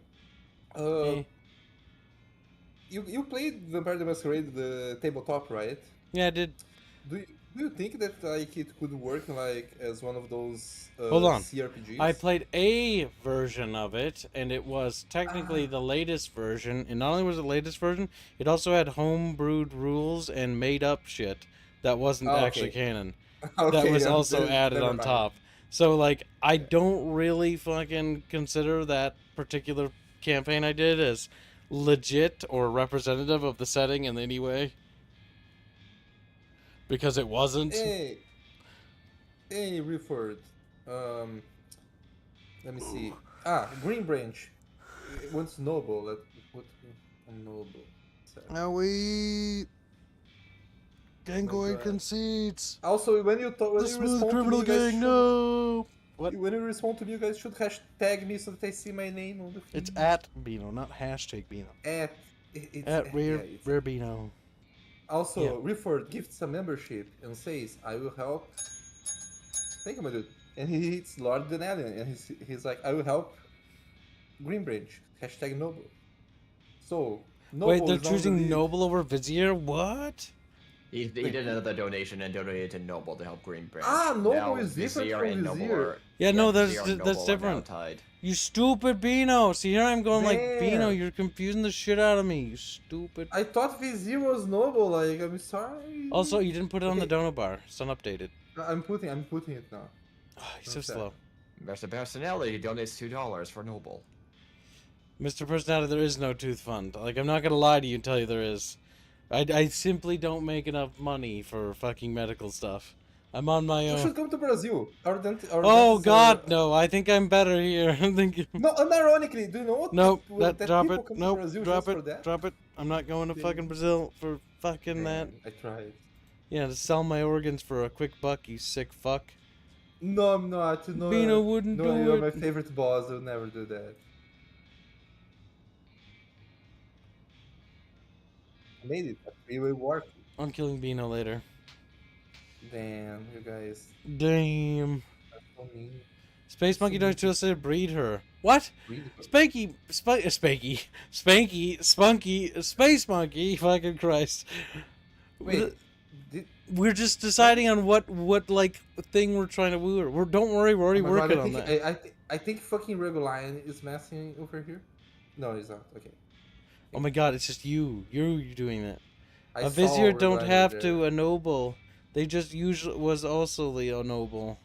M: You played Vampire the Masquerade the tabletop, right?
A: Yeah, I did.
M: Do you think that like it could work like as one of those
A: Hold on.
M: CRPGs?
A: I played a version of it, and it was technically the latest version. And not only was it the latest version, it also had homebrewed rules and made up shit that wasn't actually canon. That was also added on top. So like, I don't really fucking consider that particular campaign I did as legit or representative of the setting in any way. Because it wasn't.
M: Hey, Rifford. Let me see. Green Branch. Wants Noble. a noble.
A: Now we Gangoid
M: God.
A: conceits.
M: Also, when you talk, when
A: The
M: you
A: smooth
M: respond
A: criminal
M: to me, you guys
A: gang,
M: should,
A: no. What?
M: when you respond to me, you guys should hashtag me so that I see my name on the feed.
A: It's at Beano, not hashtag Beano.
M: It's
A: Rare Beano.
M: Also,
A: Yeah.
M: Rifford gifts a membership and says, "I will help." Thank you, my dude. And he hits Lord Denalion, and he's like, "I will help Greenbranch." Hashtag Noble. So, Noble
A: Wait, they're
M: is on the
A: choosing
M: lead.
A: Noble over Vizier? What?
S: He did another donation and donated to Noble to help Green Branch.
M: Ah, Noble
S: Now,
M: is different
S: Vizier
M: from
S: and Noble
M: Vizier.
S: are-
A: Yeah, no,
S: Vizier and
A: that's
S: Noble are now
A: different.
S: tied.
A: You stupid Beano. See, here I'm going like,
M: Damn.
A: Beano, you're confusing the shit out of me, you stupid.
M: I thought Vizier was Noble. Like, I'm sorry.
A: Also, you didn't put it on the
M: Okay.
A: dono bar. It's unupdated.
M: I'm putting it now.
A: He's so slow.
S: Mr. Personality donates $2 for Noble.
A: Mr. Personality, there is no tooth fund. Like, I'm not gonna lie to you and tell you there is. I simply don't make enough money for fucking medical stuff. I'm on my
M: You
A: own.
M: should come to Brazil. Our
A: Oh
M: dentists are-
A: God, no! I think I'm better here. I'm thinking.
M: No, unironically, do you know what?
A: Nope,
M: that
A: drop
M: people
A: it.
M: come to
A: Nope,
M: Brazil
A: drop
M: just for
A: it.
M: that?
A: Drop it. I'm not going to
M: Damn.
A: fucking Brazil for fucking that.
M: I tried.
A: Yeah, to sell my organs for a quick buck, you sick fuck.
M: No, I'm not. No,
A: Bino wouldn't
M: no,
A: do
M: you're
A: it.
M: my favorite boss. I'll never do that. I made it. A three-way war.
A: I'm killing Bino later.
M: Damn, you guys.
A: Damn.
M: That's so mean.
A: Space Monkey don't just say breed her. What?
M: Breed her.
A: Spanky, Spunky, Space Monkey, fucking Christ.
M: Wait,
A: We're just deciding on what like thing we're trying to woo her. Don't worry, we're already
M: Oh my God,
A: working on that.
M: I think fucking Regulion is messing over here. No, he's not. Okay.
A: Oh my God, it's just you. You're doing that.
M: I
A: A
M: saw
A: Vizier don't
M: Regulion
A: have
M: there.
A: to a noble. They just usually was also a noble,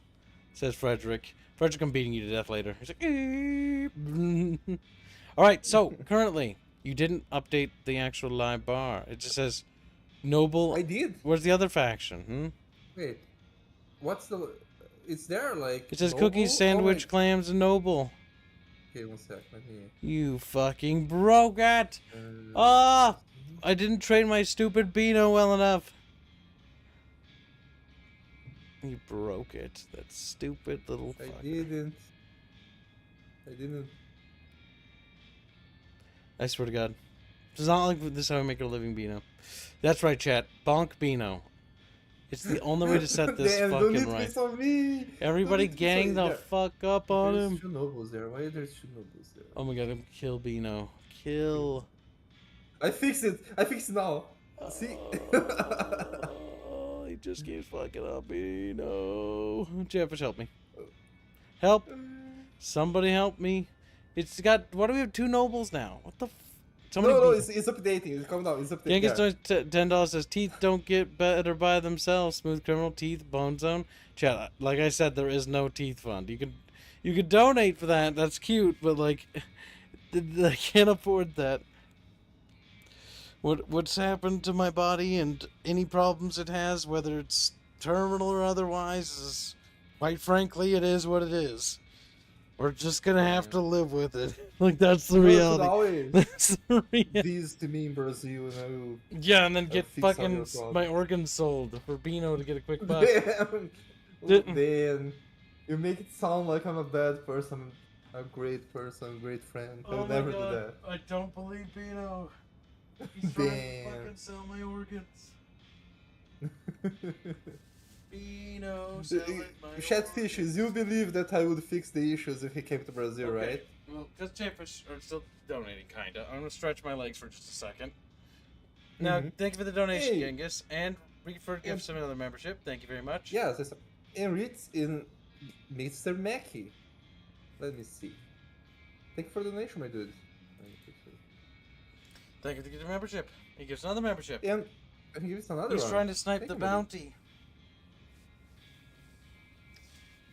A: says Frederick. Frederick, I'm beating you to death later. He's like, "Eep." All right, so currently you didn't update the actual live bar. It just says noble.
M: I did.
A: Where's the other faction?
M: Wait, what's the? It's there like.
A: It says
M: Noble?
A: cookies,
M: Oh,
A: sandwich,
M: wait.
A: clams, and noble.
M: Okay, one sec. Let me.
A: You fucking broke it. I didn't train my stupid Beano well enough. You broke it. That stupid little fucker.
M: I didn't.
A: I swear to God. It's not like this is how I make a living Beano. That's right, chat. Bonk Beano. It's the only way to set this
M: Damn, don't
A: fucking
M: need
A: right.
M: piss on me.
A: Everybody
M: Don't need
A: gang
M: piss
A: the
M: on me.
A: fuck up on
M: There's
A: him.
M: two nobles there. Why are there two nobles there?
A: Oh my God, I'm kill Beano. Kill.
M: I fixed it. I fixed it now. See?
A: Oh, he just keeps fucking up Beano. Jeffish, help me. Help. Somebody help me. It's got, what do we have, two nobles now? What the Somebody
M: No, it's updating. It's coming out. It's updating.
A: Genghis $10 says teeth don't get better by themselves. Smooth criminal teeth, bone zone. Chat, like I said, there is no teeth fund. You could donate for that. That's cute, but like, I can't afford that. What's happened to my body and any problems it has, whether it's terminal or otherwise, is quite frankly, it is what it is. We're just gonna have to live with it. Like that's the reality. That's the reality.
M: These to me in Brazil, and I will,
A: yeah, and then get
M: fix all
A: fucking
M: your problems.
A: my organs sold for Beano to get a quick buck.
M: Damn. You make it sound like I'm a bad person, a great person, great friend. I would never do that.
A: I don't believe Beano. He's trying to
M: Damn.
A: fucking sell my organs. Beano, selling my
M: Chatfishes, you believe that I would fix the issues if he came to Brazil,
A: Okay.
M: right?
A: Well, because Chatfish are still donating, kinda. I'm gonna stretch my legs for just a second. Now, thank you for the donation,
M: Hey.
A: Genghis, and Reefer gives some another membership. Thank you very much.
M: Yes, it's and Ritz in Mr. Mackey. Let me see. Thank you for the donation, my dude.
A: Thank you for the membership. He gives another membership.
M: And he gives another
A: He's
M: one.
A: trying to snipe
M: Thank
A: the
M: you, my dude.
A: bounty.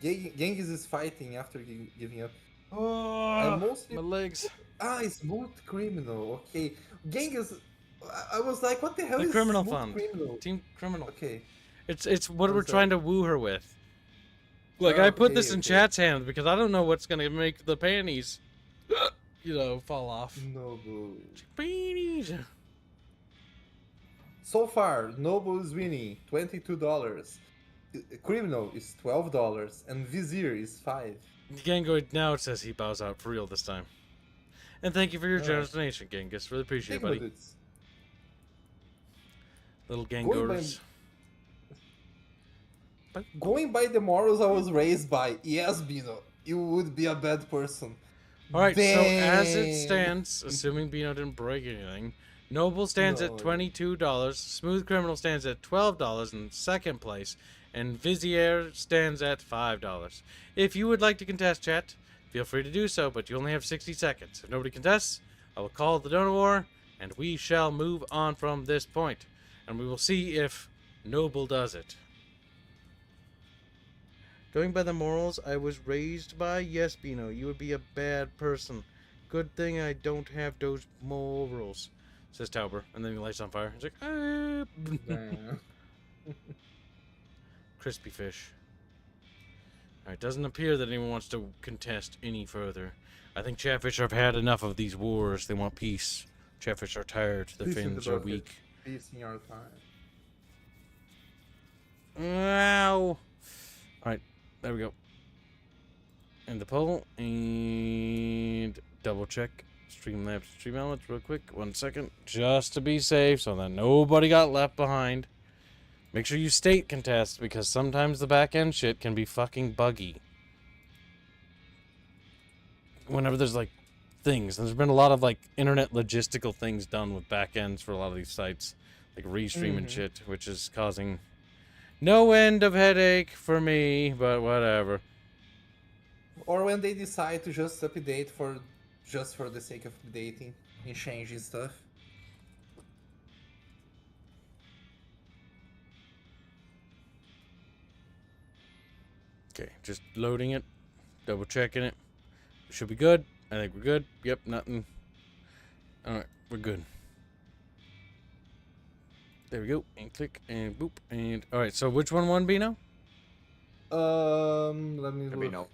M: Genghis is fighting after giving up.
A: Oh,
M: mostly...
A: my legs.
M: Ah, it's smooth criminal. Okay, Genghis. I was like, what the hell
A: The
M: is
A: criminal
M: smooth
A: fund.
M: criminal?
A: Team criminal.
M: Okay.
A: It's what
M: What
A: we're
M: is that?
A: trying to woo her with. Like
M: Oh,
A: I put
M: okay,
A: this in
M: okay.
A: chat's hands because I don't know what's gonna make the panties, fall off.
M: No, boo.
A: Beanie. Indonesia.
M: So far, Noble is winning $22. Criminal is $12 and Vizier is $5.
A: Gango now says he bows out for real this time. And thank you for your
M: All
A: generous donation, Genghis. Really appreciate it, buddy. Little Gangors.
M: Going by the morals I was raised by, yes, Bino, you would be a bad person.
A: Alright, so as it
M: Dang.
A: stands, assuming Bino didn't break anything, Noble stands at $22, Smooth Criminal stands at $12 in second place, and Vizier stands at $5. If you would like to contest, chat, feel free to do so, but you only have 60 seconds. If nobody contests, I will call the donor war, and we shall move on from this point. And we will see if Noble does it. Going by the morals I was raised by, yes, Bino, you would be a bad person. Good thing I don't have those morals, says Tauber, and then he lights on fire. He's like, ah. Crispy fish. Alright, doesn't appear that anyone wants to contest any further. I think Chatfish have had enough of these wars. They want peace. Chatfish are tired. Their fins are weak.
M: Peace in your time.
A: Ow! Alright, there we go. End the poll, and double check Streamlabs stream elements real quick. 1 second, just to be safe, so that nobody got left behind. Make sure you state contest, because sometimes the back end shit can be fucking buggy. Whenever there's like things, and there's been a lot of like internet logistical things done with back ends for a lot of these sites, like restream and shit, which is causing no end of headache for me, but whatever.
M: Or when they decide to just update just for the sake of updating and changing stuff.
A: Okay, just loading it, double checking it. Should be good. I think we're good. Yep, nothing. Alright, we're good. There we go. And click and boop. And alright, so which one won, Bino?
M: Let me look.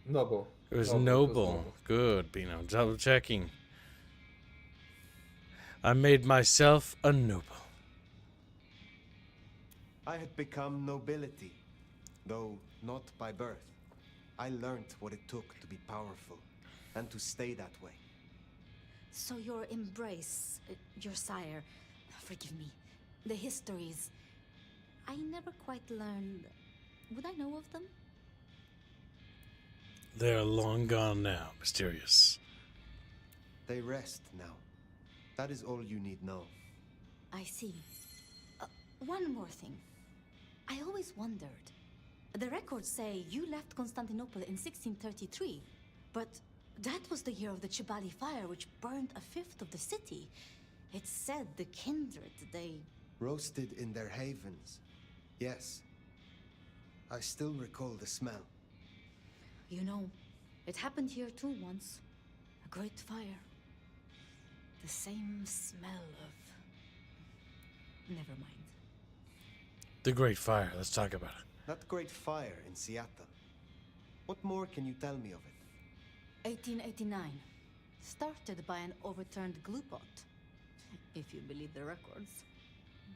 M: Noble.
A: It was Noble. Good, Bino. Double checking. I made myself a noble.
N: I had become nobility, though not by birth. I learned what it took to be powerful, and to stay that way.
B: So your embrace, your sire, forgive me, the histories, I never quite learned. Would I know of them?
A: They're long gone now, mysterious.
N: They rest now. That is all you need know.
B: I see. One more thing. I always wondered. The records say you left Constantinople in 1633, but that was the year of the Chibali fire, which burned a fifth of the city. It said the kindred, they...
N: Roasted in their havens. Yes. I still recall the smell.
B: You know, it happened here too once. A great fire. The same smell of... Never mind.
A: The Great Fire, let's talk about it.
N: That great fire in Seattle. What more can you tell me of it?
B: 1889. Started by an overturned glue pot. If you believe the records.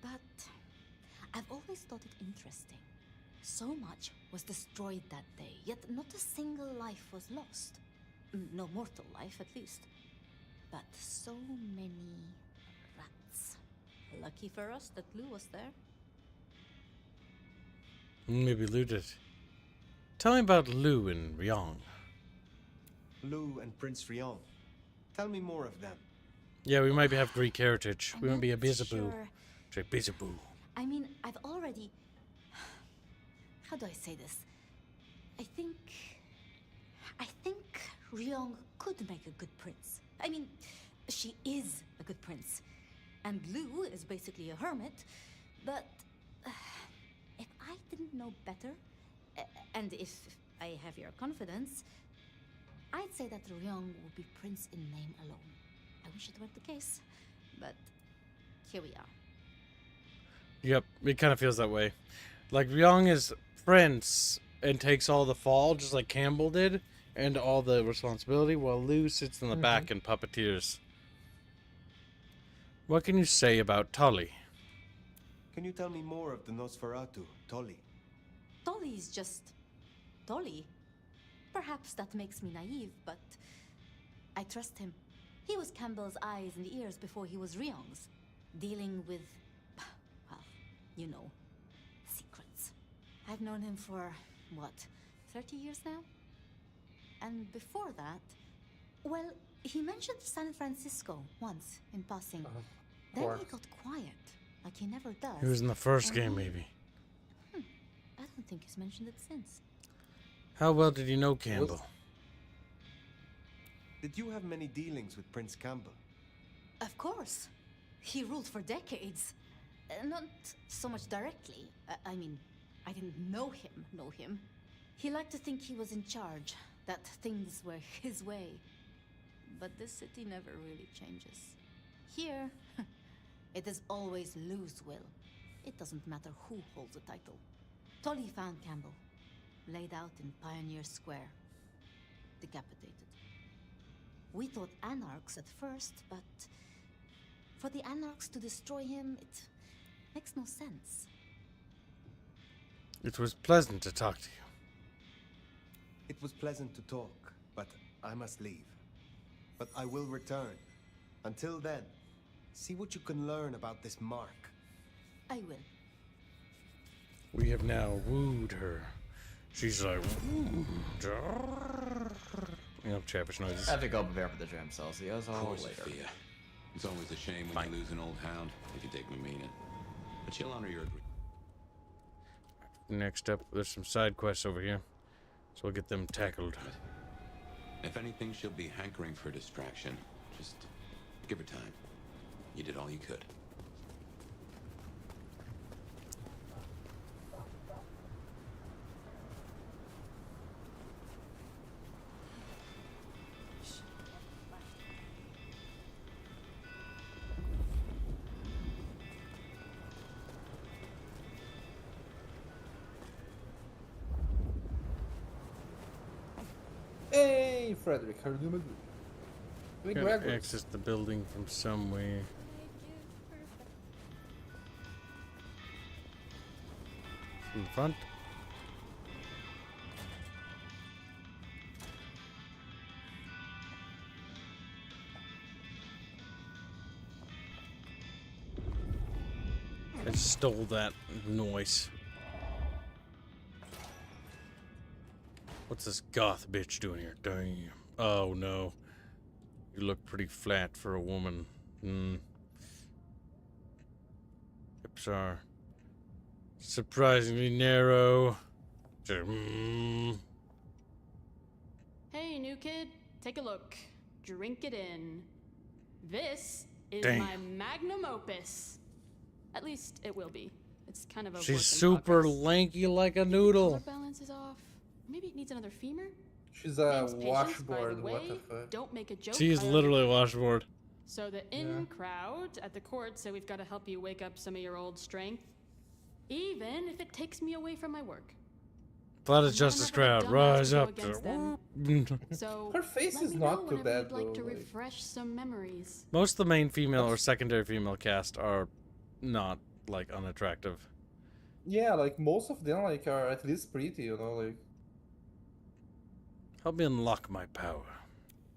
B: But I've always thought it interesting. So much was destroyed that day, yet not a single life was lost. No mortal life, at least. But so many rats. Lucky for us that Lou was there.
A: Maybe Lou did. Tell me about Lou and Ryong.
N: Lou and Prince Ryong. Tell me more of them.
A: Yeah, we might have Greek heritage. We might be a Bizaboo.
B: Sure.
A: Bizaboo.
B: I mean, I've already... How do I say this? I think Ryong could make a good prince. I mean, she is a good prince. And Lou is basically a hermit. But if I didn't know better, and if I have your confidence, I'd say that Ryong would be prince in name alone. I wish it weren't the case, but here we are.
A: Yep, it kind of feels that way. Like, Ryong is prince and takes all the fall, just like Campbell did, and all the responsibility, while Lou sits in the back and puppeteers. What can you say about Tully?
N: Can you tell me more of the Nosferatu, Tolly?
B: Tolly's just Tolly. Perhaps that makes me naive, but I trust him. He was Campbell's eyes and ears before he was Ryong's, dealing with, well, you know, secrets. I've known him for, what, 30 years now? And before that, well, he mentioned San Francisco once in passing. Then he got quiet, like he never does.
A: He was in the first game, maybe.
B: I don't think he's mentioned it since.
A: How well did you know Campbell?
N: Did you have many dealings with Prince Campbell?
B: Of course. He ruled for decades. Not so much directly. I mean, I didn't know him. He liked to think he was in charge, that things were his way. But this city never really changes. Here, it is always Lou's will. It doesn't matter who holds the title. Tolly found Campbell, laid out in Pioneer Square, decapitated. We thought anarchs at first, but for the anarchs to destroy him, it makes no sense.
A: It was pleasant to talk to you.
N: It was pleasant to talk, but I must leave. But I will return. Until then, see what you can learn about this mark.
B: I will.
A: We have now wooed her. She's like, you know, Chatfish noises.
S: I have to go prepare for the gem cells. See us all later.
J: Sophia. It's always a shame when you lose an old hound, if you take me meaning. But she'll honor your agreement.
A: Next up, there's some side quests over here. So we'll get them tackled.
J: If anything, she'll be hankering for distraction. Just give her time. You did all you could.
M: Hey, Frederick, how are you doing? Hey,
A: Gotta
M: Gregory.
A: access the building from somewhere. From the front. I stole that noise. What's this goth bitch doing here? Damn. Oh no. You look pretty flat for a woman. Hips are surprisingly narrow.
D: Hey, new kid, take a look. Drink it in. This is
A: Damn.
D: my magnum opus. At least it will be. It's kind of a
A: She's
D: work in
A: super
D: progress.
A: lanky like a
D: Color
A: noodle.
D: balance is off. Maybe it needs another femur.
M: She's a
D: Hence patience, by the
M: washboard, what the
D: way.
M: fuck?
D: Don't make a joke.
A: She is literally a washboard.
D: So the in crowd at the court say we've got to help you wake up some of your old strength, even if it takes me away from my work.
A: Flattest Justice crowd, rise up.
D: So
M: Her face
D: let
M: is
D: me
M: not
D: know
M: too
D: whenever
M: bad,
D: you'd like
M: though,
D: to
M: like-
D: refresh some memories.
A: Most of the main female or secondary female cast are not like unattractive.
M: Yeah, like most of them like are at least pretty, you know, like.
A: Help me unlock my power.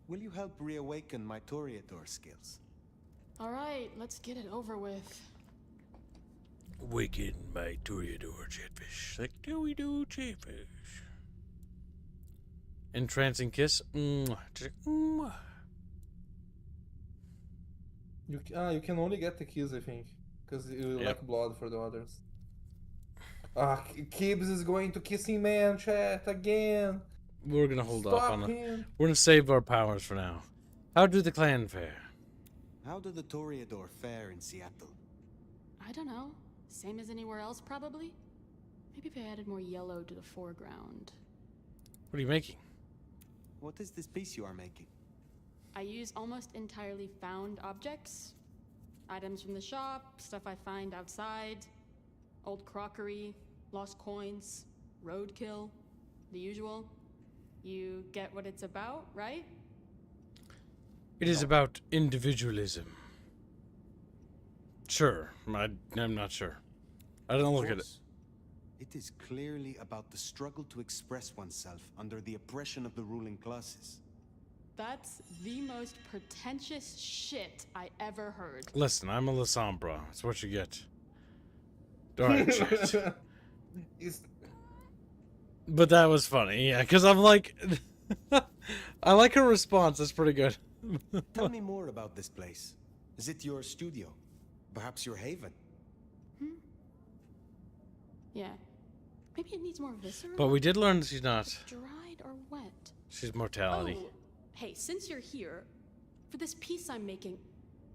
N: Will you help reawaken my Toreador skills?
D: All right, let's get it over with.
A: Awaken my Toreador Chatfish. Like, do we do Chatfish? Entrancing kiss.
M: You can only get the keys, I think, because you
A: Yep.
M: like blood for the others. Kibbs is going to Kissing Man chat again.
A: We're gonna hold off
M: Stop
A: on it.
M: him.
A: We're gonna save our powers for now. How do the clan fare?
N: How do the Toreador fare in Seattle?
D: I don't know. Same as anywhere else, probably. Maybe if I added more yellow to the foreground.
A: What are you making?
N: What is this piece you are making?
D: I use almost entirely found objects. Items from the shop, stuff I find outside, old crockery, lost coins, roadkill, the usual. You get what it's about, right?
A: It is about individualism. Sure. I'm not sure. I don't look at it.
F: It is clearly about the struggle to express oneself under the oppression of the ruling classes.
D: That's the most pretentious shit I ever heard.
A: Listen, I'm a La Sombra. That's what you get. Alright, shit. But that was funny, yeah, because I'm like... I like her response, that's pretty good.
F: Tell me more about this place. Is it your studio? Perhaps your haven?
D: Yeah. Maybe it needs more visceral.
A: But we did learn that she's not.
D: Dried or wet?
A: She's mortality.
D: Oh, hey, since you're here, for this piece I'm making,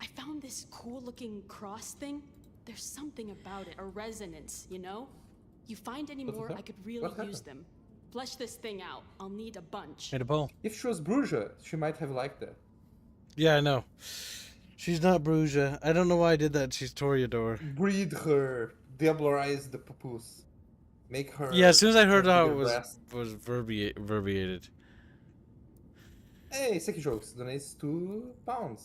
D: I found this cool-looking cross thing. There's something about it, a resonance, you know? You find any more, I could really use them. Flesh this thing out. I'll need a bunch.
A: Hit a ball.
M: If she was Bruja, she might have liked that.
A: Yeah, I know. She's not Bruja. I don't know why I did that. She's Toreador.
M: Breed her. Diablerize the papoose. Make her...
A: Yeah, as soon as I heard how it was verbiated.
M: Hey, Seki Jokes donates £2.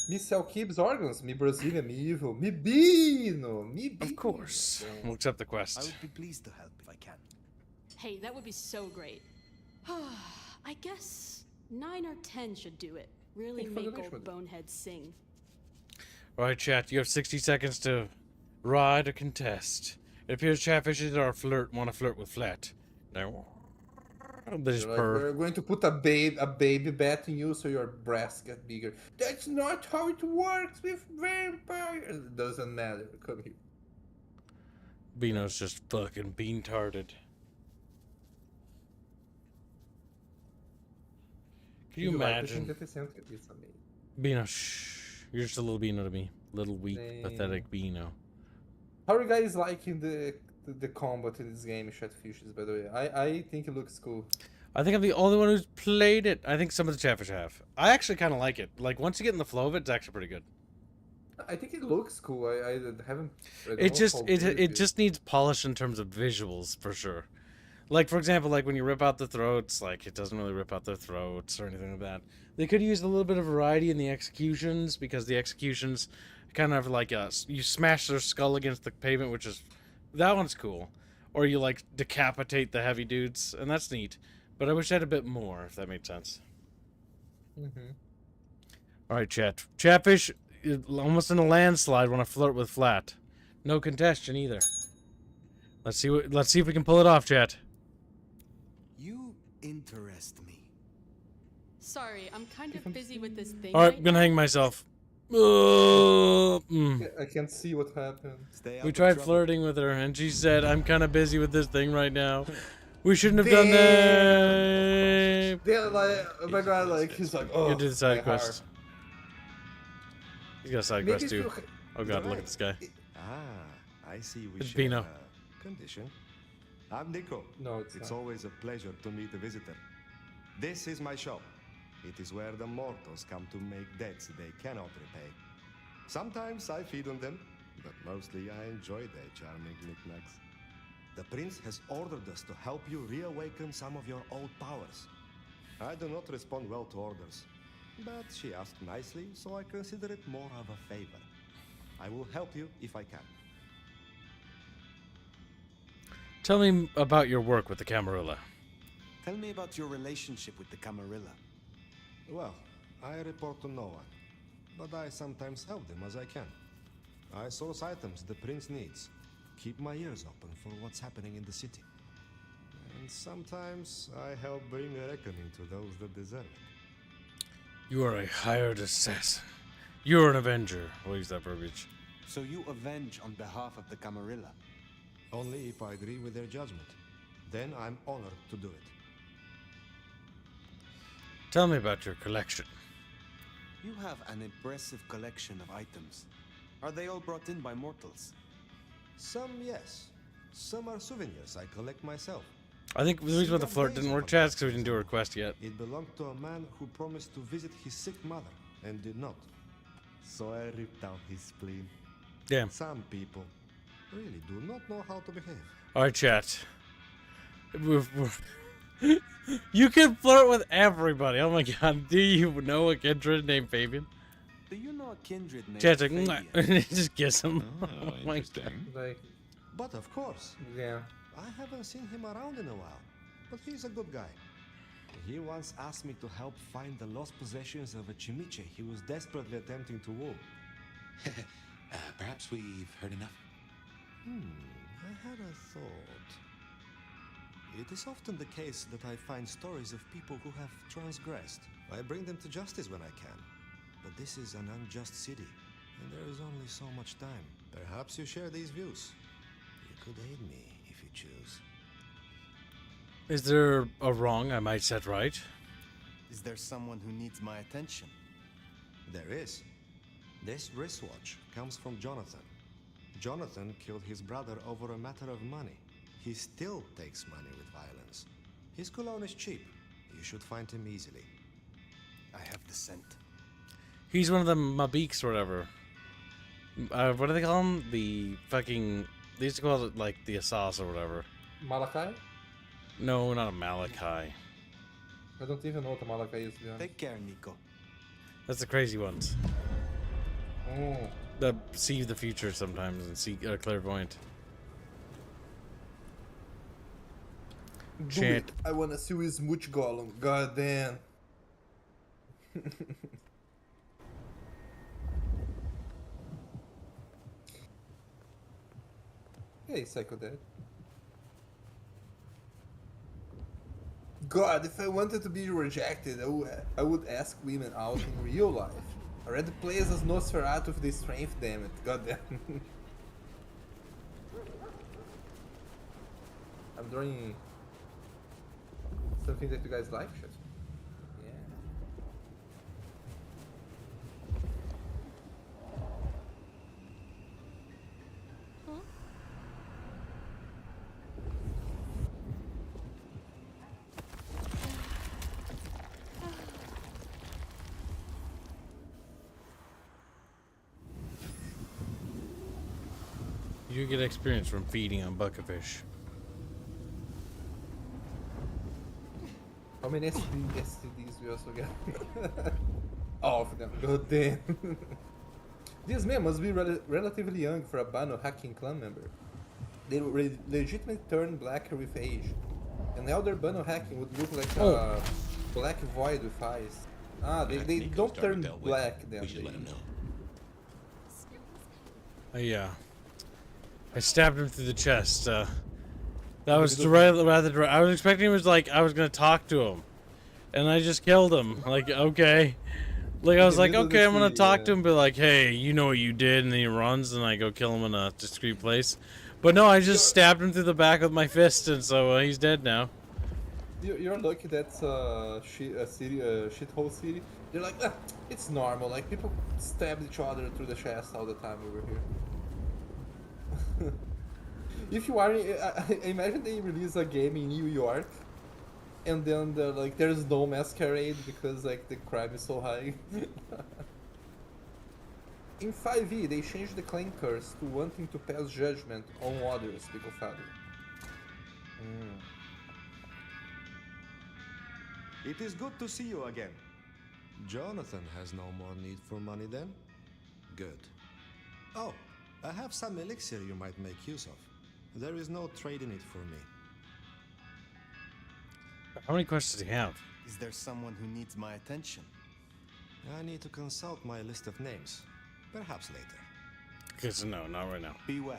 M: Me sell Kib's organs, me Brazilian, me evil, me Bino, me Bino.
A: Of course. We'll accept the quest.
F: I would be pleased to help if I can.
D: Hey, that would be so great. I guess 9 or 10 should do it. Really make old boneheads sing.
A: Alright, chat, you have 60 seconds to ride or contest. It appears Chatfishes are want to flirt with Flat. Now, this
M: like, we're going to put a baby bat in you so your breasts get bigger. That's not how it works with vampires. It doesn't matter. Come here.
A: Bino's just fucking bean-tarded. Can you imagine? Bino, shh. You're just a little Bino to me. Little weak, pathetic Bino.
M: How are you guys liking the combat in this game, Chatfishes, by the way? I think it looks cool.
A: I think I'm the only one who's played it. I think some of the Chatfish have. I actually kind of like it. Like, once you get in the flow of it, it's actually pretty good.
M: I think it looks cool. I haven't...
A: It just needs polish in terms of visuals, for sure. Like, for example, like when you rip out the throats, like, it doesn't really rip out their throats or anything like that. They could use a little bit of variety in the executions, because the executions kind of like you smash their skull against the pavement, which is... That one's cool. Or you, like, decapitate the heavy dudes, and that's neat. But I wish I had a bit more, if that made sense. Alright, chat. Chatfish, almost in a landslide, want to flirt with Flat. No contestation either. Let's see if we can pull it off, chat.
F: You interest me.
D: Sorry, I'm kind of busy with this thing.
A: Alright, I'm gonna hang myself.
M: I can't see what happened.
A: We tried flirting with her, and she said, I'm kind of busy with this thing right now. We shouldn't have done that.
M: Yeah, like, oh my god, like, he's like, oh.
A: Get to the side quest. He's got a side quest too. Oh god, look at this guy.
Q: I see we
A: It's
Q: share
A: Pino.
Q: a condition. I'm Nico.
M: No, it's not.
Q: Always a pleasure to meet a visitor. This is my shop. It is where the mortals come to make debts they cannot repay. Sometimes I feed on them, but mostly I enjoy their charming knickknacks. The prince has ordered us to help you reawaken some of your old powers. I do not respond well to orders, but she asked nicely, so I consider it more of a favor. I will help you if I can.
A: Tell me about your work with the Camarilla.
F: Tell me about your relationship with the Camarilla.
Q: Well, I report to no one, but I sometimes help them as I can. I source items the prince needs, keep my ears open for what's happening in the city. And sometimes I help bring a reckoning to those that deserve it.
A: You are a hired assassin. You're an avenger. We'll use that verbiage.
F: So you avenge on behalf of the Camarilla?
Q: Only if I agree with their judgment. Then I'm honored to do it.
A: Tell me about your collection.
F: You have an impressive collection of items. Are they all brought in by mortals?
Q: Some, yes. Some are souvenirs I collect myself.
A: I think the reason why the flirt didn't work, chat, is because we didn't do a request yet.
Q: It belonged to a man who promised to visit his sick mother and did not. So I ripped out his spleen.
A: Damn.
Q: Some people really do not know how to behave.
A: Alright, chat. You can flirt with everybody. Oh my god. Do you know a kindred named Fabian?
K: Do you know a kindred named
A: Chat's
K: Fabian?
A: like, just kiss him.
H: Oh,
A: Oh my
H: interesting.
A: God.
M: Like,
Q: But of course.
M: yeah.
Q: I haven't seen him around in a while, but he's a good guy. He once asked me to help find the lost possessions of a chimiche he was desperately attempting to woo.
H: Perhaps we've heard enough.
Q: I had a thought. It is often the case that I find stories of people who have transgressed. I bring them to justice when I can. But this is an unjust city, and there is only so much time. Perhaps you share these views. You could aid me if you choose.
A: Is there a wrong I might set right?
F: Is there someone who needs my attention?
Q: There is. This wristwatch comes from Jonathan. Jonathan killed his brother over a matter of money. He still takes money with violence. His cologne is cheap. You should find him easily.
F: I have the scent.
A: He's one of the Mabiks or whatever. What do they call him? The fucking... They used to call it like the Asas or whatever.
M: Malachi?
A: No, not a Malachi.
M: I don't even know what a Malachi is, to be honest.
F: Take care, Nico.
A: That's the crazy ones.
M: Oh.
A: That see the future sometimes and see clairvoyant.
M: Do it. I wanna see his smooch golem. God damn. Hey, Psycho Dad. God, if I wanted to be rejected, I would ask women out in real life. I read the plays as Nosferatu with the strength, damn it. God damn. I'm drawing something that you guys like, shit. Yeah.
A: You get experience from feeding on buckafish.
M: How many STDs we also get? All of them. God damn. This man must be relatively young for a Bano hacking clan member. They legitimately turn black with age. An elder Bano hacking would look like a black void with eyes. Ah, they don't turn black then.
H: We should let him know.
A: Yeah. I stabbed him through the chest. That was rather. I was expecting it was like I was gonna talk to him, and I just killed him. Like, okay, like I was like, okay, I'm gonna talk to him, but like, hey, you know what you did, and then he runs, and I go kill him in a discreet place. But no, I just stabbed him through the back with my fist, and so he's dead now.
M: You're lucky that's a shithole city. You're like, it's normal. Like people stab each other through the chest all the time over here. If you are, I imagine they release a game in New York, and then there's no masquerade because like the crime is so high. In 5e, they changed the clan curse to wanting to pass judgment on others, Pico Father.
Q: It is good to see you again. Jonathan has no more need for money then? Good. Oh, I have some elixir you might make use of. There is no trade in it for me.
A: How many quests does he have?
F: Is there someone who needs my attention?
Q: I need to consult my list of names. Perhaps later.
A: Okay, so no, not right now.
F: Be well.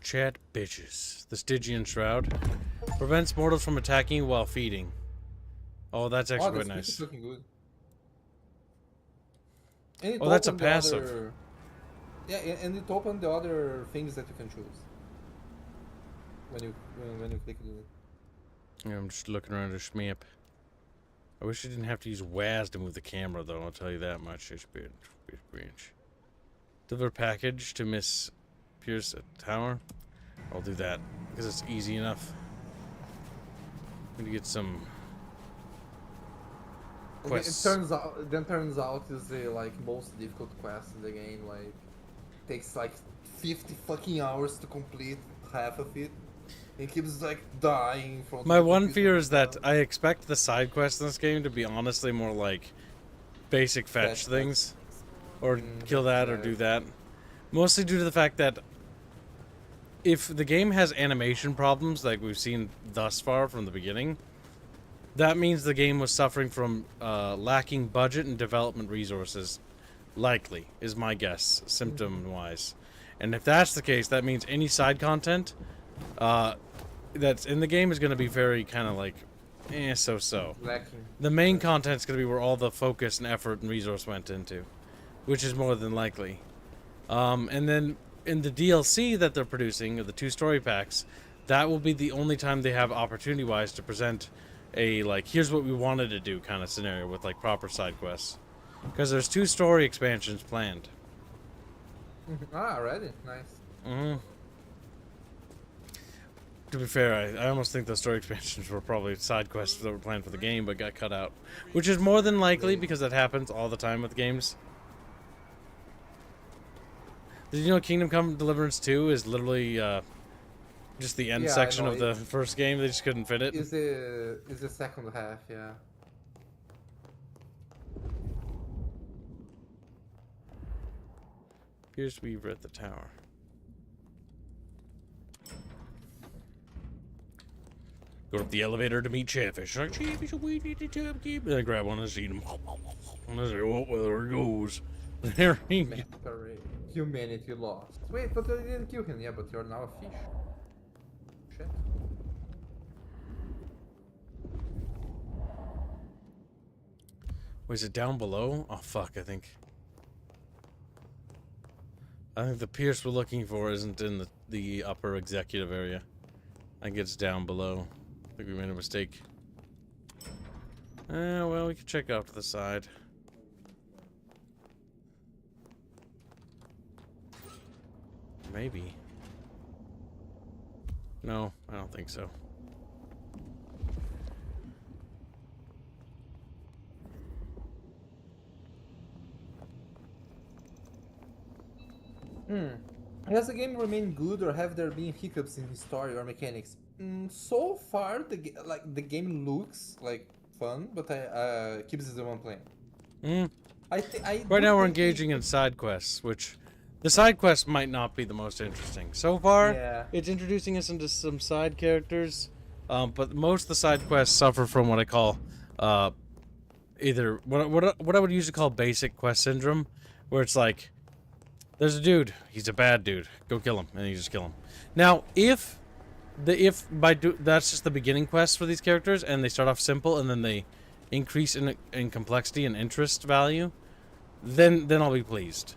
A: Chat bitches. The Stygian Shroud prevents mortals from attacking while feeding. Oh, that's actually quite nice.
M: Looking good. And it
A: that's a
M: opened
A: passive.
M: Yeah, and it opened the other things that you can choose when you click it.
A: Yeah, I'm just looking around the schmeep. I wish I didn't have to use WAS to move the camera, though. I'll tell you that much. Experience. Deliver package to Miss Pierce at Tower. I'll do that because it's easy enough. I'm gonna get some quests.
M: It turns out is the most difficult quest in the game. Like takes like 50 fucking hours to complete half of it. He keeps like dying in front of
A: My
M: the
A: one
M: computer.
A: fear is that I expect the side quests in this game to be honestly more like basic fetch things. Or kill that or do that. Mostly due to the fact that if the game has animation problems like we've seen thus far from the beginning, that means the game was suffering from lacking budget and development resources. Likely, is my guess, symptom-wise. And if that's the case, that means any side content that's in the game is going to be very kind of like, so-so.
M: Lacking.
A: The main content's going to be where all the focus and effort and resource went into, which is more than likely. And then in the DLC that they're producing, the 2 story packs, that will be the only time they have opportunity-wise to present a, like, here's what we wanted to do kind of scenario with, like, proper side quests. Because there's 2 story expansions planned.
M: Already? Nice.
A: Mm-hmm. To be fair, I almost think the story expansions were probably side quests that were planned for the game but got cut out. Which is more than likely because that happens all the time with games. Did you know Kingdom Come Deliverance 2 is literally just the end section of the first game? They just couldn't fit it.
M: Is the second half, yeah.
A: Here's Weaver at the tower. Go up the elevator to meet Chatfish. Like, Chatfish, we need to tap keep. And I grab one and see him. And I say, oh, well, there he goes. There he goes.
M: Humanity lost. Wait, but you didn't kill him. Yeah, but you're now a fish. Shit.
A: Was it down below? Oh, fuck, I think the Pierce we're looking for isn't in the upper executive area. I think it's down below. I think we made a mistake. Well, we can check out to the side. Maybe. No, I don't think so.
M: Has the game remained good, or have there been hiccups in his story or mechanics? So far, the game looks like fun, but Kibbs is the one playing.
A: Right now we're engaging in side quests, which the side quests might not be the most interesting. So far, it's introducing us into some side characters, but most of the side quests suffer from what I call either what I would usually call basic quest syndrome, where it's like, there's a dude, he's a bad dude, go kill him, and you just kill him. Now, that's just the beginning quest for these characters, and they start off simple, and then they increase in complexity and interest value, then I'll be pleased.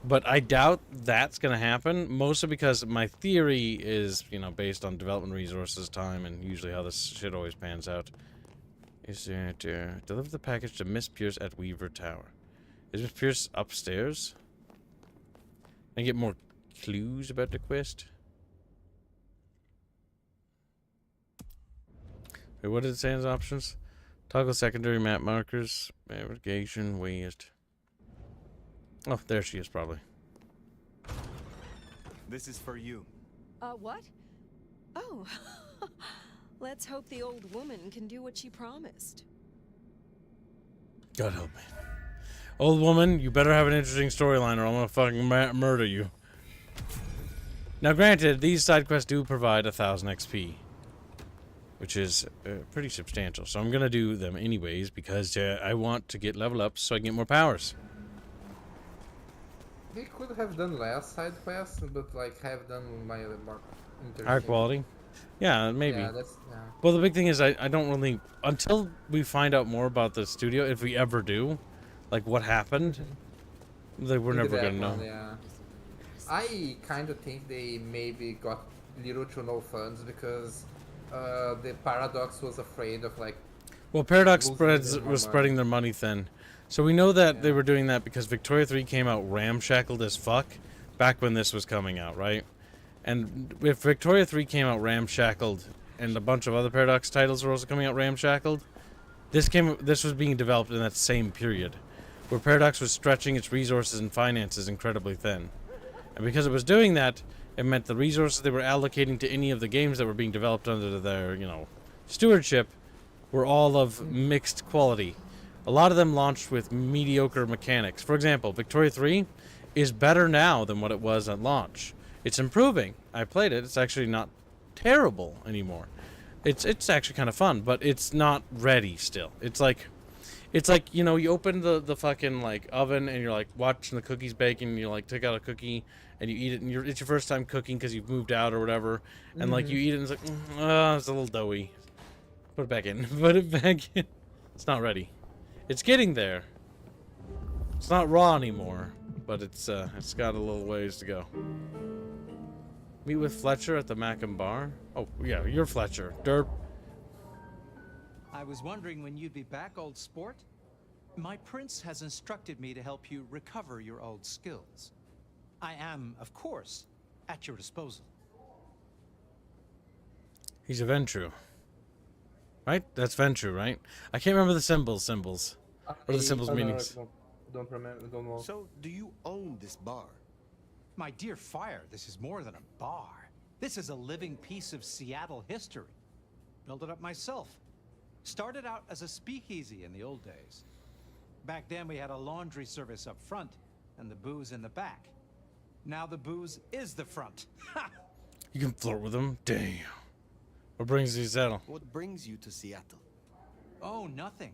A: But I doubt that's gonna happen, mostly because my theory is, based on development resources, time, and usually how this shit always pans out. Is it deliver the package to Miss Pierce at Weaver Tower? Is Miss Pierce upstairs? Can I get more clues about the quest? Wait, what did it say as options? Toggle secondary map markers, navigation, waste. Oh, there she is, probably.
Q: This is for you.
O: What? Oh. Let's hope the old woman can do what she promised.
A: God help me. Old woman, you better have an interesting storyline or I'm gonna fucking murder you. Now granted, these side quests do provide 1000 XP. Which is pretty substantial. So I'm gonna do them anyways because I want to get level up so I can get more powers.
M: They could have done less side quests, but have done my more interesting.
A: Higher quality? Yeah, maybe.
M: Yeah,
A: Well, the big thing is I don't really, until we find out more about the studio, if we ever do, like what happened, we're never gonna know.
M: Yeah. I kind of think they maybe got little to no funds because the Paradox was afraid of
A: Well, Paradox was spreading their money thin. So we know that they were doing that because Victoria 3 came out ramshackled as fuck back when this was coming out, right? And if Victoria 3 came out ramshackled and a bunch of other Paradox titles were also coming out ramshackled, this was being developed in that same period, where Paradox was stretching its resources and finances incredibly thin. And because it was doing that, It meant the resources they were allocating to any of the games that were being developed under their, you know, stewardship were all of mixed quality. A lot of them launched with mediocre mechanics. For example, Victoria 3 is better now than what it was at launch. It's improving. I played it. It's actually not terrible anymore. It's actually kind of fun, but it's not ready still. It's like, you know, you open the fucking like oven and you're like watching the cookies bake and you like take out a cookie and you eat it and it's your first time cooking because you've moved out or whatever, and like you eat it and it's like, it's a little doughy. Put it back in. Put it back in. It's not ready. It's getting there. It's not raw anymore, but it's got a little ways to go. Meet with Fletcher at the Macam Bar. Oh yeah, you're Fletcher. Derp.
R: I was wondering when you'd be back, old sport. My prince has instructed me to help you recover your old skills. I am, of course, at your disposal.
A: He's a Ventrue. Right? That's Ventrue, right? I can't remember the symbols. What are the symbols' meanings?
M: Don't remember, don't know.
K: So, do you own this bar?
R: My dear Fire, this is more than a bar. This is a living piece of Seattle history. Built it up myself. Started out as a speakeasy in the old days. Back then we had a laundry service up front and the booze in the back. Now the booze is the front.
A: You can flirt with him? Damn. What brings you to Seattle?
K: What brings you to Seattle?
R: Oh, nothing.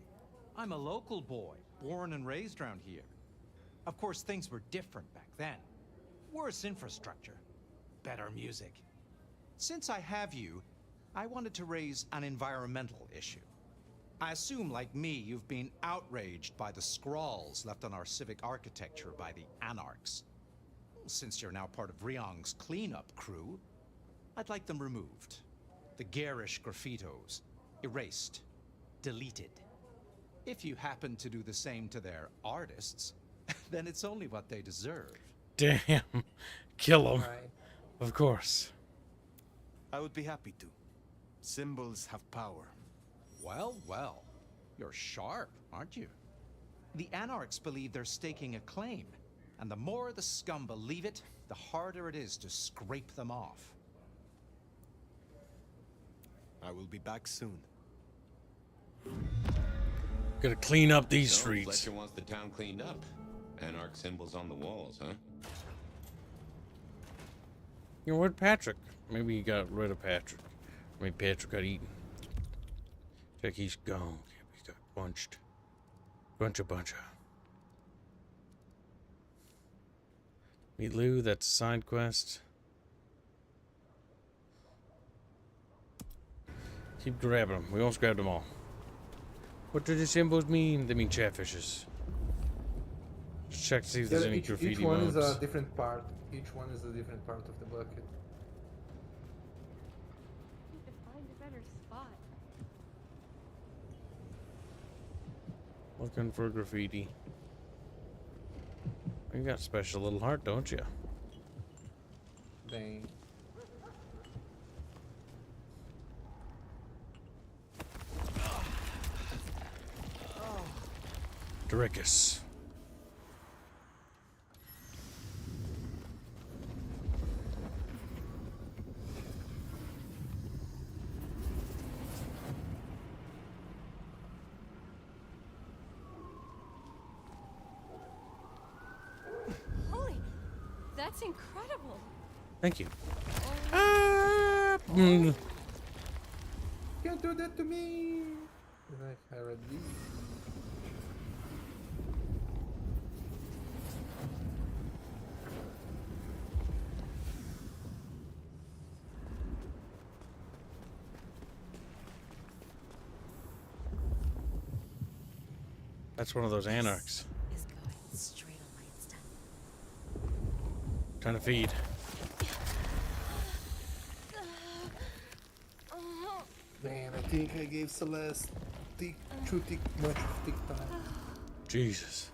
R: I'm a local boy, born and raised around here. Of course, things were different back then. Worse infrastructure, better music. Since I have you, I wanted to raise an environmental issue. I assume, like me, you've been outraged by the scrawls left on our civic architecture by the anarchs. Since you're now part of Ryong's cleanup crew, I'd like them removed. The garish graffitos, erased, deleted. If you happen to do the same to their artists, then it's only what they deserve.
A: Damn. Kill them.
K: Right.
A: Of course.
K: I would be happy to. Symbols have power.
R: Well, well. You're sharp, aren't you? The anarchs believe they're staking a claim, and the more the scum believe it, the harder it is to scrape them off.
K: I will be back soon.
A: Gotta clean up these
H: So,
A: streets.
H: Fletcher wants the town cleaned up. Anarch symbols on the walls, huh?
A: You know, where'd Patrick? Maybe he got rid of Patrick. Maybe Patrick got eaten. Check, he's gone. He got bunched. Buncha. Meet Lou, that's a side quest. Keep grabbing them. We almost grabbed them all. What do the symbols mean? They mean chatfishes. Let's check to see if there's any graffiti
M: Each one
A: modes.
M: is a different part. Each one is a different part of the bucket.
T: Need to find a better spot.
A: Looking for graffiti. You got a special little heart, don't you?
M: Dang.
A: Doricus.
T: Holy, that's incredible.
A: Thank you.
M: Can't do that to me. I read these.
A: That's one of those anarchs.
B: Is going straight on my Insta.
A: Trying to feed.
M: Man, I think I gave Celeste too much of tick time.
A: Jesus.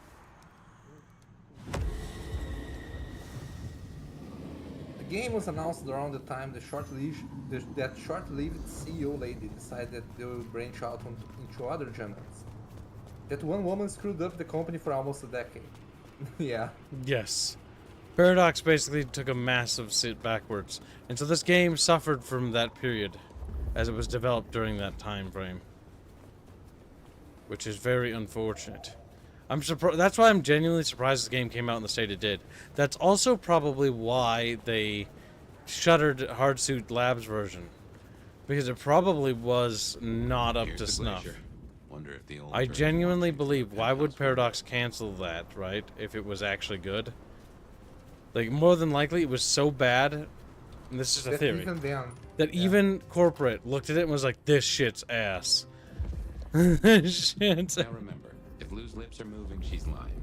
M: The game was announced around the time that short-lived CEO lady decided that they will branch out into other genres. That one woman screwed up the company for almost a decade. Yeah.
A: Yes. Paradox basically took a massive sit backwards, and so this game suffered from that period, as it was developed during that time frame, which is very unfortunate. I'm surprised. That's why I'm genuinely surprised this game came out in the state it did. That's also probably why they shuttered Hardsuit Labs version, because it probably was not up to snuff.
H: Wonder if the old
A: I genuinely believe, why would Paradox cancel that, right, if it was actually good? Like, more than likely, it was so bad, and this is a theory, that even corporate looked at it and was like, this shit's ass. Shit.
J: Now remember, if Lou's lips are moving, she's lying.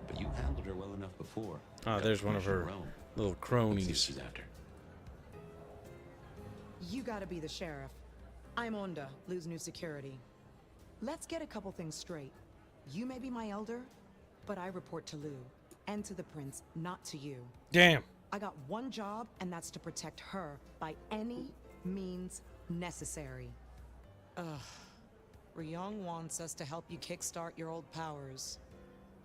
J: But you handled her well enough before.
A: Ah, there's one of her little cronies.
J: She's after.
I: You gotta be the sheriff. I'm Onda, Lou's new security. Let's get a couple things straight. You may be my elder, but I report to Lou. And to the prince, not to you.
A: Damn.
I: I got one job, and that's to protect her by any means necessary. Ugh. Ryong wants us to help you kickstart your old powers.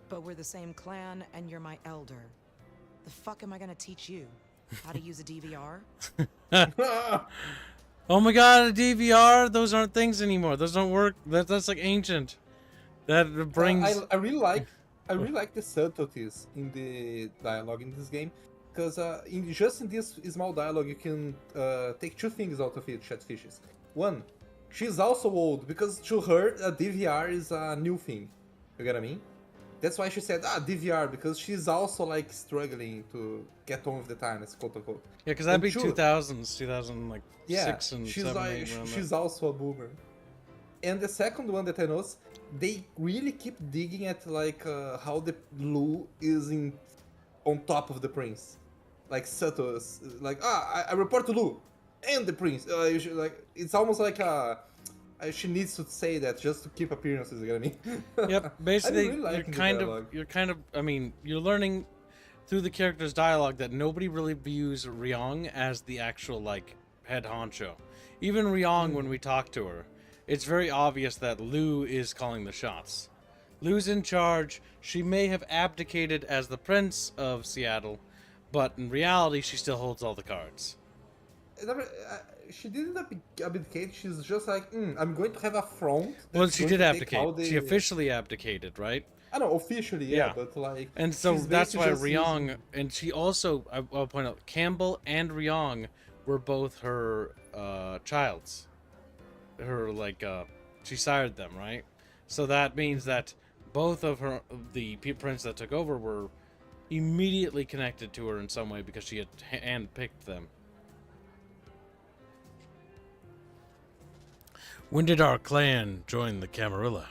I: But we're the same clan, and you're my elder. The fuck am I gonna teach you? How to use a DVR?
A: Oh my god, a DVR? Those aren't things anymore. Those don't work. That's like ancient. That brings...
M: I really like the subtleties in the dialogue in this game, because just in this small dialogue you can take two things out of it, Chatfishes. One, she's also old, because to her a DVR is a new thing. You get what I mean? That's why she said, DVR, because she's also like struggling to get on with the times, quote unquote.
A: Yeah, because that'd be 2000s, 2006 and
M: she's
A: 7,
M: like,
A: 8.
M: she's also a boomer. And the second one that I noticed, they really keep digging at like how the Lou is on top of the prince, like subtle, like I report to Lou and the prince. It's almost like she needs to say that just to keep appearances. You know what I mean?
A: Yep. Basically,
M: really
A: you're kind of. I mean, you're learning through the character's dialogue that nobody really views Ryong as the actual like head honcho. Even Ryong, when we talk to her, it's very obvious that Lou is calling the shots. Lou's in charge. She may have abdicated as the Prince of Seattle, but in reality, she still holds all the cards.
M: She didn't abdicate. She's just like, I'm going to have a front.
A: Well, she did abdicate. She officially abdicated, right?
M: I know, officially, yeah, but like...
A: And so that's why Ryong... And she also, I'll point out, Campbell and Ryong were both her childs. Her, like, she sired them, right? So that means that both of her, the prince that took over, were immediately connected to her in some way because she had handpicked them. When did our clan join the Camarilla?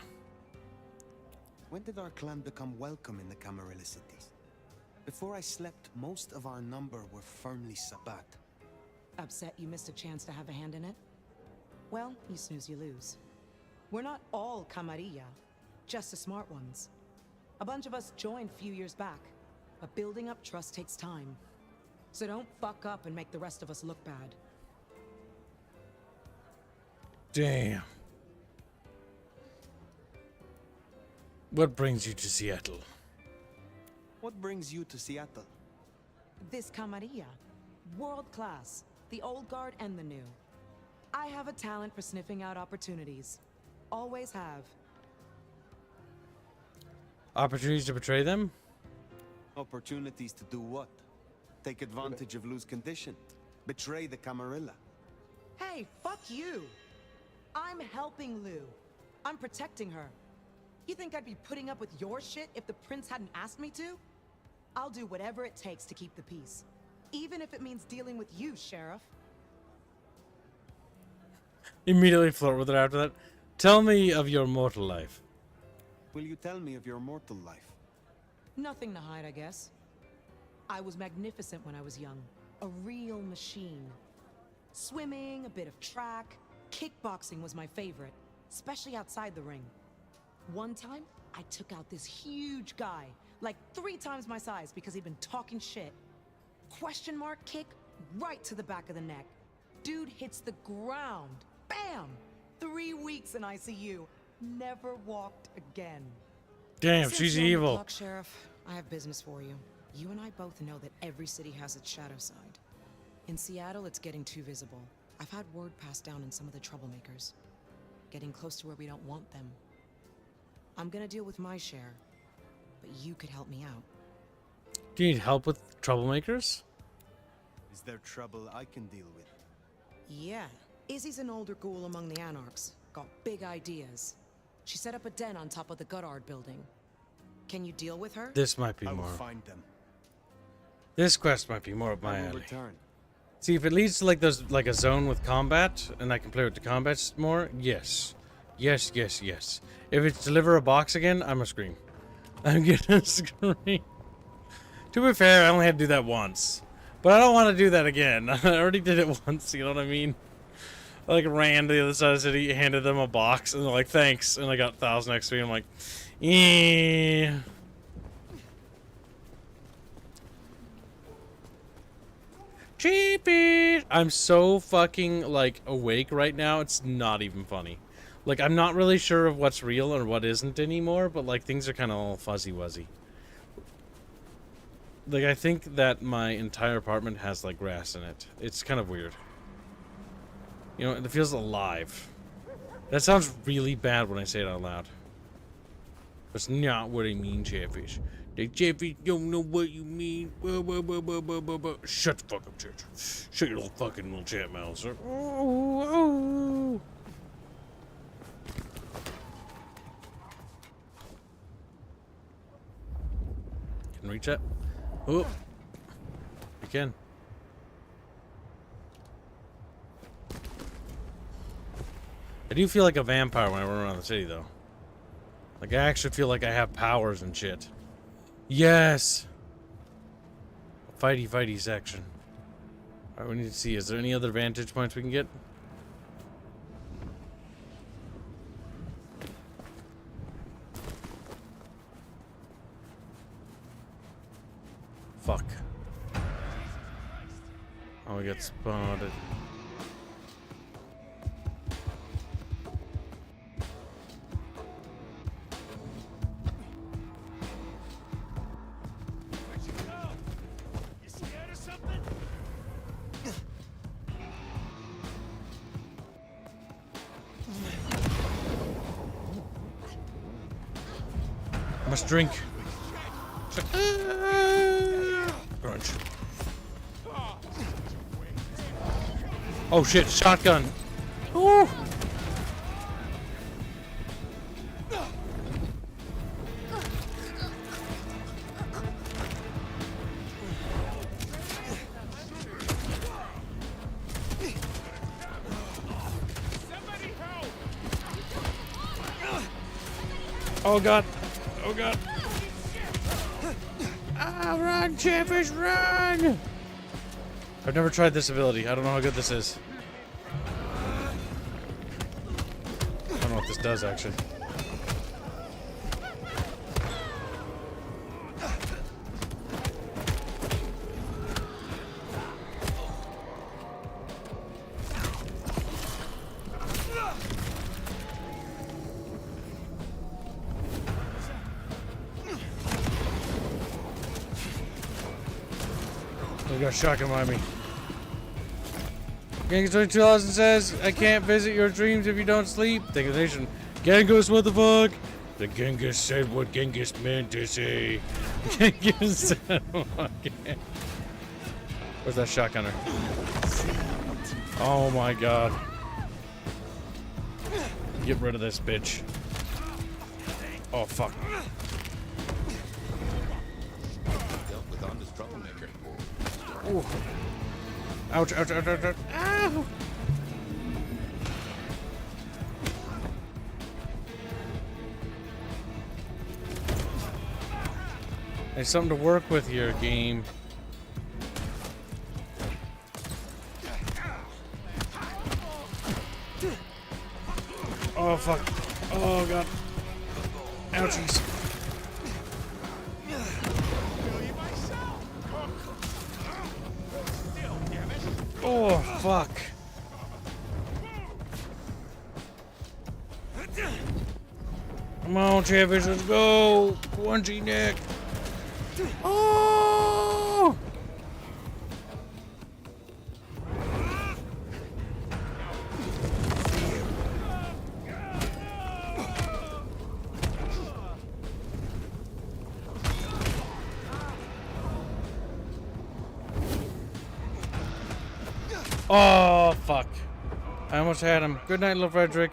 F: When did our clan become welcome in the Camarilla cities? Before I slept, most of our number were firmly Sabat.
I: Upset you missed a chance to have a hand in it? Well, you snooze, you lose. We're not all Camarilla, just the smart ones. A bunch of us joined a few years back, but building up trust takes time. So don't fuck up and make the rest of us look bad.
A: Damn. What brings you to Seattle?
F: What brings you to Seattle?
I: This Camarilla. World class. The old guard and the new. I have a talent for sniffing out opportunities. Always have.
A: Opportunities to betray them?
F: Opportunities to do what? Take advantage of Lou's condition? Betray the Camarilla?
I: Hey, fuck you! I'm helping Lou. I'm protecting her. You think I'd be putting up with your shit if the prince hadn't asked me to? I'll do whatever it takes to keep the peace. Even if it means dealing with you, Sheriff.
A: Immediately flirt with her after that. Tell me of your mortal life.
F: Will you tell me of your mortal life?
I: Nothing to hide, I guess. I was magnificent when I was young. A real machine. Swimming, a bit of track. Kickboxing was my favorite, especially outside the ring. One time, I took out this huge guy, like 3 times my size because he'd been talking shit. Question mark kick right to the back of the neck. Dude hits the ground. Bam! 3 weeks in ICU. Never walked again.
A: Damn,
I: Since
A: she's
I: you're on the
A: evil.
I: clock, Sheriff, I have business for you. You and I both know that every city has its shadow side. In Seattle, it's getting too visible. I've had word passed down on some of the troublemakers. Getting close to where we don't want them. I'm gonna deal with my share, but you could help me out.
A: Do you need help with troublemakers?
N: Is there trouble I can deal with?
I: Yeah. Izzy's an older ghoul among the Anarchs. Got big ideas. She set up a den on top of the Goddard building. Can you deal with her?
A: This might be
N: I will
A: more.
N: find them.
A: This quest might be more up my
N: I will
A: alley.
N: return.
A: See, if it leads to like those, like a zone with combat, and I can play with the combat more, yes. Yes, yes, yes. If it's deliver a box again, I'm gonna scream. I'm gonna scream. To be fair, I only had to do that once. But I don't want to do that again. I already did it once, you know what I mean? I like ran to the other side of the city, handed them a box, and they're like, thanks. And I got 1,000 XP. I'm like, yeah. Cheapy! I'm so fucking, like, awake right now, it's not even funny. Like, I'm not really sure of what's real or what isn't anymore, but, like, things are kind of all fuzzy-wuzzy. Like, I think that my entire apartment has, like, grass in it. It's kind of weird. You know, it feels alive. That sounds really bad when I say it out loud. That's not what I mean, Chatfish. The Chatfish don't know what you mean. Shut the fuck up, chat. Shut your little fucking little chat mouth, sir. Oh, oh. Can reach that? Oh, you can. I do feel like a vampire when I run around the city, though. Like, I actually feel like I have powers and shit. Yes! Fighty section. Alright, we need to see. Is there any other vantage points we can get? Fuck. Oh, we got spotted. Must drink. Crunch. Oh shit, shotgun. Ooh. Oh god. Oh god. Ah, run, Chatfish, run! I've never tried this ability. I don't know how good this is. I don't know what this does, actually. We got shotgun by me. Genghis 2000 says, I can't visit your dreams if you don't sleep. Thank you, nation. Genghis, what the fuck? The Genghis said what Genghis meant to say. Genghis said, okay. Where's that shotgunner? Oh my god. Get rid of this bitch. Oh fuck.
J: Dealt with Honda's troublemaker.
A: Ooh. Ouch, ouch, ouch, ouch, ouch. Ow! There's something to work with here, game. Oh, fuck. Oh, God. Ouchies. Oh, fuck. Come on, Chatfish, let's go. Punchy neck. Oh! Oh, fuck. I almost had him. Good night, little Frederick.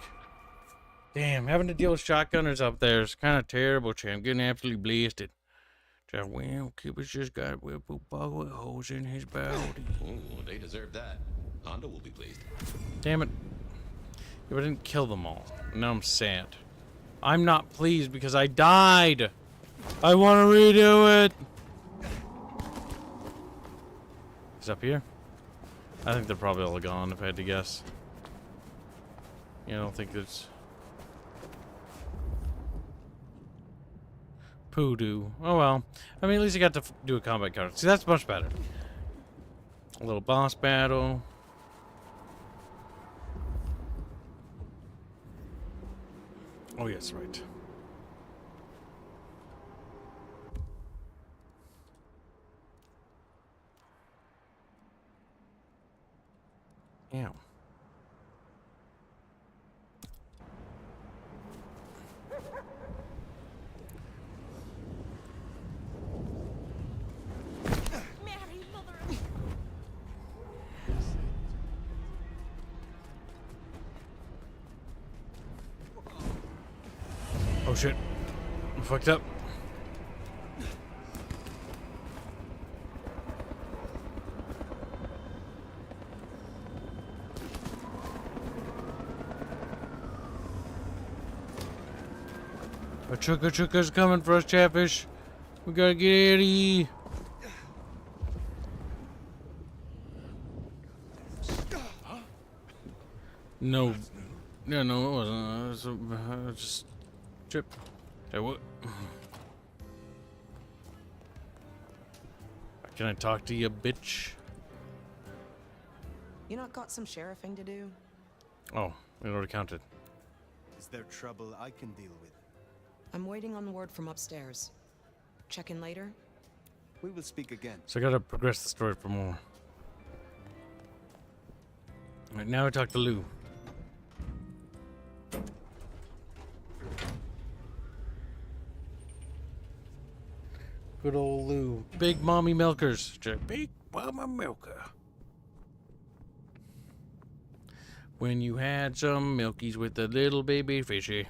A: Damn, having to deal with shotgunners up there is kind of terrible, champ. Getting absolutely blasted. Just, well, Cupid's just got a whip of bullet holes in his body.
J: Ooh, they deserve that. Honda will be pleased.
A: Damn it. If I didn't kill them all. Now I'm sad. I'm not pleased because I died. I want to redo it. He's up here? I think they're probably all gone, if I had to guess. Yeah, I don't think there's... Poodoo. Oh well. I mean, at least I got to do a combat card. See, that's much better. A little boss battle. Oh, yes, right. Yeah. Oh shit. I'm fucked up. A chugga's coming for us, Chatfish. We gotta get out of here. No. Yeah, no, it wasn't. It was just trip. Hey, what? Can I talk to you, bitch?
I: You not got some sheriffing to do?
A: Oh, it already counted.
F: Is there trouble I can deal with?
I: I'm waiting on word from upstairs. Check in later?
F: We will speak again.
A: So I gotta progress the story for more. Alright, now I talk to Lou. Good old Lou. Big mommy milkers. Big mama milker. When you had some milkies with a little baby fishy.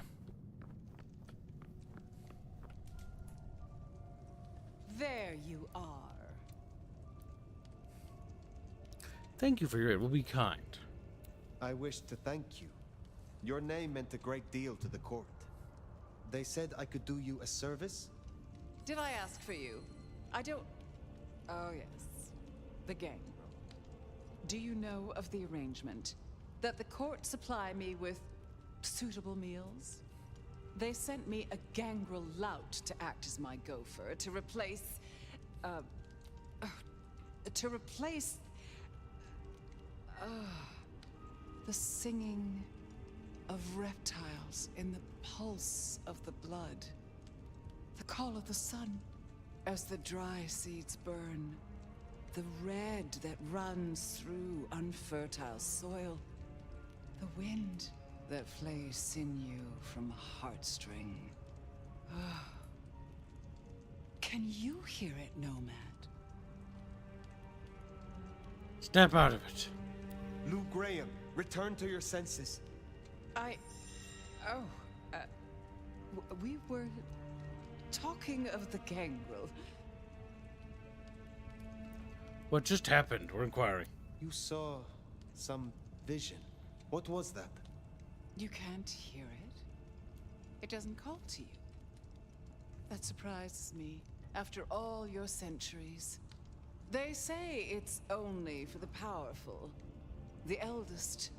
I: There you are.
A: Thank you for your aid. We'll be kind.
F: I wish to thank you. Your name meant a great deal to the court. They said I could do you a service.
U: Did I ask for you? I don't... Oh, yes. The gangrel. Do you know of the arrangement? That the court supply me with suitable meals? They sent me a gangrel lout to act as my gopher, to replace... the singing of reptiles in the pulse of the blood. The call of the sun as the dry seeds burn. The red that runs through unfertile soil. The wind that flays sinew from a heartstring. Can you hear it, Nomad?
A: Snap out of it.
F: Lou Graham, return to your senses.
U: We were talking of the gangrel.
A: What just happened? We're inquiring.
F: You saw some vision. What was that?
U: You can't hear it? It doesn't call to you. That surprises me, after all your centuries. They say it's only for the powerful, the eldest.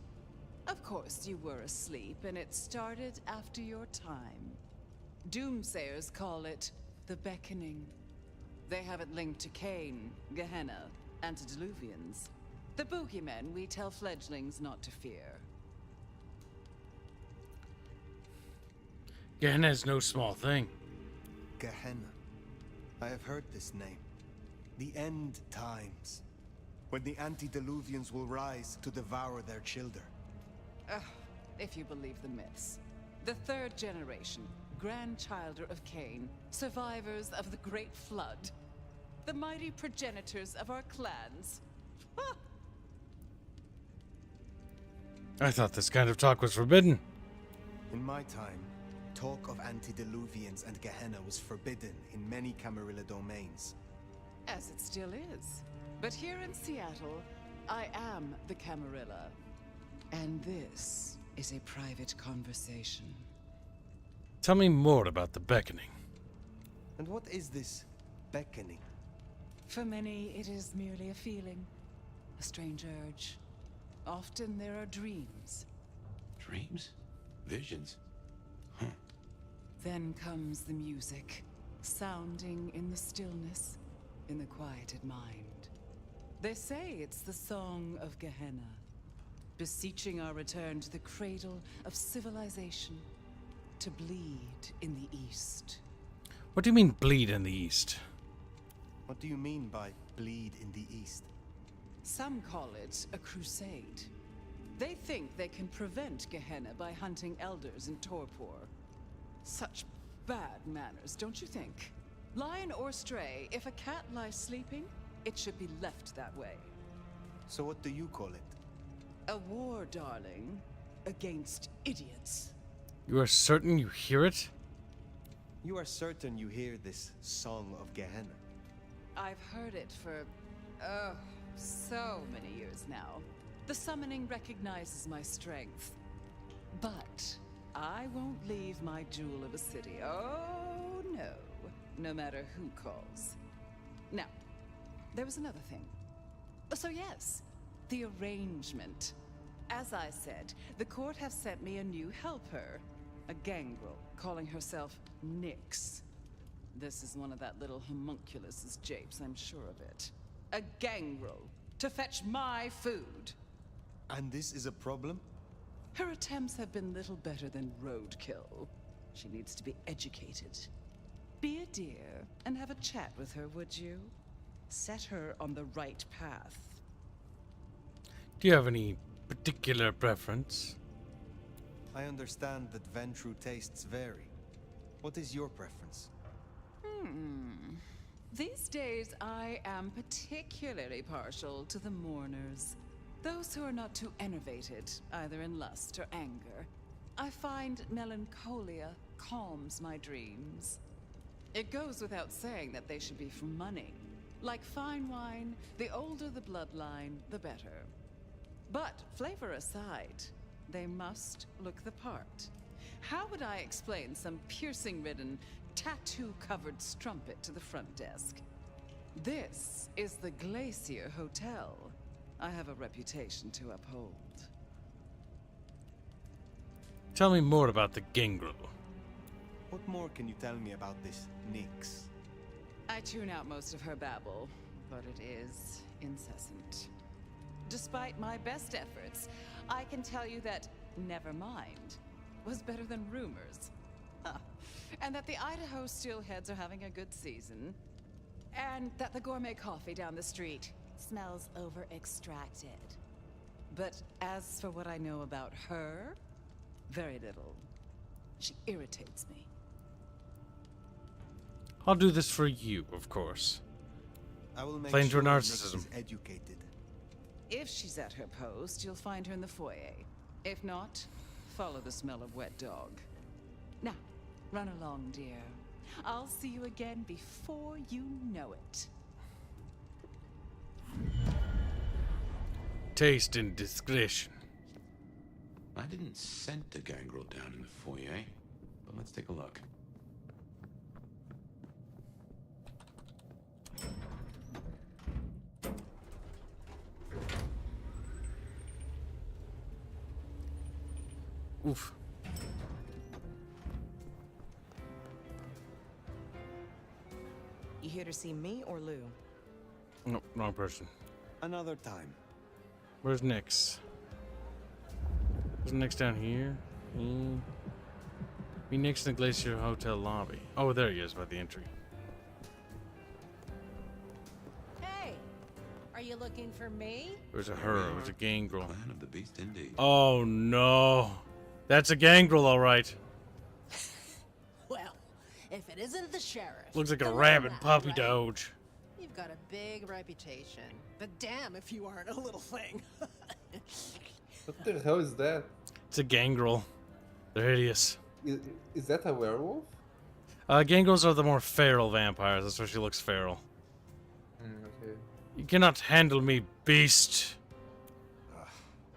U: Of course, you were asleep, and it started after your time. Doomsayers call it the Beckoning. They have it linked to Cain, Gehenna, antediluvians. The boogeymen we tell fledglings not to fear.
A: Gehenna is no small thing.
F: Gehenna. I have heard this name. The end times. When the antediluvians will rise to devour their children.
U: If you believe the myths. The third generation, grandchilder of Cain, survivors of the Great Flood. The mighty progenitors of our clans. Ah!
A: I thought this kind of talk was forbidden.
F: In my time, talk of antediluvians and Gehenna was forbidden in many Camarilla domains.
U: As it still is. But here in Seattle, I am the Camarilla. And this is a private conversation.
A: Tell me more about the beckoning.
F: And what is this beckoning?
U: For many, it is merely a feeling, a strange urge. Often there are dreams.
J: Dreams? Visions? Huh.
U: Then comes the music, sounding in the stillness, in the quieted mind. They say it's the song of Gehenna, beseeching our return to the cradle of civilization, to bleed in the east.
A: What do you mean, bleed in the east?
F: What do you mean by bleed in the east?
U: Some call it a crusade. They think they can prevent Gehenna by hunting elders in Torpor. Such bad manners, don't you think? Lion or stray, if a cat lies sleeping, it should be left that way.
F: So what do you call it?
U: A war, darling, against idiots.
A: You are certain you hear it?
F: You are certain you hear this song of Gehenna?
U: I've heard it for, so many years now. The summoning recognizes my strength. But I won't leave my jewel of a city. Oh, no. No matter who calls. Now, there was another thing. So yes, the arrangement. As I said, the court have sent me a new helper. A gangrel, calling herself Nyx. This is one of that little homunculus's japes, I'm sure of it. A gangrel, to fetch my food.
F: And this is a problem?
U: Her attempts have been little better than roadkill. She needs to be educated. Be a dear and have a chat with her, would you? Set her on the right path.
A: Do you have any particular preference?
F: I understand that Ventru tastes vary. What is your preference?
U: These days, I am particularly partial to the mourners. Those who are not too enervated, either in lust or anger. I find melancholia calms my dreams. It goes without saying that they should be for money. Like fine wine, the older the bloodline, the better. But, flavor aside, they must look the part. How would I explain some piercing-ridden, tattoo-covered strumpet to the front desk? This is the Glacier Hotel. I have a reputation to uphold.
A: Tell me more about the gangrel.
F: What more can you tell me about this Nyx?
U: I tune out most of her babble, but it is incessant. Despite my best efforts, I can tell you that never mind was better than rumors. Huh. And that the Idaho steelheads are having a good season. And that the gourmet coffee down the street smells over-extracted. But as for what I know about her, very little. She irritates me.
A: I'll do this for you, of course.
F: I will make
A: Playing to
F: sure
A: her
F: Nyx
A: narcissism.
F: is educated.
U: If she's at her post, you'll find her in the foyer. If not, follow the smell of wet dog. Now, run along, dear. I'll see you again before you know it.
A: Taste and discretion.
J: I didn't send the gangrel down in the foyer, but let's take a look.
A: Oof.
I: You here to see me or Lou?
A: No, wrong person.
F: Another time.
A: Where's Nyx? Is Nyx down here? Be Nyx in the Glacier Hotel lobby. Oh, there he is by the entry.
I: you looking for me?
A: It was a her. It was a gangrel.
J: Clan of the beast indeed.
A: Oh no, that's a gangrel, all right.
I: Well, if it isn't the sheriff.
A: Looks like a
I: then
A: rabid
I: I'm
A: puppy
I: right.
A: doge.
I: You've got a big reputation, but damn if you aren't a little thing.
M: What the hell is that?
A: It's a gangrel. They're hideous.
M: Is that a werewolf?
A: Gangrels are the more feral vampires. That's why she looks feral.
M: Okay.
A: You cannot handle me, beast.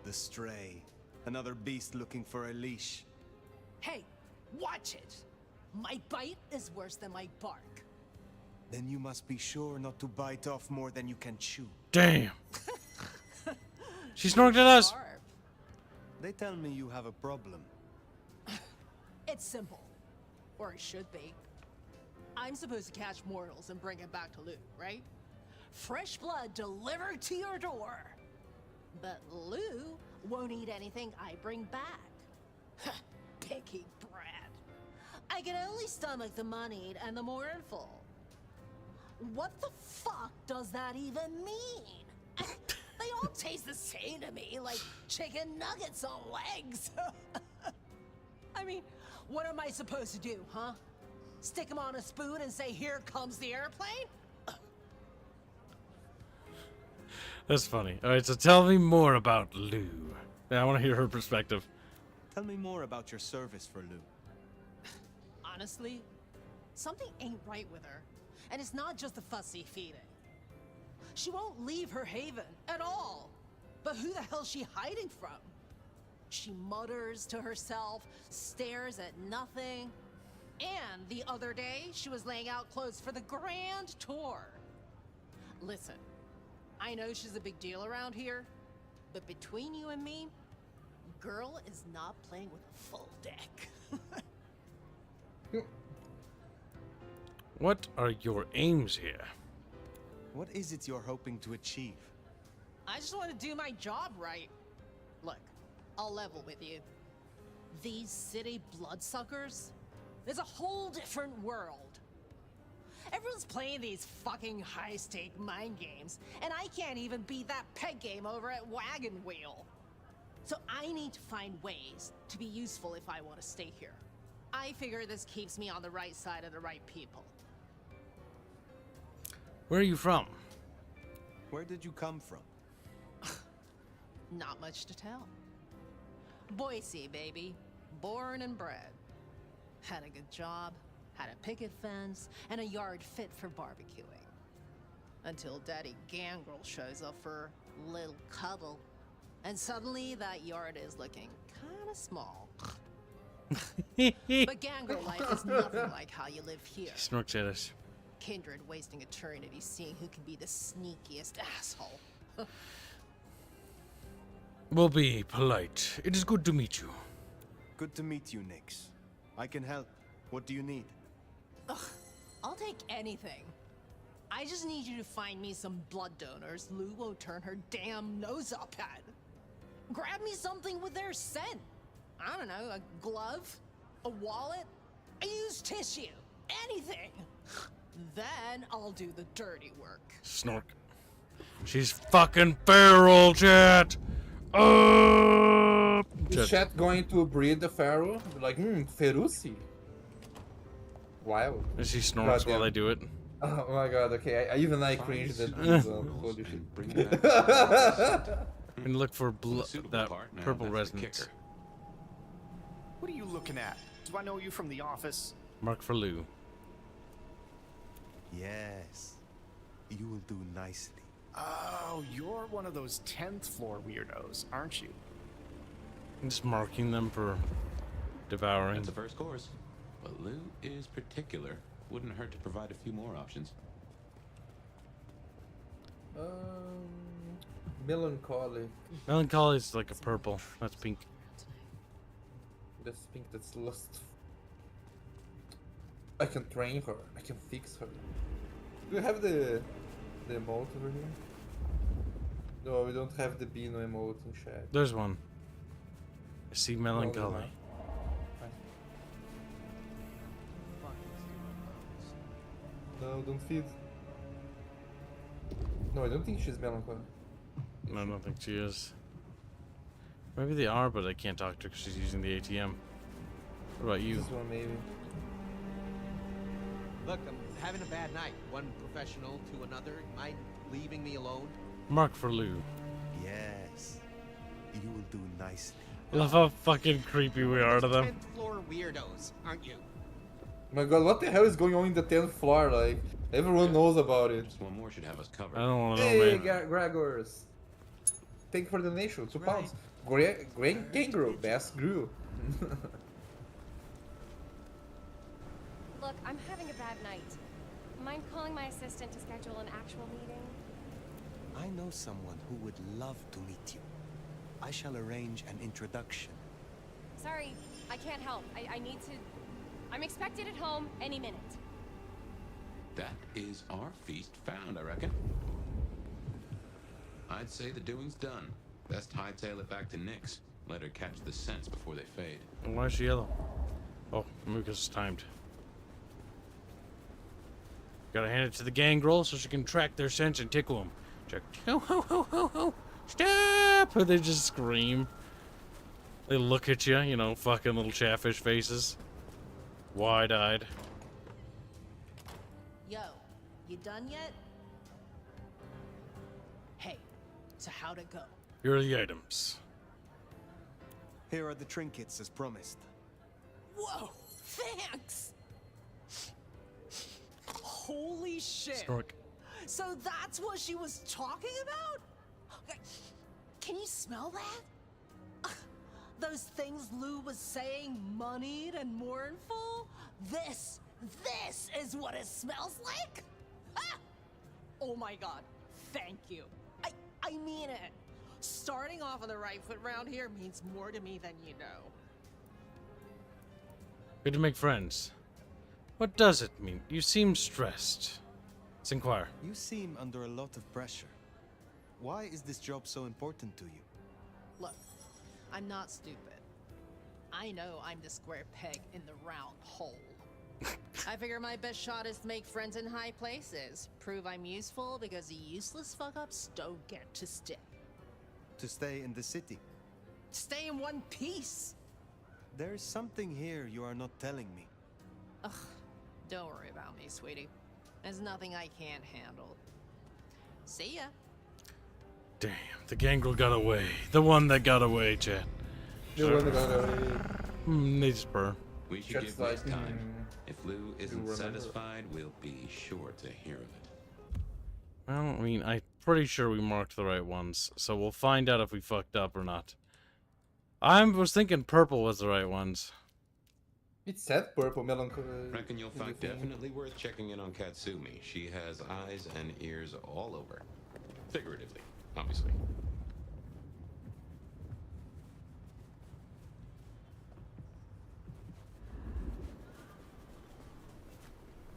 F: The stray. Another beast looking for a leash.
I: Hey, watch it. My bite is worse than my bark.
F: Then you must be sure not to bite off more than you can chew.
A: Damn. She snorked at us.
F: They tell me you have a problem.
I: It's simple. Or it should be. I'm supposed to catch mortals and bring it back to Lou, right? Fresh blood delivered to your door. But Lou won't eat anything I bring back. Picky brat. I can only stomach the moneyed and the mournful. What the fuck does that even mean? They all taste the same to me, like chicken nuggets on legs. I mean, what am I supposed to do, huh? Stick them on a spoon and say, here comes the airplane?
A: That's funny. All right, so tell me more about Lou. Yeah, I want to hear her perspective.
F: Tell me more about your service for Lou.
I: Honestly, something ain't right with her. And it's not just the fussy feeding. She won't leave her haven at all. But who the hell's she hiding from? She mutters to herself, stares at nothing. And the other day, she was laying out clothes for the grand tour. Listen, I know she's a big deal around here, but between you and me, girl is not playing with a full deck.
A: What are your aims here?
F: What is it you're hoping to achieve?
I: I just want to do my job right. Look, I'll level with you. These city bloodsuckers, there's a whole different world. Everyone's playing these fucking high-stake mind games, and I can't even beat that peg game over at Wagon Wheel. So I need to find ways to be useful if I want to stay here. I figure this keeps me on the right side of the right people.
A: Where are you from?
F: Where did you come from?
I: Not much to tell. Boise, baby. Born and bred. Had a good job, had a picket fence, and a yard fit for barbecuing. Until Daddy Gangrel shows up for a little cuddle. And suddenly that yard is looking kinda small. But Gangrel life is nothing like how you live here.
A: She snorks at us.
I: Kindred wasting eternity seeing who can be the sneakiest asshole.
A: We'll be polite. It is good to meet you.
F: Good to meet you, Nix. I can help. What do you need?
I: Ugh, I'll take anything. I just need you to find me some blood donors Lou won't turn her damn nose up at. Grab me something with their scent. I don't know, a glove, a wallet, a used tissue, anything. Then I'll do the dirty work.
A: Snork. She's fucking feral, chat.
M: Is chat going to breed the pharaoh? Like, Ferusi. Wow.
A: And she snorks while I do it.
M: Oh my god, okay. I even cringed at this. Holy shit.
A: And look for that purple resonance.
G: What are you looking at? Do I know you from the office?
A: Mark for Lou.
F: Yes. You will do nicely.
G: Oh, you're one of those 10th floor weirdos, aren't you?
A: I'm just marking them for devouring.
J: That's the first course. But Lou is particular. Wouldn't hurt to provide a few more options.
M: Melancholy.
A: Melancholy is like a purple. That's pink.
M: That's pink, that's lust. I can train her. I can fix her. Do you have the emote over here? No, we don't have the Beano emote in chat.
A: There's one. I see melancholy.
M: No, don't feed. No, I don't think she's melancholy.
A: No, I don't think she is. Maybe they are, but I can't talk to her because she's using the ATM. What about you?
M: This one, maybe.
P: Look, I'm having a bad night. One professional to another. Mind leaving me alone?
A: Mark for Lou.
N: Yes. You will do nicely.
A: I love how fucking creepy we are to them.
P: 10th floor weirdos, aren't you?
M: My god, what the hell is going on in the 10th floor? Like, everyone knows about it.
H: Just one more should have us covered.
A: I don't want to know,
M: Hey,
A: man.
M: Gregors. Thank you for the donation, 2
P: Right.
M: pounds. Kangaroo, best grew.
T: Look, I'm having a bad night. Mind calling my assistant to schedule an actual meeting?
N: I know someone who would love to meet you. I shall arrange an introduction.
T: Sorry, I can't help. I need to... I'm expected at home any minute.
J: That is our feast found, I reckon. I'd say the doing's done. Best hightail it back to Nyx. Let her catch the scents before they fade.
A: Why is she yellow? Oh, maybe because it's timed. Gotta hand it to the gangrel so she can track their scents and tickle them. Check. Ho, ho, ho, ho, ho. Stop! They just scream. They look at you, you know, fucking little chatfish faces. Wide-eyed.
V: Yo, you done yet? Hey, so how'd it go?
A: Here are the items.
N: Here are the trinkets as promised.
V: Whoa, thanks! Holy shit!
A: Snork.
V: So that's what she was talking about? Can you smell that? Those things Lou was saying, moneyed and mournful? This is what it smells like? Ah! Oh my god, thank you. I mean it. Starting off on the right foot round here means more to me than you know.
A: Good to make friends. What does it mean? You seem stressed. Let's inquire.
N: You seem under a lot of pressure. Why is this job so important to you?
V: Look, I'm not stupid. I know I'm the square peg in the round hole. I figure my best shot is to make friends in high places. Prove I'm useful because the useless fuck-ups don't get to stay.
N: To stay in the city.
V: Stay in one piece!
N: There's something here you are not telling me.
V: Ugh, don't worry about me, sweetie. There's nothing I can't handle. See ya.
A: Damn, the gangrel got away. The one that got away, chat.
M: The one that got away.
A: They just burn.
J: We should
M: Chat's
J: give Nyx
M: like,
J: time. If Lou isn't
M: remember.
J: satisfied, we'll be sure to hear of it.
A: Well, I mean, I'm pretty sure we marked the right ones, so we'll find out if we fucked up or not. I was thinking purple was the right ones.
M: It said purple melancholy.
J: Reckon you'll find definitely worth checking in on Katsumi. She has eyes and ears all over. Figuratively, obviously.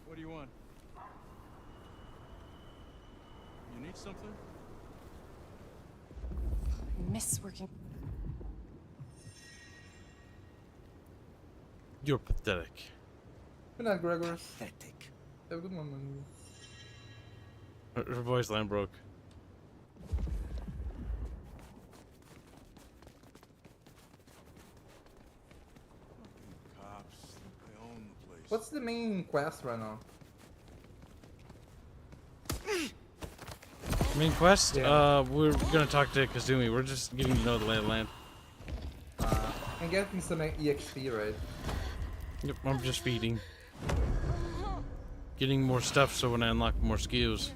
W: What do you want? You need something?
T: I miss working.
A: You're pathetic.
M: Good night, Gregor.
N: Pathetic.
M: Have a good one, man.
A: Her voice line broke.
W: Cops, they own the place.
M: What's the main quest right now?
A: Main quest?
M: Yeah.
A: We're gonna talk to Kazumi. We're just getting to know the lay of the land.
M: And getting some EXP, right?
A: Yep, I'm just feeding. Getting more stuff so when I unlock more skills.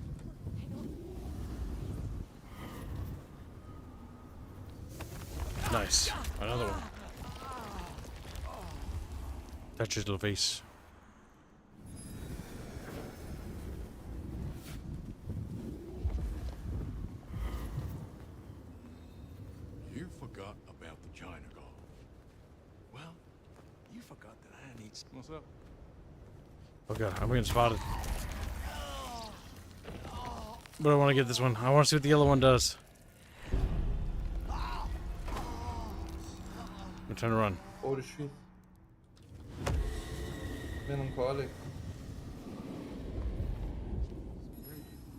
A: Nice. Another one. Touch his little face.
W: You forgot about the China Guard. Well, you forgot that I need... What's up?
A: Oh god, I'm getting spotted. But I want to get this one. I want to see what the yellow one does. I'm trying to run.
M: Holy shit. Melancholic.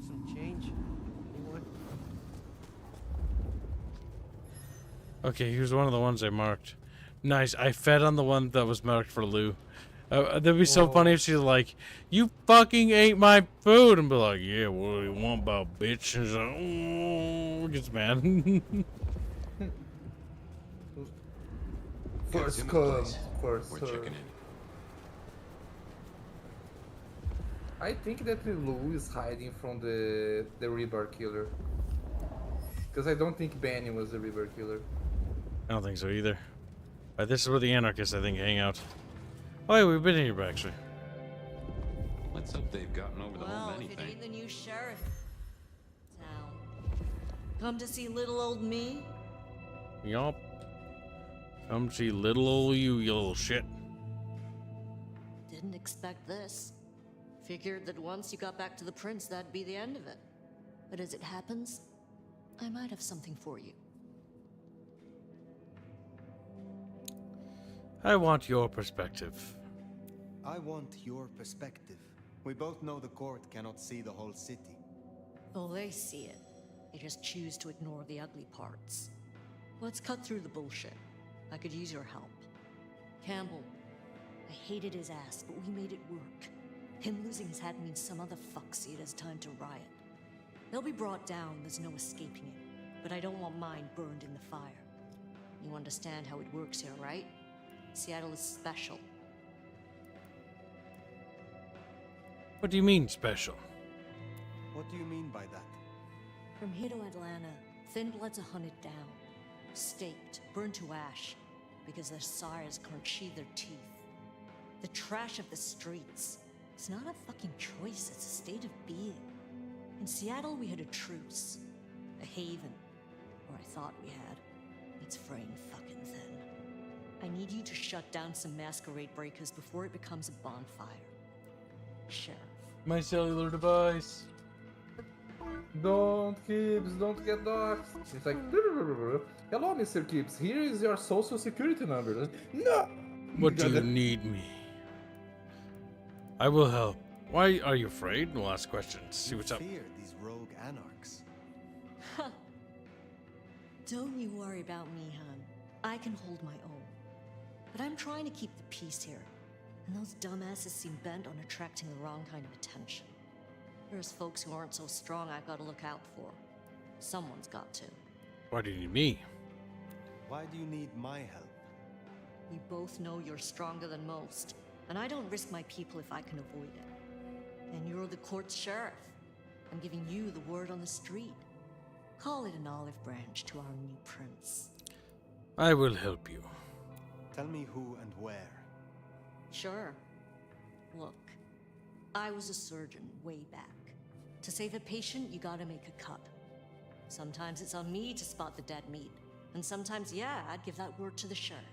P: Some change?
A: Okay, here's one of the ones I marked. Nice. I fed on the one that was marked for Lou. That'd be so funny if she's like, "You fucking ate my food," and be like, "Yeah, what do you want about bitch?" And she's like, "Oh," gets mad.
M: First come, first
J: We're
M: serve.
J: checking in.
M: I think that Lou is hiding from the rebar killer. Because I don't think Benny was the rebar killer.
A: I don't think so either. This is where the anarchists, I think, hang out. Oh, yeah, we've been here, actually.
J: Let's hope they've gotten over the whole
O: Well,
J: Benny
O: if it
J: thing.
O: ain't the new sheriff town. Come to see little old me?
A: Yup. Come see little old you little shit.
C: Didn't expect this. Figured that once you got back to the prince, that'd be the end of it. But as it happens, I might have something for you.
A: I want your perspective.
N: I want your perspective. We both know the court cannot see the whole city.
C: Oh, they see it. They just choose to ignore the ugly parts. Let's cut through the bullshit. I could use your help. Campbell. I hated his ass, but we made it work. Him losing his hat means some other fuck see it as time to riot. They'll be brought down, there's no escaping it. But I don't want mine burned in the fire. You understand how it works here, right? Seattle is special.
A: What do you mean, special?
N: What do you mean by that?
C: From here to Atlanta, thin bloods are hunted down, staked, burned to ash, because their sires can't sheathe their teeth. The trash of the streets. It's not a fucking choice, it's a state of being. In Seattle, we had a truce. A haven. Or I thought we had. It's fraying fucking thin. I need you to shut down some masquerade breakers before it becomes a bonfire. Sheriff.
A: My cellular device.
M: Don't Gibbs, don't get doxxed. It's like, hello, Mr. Gibbs. Here is your social security number. No.
A: What do you need me? I will help. Why are you afraid? We'll ask questions. See what's up.
N: Fear these rogue anarchs.
C: Don't you worry about me, hon. I can hold my own. But I'm trying to keep the peace here. And those dumbasses seem bent on attracting the wrong kind of attention. There's folks who aren't so strong I've got to look out for. Someone's got to.
A: Why do you need me?
N: Why do you need my help?
C: We both know you're stronger than most. And I don't risk my people if I can avoid it. And you're the court's sheriff. I'm giving you the word on the street. Call it an olive branch to our new prince.
A: I will help you.
N: Tell me who and where.
C: Sure. Look, I was a surgeon way back. To save a patient, you gotta make a cut. Sometimes it's on me to spot the dead meat. And sometimes, yeah, I'd give that word to the sheriff.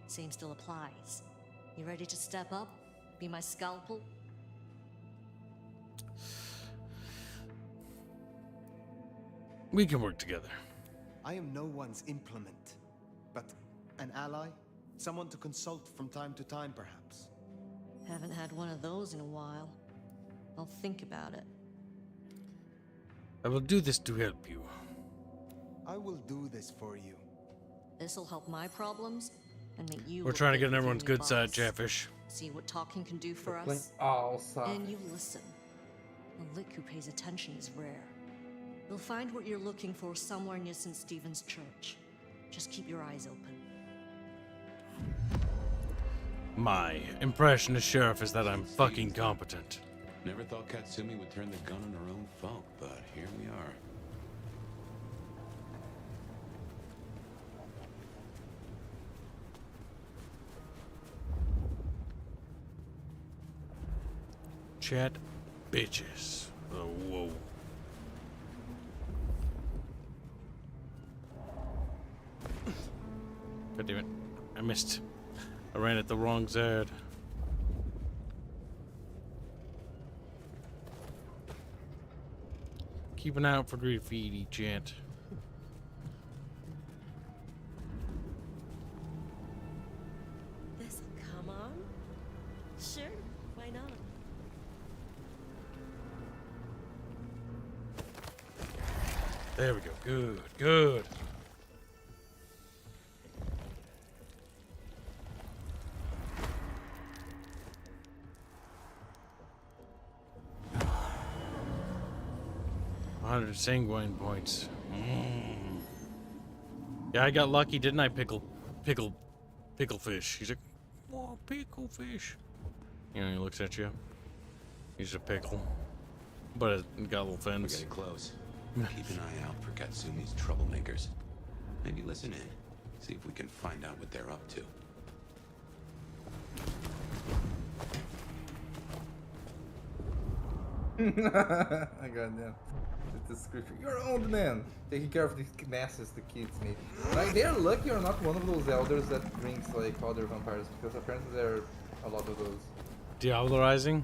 C: Same still applies. You ready to step up? Be my scalpel?
A: We can work together.
N: I am no one's implement, but an ally? Someone to consult from time to time, perhaps.
C: Haven't had one of those in a while. I'll think about it.
A: I will do this to help you.
N: I will do this for you.
C: This'll help my problems and make you.
A: We're
C: look
A: trying to
C: big
A: get on
C: with your
A: everyone's
C: new
A: good side,
C: boss.
A: Chatfish.
C: See what talking can do for
M: Playing
C: us.
M: all sides.
C: And you listen. A lick who pays attention is rare. You'll find what you're looking for somewhere near St. Stephen's Church. Just keep your eyes open.
A: My impression as sheriff is that I'm fucking competent.
J: Never thought Katsumi would turn the gun on her own folk, but here we are.
A: Chat bitches. Oh, whoa. God damn it. I missed. I ran at the wrong side. Keep an eye out for graffiti, chant.
O: This'll come on? Sure, why not?
A: There we go. Good, good. 100 sanguine points. Yeah, I got lucky, didn't I? Pickle fish. He's like, oh, pickle fish. You know, he looks at you. He's a pickle, but it got a little
J: We're
A: fins.
J: getting close. Keep an eye out for Katsumi's troublemakers. Maybe listen in. See if we can find out what they're up to.
M: I got them. With the scripture. You're an old man. Taking care of these masses the kids need. Like, they're lucky you're not one of those elders that drinks like other vampires, because apparently there are a lot of those.
A: Diablerizing?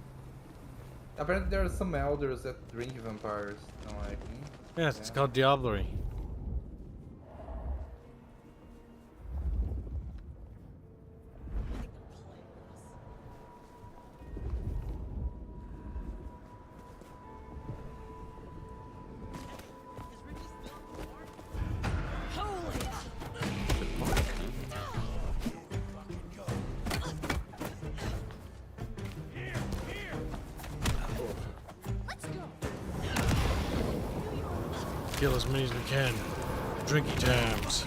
M: Apparently there are some elders that drink vampires. I'm like,
A: Yeah, it's called diablery. Kill as many as we can. Drinky times.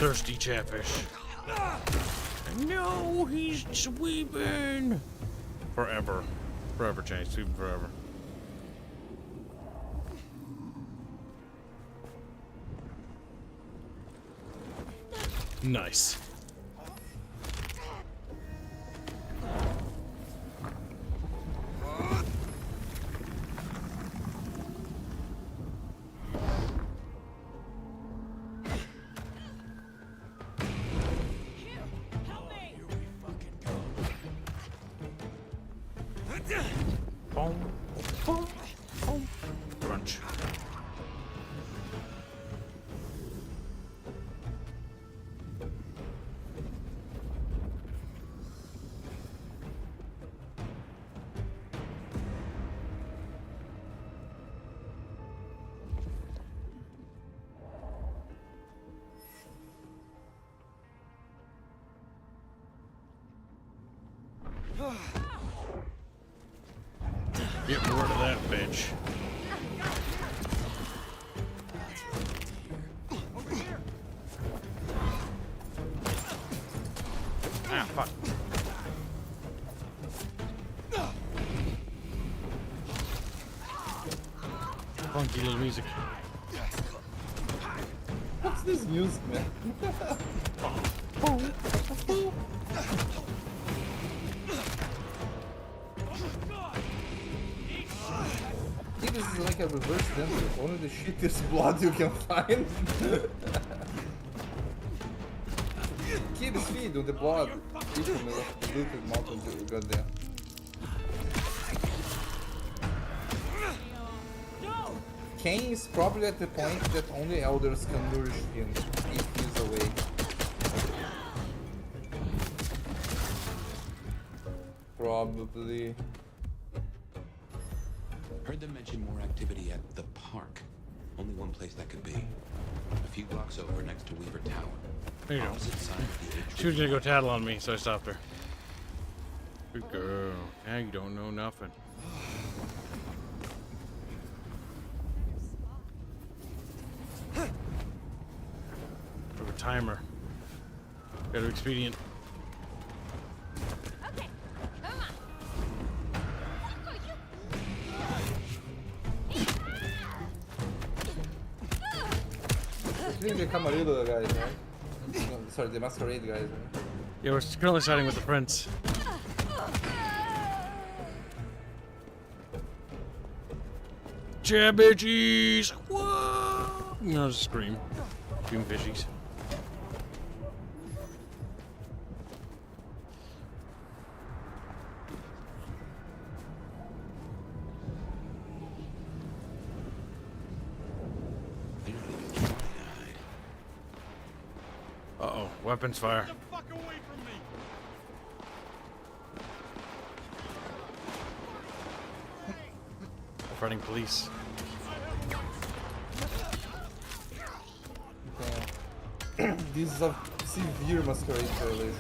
A: Thirsty Chatfish. No, he's sweeping. Forever. Forever change. Sweeping forever. Nice. Boom, boom, boom. Crunch. Get rid of that bitch. Ah, fuck. Funky little music.
M: What's this music, man? This is like a reverse dance. Only the shittiest blood you can find. Kids feed on the blood. People may have polluted mountain to got there. Kane is probably at the point that only elders can nourish him if he's awake. Probably.
J: Heard them mention more activity at the park. Only one place that could be. A few blocks over next to Weaver Tower.
A: There you go.
J: Opposite side of the
A: She was gonna go tattle on me, so I stopped her. Good girl. Now you don't know nothing. For a timer. Gotta be expedient.
M: The Camarilla guys, right? No, sorry, the Masquerade guys, right?
A: Yeah, we're currently starting with the prince. Yeah, bitches! Whoa! You know, just scream. Doom fishies. Weapons fire.
W: Get the fuck away from me!
A: Fighting police.
M: This is a severe masquerade violation.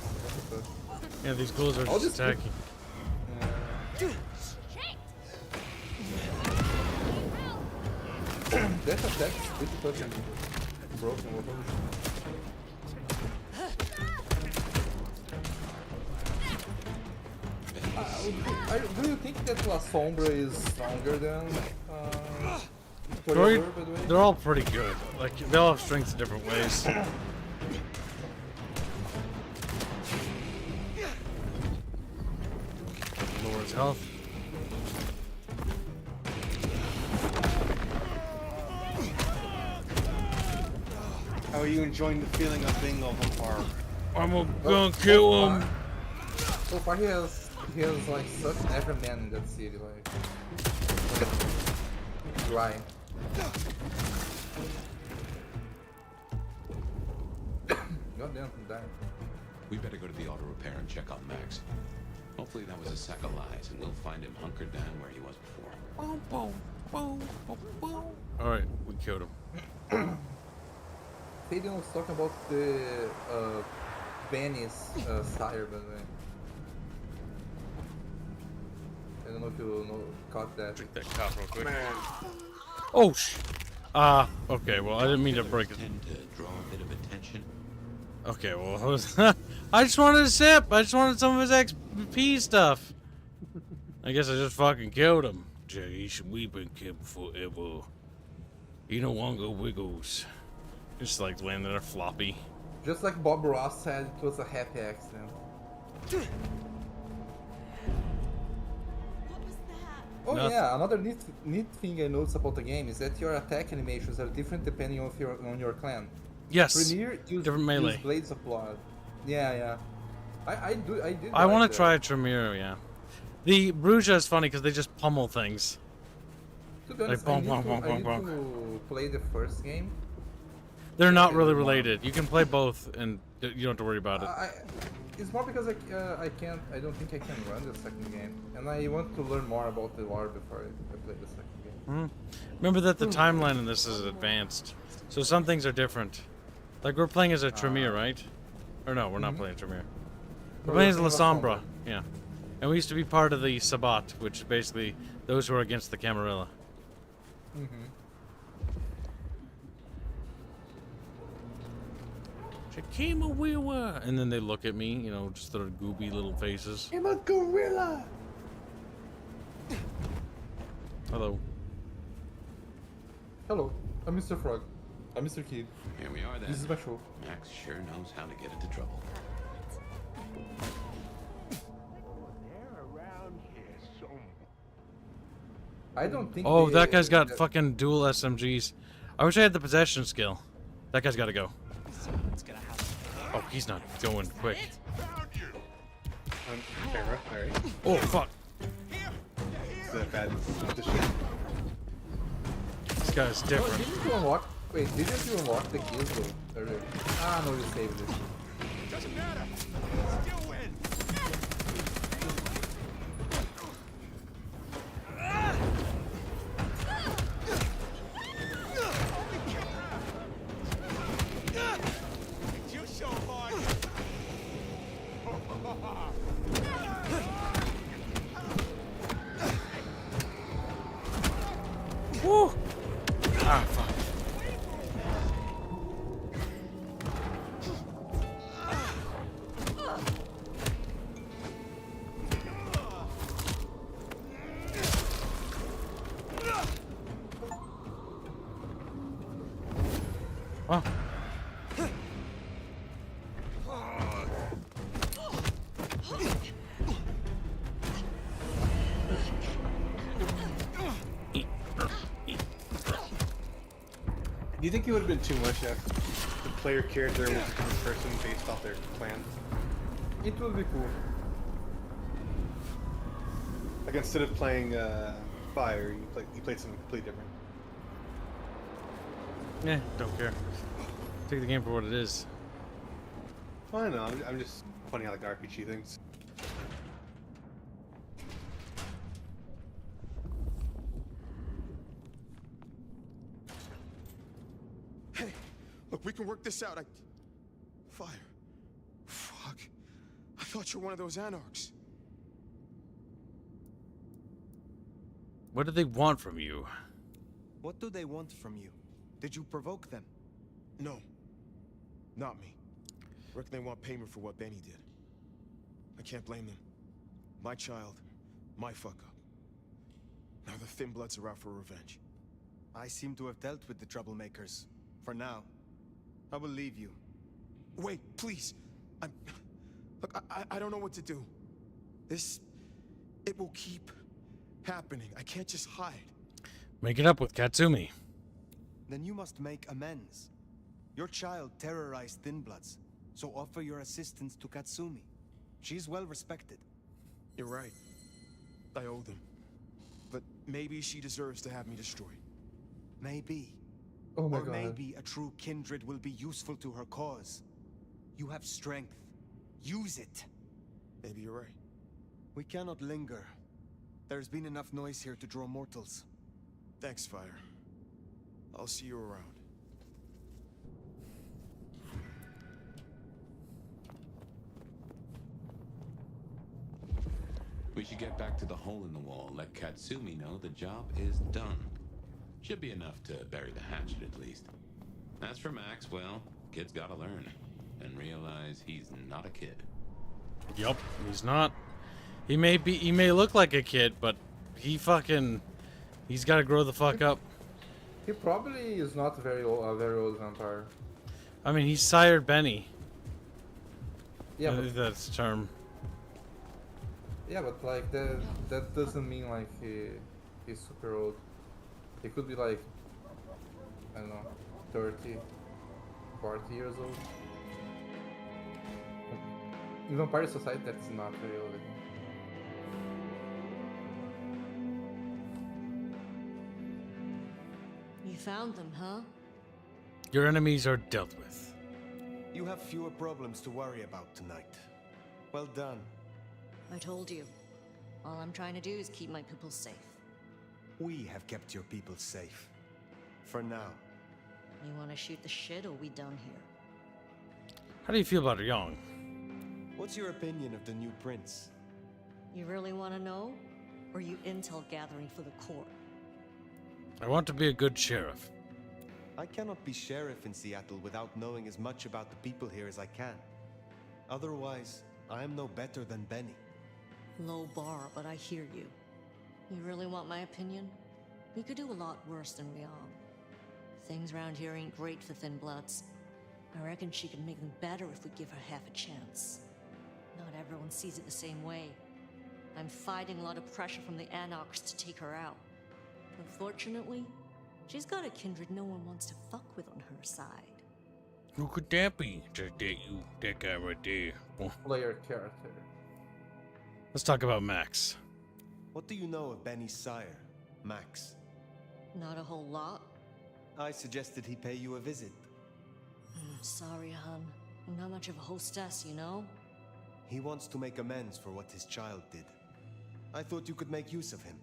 A: Yeah, these ghouls are just attacking.
M: That attack is pretty fucking broken. Do you think that La Sombra is stronger than Forever, by the way?
A: They're all pretty good. Like, they all have strengths in different ways. Lowers health.
E: How are you enjoying the feeling of being overpowered?
A: I'm gonna kill him.
M: So far he has like such every man in that city, like grind. Goddamn, I'm dying.
J: We better go to the auto repair and check on Max. Hopefully that was a sack of lies, and we'll find him hunkered down where he was before.
A: Alright, we killed him.
M: Fabian was talking about the Benny's sire, by the way. I don't know if you caught that.
A: Drink that cop real quick.
M: Man.
A: Oh, okay, well, I didn't mean to break it.
J: To draw a bit of attention.
A: Okay, well, I just wanted a sip. I just wanted some of his XP stuff. I guess I just fucking killed him. Jason, we've been killed forever. You no longer wiggles. Just like laying there floppy.
M: Just like Bob Ross said, it was a happy accident. Oh yeah, another neat thing I noticed about the game is that your attack animations are different depending on your clan.
A: Yes.
M: Premier
A: different melee.
M: Use Blades of Blood. Yeah. I did.
A: I want to try Tremere, yeah. The Bruja is funny because they just pummel things.
M: To be honest,
A: like,
M: I need to play the first game.
A: They're not really related. You can play both, and you don't have to worry about it.
M: It's more because I don't think I can run the second game, and I want to learn more about the lore before I play the second game.
A: Remember that the timeline in this is advanced, so some things are different. Like we're playing as a Tremere, right? Or no, we're not playing Tremere. We're playing as La Sombra, yeah. And we used to be part of the Sabbat, which is basically those who are against the Camarilla. Shakima, and then they look at me, you know, just their gooby little faces.
M: I'm a gorilla.
A: Hello.
M: Hello, I'm Mr. Frog. I'm Mr. Kid.
J: Here we are then.
M: This is my show.
J: Max sure knows how to get into trouble.
M: I don't think.
A: Oh, that guy's got fucking dual SMGs. I wish I had the possession skill. That guy's got to go. Oh, he's not going quick.
E: Camera, alright.
A: Oh, fuck.
E: Is that bad position?
A: This guy's different.
M: Didn't you unlock? Wait, didn't you unlock the keys though earlier? Ah, no, you saved it.
W: Doesn't matter. Still win. You so hard.
A: Woo! Ah, fuck. Oh.
E: Do you think it would have been too much if the player character was a different person based off their clan?
M: It would be cool.
E: Like instead of playing Fire, you played something completely different.
A: Yeah, don't care. Take the game for what it is.
E: Well, I know. I'm just pointing out like RPG things.
Q: Hey, look, we can work this out. Fire. Fuck. I thought you were one of those anarchs.
A: What do they want from you?
N: What do they want from you? Did you provoke them?
Q: No. Not me. Reckon they want payment for what Benny did. I can't blame them. My child, my fuck up. Now the Thin Bloods are out for revenge.
N: I seem to have dealt with the troublemakers. For now. I will leave you.
Q: Wait, please. Look, I don't know what to do. It will keep happening. I can't just hide.
A: Make it up with Katsumi.
N: Then you must make amends. Your child terrorized Thin Bloods, so offer your assistance to Katsumi. She's well respected.
Q: You're right. I owe them. But maybe she deserves to have me destroyed.
N: Maybe.
M: Oh my
N: or
M: God.
N: maybe a true kindred will be useful to her cause. You have strength. Use it.
Q: Maybe you're right.
N: We cannot linger. There's been enough noise here to draw mortals.
Q: Thanks, Fire. I'll see you around.
J: We should get back to the hole in the wall, let Katsumi know the job is done. Should be enough to bury the hatchet at least. As for Max, well, kid's gotta learn and realize he's not a kid.
A: Yup, he's not. He may look like a kid, but he's gotta grow the fuck up.
M: He probably is not a very old vampire.
A: I mean, he sired Benny.
M: Yeah,
A: I think that's the term.
M: Yeah, but like that doesn't mean like he's super old. He could be like, I don't know, 30, 40 years old. In Vampire Society, that's not very old.
C: You found them, huh?
A: Your enemies are dealt with.
N: You have fewer problems to worry about tonight. Well done.
C: I told you. All I'm trying to do is keep my people safe.
N: We have kept your people safe. For now.
C: You want to shoot the shit, or we done here?
A: How do you feel about Young?
N: What's your opinion of the new prince?
C: You really want to know? Or you intel gathering for the court?
A: I want to be a good sheriff.
N: I cannot be sheriff in Seattle without knowing as much about the people here as I can. Otherwise, I am no better than Benny.
C: Low bar, but I hear you. You really want my opinion? We could do a lot worse than we are. Things around here ain't great for Thin Bloods. I reckon she could make them better if we give her half a chance. Not everyone sees it the same way. I'm fighting a lot of pressure from the Anarchs to take her out. Unfortunately, she's got a kindred no one wants to fuck with on her side.
A: Who could that be? That guy right there.
M: Player character.
A: Let's talk about Max.
N: What do you know of Benny's sire, Max?
C: Not a whole lot.
N: I suggested he pay you a visit.
C: Sorry, hun. I'm not much of a hostess, you know?
N: He wants to make amends for what his child did. I thought you could make use of him.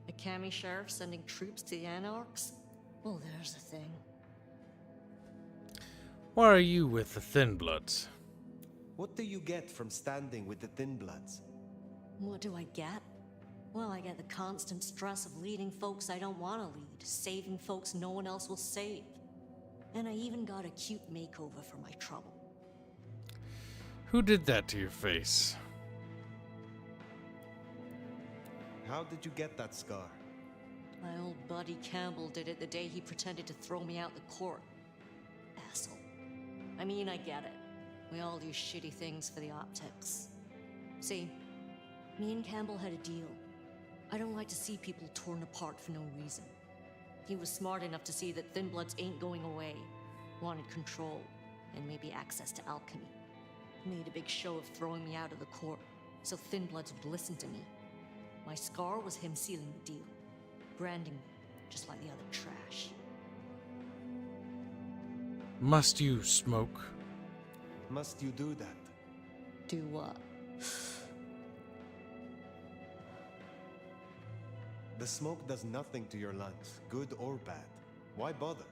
C: A Cammy sheriff sending troops to the Anarchs? Well, there's the thing.
A: Why are you with the Thin Bloods?
N: What do you get from standing with the Thin Bloods?
C: What do I get? Well, I get the constant stress of leading folks I don't want to lead, saving folks no one else will save. And I even got a cute makeover for my trouble.
A: Who did that to your face?
N: How did you get that scar?
C: My old buddy Campbell did it the day he pretended to throw me out the court. Asshole. I mean, I get it. We all do shitty things for the optics. See, me and Campbell had a deal. I don't like to see people torn apart for no reason. He was smart enough to see that Thin Bloods ain't going away. Wanted control, and maybe access to alchemy. Made a big show of throwing me out of the court, so Thin Bloods would listen to me. My scar was him sealing the deal. Branding me, just like the other trash.
A: Must you smoke?
N: Must you do that?
C: Do what?
N: The smoke does nothing to your lungs, good or bad. Why bother?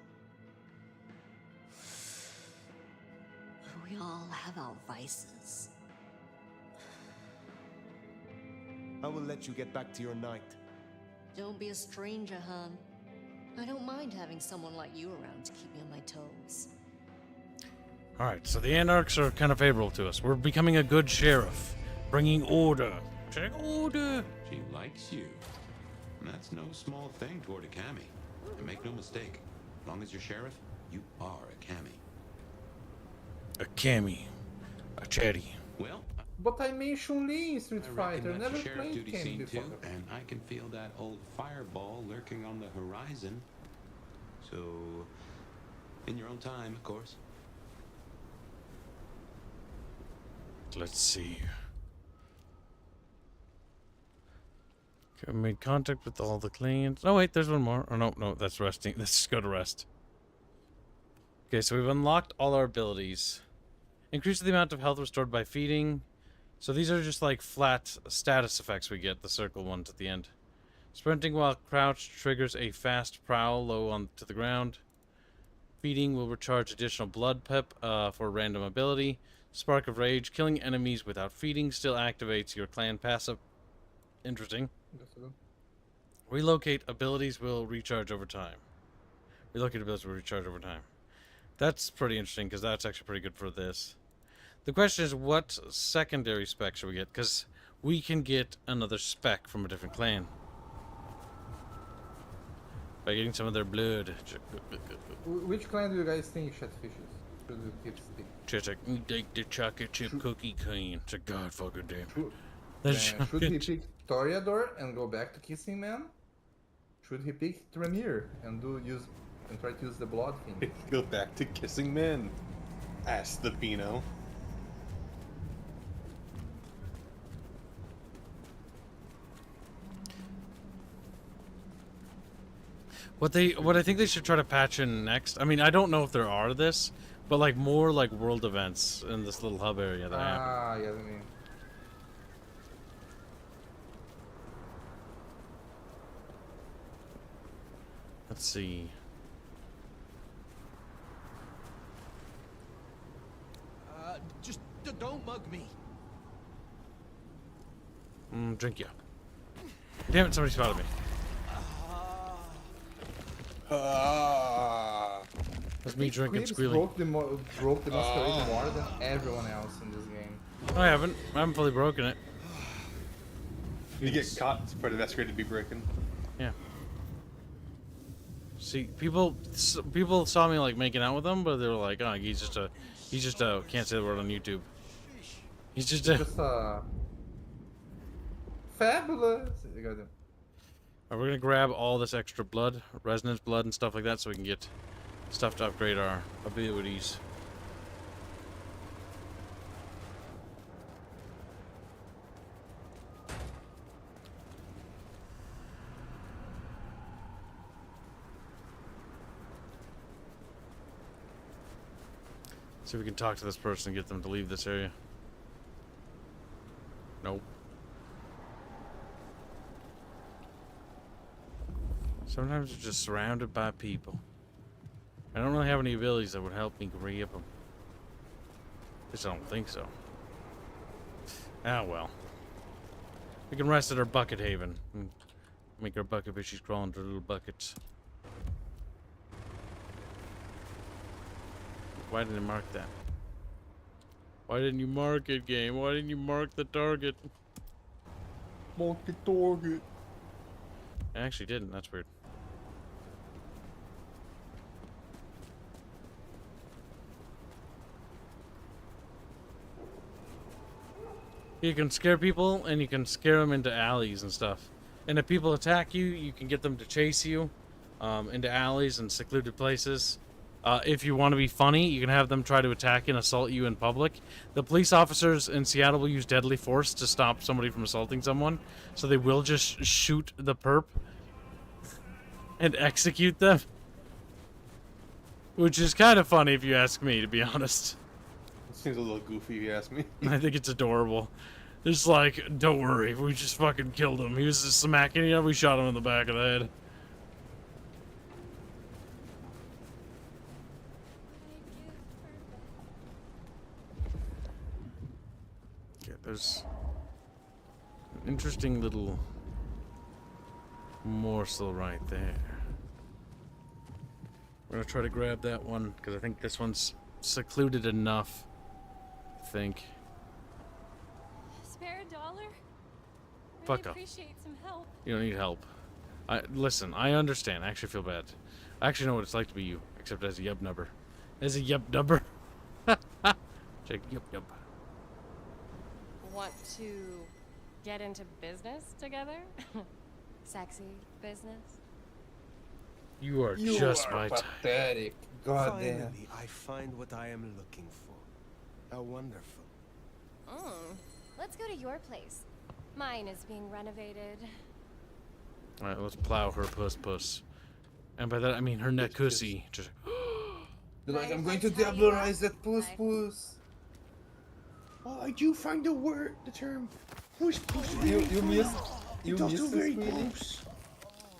C: We all have our vices.
N: I will let you get back to your night.
C: Don't be a stranger, hon. I don't mind having someone like you around to keep me on my toes.
A: Alright, so the Anarchs are kind of favorable to us. We're becoming a good sheriff, bringing order. Check order.
J: She likes you. And that's no small thing toward a cami. And make no mistake, as long as you're sheriff, you are a cami.
A: A cami. A cherry.
J: Well,
M: But I made Chun-Li in Street
J: I
M: Fighter.
J: reckon that's
M: Never
J: a sheriff
M: played
J: duty
M: Cami
J: scene
M: before.
J: too, and I can feel that old fireball lurking on the horizon. So, in your own time, of course.
A: Let's see. Okay, I made contact with all the clients. Oh wait, there's one more. Oh no, that's resting. Let's just go to rest. Okay, so we've unlocked all our abilities. Increase the amount of health restored by feeding. So these are just like flat status effects we get, the circle ones at the end. Sprinting while crouched triggers a fast prowl low on to the ground. Feeding will recharge additional blood pep for random ability. Spark of Rage. Killing enemies without feeding still activates your clan passive. Interesting. Relocate abilities will recharge over time. Relocate abilities will recharge over time. That's pretty interesting because that's actually pretty good for this. The question is, what secondary spec should we get? Because we can get another spec from a different clan by getting some of their blood.
M: Which clan do you guys think Chatfish is? Should we keep stick?
A: Check the chocolate chip cookie clan. It's a god fucking damn.
M: Should he pick Toreador and go back to Kissing Man? Should he pick Tremere and try to use the blood thing?
E: Go back to Kissing Men. Ask the Pino.
A: What I think they should try to patch in next. I mean, I don't know if there are this, but like more like world events in this little hub area that happen.
M: Ah, yeah, I mean.
A: Let's see.
P: Just don't mug me.
A: Drink ya. Damn it! Somebody spotted me. That's me drinking,
M: Creeps
A: squealing.
M: broke the masquerade more than everyone else in this game.
A: I haven't fully broken it.
E: You get caught, it's part of the masquerade to be broken.
A: Yeah. See, people saw me like making out with them, but they were like, "Oh, he's just a can't say the word on YouTube. He's just a
M: fabulous."
A: Alright, we're gonna grab all this extra blood, resonance blood, and stuff like that, so we can get stuff to upgrade our abilities. See if we can talk to this person and get them to leave this area. Nope. Sometimes you're just surrounded by people. I don't really have any abilities that would help me grab them. At least I don't think so. Ah, well. We can rest at our bucket haven. And make our bucket fishies crawl into little buckets. Why didn't you mark that? Why didn't you mark it, game? Why didn't you mark the target?
E: Mark the target.
A: I actually didn't. That's weird. You can scare people, and you can scare them into alleys and stuff. And if people attack you, you can get them to chase you into alleys and secluded places. If you want to be funny, you can have them try to attack and assault you in public. The police officers in Seattle will use deadly force to stop somebody from assaulting someone. So they will just shoot the perp and execute them. Which is kind of funny if you ask me, to be honest.
E: It seems a little goofy if you ask me.
A: I think it's adorable. It's like, don't worry, we just fucking killed him. He was just smacking you, we shot him in the back of the head. Okay, there's an interesting little morsel right there. We're gonna try to grab that one, because I think this one's secluded enough, I think.
T: Spare a dollar? Really
A: Fuck off.
T: appreciate some help.
A: You don't need help. Listen, I understand. I actually feel bad. I actually know what it's like to be you, except as a yub nubber. As a yub nubber. Check yub.
T: Want to get into business together? Sexy business?
A: You are just my type.
M: Pathetic. God damn.
N: Finally, I find what I am looking for. How wonderful.
T: Let's go to your place. Mine is being renovated.
A: Alright, let's plow her puss. And by that I mean her neck cussy. Just
M: They're like, I'm going to diablerize that puss.
E: Oh, I do find the word, the term. Push.
M: You missed. You
E: That's
M: missed
E: very
M: this really.
E: gross.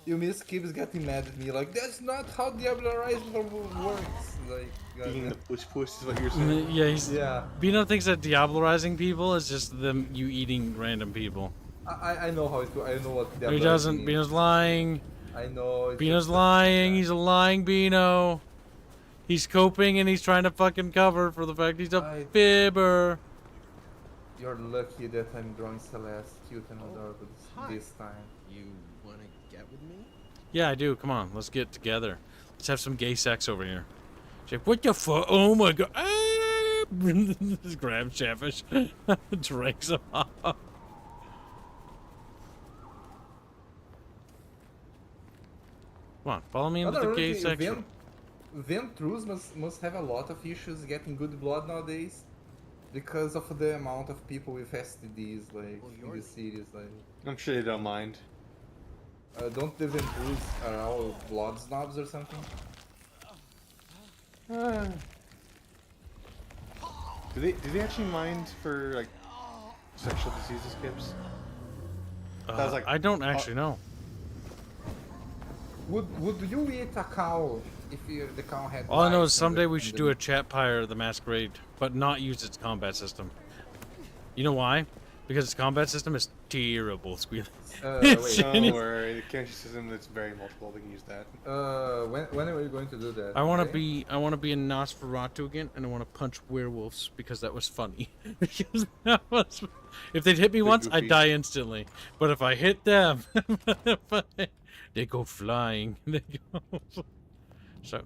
M: You miss keeps getting mad at me like that's not how diablerize works. Like
E: Being the push is what you're saying.
A: Yeah, Bino thinks that diablerizing people is just you eating random people.
M: I know how it goes. I know what
A: No, he doesn't. Bino's lying.
M: I know.
A: Bino's lying. He's a lying Bino. He's coping and he's trying to fucking cover for the fact he's a fibber.
M: You're lucky that I'm drawing Celeste cute and adorable this time.
P: You wanna get with me?
A: Yeah, I do. Come on, let's get together. Let's have some gay sex over here. She's like, what the fuck? Oh my god. Ah! Just grabs Chatfish. Drinks him off. Come on, follow me into the gay section.
M: Ventrus must have a lot of issues getting good blood nowadays. Because of the amount of people with STDs, like, in the cities, like...
E: I'm sure they don't mind.
M: Don't the Ventrus are all blood snobs or something?
E: Do they actually mind for, like, sexual diseases, Gibbs?
A: I don't actually know.
M: Would you eat a cow if the cow had...
A: All I know is
M: lice
A: someday
M: and
A: we should do a Chatpire the Masquerade, but not use its combat system. You know why? Because its combat system is terrible, Squealy.
E: Wait, don't worry. The cache system that's very multiple. We can use that.
M: When are we going to do that?
A: I want to be in Nosferatu again, and I want to punch werewolves because that was funny. Because that was, if they'd hit me once, I'd die instantly. But if I hit them, they go flying. They go. So.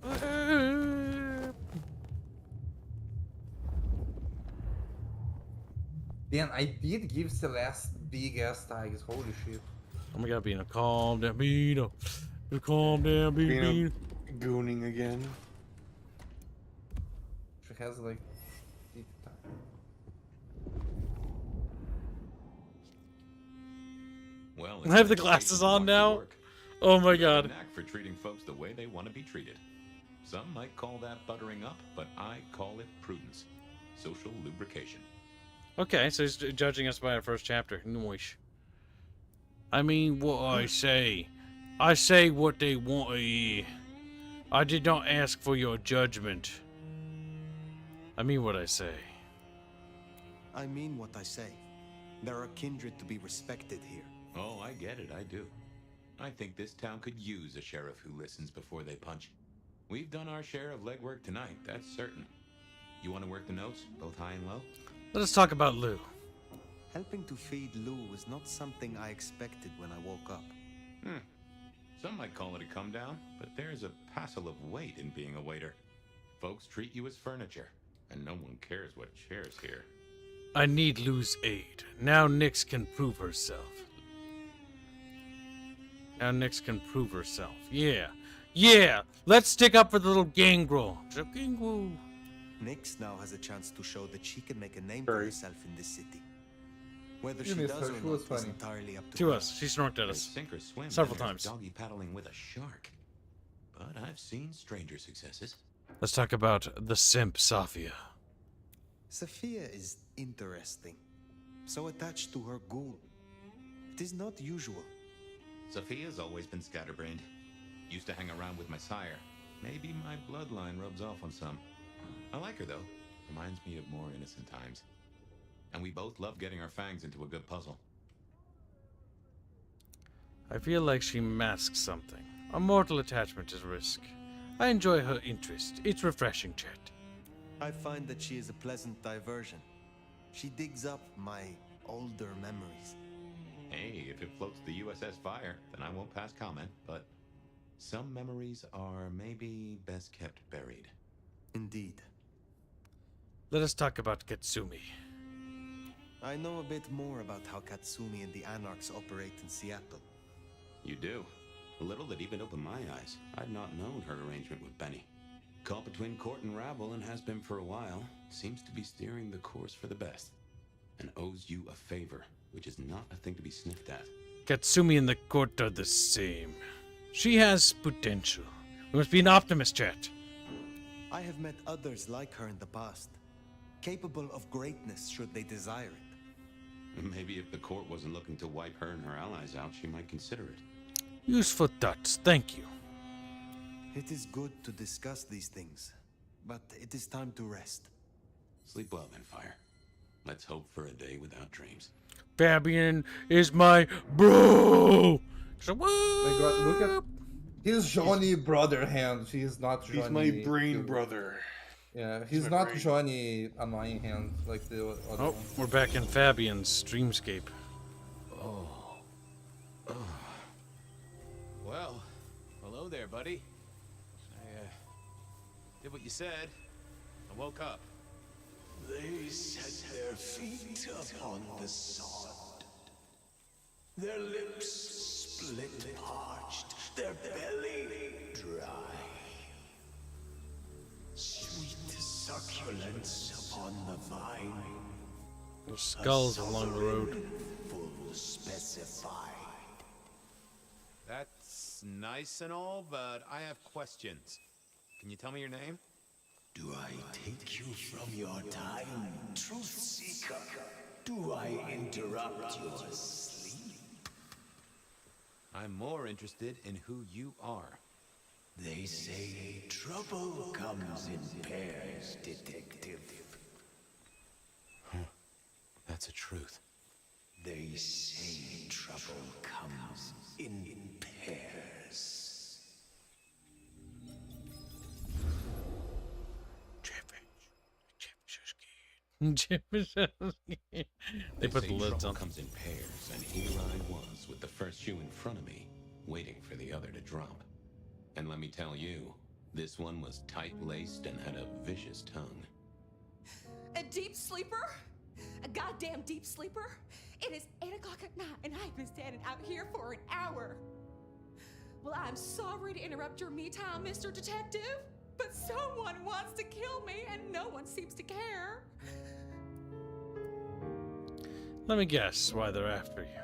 M: Then I did give Celeste big ass tigers. Holy shit!
A: Oh my god, Bino, calm down, Bino. Calm down, Bino.
E: Gooning again.
M: She has like.
J: Well,
A: I have the glasses on now. Oh my god.
J: Knack for treating folks the way they want to be treated. Some might call that buttering up, but I call it prudence. Social lubrication.
A: Okay, so he's judging us by our first chapter. Noish. I mean what I say. I say what they want to hear. I did not ask for your judgment. I mean what I say.
N: I mean what I say. There are kindred to be respected here.
J: Oh, I get it, I do. I think this town could use a sheriff who listens before they punch. We've done our share of legwork tonight, that's certain. You want to work the notes, both high and low?
A: Let us talk about Lou.
N: Helping to feed Lou was not something I expected when I woke up.
J: Some might call it a come down, but there's a passel of weight in being a waiter. Folks treat you as furniture, and no one cares what shares here.
A: I need Lou's aid. Now Nyx can prove herself. Yeah. Yeah! Let's stick up for the little gangrel.
N: Nyx now has a chance to show that she can make a name for herself in this city. Whether she does or not is entirely up to her.
A: us. She snorked at us
J: Sink or swim
A: several
J: when
A: times.
J: there's doggy paddling with a shark. But I've seen stranger successes.
A: Let's talk about the simp Safia.
F: Sophia is interesting. So attached to her ghoul. It is not usual.
H: Sophia's always been scatterbrained. Used to hang around with my sire. Maybe my bloodline rubs off on some. I like her, though. Reminds me of more innocent times. And we both love getting our fangs into a good puzzle.
A: I feel like she masks something. A mortal attachment is a risk. I enjoy her interest. It's refreshing, Chet.
F: I find that she is a pleasant diversion. She digs up my older memories.
H: Hey, if it floats the USS Fire, then I won't pass comment, but some memories are maybe best kept buried.
F: Indeed.
A: Let us talk about Katsumi.
F: I know a bit more about how Katsumi and the Anarchs operate in Seattle.
J: You do? A little that even opened my eyes. I'd not known her arrangement with Benny. Caught between court and rabble and has been for a while. Seems to be steering the course for the best. And owes you a favor, which is not a thing to be sniffed at.
A: Katsumi and the court are the same. She has potential. We must be an optimist, Chet.
F: I have met others like her in the past. Capable of greatness should they desire it.
J: Maybe if the court wasn't looking to wipe her and her allies out, she might consider it.
A: Useful thoughts, thank you.
F: It is good to discuss these things, but it is time to rest.
J: Sleep well then, Fire. Let's hope for a day without dreams.
A: Fabian is my bro! So,
M: my God, look at... He's Johnny brother hand. He's not Johnny...
E: He's my brain brother.
M: Yeah, he's not brain. Johnny annoying hand like the other one.
A: We're back in Fabian's dreamscape.
H: Oh. Well, hello there, buddy. I did what you said. I woke up.
K: They set their feet upon the sod. Their lips split parched, their belly dry. Sweet succulence upon the vine.
A: There's skulls along the road.
K: Full specified.
H: That's nice and all, but I have questions. Can you tell me your name?
K: Do I take you from your time, truth seeker? Do I interrupt your sleep?
H: I'm more interested in who you are.
K: They say trouble comes in pairs, detective.
H: Huh. That's a truth.
K: They say trouble comes in pairs.
A: They put the lids on.
J: Comes in pairs, and here I was with the first shoe in front of me, waiting for the other to drop. And let me tell you, this one was tight-laced and had a vicious tongue.
D: A deep sleeper? A goddamn deep sleeper? It is 8 o'clock at night, and I've been standing out here for an hour. Well, I'm sorry to interrupt your me time, Mr. Detective, but someone wants to kill me, and no one seems to care.
A: Let me guess why they're after you.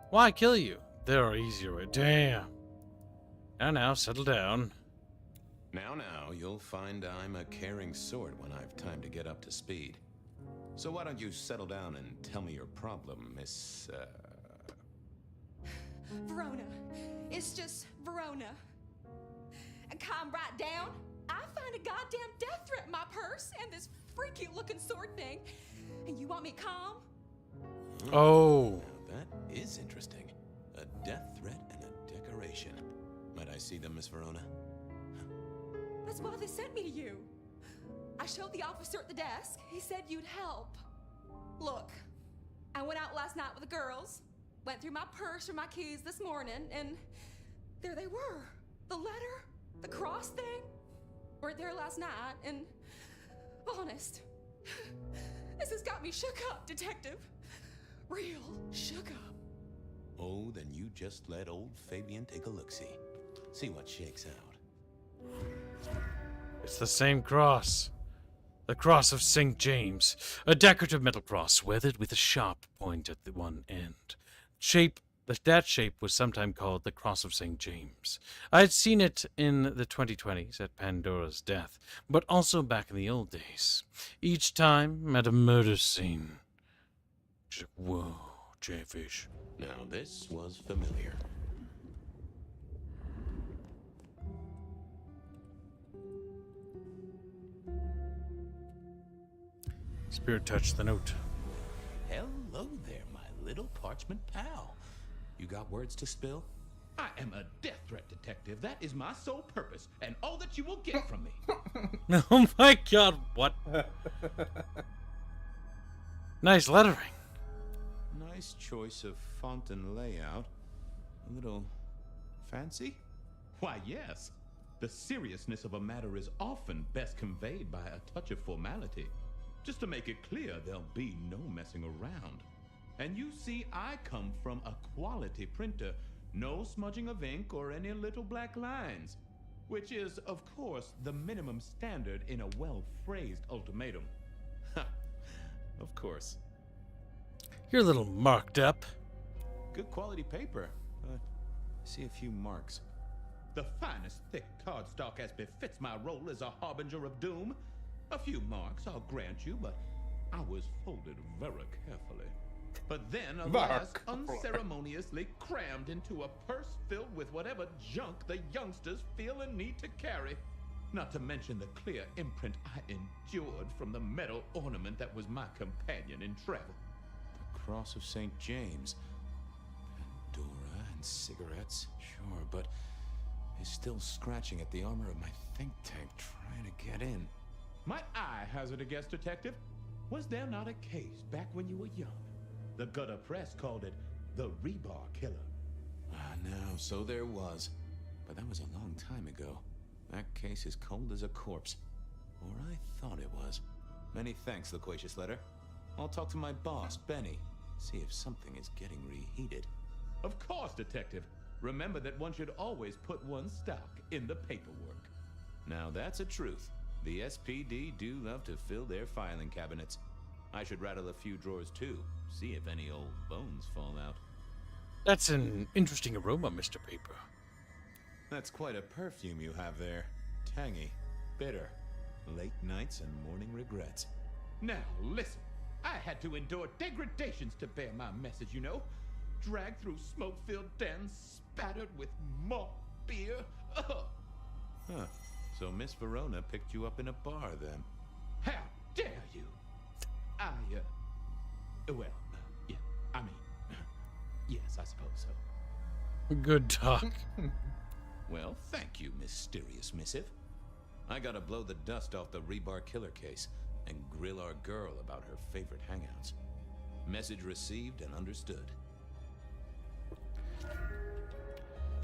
A: Why kill you? There are easier ways. Damn. Now, settle down.
J: Now, you'll find I'm a caring sort when I've time to get up to speed. So why don't you settle down and tell me your problem, Miss,
D: Verona. It's just Verona. And calm right down. I find a goddamn death threat in my purse and this freaky looking sword thing. And you want me calm?
A: Oh.
J: Now that is interesting. A death threat and a decoration. Might I see them, Miss Verona?
D: That's why they sent me to you. I showed the officer at the desk. He said you'd help. Look, I went out last night with the girls, went through my purse for my keys this morning, and there they were. The letter, the cross thing, were there last night, and honest, this has got me shook up, Detective. Real shook up.
J: Oh, then you just let old Fabian take a look-see. See what shakes out.
A: It's the same cross. The cross of St. James. A decorative metal cross weathered with a sharp point at the one end. Shape That shape was sometimes called the Cross of St. James. I had seen it in the 2020s at Pandora's death, but also back in the old days. Each time at a murder scene. Just, whoa, Chatfish.
J: Now this was familiar.
A: Spirit touched the note.
J: Hello there, my little parchment pal. You got words to spill?
L: I am a death threat detective. That is my sole purpose, and all that you will get from me.
A: Oh my god, what? Nice lettering.
H: Nice choice of font and layout. A little fancy?
L: Why, yes. The seriousness of a matter is often best conveyed by a touch of formality. Just to make it clear, there'll be no messing around. And you see, I come from a quality printer. No smudging of ink or any little black lines. Which is, of course, the minimum standard in a well-phrased ultimatum.
H: Of course.
A: You're a little marked up.
H: Good quality paper. I see a few marks.
L: The finest thick cardstock as befits my role as a harbinger of doom. A few marks, I'll grant you, but I was folded very carefully. But then, alas, unceremoniously crammed into a purse filled with whatever junk the youngsters feel a need to carry. Not to mention the clear imprint I endured from the metal ornament that was my companion in travel.
H: The Cross of St. James. Pandora and cigarettes, sure, but he's still scratching at the armor of my think tank trying to get in.
L: Might I hazard a guess, detective? Was there not a case back when you were young? The gutter press called it the rebar killer.
H: No, so there was. But that was a long time ago. That case is cold as a corpse. Or I thought it was. Many thanks, loquacious letter. I'll talk to my boss, Benny. See if something is getting reheated.
L: Of course, detective. Remember that one should always put one's stock in the paperwork.
H: Now that's a truth. The SPD do love to fill their filing cabinets. I should rattle a few drawers too, see if any old bones fall out.
A: That's an interesting aroma, Mr. Paper.
H: That's quite a perfume you have there. Tangy, bitter, late nights and morning regrets.
L: Now, listen. I had to endure degradations to bear my message, you know. Dragged through smoke-filled dens, spattered with malt beer. Ugh.
H: Huh. So Miss Verona picked you up in a bar, then?
L: How dare you? Yeah, I mean, yes, I suppose so.
A: Good talk.
H: Well, thank you, mysterious missive. I gotta blow the dust off the rebar killer case and grill our girl about her favorite hangouts. Message received and understood.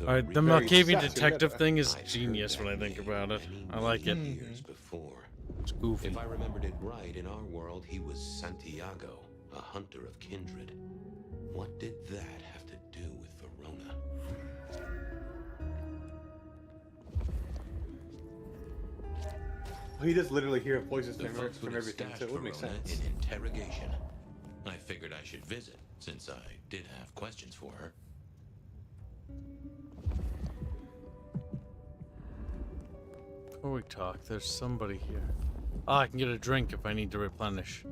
A: Alright, the Malkavian detective thing is genius when I think about it. I like it.
J: Years before.
A: It's goofy.
J: If I remembered it right, in our world, he was Santiago, a hunter of kindred. What did that have to do with Verona?
E: He does literally hear voices
J: The
E: from
J: folks would have
E: everything, so
J: stashed
E: it would make
J: Verona
E: sense.
J: in interrogation. I figured I should visit, since I did have questions for her.
A: Before we talk, there's somebody here. Ah, I can get a drink if I need to replenish.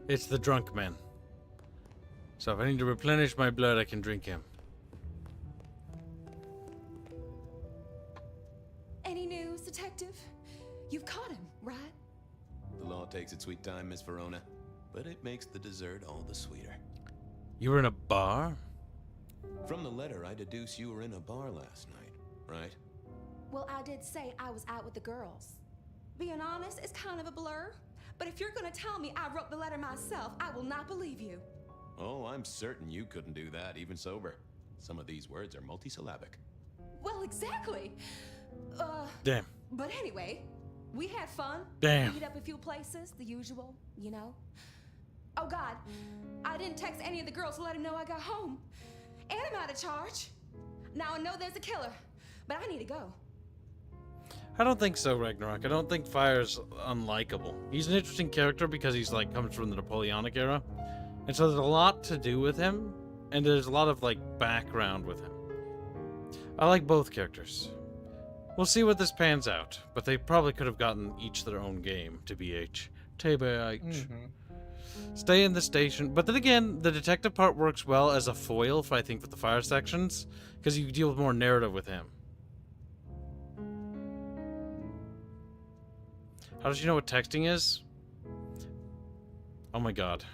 A: It's the drunk man. So if I need to replenish my blood, I can drink him.
D: Any news, detective? You've caught him, right?
H: The law takes its sweet time, Miss Verona, but it makes the dessert all the sweeter.
A: You were in a bar?
H: From the letter, I deduce you were in a bar last night, right?
D: Well, I did say I was out with the girls. Being honest, it's kind of a blur. But if you're gonna tell me I wrote the letter myself, I will not believe you.
H: Oh, I'm certain you couldn't do that, even sober. Some of these words are multisyllabic.
D: Well, exactly.
A: Damn.
D: But anyway, we had fun.
A: Damn.
D: Meet up a few places, the usual, you know. Oh God, I didn't text any of the girls to let them know I got home. And I'm out of charge. Now I know there's a killer, but I need to go.
A: I don't think so, Ragnarok. I don't think Fire's unlikable. He's an interesting character because he's like comes from the Napoleonic era. And so there's a lot to do with him. and there's a lot of like background with him. I like both characters. We'll see what this pans out, but they probably could have gotten each their own game, to BH. TBH. Stay in the station. But then again, the detective part works well as a foil, for, I think, with the fire sections, because you deal with more narrative with him. How does she know what texting is? Oh my god.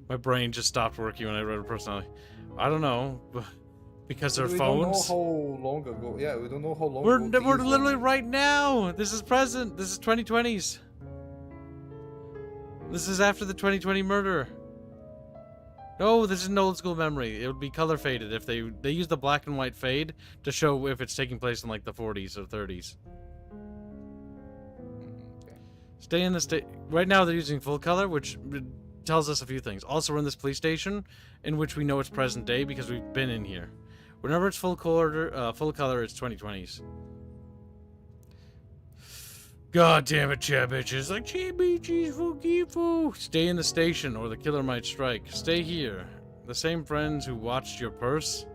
A: My brain just stopped working when I read her personality. I don't know. Because their phones.
M: We don't know how long ago. Yeah, we don't know how long
A: We're
M: ago.
A: We're literally right now. This is present. This is 2020s. This is after the 2020 murder. No, this is an old school memory. It would be color faded if they use the black and white fade to show if it's taking place in like the 40s or 30s. Stay in the state. Right now they're using full color, which tells us a few things. Also, we're in this police station, in which we know it's present day because we've been in here. Whenever it's full color, it's 2020s. God damn it, chat bitches. Like, stay in the station or the killer might strike. Stay here. The same friends who watched your purse?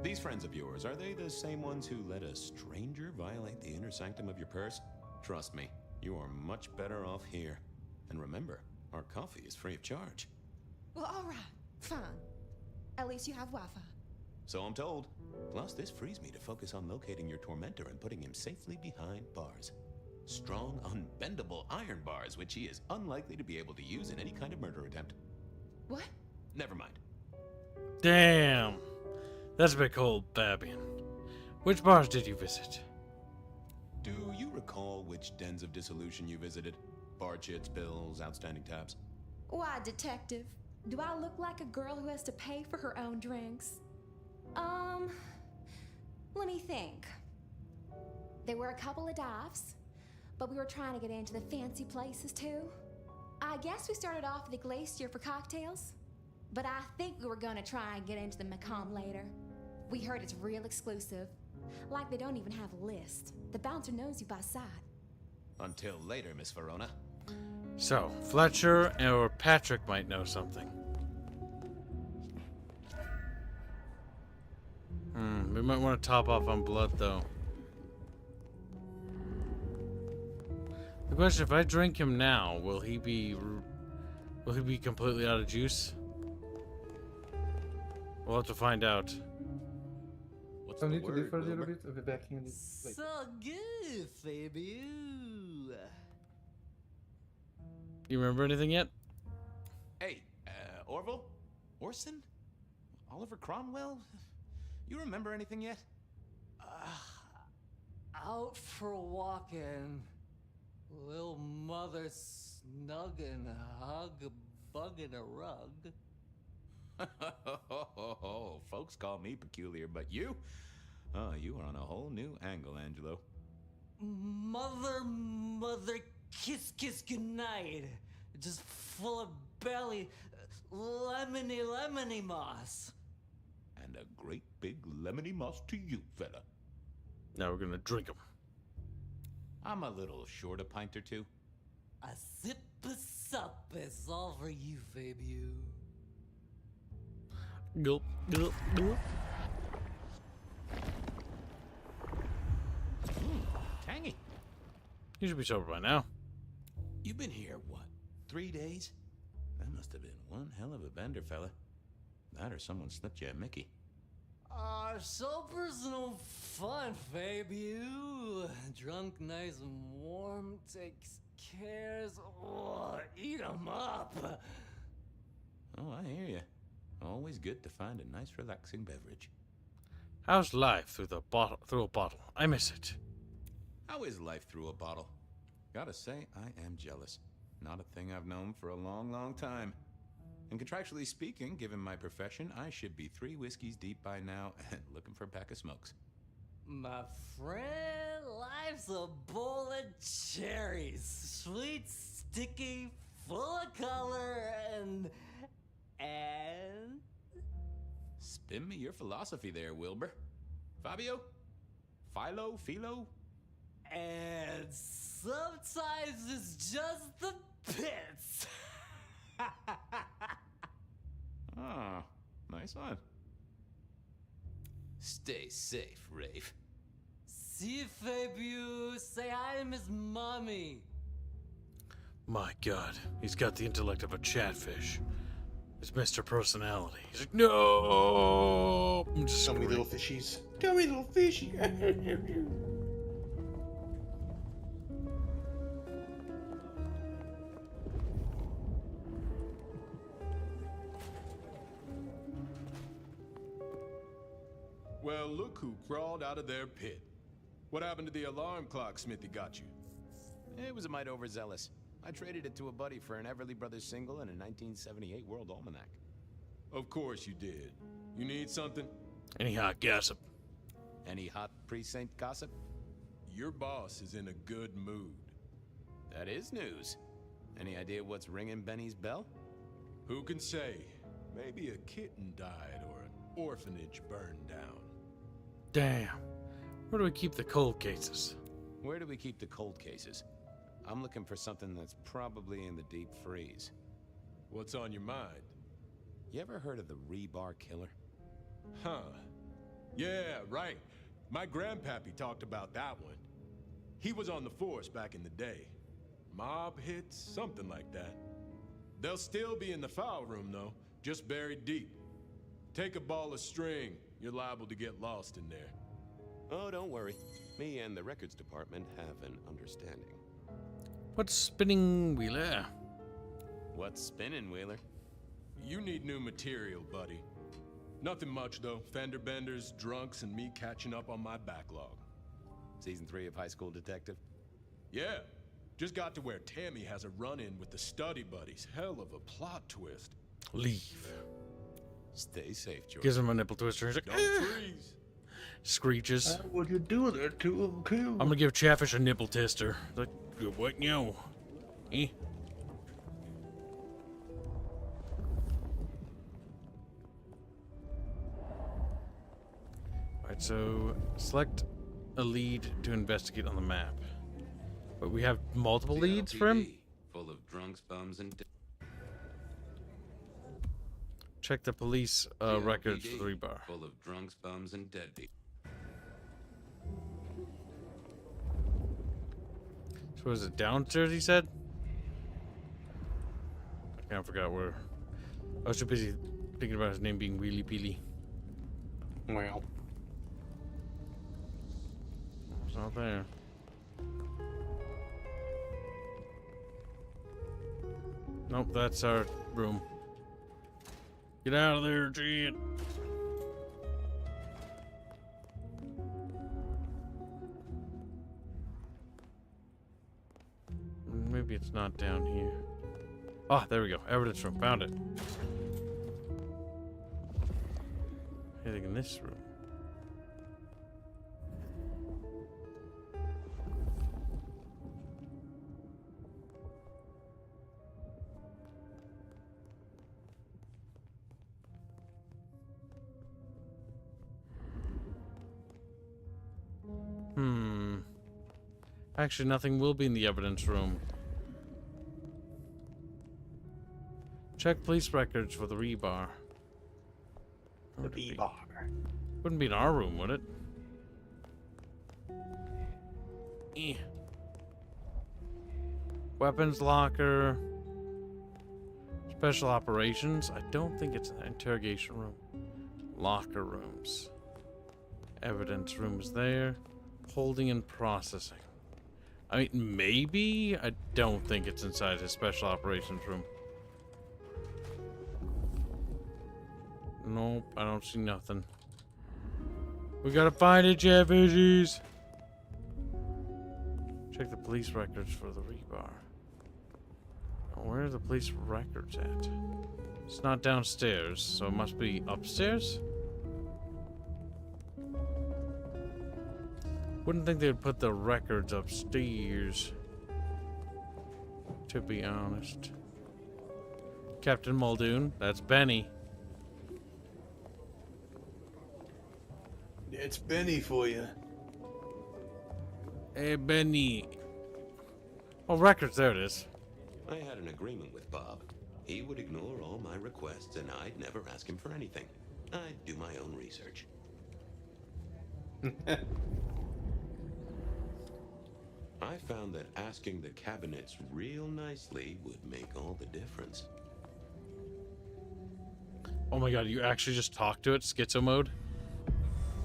H: These friends of yours, are they the same ones who let a stranger violate the inner sanctum of your purse? Trust me, you are much better off here. And remember, our coffee is free of charge.
D: Well, all right, fine. At least you have Wi-Fi.
H: So I'm told. Plus, this frees me to focus on locating your tormentor and putting him safely behind bars. Strong, unbendable iron bars, which he is unlikely to be able to use in any kind of murder attempt.
D: What?
H: Never mind.
A: Damn. That's a bit cold, Fabian. Which bars did you visit?
H: Do you recall which dens of dissolution you visited? Bar chits, bills, outstanding tabs?
D: Why, detective? Do I look like a girl who has to pay for her own drinks? Let me think. There were a couple of dives, but we were trying to get into the fancy places too. I guess we started off at the Glacier for cocktails, but I think we were gonna try and get into the Macomb later. We heard it's real exclusive. Like they don't even have a list. The bouncer knows you by sight.
H: Until later, Miss Verona.
A: So, Fletcher or Patrick might know something. We might want to top off on blood, though. The question: if I drink him now, will he be completely out of juice? We'll have to find out.
H: What's
M: I
H: the
M: need to leave
H: word,
M: for a little
H: Wilbur?
M: bit. I'll be back in.
B: So good, baby.
A: You remember anything yet?
H: Hey, Orville? Orson? Oliver Cromwell? You remember anything yet?
B: Out for walking. Little mother snug and hug a bug in a rug.
H: Folks call me peculiar, but you? Oh, you are on a whole new angle, Angelo.
B: Mother, kiss goodnight. Just full of belly, lemony moss.
H: And a great big lemony moss to you, fella.
A: Now we're gonna drink him.
H: I'm a little short a pint or two.
B: A sip of sup is all for you, baby.
A: Gulp, gulp, gulp.
H: Tangy.
A: You should be sober by now.
H: You've been here, what, 3 days? That must have been one hell of a bender, fella. That or someone slipped you a Mickey.
B: Sober's no fun, baby. Drunk, nice and warm, takes cares. Oh, eat 'em up.
H: Oh, I hear you. Always good to find a nice, relaxing beverage.
A: How's life through a bottle? I miss it.
H: How is life through a bottle? Gotta say, I am jealous. Not a thing I've known for a long, long time. And contractually speaking, given my profession, I should be 3 whiskeys deep by now and looking for a pack of smokes.
B: My friend, life's a bowl of cherries. Sweet, sticky, full of color, and...
H: Spin me your philosophy there, Wilbur. Fabio? Philo?
B: And sometimes it's just the pits.
H: Ah, nice one.
B: Stay safe, Rafe. Si Fabu, say hi to Miss Mommy.
A: My God, he's got the intellect of a chatfish. It's Mr. Personality. He's like, no! I'm just
E: Tell me, little fishies. Tell me, little fishy.
R: Well, look who crawled out of their pit. What happened to the alarm clock Smithy got you?
H: It was a mite overzealous. I traded it to a buddy for an Everly Brothers single and a 1978 World Almanac.
R: Of course you did. You need something?
A: Any hot gossip?
H: Any hot precinct gossip?
R: Your boss is in a good mood.
H: That is news. Any idea what's ringing Benny's bell?
R: Who can say? Maybe a kitten died or an orphanage burned down.
A: Damn. Where do we keep the cold cases?
H: Where do we keep the cold cases? I'm looking for something that's probably in the deep freeze.
R: What's on your mind?
H: You ever heard of the rebar killer?
R: Huh. Yeah, right. My grandpappy talked about that one. He was on the force back in the day. Mob hits, something like that. They'll still be in the file room, though, just buried deep. Take a ball of string, you're liable to get lost in there.
H: Oh, don't worry. Me and the records department have an understanding.
A: What's spinning, Wheeler?
H: What's spinning, Wheeler?
R: You need new material, buddy. Nothing much, though. Fender benders, drunks, and me catching up on my backlog.
H: Season 3 of High School Detective?
R: Yeah. Just got to where Tammy has a run-in with the study buddies. Hell of a plot twist.
A: Leave.
H: Stay safe, George.
A: Gives him a nipple twister. He's like,
R: don't freeze.
A: Screeches.
E: What you do there to him, too?
A: I'm gonna give Chatfish a nipple twister. Like, what, yo? Eh? Alright, so select a lead to investigate on the map. But we have multiple leads for him?
J: Full of drunks, bums, and...
A: Check the police records for the rebar.
J: Full of drunks, bums, and dead people.
A: So was it downstairs, he said? I kind of forgot where. I was too busy thinking about his name being Wheelie Peely.
E: Well.
A: It's not there. Nope, that's our room. Get out of there, Jan. Maybe it's not down here. Ah, there we go. Evidence room. Found it. Anything in this room? Actually, nothing will be in the evidence room. Check police records for the rebar.
E: The rebar.
A: Wouldn't be in our room, would it? Eh. Weapons locker. Special operations. I don't think it's an interrogation room. Locker rooms. Evidence rooms there. Holding and processing. I mean, maybe? I don't think it's inside his special operations room. Nope, I don't see nothing. We gotta find it, Chatfishies! Check the police records for the rebar. Where are the police records at? It's not downstairs, so it must be upstairs? Wouldn't think they'd put the records upstairs, to be honest. Captain Muldoon, that's Benny.
E: It's Benny for you.
A: Hey, Benny. Oh, records, there it is.
J: I had an agreement with Bob. He would ignore all my requests, and I'd never ask him for anything. I'd do my own research. I found that asking the cabinets real nicely would make all the difference.
A: Oh my god, you actually just talk to it, schizo mode?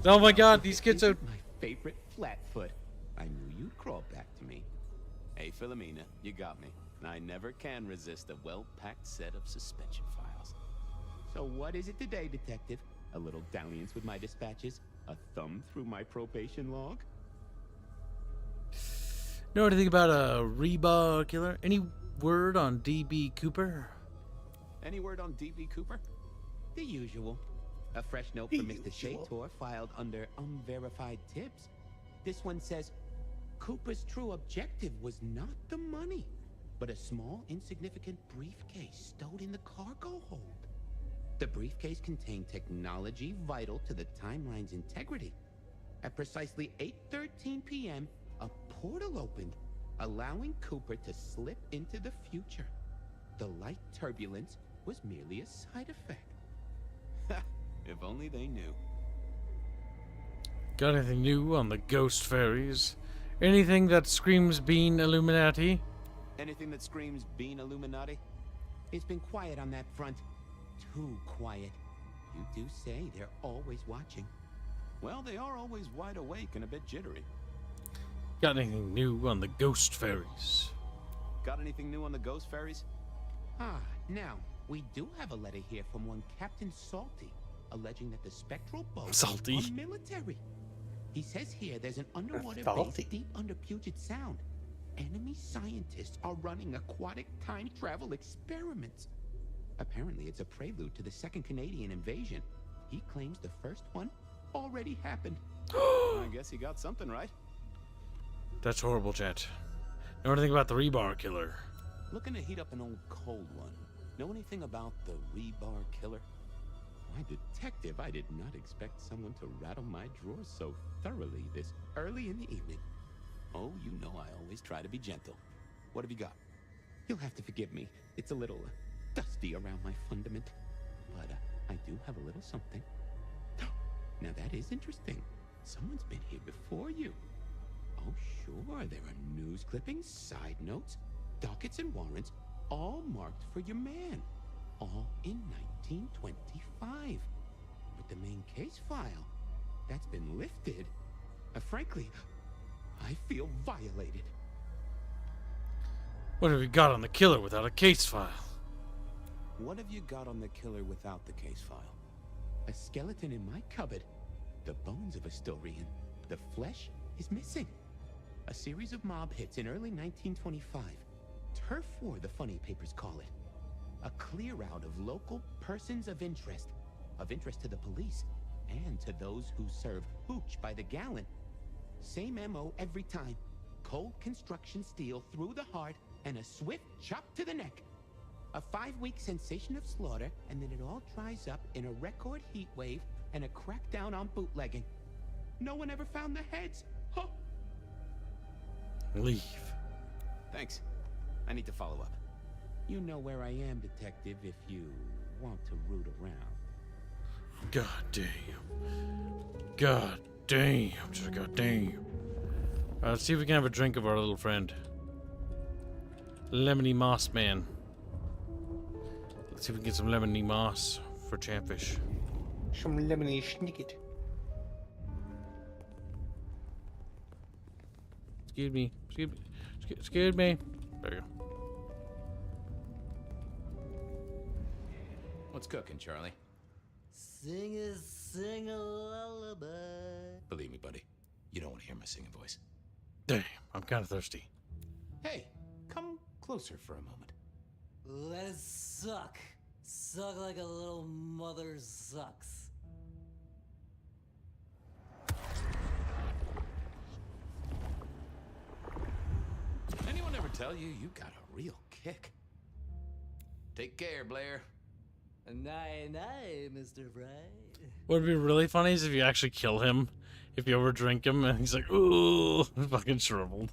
A: Oh my god, these schizo...
I: My favorite flatfoot. I knew you'd crawl back to me. Hey, Philomena, you got me. I never can resist a well-packed set of suspension files. So what is it today, Detective? A little dalliance with my dispatches? A thumb through my probation log?
A: Know anything about a rebar killer? Any word on DB Cooper?
I: Any word on DB Cooper? The usual. A fresh note from Mr. Shator filed under unverified tips. This one says, Cooper's true objective was not the money, but a small, insignificant briefcase stowed in the cargo hold. The briefcase contained technology vital to the timeline's integrity. At precisely 8:13 p.m., a portal opened, allowing Cooper to slip into the future. The light turbulence was merely a side effect. If only they knew.
A: Got anything new on the ghost fairies? Anything that screams Bean Illuminati?
I: Anything that screams Bean Illuminati? It's been quiet on that front. Too quiet. You do say they're always watching.
J: Well, they are always wide awake and a bit jittery.
A: Got anything new on the ghost fairies?
I: Got anything new on the ghost fairies? Now, we do have a letter here from one Captain Salty, alleging that the spectral boats
A: Salty.
I: are military. He says here there's an underwater
A: Salty.
I: base deep under Puget Sound. Enemy scientists are running aquatic time travel experiments. Apparently, it's a prelude to the second Canadian invasion. He claims the first one already happened.
J: I guess he got something right.
A: That's horrible, chat. Know anything about the rebar killer?
J: Looking to heat up an old cold one. Know anything about the rebar killer?
I: Why, Detective, I did not expect someone to rattle my drawers so thoroughly this early in the evening.
J: Oh, you know I always try to be gentle. What have you got?
I: You'll have to forgive me. It's a little dusty around my fundament. But I do have a little something. Now that is interesting. Someone's been here before you. Oh, sure, there are news clippings, side notes, dockets and warrants, all marked for your man. All in 1925. But the main case file, that's been lifted. Frankly, I feel violated.
A: What have you got on the killer without a case file?
J: What have you got on the killer without the case file?
I: A skeleton in my cupboard. The bones of a Storian. The flesh is missing. A series of mob hits in early 1925. Turf war, the funny papers call it. A clear out of local persons of interest to the police, and to those who serve hooch by the gallon. Same MO every time. Cold construction steel through the heart and a swift chop to the neck. A 5-week sensation of slaughter, and then it all dries up in a record heat wave and a crackdown on bootlegging. No one ever found the heads. Huh.
A: Leave.
J: Thanks. I need to follow up.
I: You know where I am, Detective, if you want to root around.
A: God damn. God damn. Just god damn. Let's see if we can have a drink of our little friend. Lemony Moss Man. Let's see if we can get some lemony moss for Chatfish.
E: Some lemony snicket.
A: Excuse me. Excuse me. There you go.
J: What's cooking, Charlie?
B: Sing a lullaby.
J: Believe me, buddy, you don't want to hear my singing voice.
A: Damn, I'm kind of thirsty.
J: Hey, come closer for a moment.
B: Let it suck. Suck like a little mother sucks.
J: Anyone ever tell you you got a real kick? Take care, Blair.
B: Night, Mr. Fry.
A: What would be really funny is if you actually kill him, if you overdrink him, and he's like, ooh, fucking shriveled.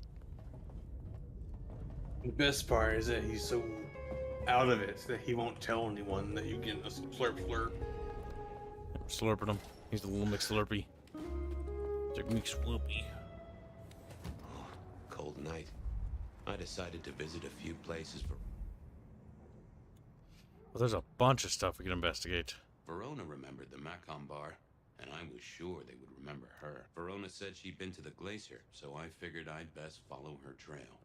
E: The best part is that he's so out of it so that he won't tell anyone that you get a slurp slurp.
A: Slurping him. He's the little McSlurpy. It's like McSlurpy.
J: Cold night. I decided to visit a few places for...
A: Well, there's a bunch of stuff we can investigate.
J: Verona remembered the Macon bar, and I was sure they would remember her. Verona said she'd been to the glacier, so I figured I'd best follow her trail.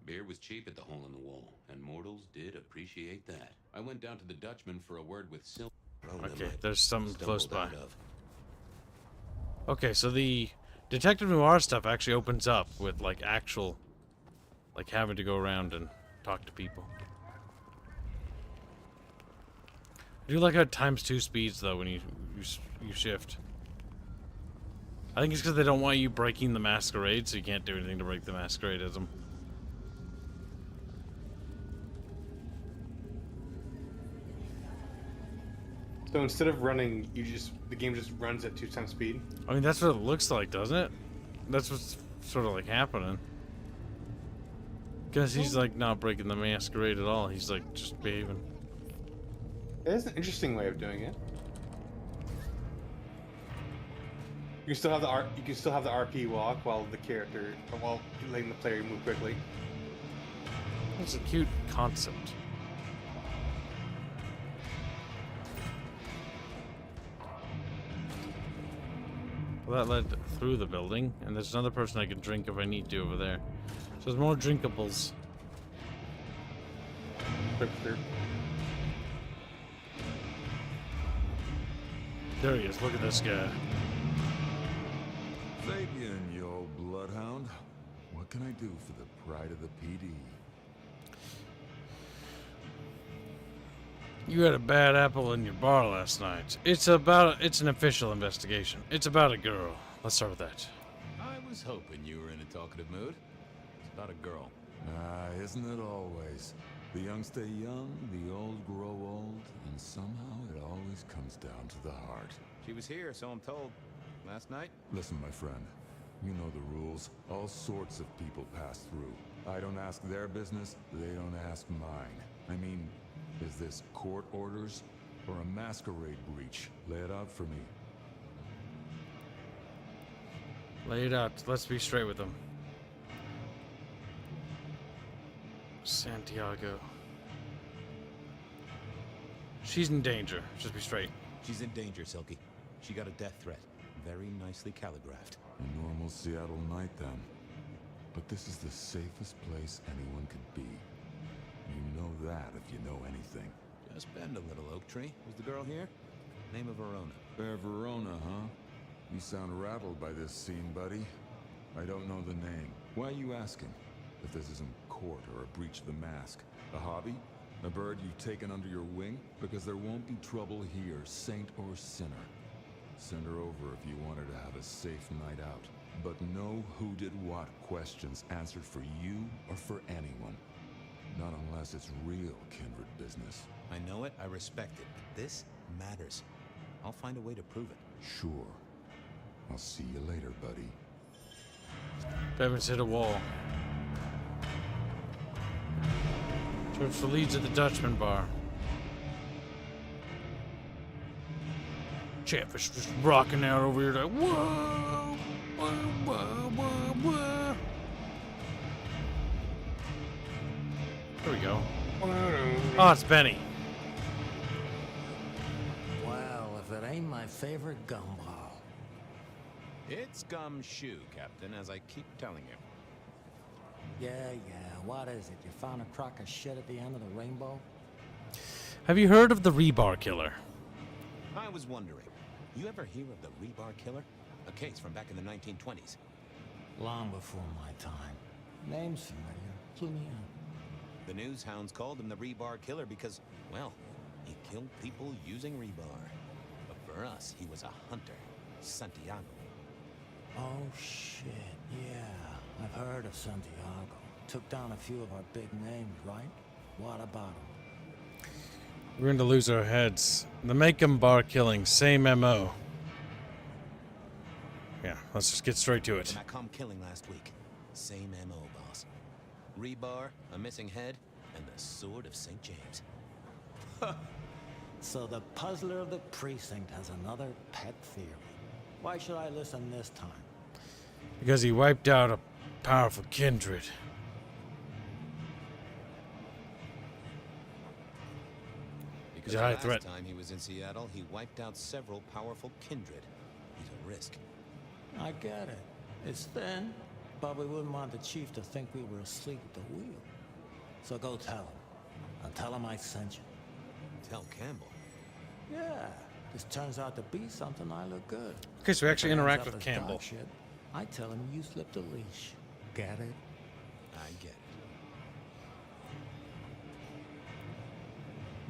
J: Beer was cheap at the hole in the wall, and mortals did appreciate that. I went down to the Dutchman for a word with Sil...
A: Okay, there's something close by.
J: out of.
A: Okay, so the Detective Noire stuff actually opens up with, like, actual... like, having to go around and talk to people. I do like how it times 2 speeds, though, when you shift. I think it's because they don't want you breaking the masquerade, so you can't do anything to break the masquerade as them.
E: So instead of running, the game just runs at 2 times speed?
A: I mean, that's what it looks like, doesn't it? That's what's sort of, like, happening. Because he's, like, not breaking the masquerade at all. He's, like, just behaving.
E: That's an interesting way of doing it. You can still have the RP walk while letting the player move quickly.
A: It's a cute concept. Well, that led through the building, and there's another person I can drink if I need to over there. So there's more drinkables. There he is. Look at this guy.
G: Fabian, you old bloodhound. What can I do for the pride of the PD?
A: You had a bad apple in your bar last night. It's an official investigation. It's about a girl. Let's start with that.
H: I was hoping you were in a talkative mood. It's about a girl.
G: Isn't it always? The young stay young, the old grow old, and somehow it always comes down to the heart.
H: She was here, so I'm told. Last night?
G: Listen, my friend. You know the rules. All sorts of people pass through. I don't ask their business, they don't ask mine. I mean, is this court orders or a masquerade breach? Lay it out for me.
A: Lay it out. Let's be straight with them. Santiago. She's in danger. Just be straight.
H: She's in danger, Silky. She got a death threat. Very nicely calligraphed.
G: A normal Seattle night, then. But this is the safest place anyone could be. You know that if you know anything.
H: Just bend a little, Oak Tree. Was the girl here? Name of Verona.
G: Fair Verona, huh? You sound rattled by this scene, buddy. I don't know the name. Why are you asking? If this isn't court or a breach of the mask. A hobby? A bird you've taken under your wing? Because there won't be trouble here, saint or sinner. Send her over if you want her to have a safe night out. But no who did what questions answered for you or for anyone. Not unless it's real kindred business.
H: I know it, I respect it. This matters. I'll find a way to prove it.
G: Sure. I'll see you later, buddy.
A: Bevan's hit a wall. Search for leads at the Dutchman bar. Chatfish just rocking out over here like, whoa, whoa, whoa, whoa, whoa. There we go. Oh, it's Benny.
K: Well, if it ain't my favorite gumball.
H: It's gumshoe, Captain, as I keep telling you.
K: Yeah, what is it? You found a crock of shit at the end of the rainbow?
A: Have you heard of the Rebar Killer?
H: I was wondering, you ever hear of the Rebar Killer? A case from back in the 1920s.
K: Long before my time. Name's familiar. Clue me in.
H: The news hounds called him the Rebar Killer because, well, he killed people using rebar. But for us, he was a hunter. Santiago.
K: Oh, shit, yeah. I've heard of Santiago. Took down a few of our big names, right? What about him?
A: We're going to lose our heads. The Macon bar killing, same MO. Yeah, let's just get straight to it.
H: The Macomb killing last week. Same MO, boss. Rebar, a missing head,
K: and the Sword of St. James.
S: So the puzzler of the precinct has another pet theory. Why should I listen this time?
A: Because he wiped out a powerful kindred.
H: Because
A: He's a
H: the
A: high
H: last
A: threat.
H: time he was in Seattle, he wiped out several powerful kindred. He's a risk.
S: I get it. It's thin, but we wouldn't want the chief to think we were asleep at the wheel. So go tell him. And tell him I sent you.
H: Tell Campbell.
S: Yeah, this turns out to be something. I look good.
A: Okay, so we actually
S: If it
A: interact
S: ends
A: with
S: up as
A: Campbell.
S: dog shit, I tell him you slipped a leash. Get it?
H: I get it.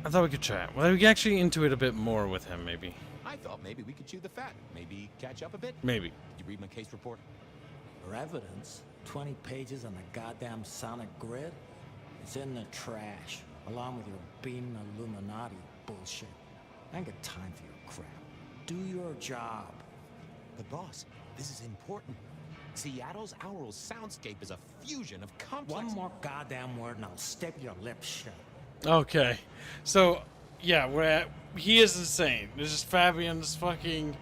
A: I thought we could chat. Well, we can actually intuit a bit more with him, maybe.
H: I thought maybe we could chew the fat. Maybe catch up a bit.
A: Maybe.
H: Did you read my case report?
S: For evidence, 20 pages on the goddamn sonic grid? It's in the trash, along with your beam Illuminati bullshit. I ain't got time for your crap. Do your job.
H: But boss, this is important. Seattle's aural soundscape is a fusion of complex...
S: One more goddamn word and I'll step your lips shut.
A: Okay. So, yeah, we're at... He is insane. There's just Fabian's fucking...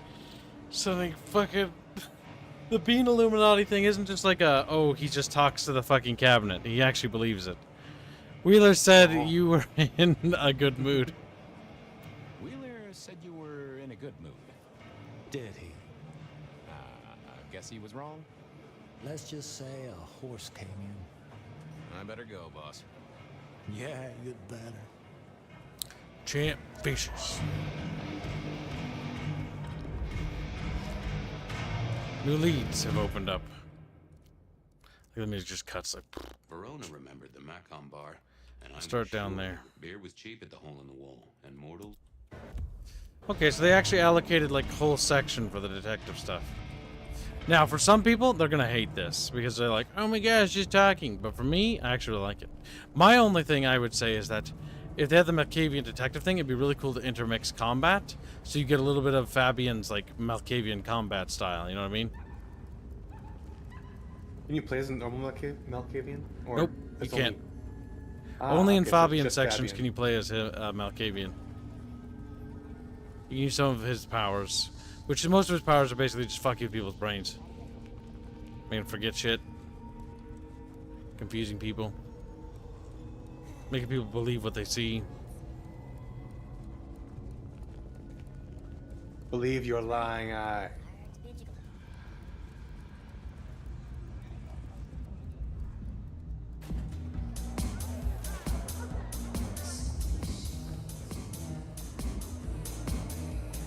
A: Something fucking... The Bean Illuminati thing isn't just like a, oh, he just talks to the fucking cabinet. He actually believes it. Wheeler said you were in a good mood.
H: Wheeler said you were in a good mood.
S: Did he?
H: I guess he was wrong.
S: Let's just say a horse came in.
H: I better go, boss.
S: Yeah, you'd better.
A: Champ fishes. New leads have opened up. Let me just cuts like.
J: Verona remembered the Macon bar, and I
A: Start down there.
J: Beer was cheap at the hole in the wall, and mortals.
A: Okay, so they actually allocated like a whole section for the detective stuff. Now, for some people, they're gonna hate this because they're like, "Oh my gosh, she's talking." But for me, I actually like it. My only thing I would say is that if they had the Malkavian detective thing, it'd be really cool to intermix combat, so you get a little bit of Fabian's like Malkavian combat style. You know what I mean?
E: Can you play as a normal Malkavian? Or
A: Nope, you
E: it's
A: can't.
E: Only,
A: Only in
E: okay, so it's
A: Fabian
E: just
A: sections
E: Fabian.
A: can you play as Malkavian. You can use some of his powers, which most of his powers are basically just fucking with people's brains. Making forget shit. Confusing people. Making people believe what they see.
E: Believe your lying eye.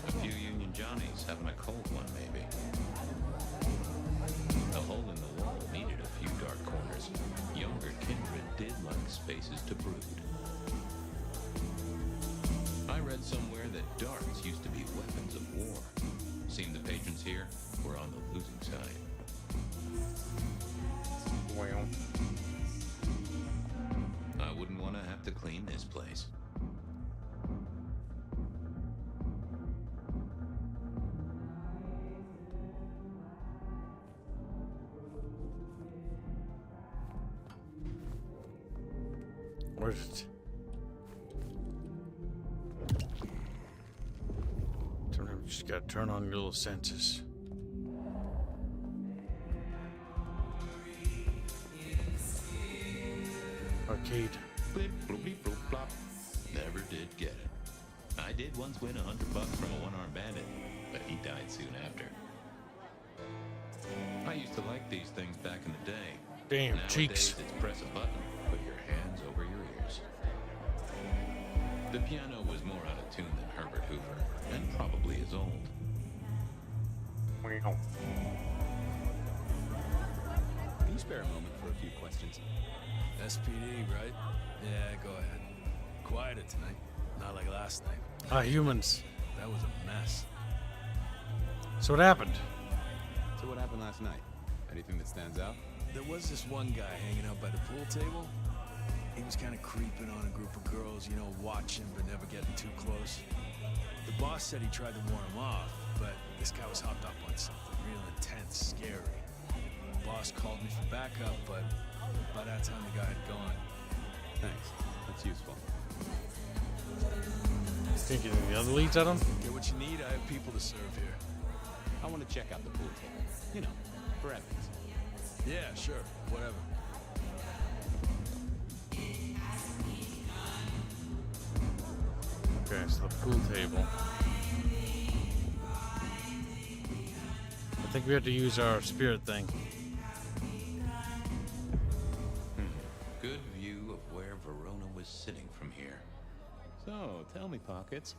H: A few Union Johnnies having a cold one, maybe. The hole in the wall needed a few dark corners. Younger kindred did like spaces to brood. I read somewhere that darts used to be weapons of war. Seemed the patrons here were on the losing side.
E: Well.
H: I wouldn't want to have to clean this place.
A: Where's it? Just gotta turn on your little senses. Arcade.
H: Blip, bloop, bleep, bloop, plop. Never did get it. I did once win $100 from a one-armed bandit, but he died soon after. I used to like these things back in the day.
A: Damn,
H: Nowadays,
A: cheeks.
H: it's press a button, put your hands over your ears. The piano was more out of tune than Herbert Hoover, and probably as old.
E: Wow.
U: Can you spare a moment for a few questions? SPD, right? Yeah, go ahead. Quieter tonight. Not like last night.
A: Humans.
U: That was a mess.
A: So what happened?
U: So what happened last night? Anything that stands out? There was this one guy hanging out by the pool table. He was kind of creeping on a group of girls, you know, watching but never getting too close. The boss said he tried to warn him off, but this guy was hopped up on something real intense, scary. The boss called me for backup, but by that time the guy had gone.
H: Thanks. That's useful.
A: Thinking of the other leads at him?
U: Get what you need. I have people to serve here.
J: I want to check out the pool table. You know, for evidence.
U: Yeah, sure. Whatever.
A: Okay, so the pool table. I think we have to use our spirit thing.
J: Good view of where Verona was sitting from here. So, tell me, Pockets.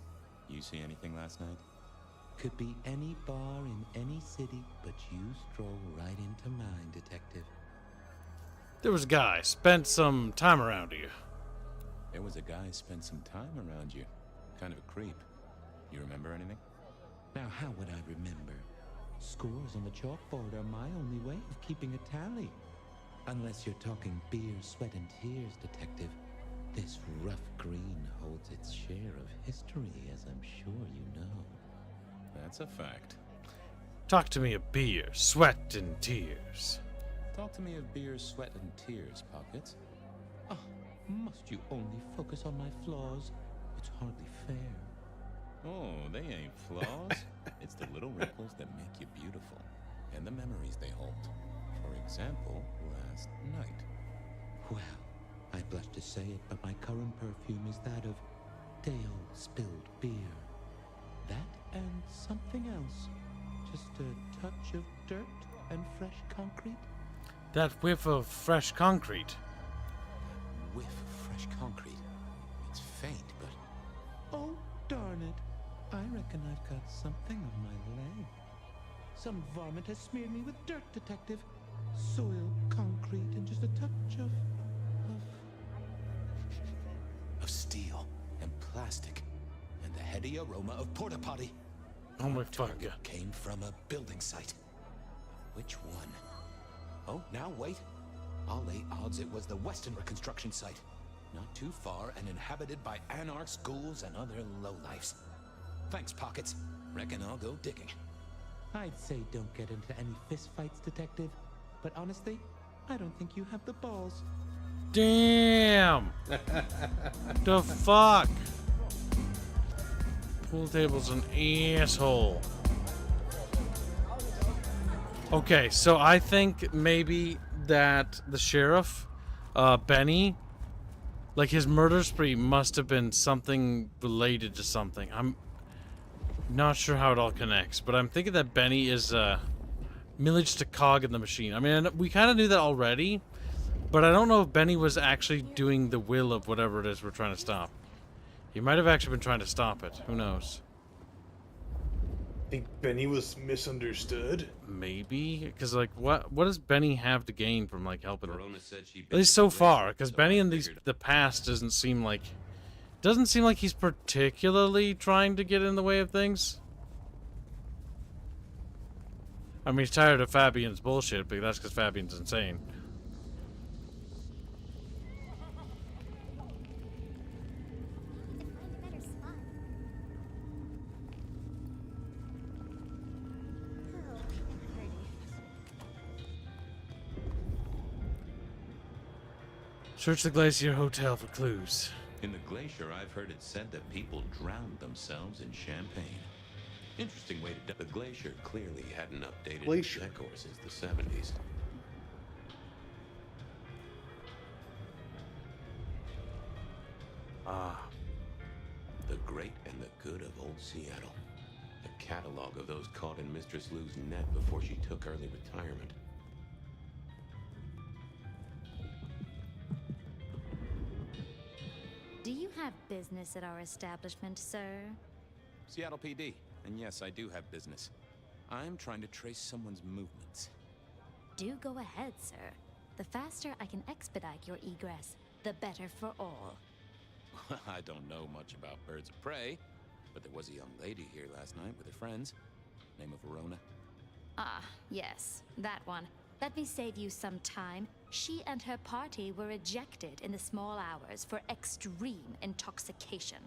J: You see anything last night?
I: Could be any bar in any city, but you stroll right into mine, Detective.
A: There was a guy spent some time around here.
J: There was a guy spent some time around you. Kind of a creep. You remember anything?
I: Now, how would I remember? Scores on the chalkboard are my only way of keeping a tally. Unless you're talking beer, sweat, and tears, Detective. This rough green holds its share of history, as I'm sure you know.
J: That's a fact.
A: Talk to me of beer, sweat, and tears.
J: Talk to me of beer, sweat, and tears, Pockets.
I: Ah, must you only focus on my flaws? It's hardly fair.
J: Oh, they ain't flaws. It's the little wrinkles that make you beautiful, and the memories they hold. For example, last night.
I: Well, I blush to say it, but my current perfume is that of day-old spilled beer. That and something else. Just a touch of dirt and fresh concrete.
A: That whiff of fresh concrete.
J: Whiff of fresh concrete. It's faint, but...
I: Oh, darn it. I reckon I've got something on my leg. Some varmint has smeared me with dirt, Detective. Soil, concrete, and just a touch of
J: steel and plastic and the heady aroma of porta potty.
A: Oh my fuck.
J: Came from a building site. Which one? Oh, now wait. I'll lay odds it was the Western construction site. Not too far and inhabited by anarchs, ghouls, and other lowlifes. Thanks, Pockets. Reckon I'll go digging.
I: I'd say don't get into any fistfights, Detective. But honestly, I don't think you have the balls.
A: Damn! The fuck? Pool table's an asshole. Okay, so I think maybe that the sheriff, Benny, like his murder spree must have been something related to something. I'm not sure how it all connects, but I'm thinking that Benny is merely just a cog in the machine. I mean, we kind of knew that already, but I don't know if Benny was actually doing the will of whatever it is we're trying to stop. He might have actually been trying to stop it. Who knows?
E: I think Benny was misunderstood.
A: Maybe, because like, what does Benny have to gain from like helping?
J: Verona said she'd
A: At least so far, because Benny in the past doesn't seem like he's particularly trying to get in the way of things. I mean, he's tired of Fabian's bullshit, but that's because Fabian's insane. Search the Glacier Hotel for clues.
J: In the glacier, I've heard it said that people drowned themselves in champagne. Interesting way to... The glacier clearly hadn't updated its decor since the 70s.
A: Ah.
J: The great and the good of old Seattle. A catalog of those caught in Mistress Lou's net before she took early retirement.
O: Do you have business at our establishment, sir?
J: Seattle PD. And yes, I do have business. I'm trying to trace someone's movements.
O: Do go ahead, sir. The faster I can expedite your egress, the better for all.
J: I don't know much about birds of prey, but there was a young lady here last night with her friends. Name of Verona.
O: Ah, yes, that one. Let me save you some time. She and her party were ejected in the small hours for extreme intoxication.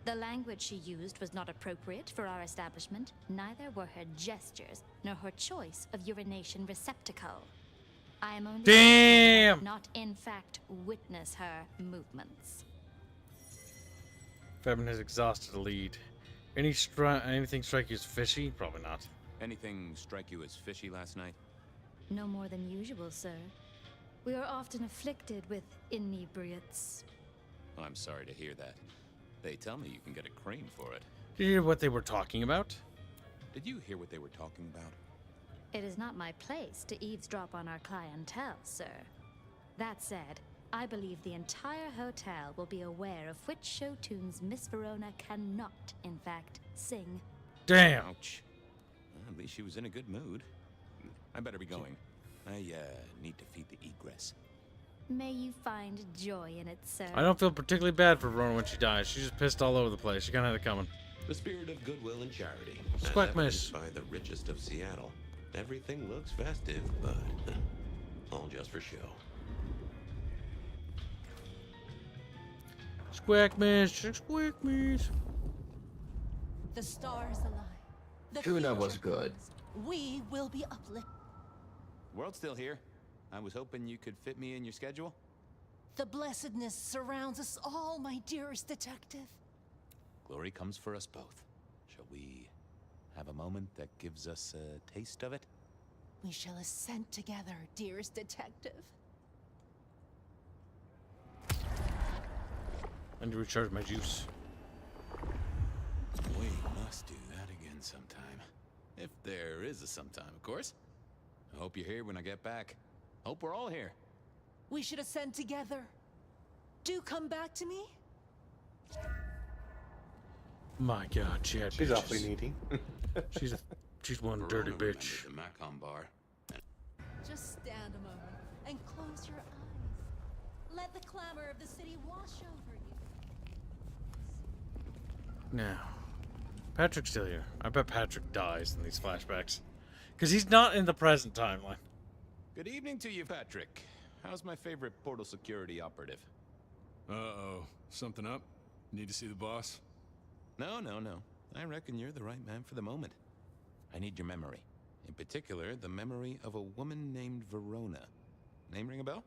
O: The language she used was not appropriate for our establishment. Neither were her gestures, nor her choice of urination receptacle. I am only
A: Damn!
O: not in fact witness her movements.
A: Febin has exhausted the lead. Anything strike you as fishy? Probably not.
H: Anything strike you as fishy last night?
O: No more than usual, sir. We are often afflicted with inebriates.
H: Oh, I'm sorry to hear that. They tell me you can get a cream for it.
A: Did you hear what they were talking about?
H: Did you hear what they were talking about?
O: It is not my place to eavesdrop on our clientele, sir. That said, I believe the entire hotel will be aware of which show tunes Miss Verona cannot, in fact, sing.
A: Damn!
H: Ouch. Well, at least she was in a good mood. I better be going. I, need to feed the egress.
O: May you find joy in it, sir.
A: I don't feel particularly bad for Verona when she dies. She's just pissed all over the place. She kinda had it coming.
Q: The spirit of goodwill and charity.
A: Squack
Q: as
A: miss.
Q: evidenced by the richest of Seattle. Everything looks festive, but all just for show.
A: Squack miss, squack miss.
V: The stars align. The
W: Tuna was
V: future
W: good.
V: comes. We will be uplifted.
H: World's still here. I was hoping you could fit me in your schedule.
V: The blessedness surrounds us all, my dearest detective.
H: Glory comes for us both. Shall we have a moment that gives us a taste of it?
V: We shall ascend together, dearest detective.
A: I need to recharge my juice.
H: We must do that again sometime. If there is a sometime, of course. I hope you're here when I get back. Hope we're all here.
V: We should ascend together. Do come back to me.
A: My God, she had
E: She's
A: bitches.
E: awfully needy.
A: she's one dirty bitch.
H: The Macon bar.
V: Just stand a moment and close your eyes. Let the clamor of the city wash over you.
A: Now, Patrick's still here. I bet Patrick dies in these flashbacks. Because he's not in the present timeline.
H: Good evening to you, Patrick. How's my favorite portal security operative?
U: Uh-oh. Something up? Need to see the boss?
H: No. I reckon you're the right man for the moment. I need your memory. In particular, the memory of a woman named Verona. Name ring a bell?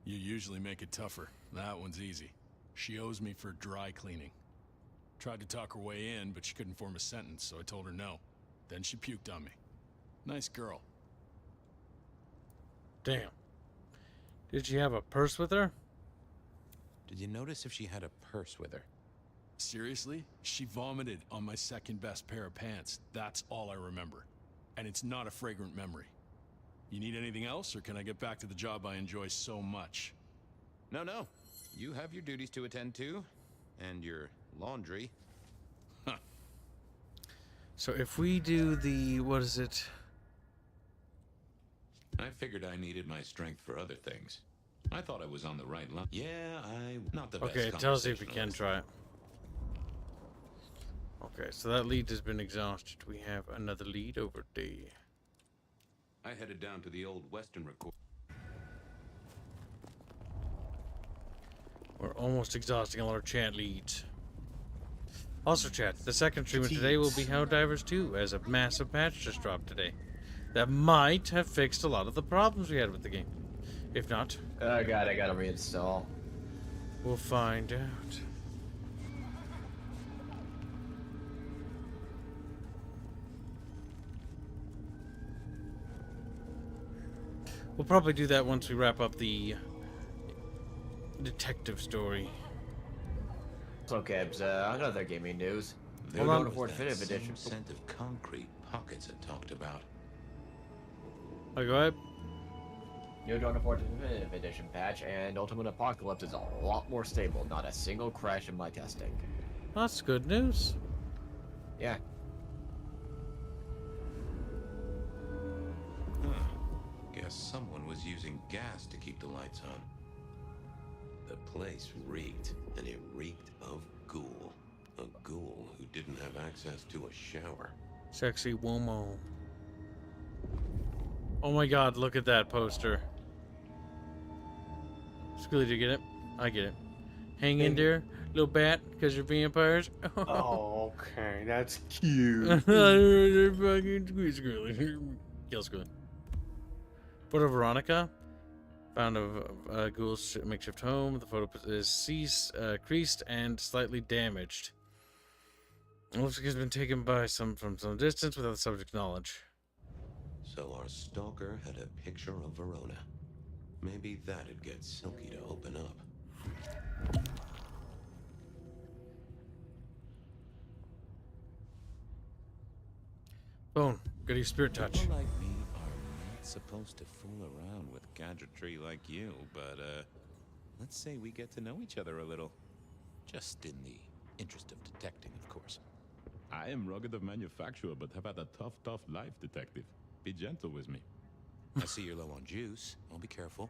U: You usually make it tougher. That one's easy. She owes me for dry cleaning. Tried to talk her way in, but she couldn't form a sentence, so I told her no. Then she puked on me. Nice girl.
A: Damn. Did she have a purse with her?
H: Did you notice if she had a purse with her?
U: Seriously? She vomited on my second best pair of pants. That's all I remember. And it's not a fragrant memory. You need anything else, or can I get back to the job I enjoy so much?
H: No. You have your duties to attend to, and your laundry.
U: Huh.
A: So if we do the, what is it?
Q: I figured I needed my strength for other things. I thought I was on the right line. Yeah, not the best.
A: Okay, tell us if we can try it. Okay, so that lead has been exhausted. We have another lead over D.
Q: I headed down to the old Western record.
A: We're almost exhausting all our chat leads. Also, chat, the second stream of today will be How Divers 2, as a massive patch just dropped today. That might have fixed a lot of the problems we had with the game. If not...
W: Oh god, I gotta reinstall.
A: We'll find out. We'll probably do that once we wrap up the detective story.
W: So, Cabs, another gaming news.
Q: There
W: We're going
Q: was
W: for
Q: that
W: definitive
Q: same
W: edition.
Q: scent of concrete pockets I talked about.
A: Oh, go ahead.
W: New Dragon Force Definitive Edition patch, and Ultimate Apocalypse is a lot more stable. Not a single crash in my testing.
A: That's good news.
W: Yeah.
Q: Guess someone was using gas to keep the lights on. The place reeked, and it reeked of ghoul. A ghoul who didn't have access to a shower.
A: Sexy womo. Oh my god, look at that poster. Schoolie, do you get it? I get it. Hang in there, little bat, because you're vampires.
E: Oh, okay, that's cute.
A: They're fucking squeeze Schoolie. Kill Schoolie. Photo of Veronica. Found a ghoul's makeshift home. The photo is creased and slightly damaged. It looks like it's been taken by from some distance without the subject's knowledge.
Q: So our stalker had a picture of Verona. Maybe that'd get Silky to open up.
A: Phone. Go to your spirit touch.
H: People like me are not supposed to fool around with gadgetry like you, but let's say we get to know each other a little. Just in the interest of detecting, of course.
G: I am rugged of manufacture, but have had a tough life, detective. Be gentle with me.
H: I see you're low on juice. I'll be careful.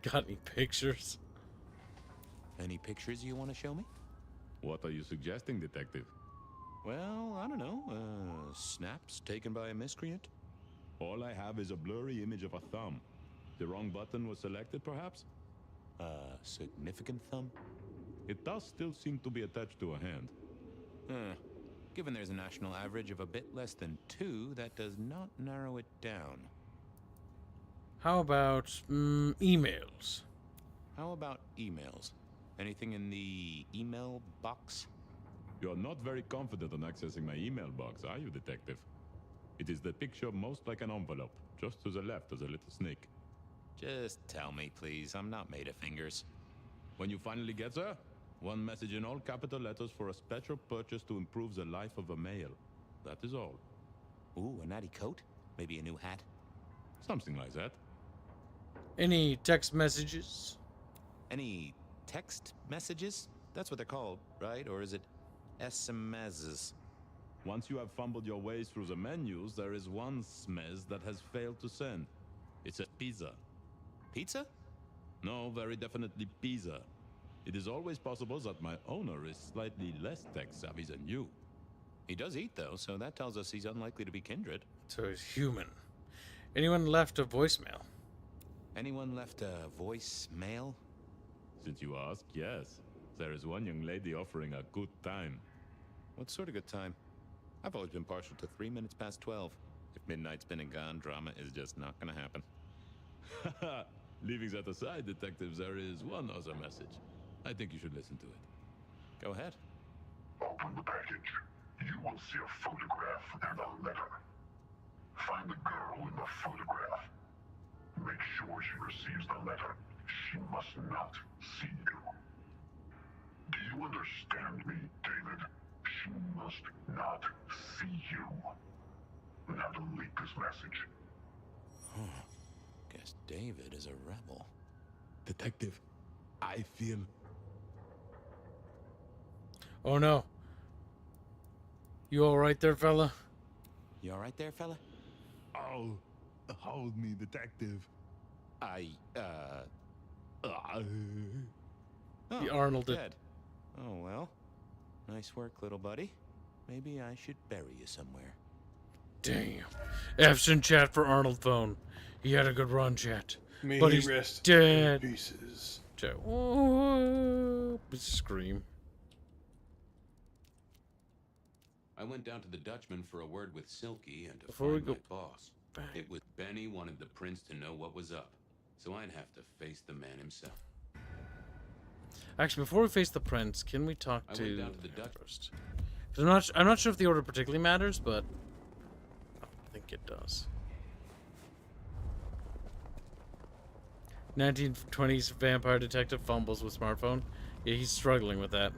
A: Got any pictures?
H: Any pictures you want to show me?
G: What are you suggesting, detective?
H: Well, I don't know. Snaps taken by a miscreant?
G: All I have is a blurry image of a thumb. The wrong button was selected, perhaps?
H: Significant thumb?
G: It does still seem to be attached to a hand.
H: Given there's a national average of a bit less than 2, that does not narrow it down.
A: How about emails?
H: How about emails? Anything in the email box?
G: You're not very confident on accessing my email box, are you, detective? It is the picture most like an envelope. Just to the left is a little snake.
H: Just tell me, please. I'm not made of fingers.
G: When you finally get there, one message in all capital letters for a special purchase to improve the life of a male. That is all.
H: Ooh, a natty coat? Maybe a new hat?
G: Something like that.
A: Any text messages?
H: Any text messages? That's what they're called, right? Or is it SMSs?
G: Once you have fumbled your way through the menus, there is one SMS that has failed to send. It's a pizza.
H: Pizza?
G: No, very definitely pizza. It is always possible that my owner is slightly less tech-savvy than you.
H: He does eat, though, so that tells us he's unlikely to be kindred.
A: So he's human. Anyone left a voicemail?
H: Anyone left a voicemail?
G: Since you ask, yes. There is one young lady offering a good time.
H: What sort of good time? I've always been partial to 3 minutes past 12. If midnight's been and gone, drama is just not gonna happen.
G: Leaving that aside, detectives, there is one other message. I think you should listen to it.
H: Go ahead.
C: Open the package. You will see a photograph and a letter. Find the girl in the photograph. Make sure she receives the letter. She must not see you. Do you understand me, David? She must not see you. Now delete this message.
H: Guess David is a rebel.
G: Detective, I feel...
A: Oh no. You alright there, fella?
H: You alright there, fella?
G: Oh, hold me, detective.
A: The Arnold did.
H: Dead. Oh, well. Nice work, little buddy. Maybe I should bury you somewhere.
A: Damn. Absent chat for Arnold phone. He had a good run, chat.
E: May
A: But
E: he
A: he's
E: rest
A: dead.
E: in pieces.
A: Chat. Oh, scream.
Q: I went down to the Dutchman for a word with Silky and to
A: Before we
Q: find
A: go
Q: my boss. It was Benny wanted the prince to know what was up, so I'd have to face the man himself.
A: Actually, before we face the prince, can we talk
Q: I
A: to
Q: went down to the Dutch
A: first? 'Cause I'm not sure if the order particularly matters, but I think it does. 1920s vampire detective fumbles with smartphone. Yeah, he's struggling with that.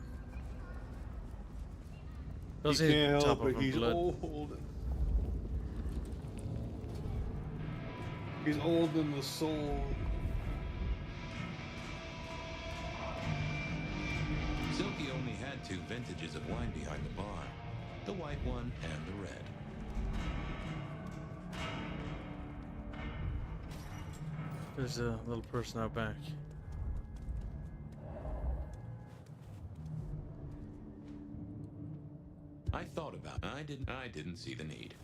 E: He can't help it. He's old. He's old in the soul.
Q: Silky only had 2 vintages of wine behind the bar. The white one and the red.
A: There's a little person out back.
Q: I thought about it. I didn't see the need.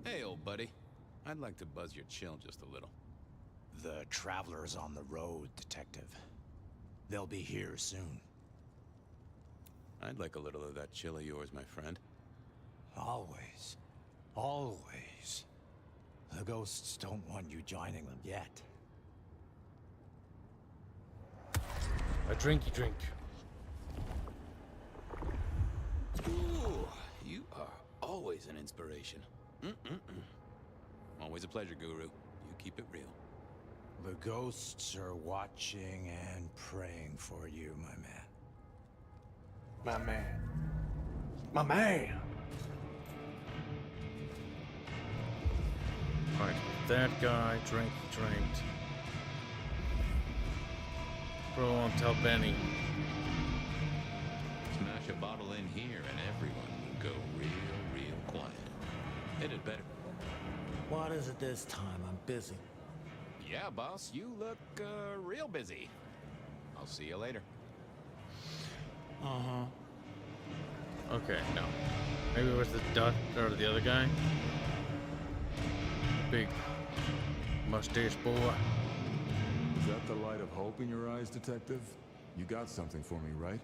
H: Hey, old buddy. I'd like to buzz your chill just a little.
K: The traveler's on the road, detective. They'll be here soon.
H: I'd like a little of that chill of yours, my friend.
S: Always. Always. The ghosts don't want you joining them yet.
A: A drinky drink.
J: Ooh, you are always an inspiration. Always a pleasure, Guru. You keep it real.
S: The ghosts are watching and praying for you, my man.
E: My man. My man!
A: Alright, that guy drank. Bro won't tell Benny.
H: Smash a bottle in here and everyone will go real quiet. Hit it better.
S: What is it this time? I'm busy.
H: Yeah, boss, you look real busy. I'll see you later.
A: Uh-huh. Okay, no. Maybe it was the duck or the other guy. Big mustache boy.
G: Is that the light of hope in your eyes, detective? You got something for me, right?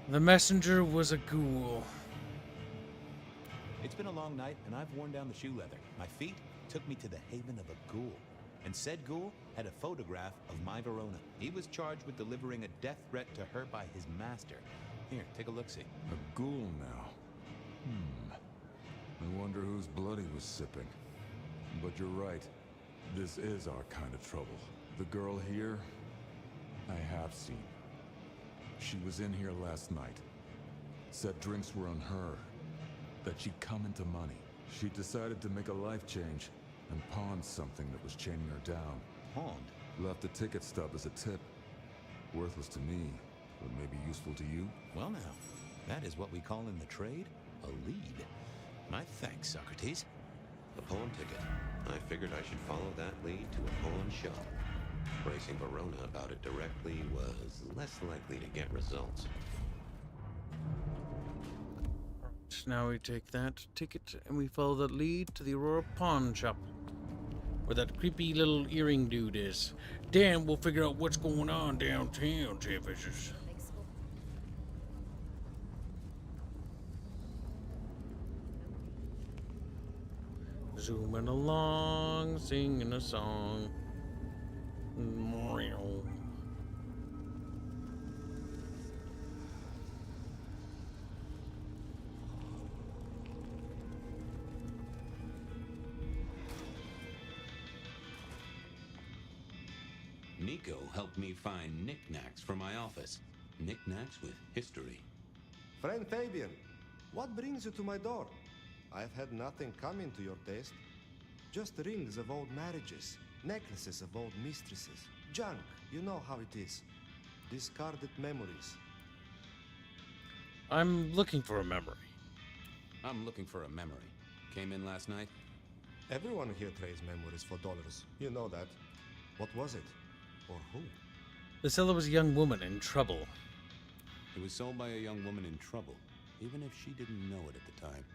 A: The messenger was a ghoul.
H: It's been a long night, and I've worn down the shoe leather. My feet took me to the haven of a ghoul. And said ghoul had a photograph of my Verona. He was charged with delivering a death threat to her by his master. Here, take a look-see.
G: A ghoul now. I wonder whose blood he was sipping. But you're right. This is our kind of trouble. The girl here, I have seen. She was in here last night. Said drinks were on her. That she'd come into money. She decided to make a life change and pawned something that was chaining her down.
H: Pawned?
G: Left a ticket stub as a tip. Worthless to me, but maybe useful to you.
H: Well now, that is what we call in the trade a lead. My thanks, Socrates.
Q: A pawn ticket. I figured I should follow that lead to a pawn shop. Bracing Verona about it directly was less likely to get results.
A: Now we take that ticket and we follow that lead to the Aurora Pawn Shop, where that creepy little earring dude is. Damn, we'll figure out what's going on downtown, Chatfishers. Zooming along, singing a song.
J: Nico helped me find knickknacks for my office. Knickknacks with history.
F: Friend Fabian, what brings you to my door? I've had nothing coming to your taste. Just rings of old marriages, necklaces of old mistresses, junk, you know how it is. Discarded memories.
A: I'm looking for a memory.
J: I'm looking for a memory. Came in last night?
F: Everyone here trades memories for dollars. You know that. What was it? Or who?
A: The seller was a young woman in trouble.
J: It was sold by a young woman in trouble, even if she didn't know it at the time.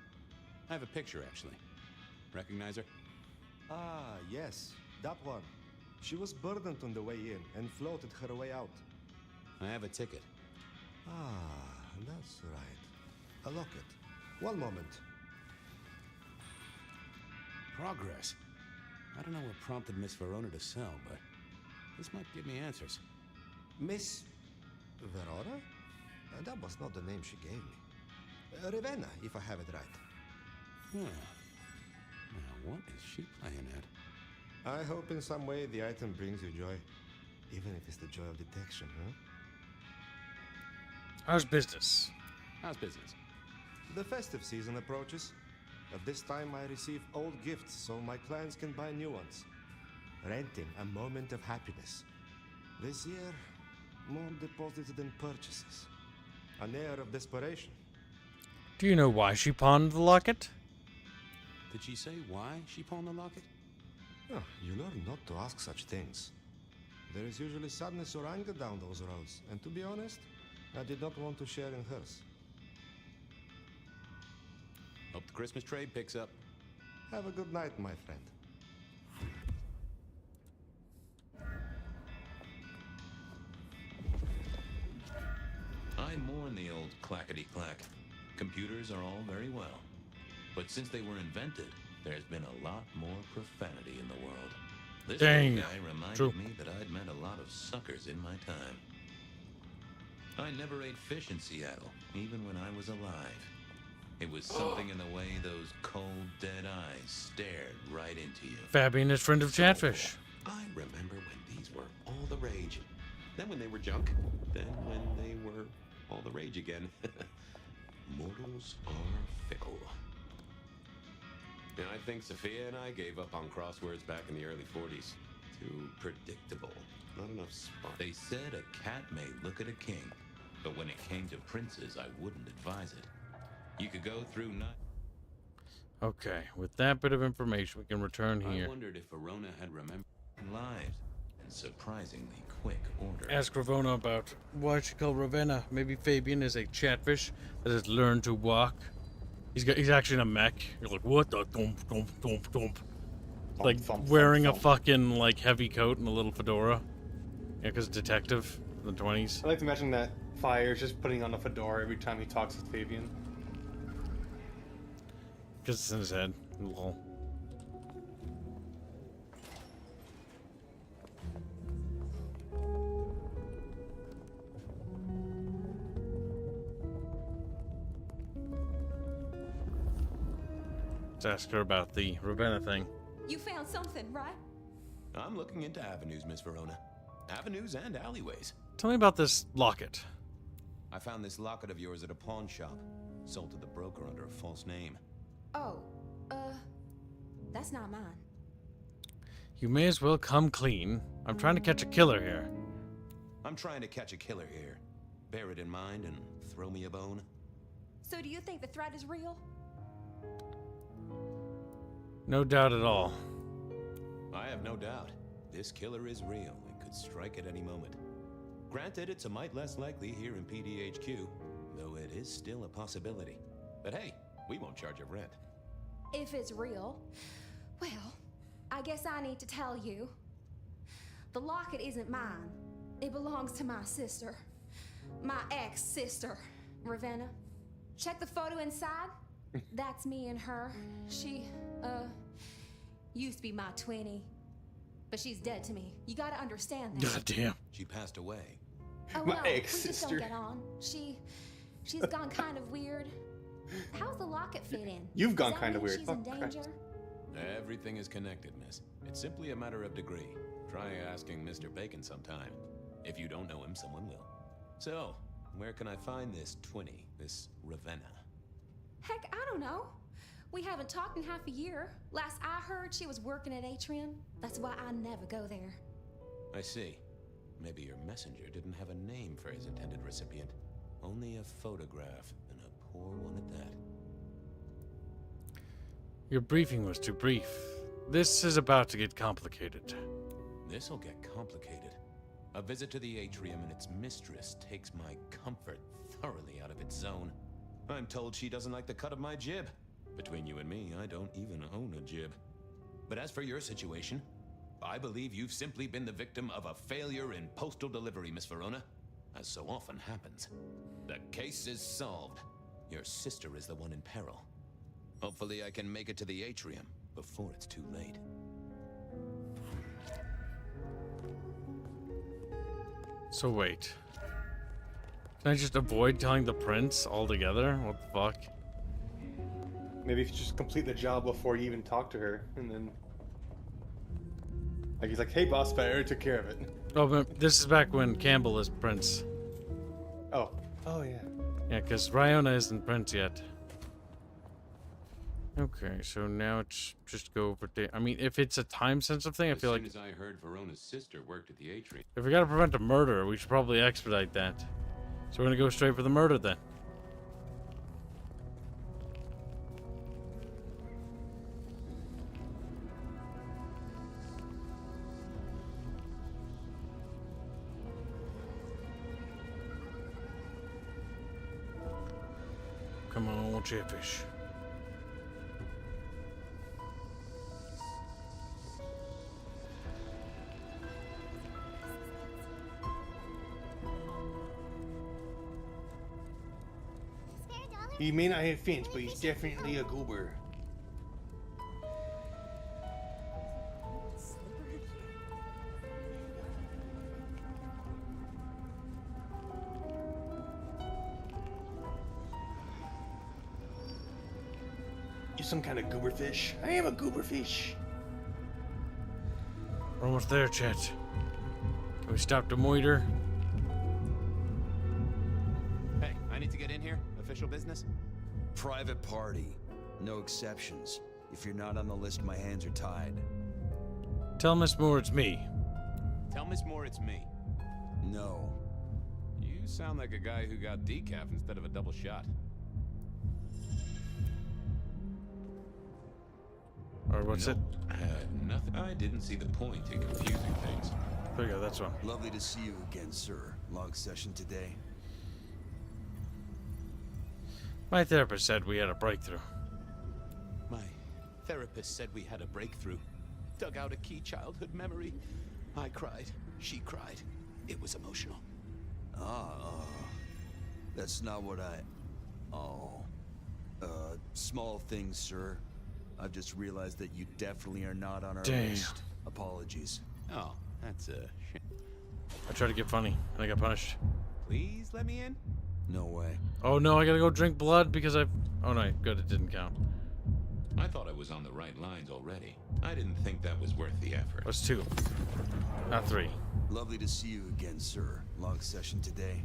J: I have a picture, actually. Recognize her?
F: Ah, yes, that one. She was burdened on the way in and floated her way out.
J: I have a ticket.
F: Ah, that's right. A locket. One moment.
J: Progress. I don't know what prompted Miss Verona to sell, but this might give me answers.
F: Miss Verona? That was not the name she gave me. Ravenna, if I have it right.
J: Huh. Now, what is she playing at?
F: I hope in some way the item brings you joy. Even if it's the joy of detection, huh?
A: How's business?
J: How's business?
F: The festive season approaches. At this time I receive old gifts so my clients can buy new ones. Renting a moment of happiness. This year, more deposits than purchases. An air of desperation.
A: Do you know why she pawned the locket?
J: Did she say why she pawned the locket?
F: Oh, you learn not to ask such things. There is usually sadness or anger down those roads, and to be honest, I did not want to share in hers.
J: Hope the Christmas trade picks up.
F: Have a good night, my friend.
Q: I mourn the old clackety-clack.
H: Computers are all very well. But since they were invented, there's been a lot more profanity in the world. This
A: Dang.
H: guy reminded me that I'd met a lot of suckers in my time. I never ate fish in Seattle, even when I was alive. It was something in the way those cold, dead eyes stared right into you.
A: Fabian is friend of Chatfish.
Q: I remember when these were all the rage. Then when they were junk. Then when they were all the rage again. Mortals are fickle. And I think Sophia and I gave up on crosswords back in the early 40s. Too predictable. Not enough spark.
H: They said a cat may look at a king, but when it came to princes, I wouldn't advise it. You could go through night.
A: Okay, with that bit of information, we can return here.
H: I wondered if Verona had remembered lives in surprisingly quick order.
A: Ask Ravona about why she called Ravenna. Maybe Fabian is a chatfish that has learned to walk. He's actually in a mech. You're like, what the thump, thump, thump, thump. Like wearing a fucking like heavy coat and a little fedora. Yeah, because detective in the 20s.
E: I like to imagine that Fire's just putting on a fedora every time he talks with Fabian.
A: Because it's in his head. Lol. Let's ask her about the Ravenna thing.
D: You found something, right?
H: I'm looking into avenues, Miss Verona. Avenues and alleyways.
A: Tell me about this locket.
H: I found this locket of yours at a pawn shop. Sold to the broker under a false name.
D: Oh, that's not mine.
A: You may as well come clean. I'm trying to catch a killer here.
H: I'm trying to catch a killer here. Bear it in mind and throw me a bone.
D: So do you think the threat is real?
A: No doubt at all.
H: I have no doubt. This killer is real and could strike at any moment. Granted, it's a mite less likely here in PDHQ, though it is still a possibility. But hey, we won't charge a rent.
D: If it's real, well, I guess I need to tell you. The locket isn't mine. It belongs to my sister. My ex-sister, Ravenna. Check the photo inside. That's me and her. She, used to be my twinnie. But she's dead to me. You gotta understand that.
A: God damn.
H: She passed away.
D: Oh
E: My
D: no, we
E: ex-sister.
D: just don't get on. She's gone kind of weird. How's the locket fit in?
E: You've gone
D: Does that
E: kind of
D: mean
E: weird.
D: She's
E: Oh,
D: in danger?
E: Christ.
H: Everything is connected, miss. It's simply a matter of degree. Try asking Mr. Bacon sometime. If you don't know him, someone will. So, where can I find this twinnie, this Ravenna?
D: Heck, I don't know. We haven't talked in half a year. Last I heard, she was working at Atrium. That's why I never go there.
H: I see. Maybe your messenger didn't have a name for his intended recipient. Only a photograph, and a poor one at that.
A: Your briefing was too brief. This is about to get complicated.
H: This'll get complicated. A visit to the atrium and its mistress takes my comfort thoroughly out of its zone. I'm told she doesn't like the cut of my jib. Between you and me, I don't even own a jib. But as for your situation, I believe you've simply been the victim of a failure in postal delivery, Miss Verona. As so often happens. The case is solved. Your sister is the one in peril. Hopefully I can make it to the atrium before it's too late.
A: So wait. Can I just avoid telling the prince altogether? What the fuck?
E: Maybe if you just complete the job before you even talk to her, and then... Like, he's like, hey boss, but I already took care of it.
A: Oh, but this is back when Campbell is prince.
E: Oh. Oh, yeah.
A: Yeah, because Ryona isn't prince yet. Okay, so now it's just go over day. I mean, if it's a time-sensitive thing, I feel like...
Q: As soon as I heard Verona's sister worked at the atrium.
A: If we gotta prevent a murder, we should probably expedite that. So we're gonna go straight for the murder then. Come on, Chatfish.
E: He may not have fins, but he's definitely a goober. You some kind of goober fish? I am a goober fish.
A: We're almost there, Chet. Can we stop the moiter?
H: Hey, I need to get in here. Official business?
N: Private party. No exceptions. If you're not on the list, my hands are tied.
A: Tell Miss Moore it's me.
H: Tell Miss Moore it's me.
N: No.
H: You sound like a guy who got decaf instead of a double shot.
A: Or what's it?
H: Nothing. I didn't see the point in confusing things.
A: There you go, that's one.
N: Lovely to see you again, sir. Long session today.
A: My therapist said we had a breakthrough.
I: My therapist said we had a breakthrough. Dug out a key childhood memory. I cried. She cried. It was emotional.
N: That's not what I... small things, sir. I've just realized that you definitely are not on our list. Apologies.
H: Oh, that's a shit.
A: I tried to get funny, and I got punished.
H: Please let me in?
N: No way.
A: Oh no, I gotta go drink blood because I've... Oh no, good, it didn't count.
H: I thought I was on the right lines already. I didn't think that was worth the effort.
A: That's 2, not 3.
N: Lovely to see you again, sir. Long session today.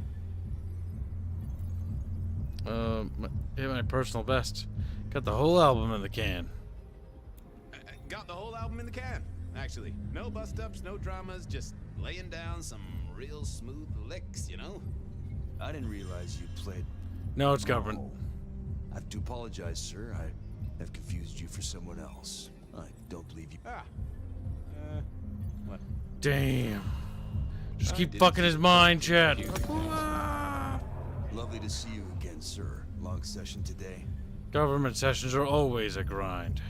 A: Hit my personal best. Got the whole album in the can.
H: Got the whole album in the can, actually. No bust-ups, no dramas, just laying down some real smooth licks, you know?
N: I didn't realize you played...
A: No, it's government.
N: I have to apologize, sir. I have confused you for someone else. I don't believe you...
H: What?
A: Damn. Just keep fucking his mind, Chad.
N: Lovely to see you again, sir. Long session today.
A: Government sessions are always a grind.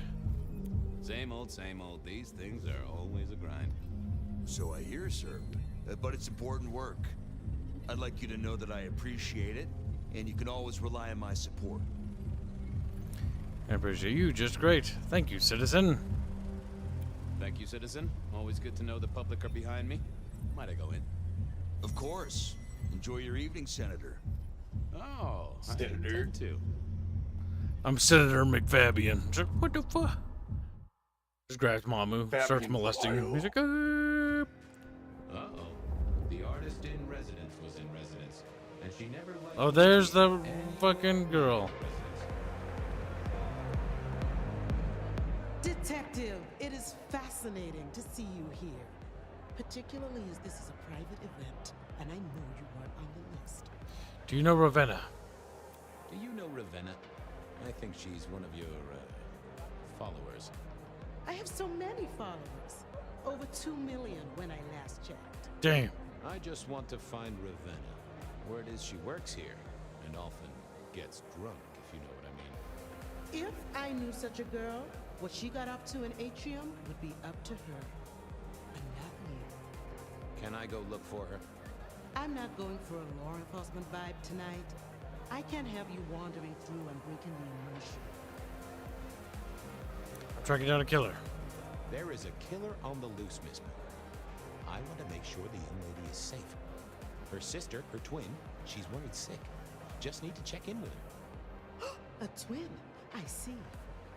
H: Same old, same old. These things are always a grind.
N: So I hear, sir. But it's important work. I'd like you to know that I appreciate it, and you can always rely on my support.
A: I appreciate you just great. Thank you, citizen.
H: Thank you, citizen. Always good to know the public are behind me. Might I go in?
N: Of course. Enjoy your evening, Senator.
H: Oh,
E: Senator.
H: Too.
A: I'm Senator McFabian. He's like, what the fuck? Just grabs Mamu, starts molesting him. He's like,
H: Uh-oh. The artist in residence was in residence, and she never liked...
A: Oh, there's the fucking girl.
P: Detective, it is fascinating to see you here. Particularly as this is a private event, and I know you weren't on the list.
A: Do you know Ravenna?
H: Do you know Ravenna? I think she's one of your, followers.
P: I have so many followers. Over 2 million when I last checked.
A: Damn.
H: I just want to find Ravenna. Word is she works here, and often gets drunk, if you know what I mean.
P: If I knew such a girl, what she got up to in Atrium would be up to her. And not me.
H: Can I go look for her?
P: I'm not going for a law enforcement vibe tonight. I can't have you wandering through and breaking the immersion.
A: I'm tracking down a killer.
H: There is a killer on the loose, Miss Moore. I want to make sure the young lady is safe. Her sister, her twin, she's worried sick. Just need to check in with her.
P: A twin? I see.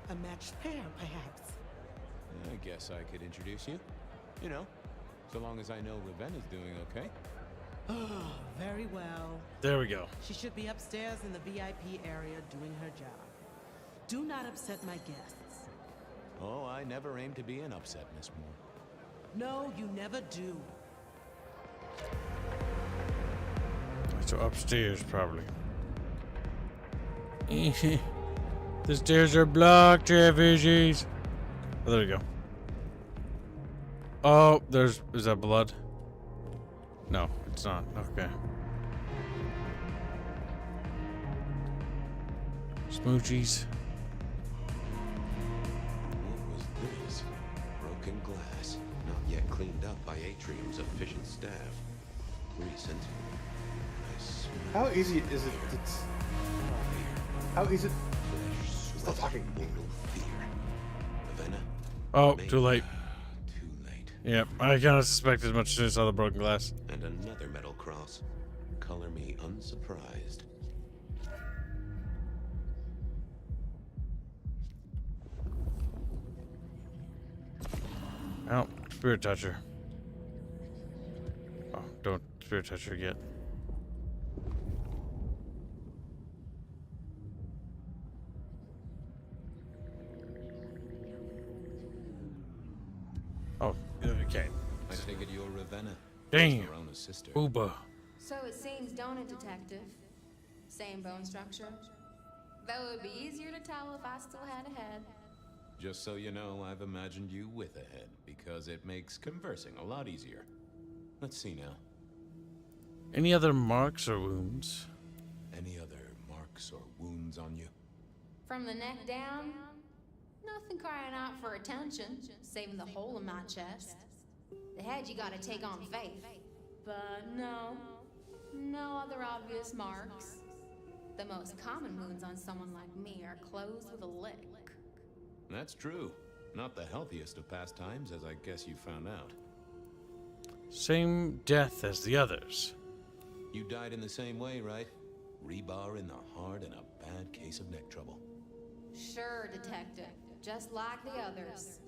P: A matched pair, perhaps.
H: I guess I could introduce you. You know, so long as I know Ravenna's doing okay.
P: Oh, very well.
A: There we go.
P: She should be upstairs in the VIP area doing her job. Do not upset my guests.
H: Oh, I never aim to be an upset, Miss Moore.
P: No, you never do.
A: So upstairs, probably. The stairs are blocked, Chatfishies. Oh, there we go. Oh, is that blood? No, it's not. Okay. Smoochies.
Q: What was this? Broken glass, not yet cleaned up by Atrium's efficient staff. Recent. I swear.
E: How easy is it to How is it? Still talking.
A: Oh, too late. Yep, I kind of suspected as much as soon as I saw the broken glass.
Q: And another metal cross. Color me unsurprised.
A: Oh, spirit toucher. Oh, don't spirit toucher yet. Oh, okay.
H: I figured you were Ravenna.
A: Damn.
H: Verona's sister.
A: Uba.
L: So it seems, don't it, Detective? Same bone structure. Though it would be easier to tell if I still had a head.
H: Just so you know, I've imagined you with a head, because it makes conversing a lot easier. Let's see now.
A: Any other marks or wounds?
H: Any other marks or wounds on you?
L: From the neck down, nothing crying out for attention, saving the hole in my chest. The head you gotta take on faith. But no other obvious marks. The most common wounds on someone like me are closed with a lick.
H: That's true. Not the healthiest of pastimes, as I guess you found out.
A: Same death as the others.
H: You died in the same way, right? Rebar in the heart and a bad case of neck trouble.
L: Sure, Detective. Just like the others.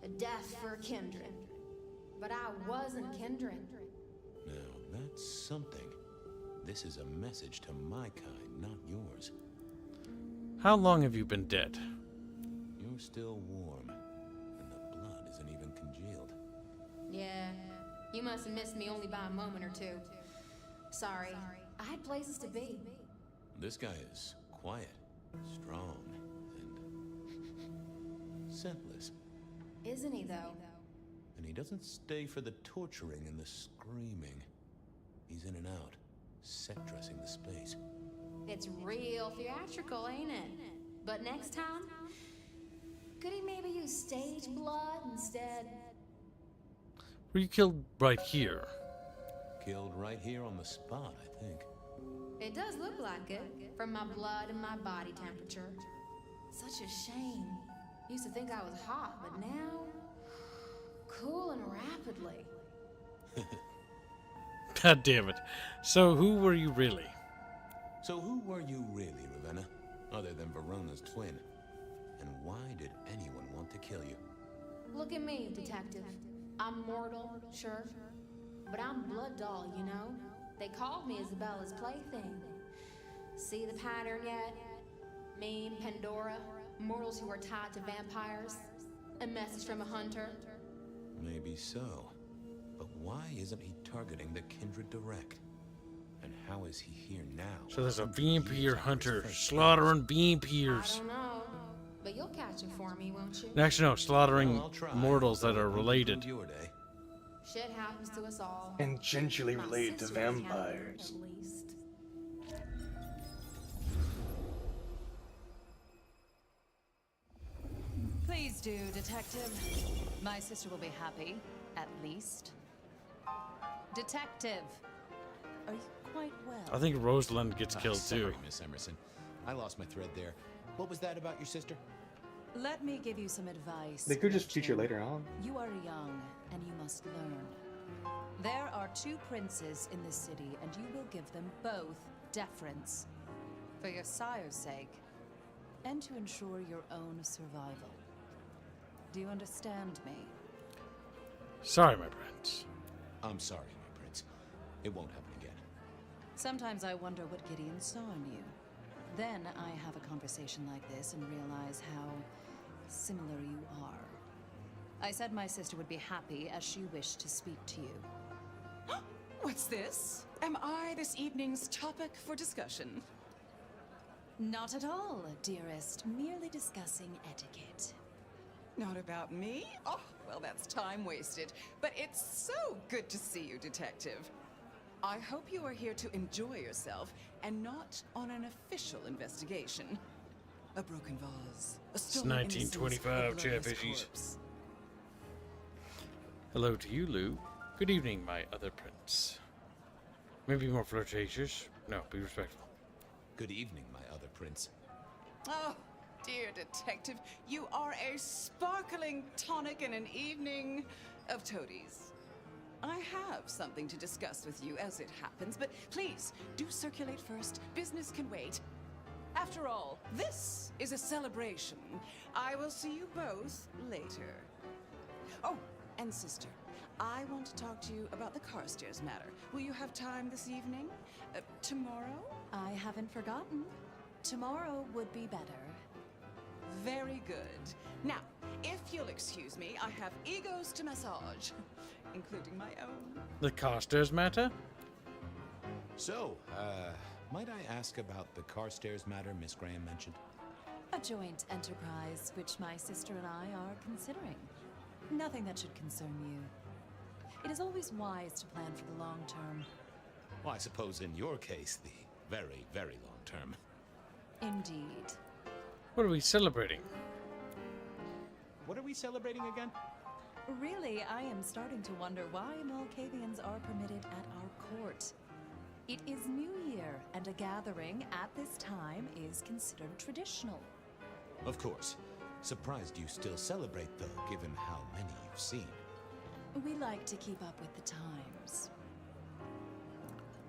L: A death for a kindred. But I wasn't kindred.
H: Now, that's something. This is a message to my kind, not yours.
A: How long have you been dead?
H: You're still warm, and the blood isn't even congealed.
L: Yeah, you must have missed me only by a moment or two. Sorry, I had places to be.
H: This guy is quiet, strong, and scentless.
L: Isn't he, though?
H: And he doesn't stay for the torturing and the screaming. He's in and out, set dressing the space.
L: It's real theatrical, ain't it? But next time, could he maybe use stage blood instead?
A: Were you killed right here?
H: Killed right here on the spot, I think.
L: It does look like it, from my blood and my body temperature. Such a shame. Used to think I was hot, but now, cooling rapidly.
A: God damn it. So who were you really?
H: So who were you really, Ravenna? Other than Verona's twin? And why did anyone want to kill you?
L: Look at me, Detective. I'm mortal, sure. But I'm blood doll, you know? They called me Isabella's plaything. See the pattern yet? Me, Pandora, mortals who are tied to vampires. A message from a hunter.
H: Maybe so. But why isn't he targeting the kindred direct? And how is he here now?
A: So there's a vampire hunter slaughtering vampires.
L: I don't know, but you'll catch him for me, won't you?
A: Actually, no, slaughtering mortals that are related.
L: Shit happens to us all.
E: And gingerly related to vampires.
L: At least.
M: Please do, Detective. My sister will be happy, at least. Detective, are you quite well?
A: I think Rosalind gets killed
J: sorry,
A: too.
J: Miss Emerson. I lost my thread there. What was that about your sister?
M: Let me give you some advice.
E: They could just feature later on.
M: You are young, and you must learn. There are 2 princes in this city, and you will give them both deference. For your sire's sake, and to ensure your own survival. Do you understand me?
A: Sorry, my prince.
J: I'm sorry, my prince. It won't happen again.
M: Sometimes I wonder what Gideon saw in you. Then I have a conversation like this and realize how similar you are. I said my sister would be happy as she wished to speak to you.
T: What's this? Am I this evening's topic for discussion?
M: Not at all, dearest. Merely discussing etiquette.
T: Not about me? Oh, well, that's time wasted. But it's so good to see you, Detective. I hope you are here to enjoy yourself and not on an official investigation. A broken vase. A stolen
A: 1925 Chatfishies. Hello to you, Lou. Good evening, my other prince. Maybe more flirtatious. No, be respectful.
J: Good evening, my other prince.
T: Oh, dear detective, you are a sparkling tonic in an evening of toadies. I have something to discuss with you as it happens, but please do circulate first. Business can wait. After all, this is a celebration. I will see you both later. Oh, and sister, I want to talk to you about the Carstairs matter. Will you have time this evening? Tomorrow?
M: I haven't forgotten. Tomorrow would be better.
T: Very good. Now, if you'll excuse me, I have egos to massage, including my own.
A: The Carstairs matter?
H: So, might I ask about the Carstairs matter Miss Graham mentioned?
M: A joint enterprise which my sister and I are considering. Nothing that should concern you. It is always wise to plan for the long term.
H: Well, I suppose in your case, the very, very long term.
M: Indeed.
A: What are we celebrating?
H: What are we celebrating again?
M: Really, I am starting to wonder why Malkavians are permitted at our court. It is New Year, and a gathering at this time is considered traditional.
H: Of course. Surprised you still celebrate, though, given how many you've seen.
M: We like to keep up with the times.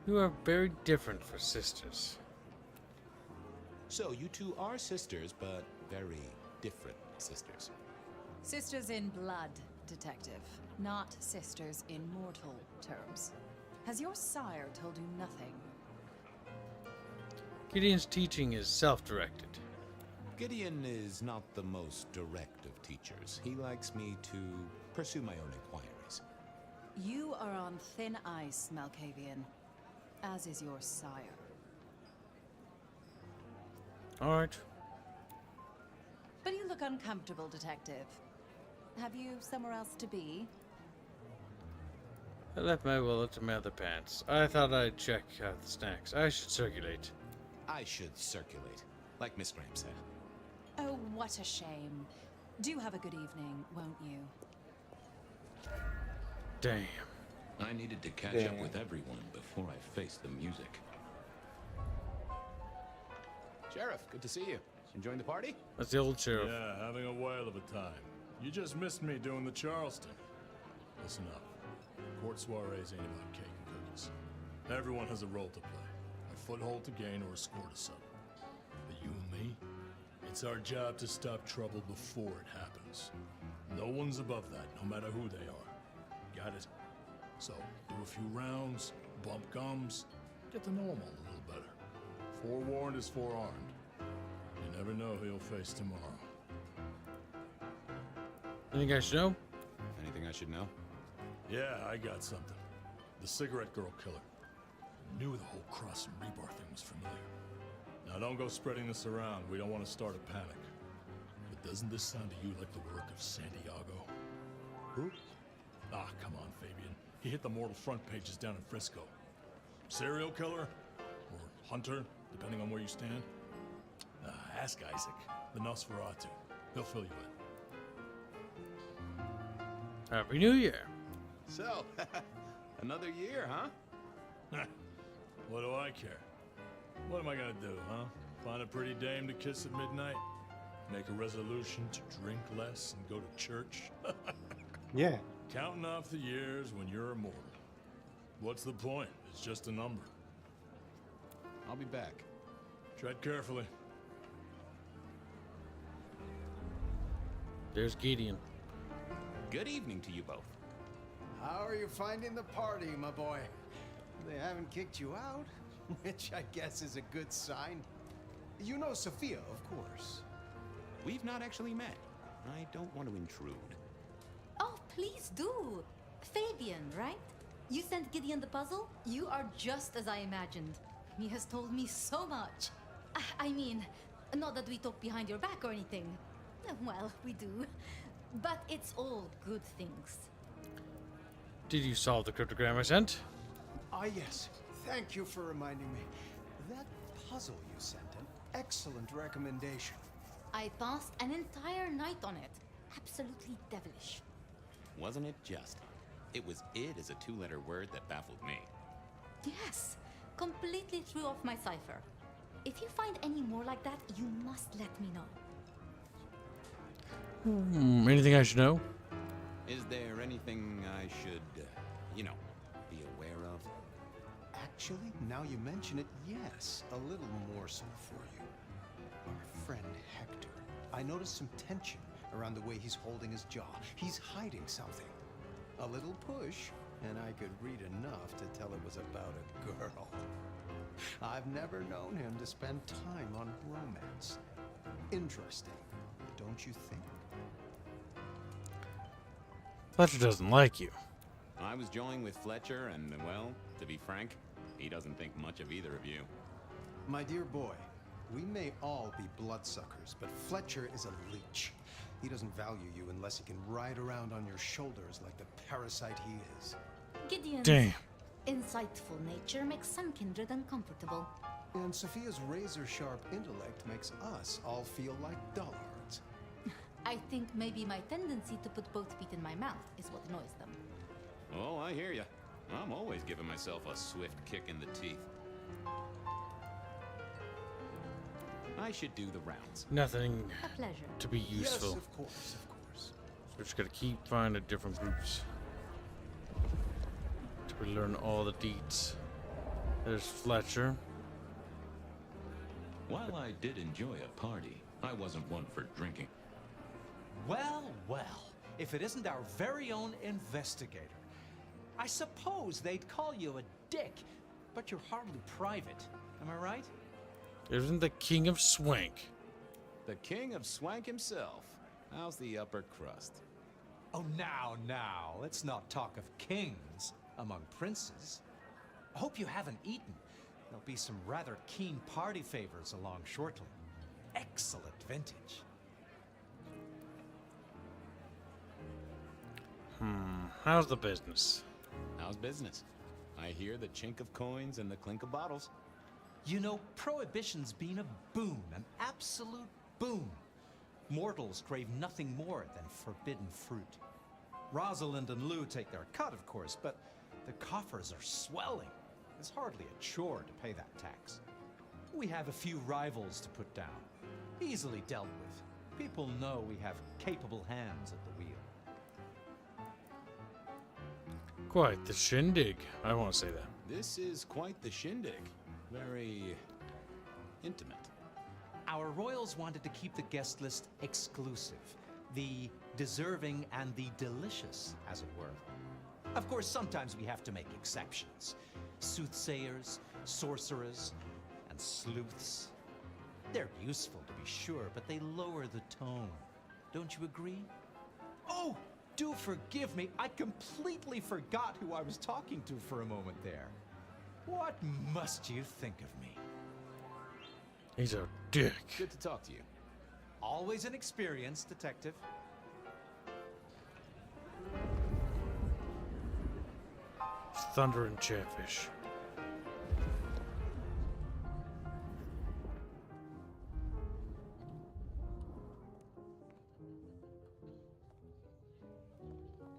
A: You are very different for sisters.
H: So, you two are sisters, but very different sisters.
M: Sisters in blood, detective, not sisters in mortal terms. Has your sire told you nothing?
A: Gideon's teaching is self-directed.
H: Gideon is not the most direct of teachers. He likes me to pursue my own inquiries.
M: You are on thin ice, Malkavian, as is your sire.
A: All right.
M: But you look uncomfortable, detective. Have you somewhere else to be?
A: I left my wallet in my other pants. I thought I'd check out the snacks. I should circulate.
H: I should circulate, like Miss Graham said.
M: Oh, what a shame. Do have a good evening, won't you?
A: Damn.
Q: I needed to catch up with everyone before I faced the music.
B: Sheriff, good to see you. Enjoying the party?
A: That's the old sheriff.
O: Yeah, having a whale of a time. You just missed me doing the Charleston. Listen up. Court soirees ain't about cake and cookies. Everyone has a role to play. A foothold to gain or a score to settle. But you and me, it's our job to stop trouble before it happens. No one's above that, no matter who they are. Got it? So, do a few rounds, bump gums, get to know them all a little better. Forewarned is forearmed. You never know who you'll face tomorrow.
A: Anything I should know?
H: Anything I should know?
O: Yeah, I got something. The cigarette girl killer. Knew the whole cross and rebar thing was familiar. Now don't go spreading this around. We don't want to start a panic. But doesn't this sound to you like the work of Santiago? Who? Ah, come on, Fabian. He hit the mortal front pages down in Frisco. Serial killer? Or hunter, depending on where you stand? Ask Isaac, the Nosferatu. He'll fill you in.
A: Happy New Year.
B: So, another year, huh?
O: What do I care? What am I gonna do, huh? Find a pretty dame to kiss at midnight? Make a resolution to drink less and go to church?
E: Yeah.
O: Counting off the years when you're immortal. What's the point? It's just a number.
B: I'll be back.
O: Tread carefully.
A: There's Gideon.
H: Good evening to you both.
F: How are you finding the party, my boy? They haven't kicked you out, which I guess is a good sign. You know Sophia, of course.
H: We've not actually met. I don't want to intrude.
R: Oh, please do. Fabian, right? You sent Gideon the puzzle? You are just as I imagined. He has told me so much. I mean, not that we talk behind your back or anything. Well, we do. But it's all good things.
A: Did you solve the cryptogram I sent?
F: Ah, yes. Thank you for reminding me. That puzzle you sent, an excellent recommendation.
R: I passed an entire night on it. Absolutely devilish.
H: Wasn't it just? It was "id" as a two-letter word that baffled me.
R: Yes, completely threw off my cipher. If you find any more like that, you must let me know.
A: Anything I should know?
H: Is there anything I should, you know, be aware of?
U: Actually, now you mention it, yes, a little more so for you. Our friend Hector. I noticed some tension around the way he's holding his jaw. He's hiding something. A little push, and I could read enough to tell it was about a girl. I've never known him to spend time on romance. Interesting, don't you think?
A: Fletcher doesn't like you.
H: I was joined with Fletcher, and, well, to be frank, he doesn't think much of either of you.
U: My dear boy, we may all be bloodsuckers, but Fletcher is a leech. He doesn't value you unless he can ride around on your shoulders like the parasite he is.
R: Gideon's
A: Damn.
R: insightful nature makes some kindred uncomfortable.
U: And Sophia's razor-sharp intellect makes us all feel like dullards.
R: I think maybe my tendency to put both feet in my mouth is what annoys them.
H: Oh, I hear ya. I'm always giving myself a swift kick in the teeth. I should do the rounds.
A: Nothing
R: A pleasure.
A: to be useful.
U: Yes, of course, of course.
A: So we're just gonna keep finding different groups. Till we learn all the deets. There's Fletcher.
Q: While I did enjoy a party, I wasn't one for drinking.
K: Well, well, if it isn't our very own investigator. I suppose they'd call you a dick, but you're hardly private. Am I right?
A: Isn't the king of swank?
H: The king of swank himself. How's the upper crust?
K: Oh, now, let's not talk of kings among princes. I hope you haven't eaten. There'll be some rather keen party favors along shortly. Excellent vintage.
A: How's the business?
H: How's business? I hear the chink of coins and the clink of bottles.
K: You know, Prohibition's been a boon, an absolute boon. Mortals crave nothing more than forbidden fruit. Rosalind and Lou take their cut, of course, but the coffers are swelling. It's hardly a chore to pay that tax. We have a few rivals to put down, easily dealt with. People know we have capable hands at the wheel.
A: Quite the shindig. I won't say that.
H: This is quite the shindig. Very intimate.
K: Our royals wanted to keep the guest list exclusive. The deserving and the delicious, as it were. Of course, sometimes we have to make exceptions. Soothsayers, sorcerers, and sleuths. They're useful, to be sure, but they lower the tone. Don't you agree? Oh, do forgive me. I completely forgot who I was talking to for a moment there. What must you think of me?
A: He's a dick.
H: Good to talk to you.
K: Always an experienced detective.
A: Thunder and Chatfish.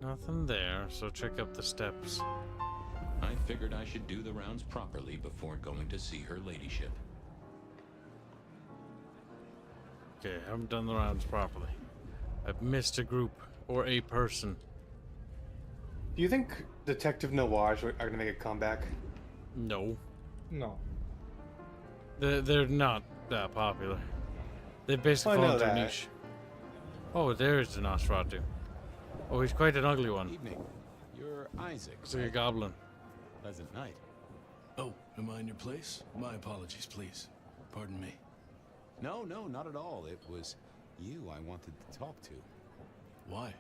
A: Nothing there, so check up the steps.
Q: I figured I should do the rounds properly before going to see her ladyship.
A: Okay, I haven't done the rounds properly. I've missed a group or a person.
E: Do you think Detective Noire are going to make a comeback?
A: No.
E: No.
A: They're not that popular. They basically
E: I know
A: fall into a
E: that.
A: niche. Oh, there's the Nosferatu. Oh, he's quite an ugly one.
H: Evening. You're Isaac.
A: Looks like a goblin.
H: Pleasant night.
O: Oh, am I in your place? My apologies, please. Pardon me.
H: No, not at all. It was you I wanted to talk to.
O: Why?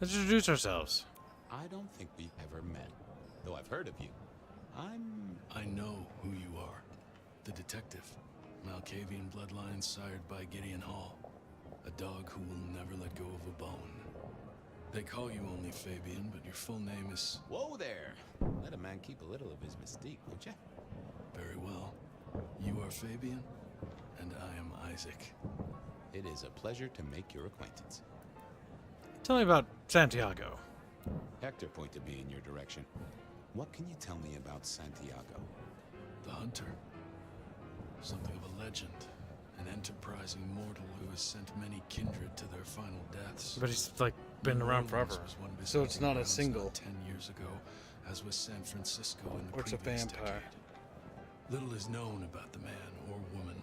A: Let's introduce ourselves.
H: I don't think we've ever met, though I've heard of you.
O: I know who you are. The detective. Malkavian bloodline sired by Gideon Hall. A dog who will never let go of a bone. They call you only Fabian, but your full name is...
H: Whoa there! Let a man keep a little of his mystique, won't you?
O: Very well. You are Fabian, and I am Isaac.
H: It is a pleasure to make your acquaintance.
A: Tell me about Santiago.
H: Hector pointed me in your direction. What can you tell me about Santiago?
O: The hunter. Something of a legend. An enterprising mortal who has sent many kindred to their final deaths.
A: But he's like been around forever, so it's not a single.
O: 10 years ago, as was San Francisco in the
A: Or it's a
O: previous
A: vampire.
O: decade. Little is known about the man or woman,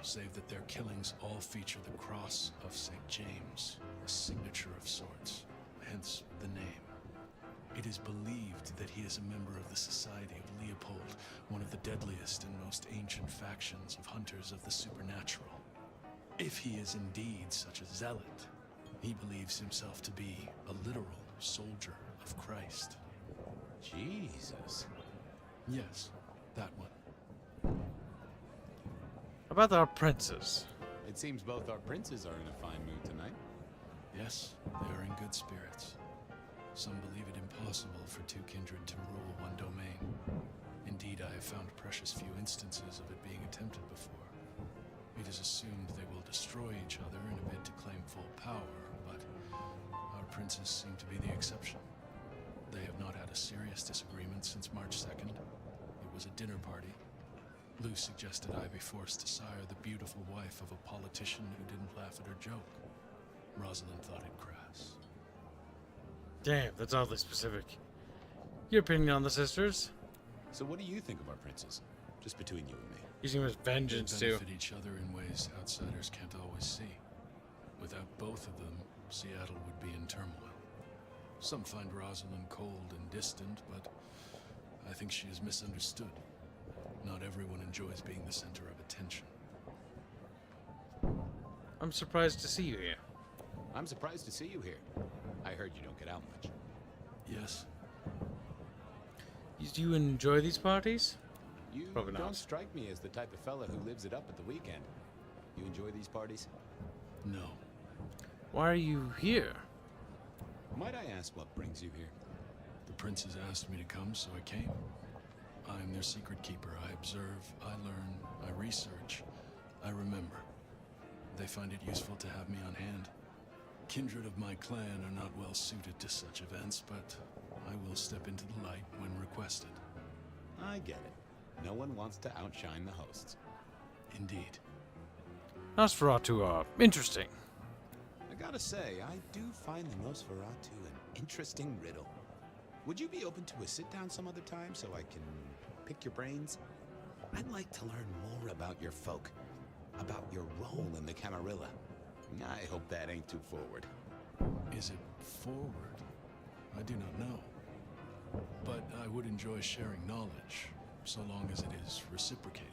O: save that their killings all feature the cross of St. James, a signature of sorts, hence the name. It is believed that he is a member of the Society of Leopold, one of the deadliest and most ancient factions of hunters of the supernatural. If he is indeed such a zealot, he believes himself to be a literal soldier of Christ.
B: Jesus.
O: Yes, that one.
A: About our princes.
B: It seems both our princes are in a fine mood tonight.
O: Yes, they are in good spirits. Some believe it impossible for two kindred to rule one domain. Indeed, I have found precious few instances of it being attempted before. It is assumed they will destroy each other in a bid to claim full power, but our princes seem to be the exception. They have not had a serious disagreement since March 2nd. It was a dinner party. Lou suggested I be forced to sire the beautiful wife of a politician who didn't laugh at her joke. Rosalind thought it crass.
A: Damn, that's oddly specific. Your opinion on the sisters?
B: So what do you think of our princes? Just between you and me.
A: You seem with vengeance,
O: They
A: too.
O: benefit each other in ways outsiders can't always see. Without both of them, Seattle would be in turmoil. Some find Rosalind cold and distant, but I think she is misunderstood. Not everyone enjoys being the center of attention.
A: I'm surprised to see you here.
B: I'm surprised to see you here. I heard you don't get out much.
O: Yes.
A: Do you enjoy these parties?
B: You
A: Probably not.
B: don't strike me as the type of fella who lives it up at the weekend. You enjoy these parties?
O: No.
A: Why are you here?
B: Might I ask what brings you here?
O: The princes asked me to come, so I came. I am their secret keeper. I observe, I learn, I research, I remember. They find it useful to have me on hand. Kindred of my clan are not well suited to such events, but I will step into the light when requested.
B: I get it. No one wants to outshine the hosts.
O: Indeed.
A: Nosferatu, interesting.
B: I gotta say, I do find the Nosferatu an interesting riddle. Would you be open to a sit-down some other time so I can pick your brains? I'd like to learn more about your folk, about your role in the Camarilla. I hope that ain't too forward.
O: Is it forward? I do not know. But I would enjoy sharing knowledge, so long as it is reciprocated.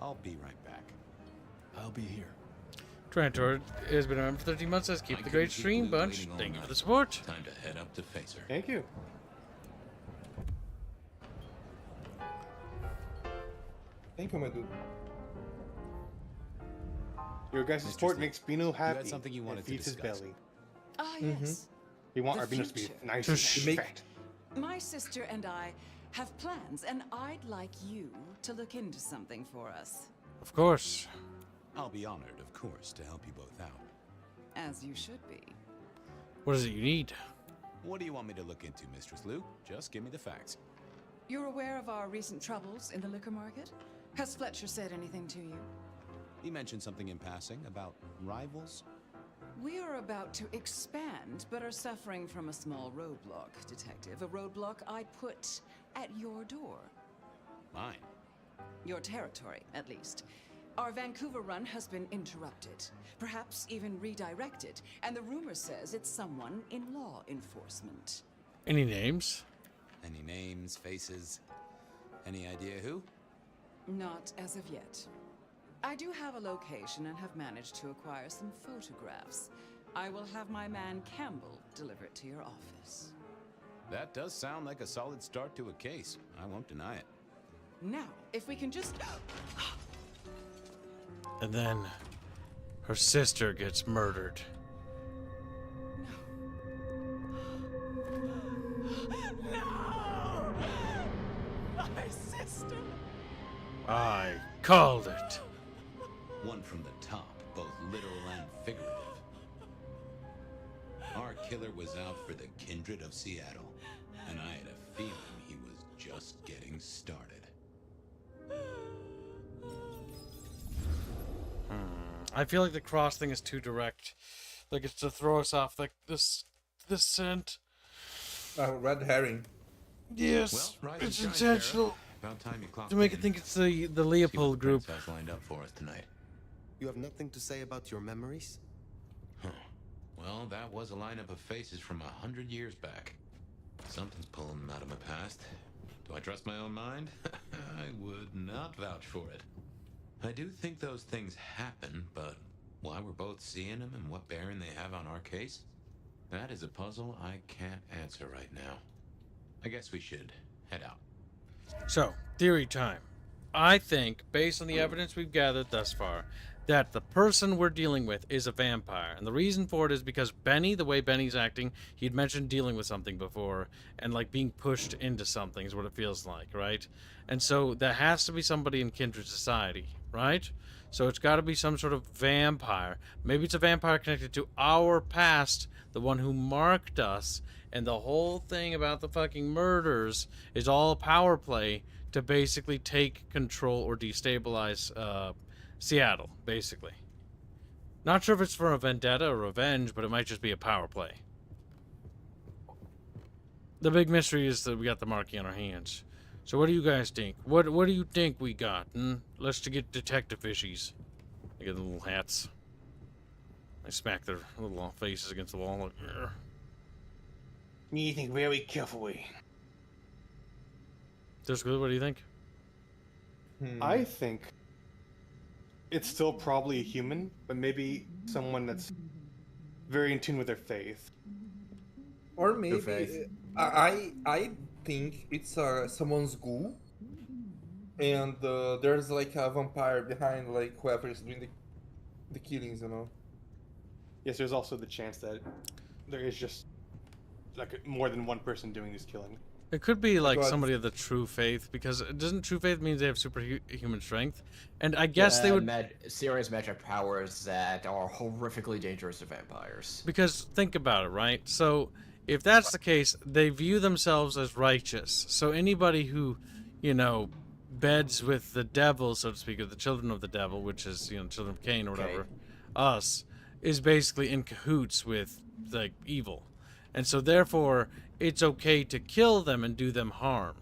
B: I'll be right back.
O: I'll be here.
A: Trantor has been around for 13 months. Says keep the great stream bunch. Thank you for the support.
J: Time to head up to face her.
E: Thank you. Thank you, my dude. Your guys' support makes Bino happy.
B: had something you wanted
E: and
B: to
E: feeds his
B: discuss.
E: belly.
D: Ah, yes.
E: You want
D: The
E: our Binos to be
D: future.
E: nice
A: Shush.
E: and fat.
C: My sister and I have plans, and I'd like you to look into something for us.
A: Of course.
B: I'll be honored, of course, to help you both out.
C: As you should be.
A: What is it you need?
B: What do you want me to look into, Mistress Lou? Just give me the facts.
C: You're aware of our recent troubles in the liquor market? Has Fletcher said anything to you?
B: He mentioned something in passing about rivals.
C: We are about to expand, but are suffering from a small roadblock, Detective. A roadblock I put at your door.
B: Mine.
C: Your territory, at least. Our Vancouver run has been interrupted, perhaps even redirected, and the rumor says it's someone in law enforcement.
A: Any names?
B: Any names, faces? Any idea who?
C: Not as of yet. I do have a location and have managed to acquire some photographs. I will have my man Campbell deliver it to your office.
B: That does sound like a solid start to a case. I won't deny it.
C: Now, if we can just...
A: And then her sister gets murdered.
C: No! My sister!
A: I called it.
B: One from the top, both literal and figurative. Our killer was out for the kindred of Seattle, and I had a feeling he was just getting started.
A: I feel like the cross thing is too direct. Like it's to throw us off like this scent.
S: Red herring.
A: Yes,
H: Well, rise
A: it's
H: and shine,
A: intentional
H: Sheriff. About time you clocked
A: to make
H: in.
A: it think it's the
H: See what
A: Leopold
H: the
A: group.
H: prince has lined up for us tonight.
F: You have nothing to say about your memories?
H: Huh. Well, that was a lineup of faces from 100 years back. Something's pulling them out of my past. Do I trust my own mind? I would not vouch for it. I do think those things happen, but why we're both seeing them and what bearing they have on our case, that is a puzzle I can't answer right now. I guess we should head out.
A: So, theory time. I think, based on the evidence we've gathered thus far, that the person we're dealing with is a vampire. And the reason for it is because Benny, the way Benny's acting, he'd mentioned dealing with something before, and like being pushed into something is what it feels like, right? And so there has to be somebody in kindred society, right? So it's got to be some sort of vampire. Maybe it's a vampire connected to our past, the one who marked us, and the whole thing about the fucking murders is all power play to basically take control or destabilize Seattle, basically. Not sure if it's for a vendetta or revenge, but it might just be a power play. The big mystery is that we got the marquee on our hands. So what do you guys think? What do you think we got? Let's to get detective fishies. They get the little hats. They smack their little faces against the wall. Like, "Grr."
E: You think very carefully.
A: Just good. What do you think?
E: I think it's still probably a human, but maybe someone that's very in tune with their faith.
S: Or maybe I think it's someone's ghoul, and there's like a vampire behind, like whoever is doing the killings, you know.
E: Yes, there's also the chance that there is just like more than one person doing this killing.
A: It could be like somebody of the true faith, because doesn't true faith mean they have superhuman strength? And I guess they would
V: serious magic powers that are horrifically dangerous to vampires.
A: Because think about it, right? So if that's the case, they view themselves as righteous. So anybody who, you know, beds with the devil, so to speak, or the children of the devil, which is, you know, children of Cain or whatever, us, is basically in cahoots with like evil. And so therefore it's okay to kill them and do them harm,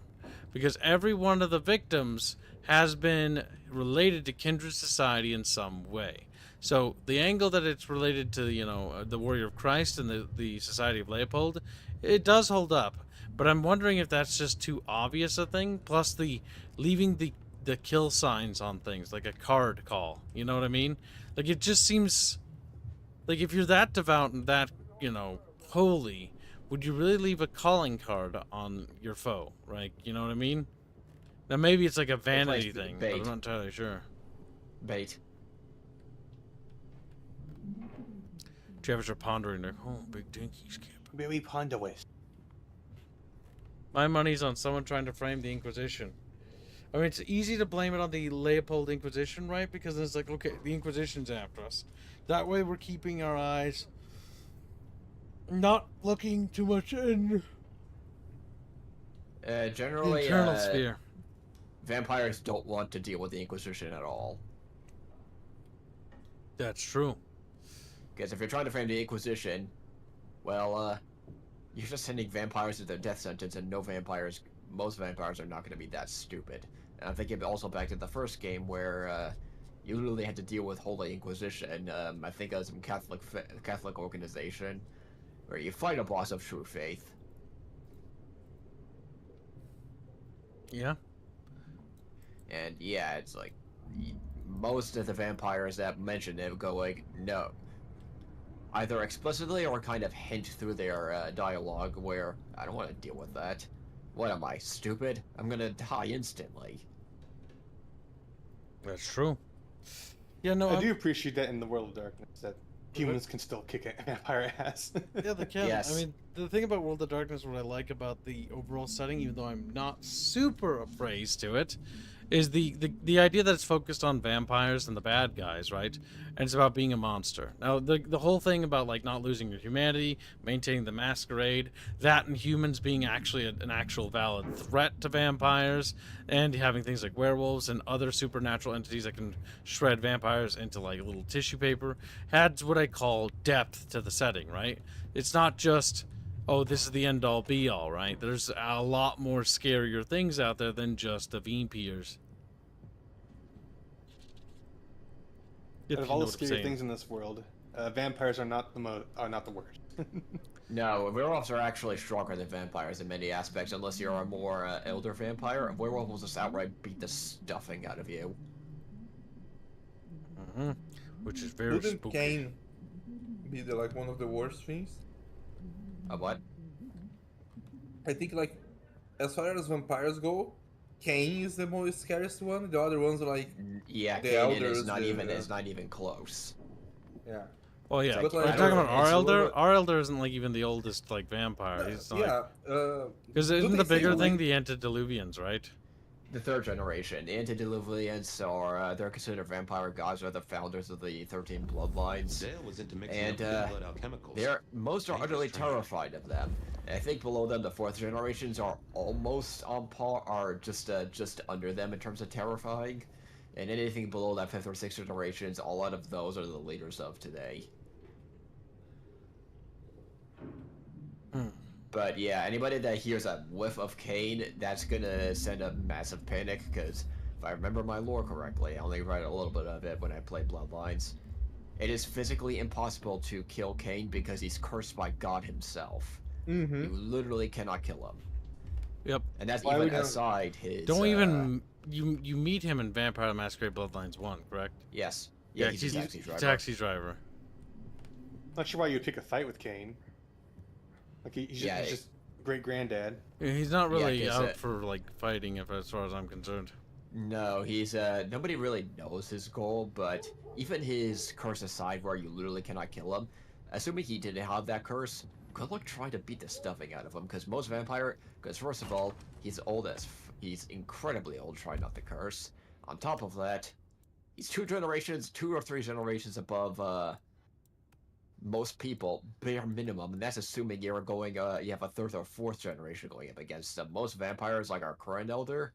A: because every one of the victims has been related to kindred society in some way. So the angle that it's related to, you know, the Warrior of Christ and the Society of Leopold, it does hold up. But I'm wondering if that's just too obvious a thing, plus the leaving the kill signs on things, like a card call. You know what I mean? Like, it just seems like if you're that devout and that, you know, holy, would you really leave a calling card on your foe, right? You know what I mean? Now maybe it's like a vanity thing, but I'm not entirely sure.
V: Bait.
A: Travis are pondering like, oh, big dinkies camp.
E: Very ponderous.
A: My money's on someone trying to frame the Inquisition. I mean, it's easy to blame it on the Leopold Inquisition, right? Because it's like, okay, the Inquisition's after us. That way we're keeping our eyes not looking too much in
V: Generally,
A: the internal sphere.
V: Vampires don't want to deal with the Inquisition at all.
A: That's true.
V: Because if you're trying to frame the Inquisition, well, you're just sending vampires to their death sentence, and most vampires are not going to be that stupid. And I'm thinking also back to the first game where you literally had to deal with Holy Inquisition. I think it was some Catholic organization where you fight a boss of true faith.
A: Yeah.
V: And yeah, it's like most of the vampires that mention it go like, no. Either explicitly or kind of hint through their dialogue where, I don't want to deal with that. What am I, stupid? I'm gonna die instantly.
A: That's true. Yeah, no,
E: I do appreciate that in the World of Darkness, that humans can still kick a vampire ass.
A: Yeah, they can.
V: Yes.
A: I mean, the thing about World of Darkness, what I like about the overall setting, even though I'm not super appraised to it, is the idea that it's focused on vampires and the bad guys, right? And it's about being a monster. Now, the whole thing about like not losing your humanity, maintaining the masquerade, that and humans being actually an actual valid threat to vampires, and having things like werewolves and other supernatural entities that can shred vampires into like little tissue paper, adds what I call depth to the setting, right? It's not just, oh, this is the end-all be-all, right? There's a lot more scarier things out there than just the vampires.
E: Out of all the scary things in this world, vampires are not the worst.
V: No, werewolves are actually stronger than vampires in many aspects, unless you're a more elder vampire. A werewolf will just outright beat the stuffing out of you.
A: Which is very
S: Wouldn't
A: spooky.
S: Kane be like one of the worst things?
V: What?
S: I think like, as far as vampires go, Kane is the most scariest one. The other ones are like
V: yeah,
S: the
V: Kane
S: elders.
V: is not even close.
S: Yeah.
A: Well, yeah.
S: But,
A: Are you
S: like,
A: talking about our
S: it's a
A: elder?
S: little-
A: Our elder isn't like even the oldest like vampire. He's like,
S: yeah.
A: because
S: do
A: isn't
S: they
A: the
S: say,
A: bigger thing
S: like-
A: the antediluvians, right?
V: The third generation, the antediluvians are they're considered vampire gods, are the founders of the 13 bloodlines.
Q: Dale was into mixing
V: And
Q: up blood alchemicals.
V: most are utterly terrified of them. And I think below them, the fourth generations are almost on par, are just under them in terms of terrifying. And anything below that fifth or sixth generations, a lot of those are the leaders of today. But yeah, anybody that hears a whiff of Kane, that's gonna send a massive panic, because if I remember my lore correctly, I only read a little bit of it when I played Bloodlines. It is physically impossible to kill Kane because he's cursed by God himself.
S: Mm-hmm.
V: You literally cannot kill him.
A: Yep.
V: And that's
E: Why
V: even
E: would you-
V: aside his...
A: Don't even you meet him in Vampire the Masquerade Bloodlines 1, correct?
V: Yes. Yeah, he's a taxi driver.
A: Taxi driver.
E: Not sure why you'd pick a fight with Kane. Like he's just great granddad.
A: Yeah, he's not really
V: Yeah, 'cause,
A: out for like fighting, as far as I'm concerned.
V: No, he's nobody really knows his goal, but even his curse aside, where you literally cannot kill him, assuming he didn't have that curse, good luck trying to beat the stuffing out of him, because most vampire, because first of all, he's old as he's incredibly old, trying not to curse. On top of that, he's 2 or 3 generations above most people, bare minimum, and that's assuming you're going you have a 3rd or 4th generation going up against them. Most vampires, like our current elder,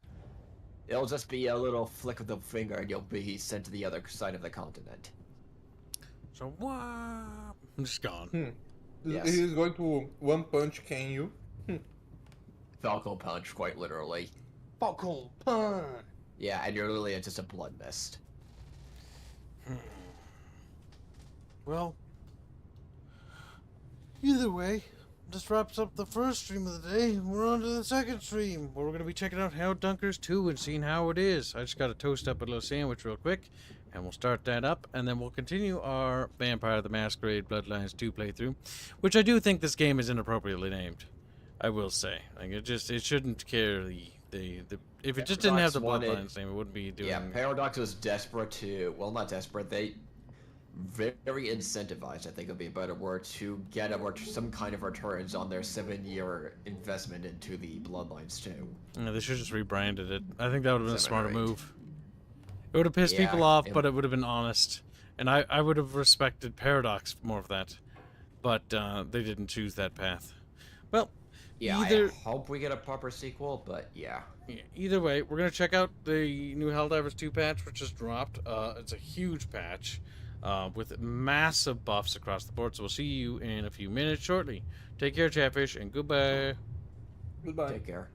V: it'll just be a little flick of the finger and you'll be sent to the other side of the continent.
A: So what? I'm just gone.
V: Yes.
S: He's going to one punch Kane you.
V: Falco punch, quite literally.
E: Falcon punch.
V: Yeah, and you're literally just a blood mist.
A: Well, either way, this wraps up the first stream of the day. We're on to the second stream, where we're going to be checking out How Dunkers 2 and seeing how it is. I just got to toast up a little sandwich real quick, and we'll start that up, and then we'll continue our Vampire the Masquerade Bloodlines 2 playthrough, which I do think this game is inappropriately named. I will say. Like, it shouldn't carry the if it just didn't have the Bloodlines name, it wouldn't be doing...
V: Yeah, Paradox was desperate to... Well, not desperate. They... Very incentivized, I think would be a better word, to get some kind of returns on their 7-year investment into the Bloodlines 2.
A: Yeah, they should have just rebranded it. I think that would have been a
V: 7 or
A: smarter
V: 8.
A: move. It would have pissed
V: Yeah,
A: people off, but it would have been honest. And I would have respected Paradox more of that. But they didn't choose that path. Well,
V: Yeah,
A: either...
V: I hope we get a proper sequel, but yeah.
A: Either way, we're going to check out the new Helldivers 2 patch, which just dropped. It's a huge patch with massive buffs across the board. So we'll see you in a few minutes shortly. Take care, Chatfish, and goodbye.
S: Goodbye.
V: Take care.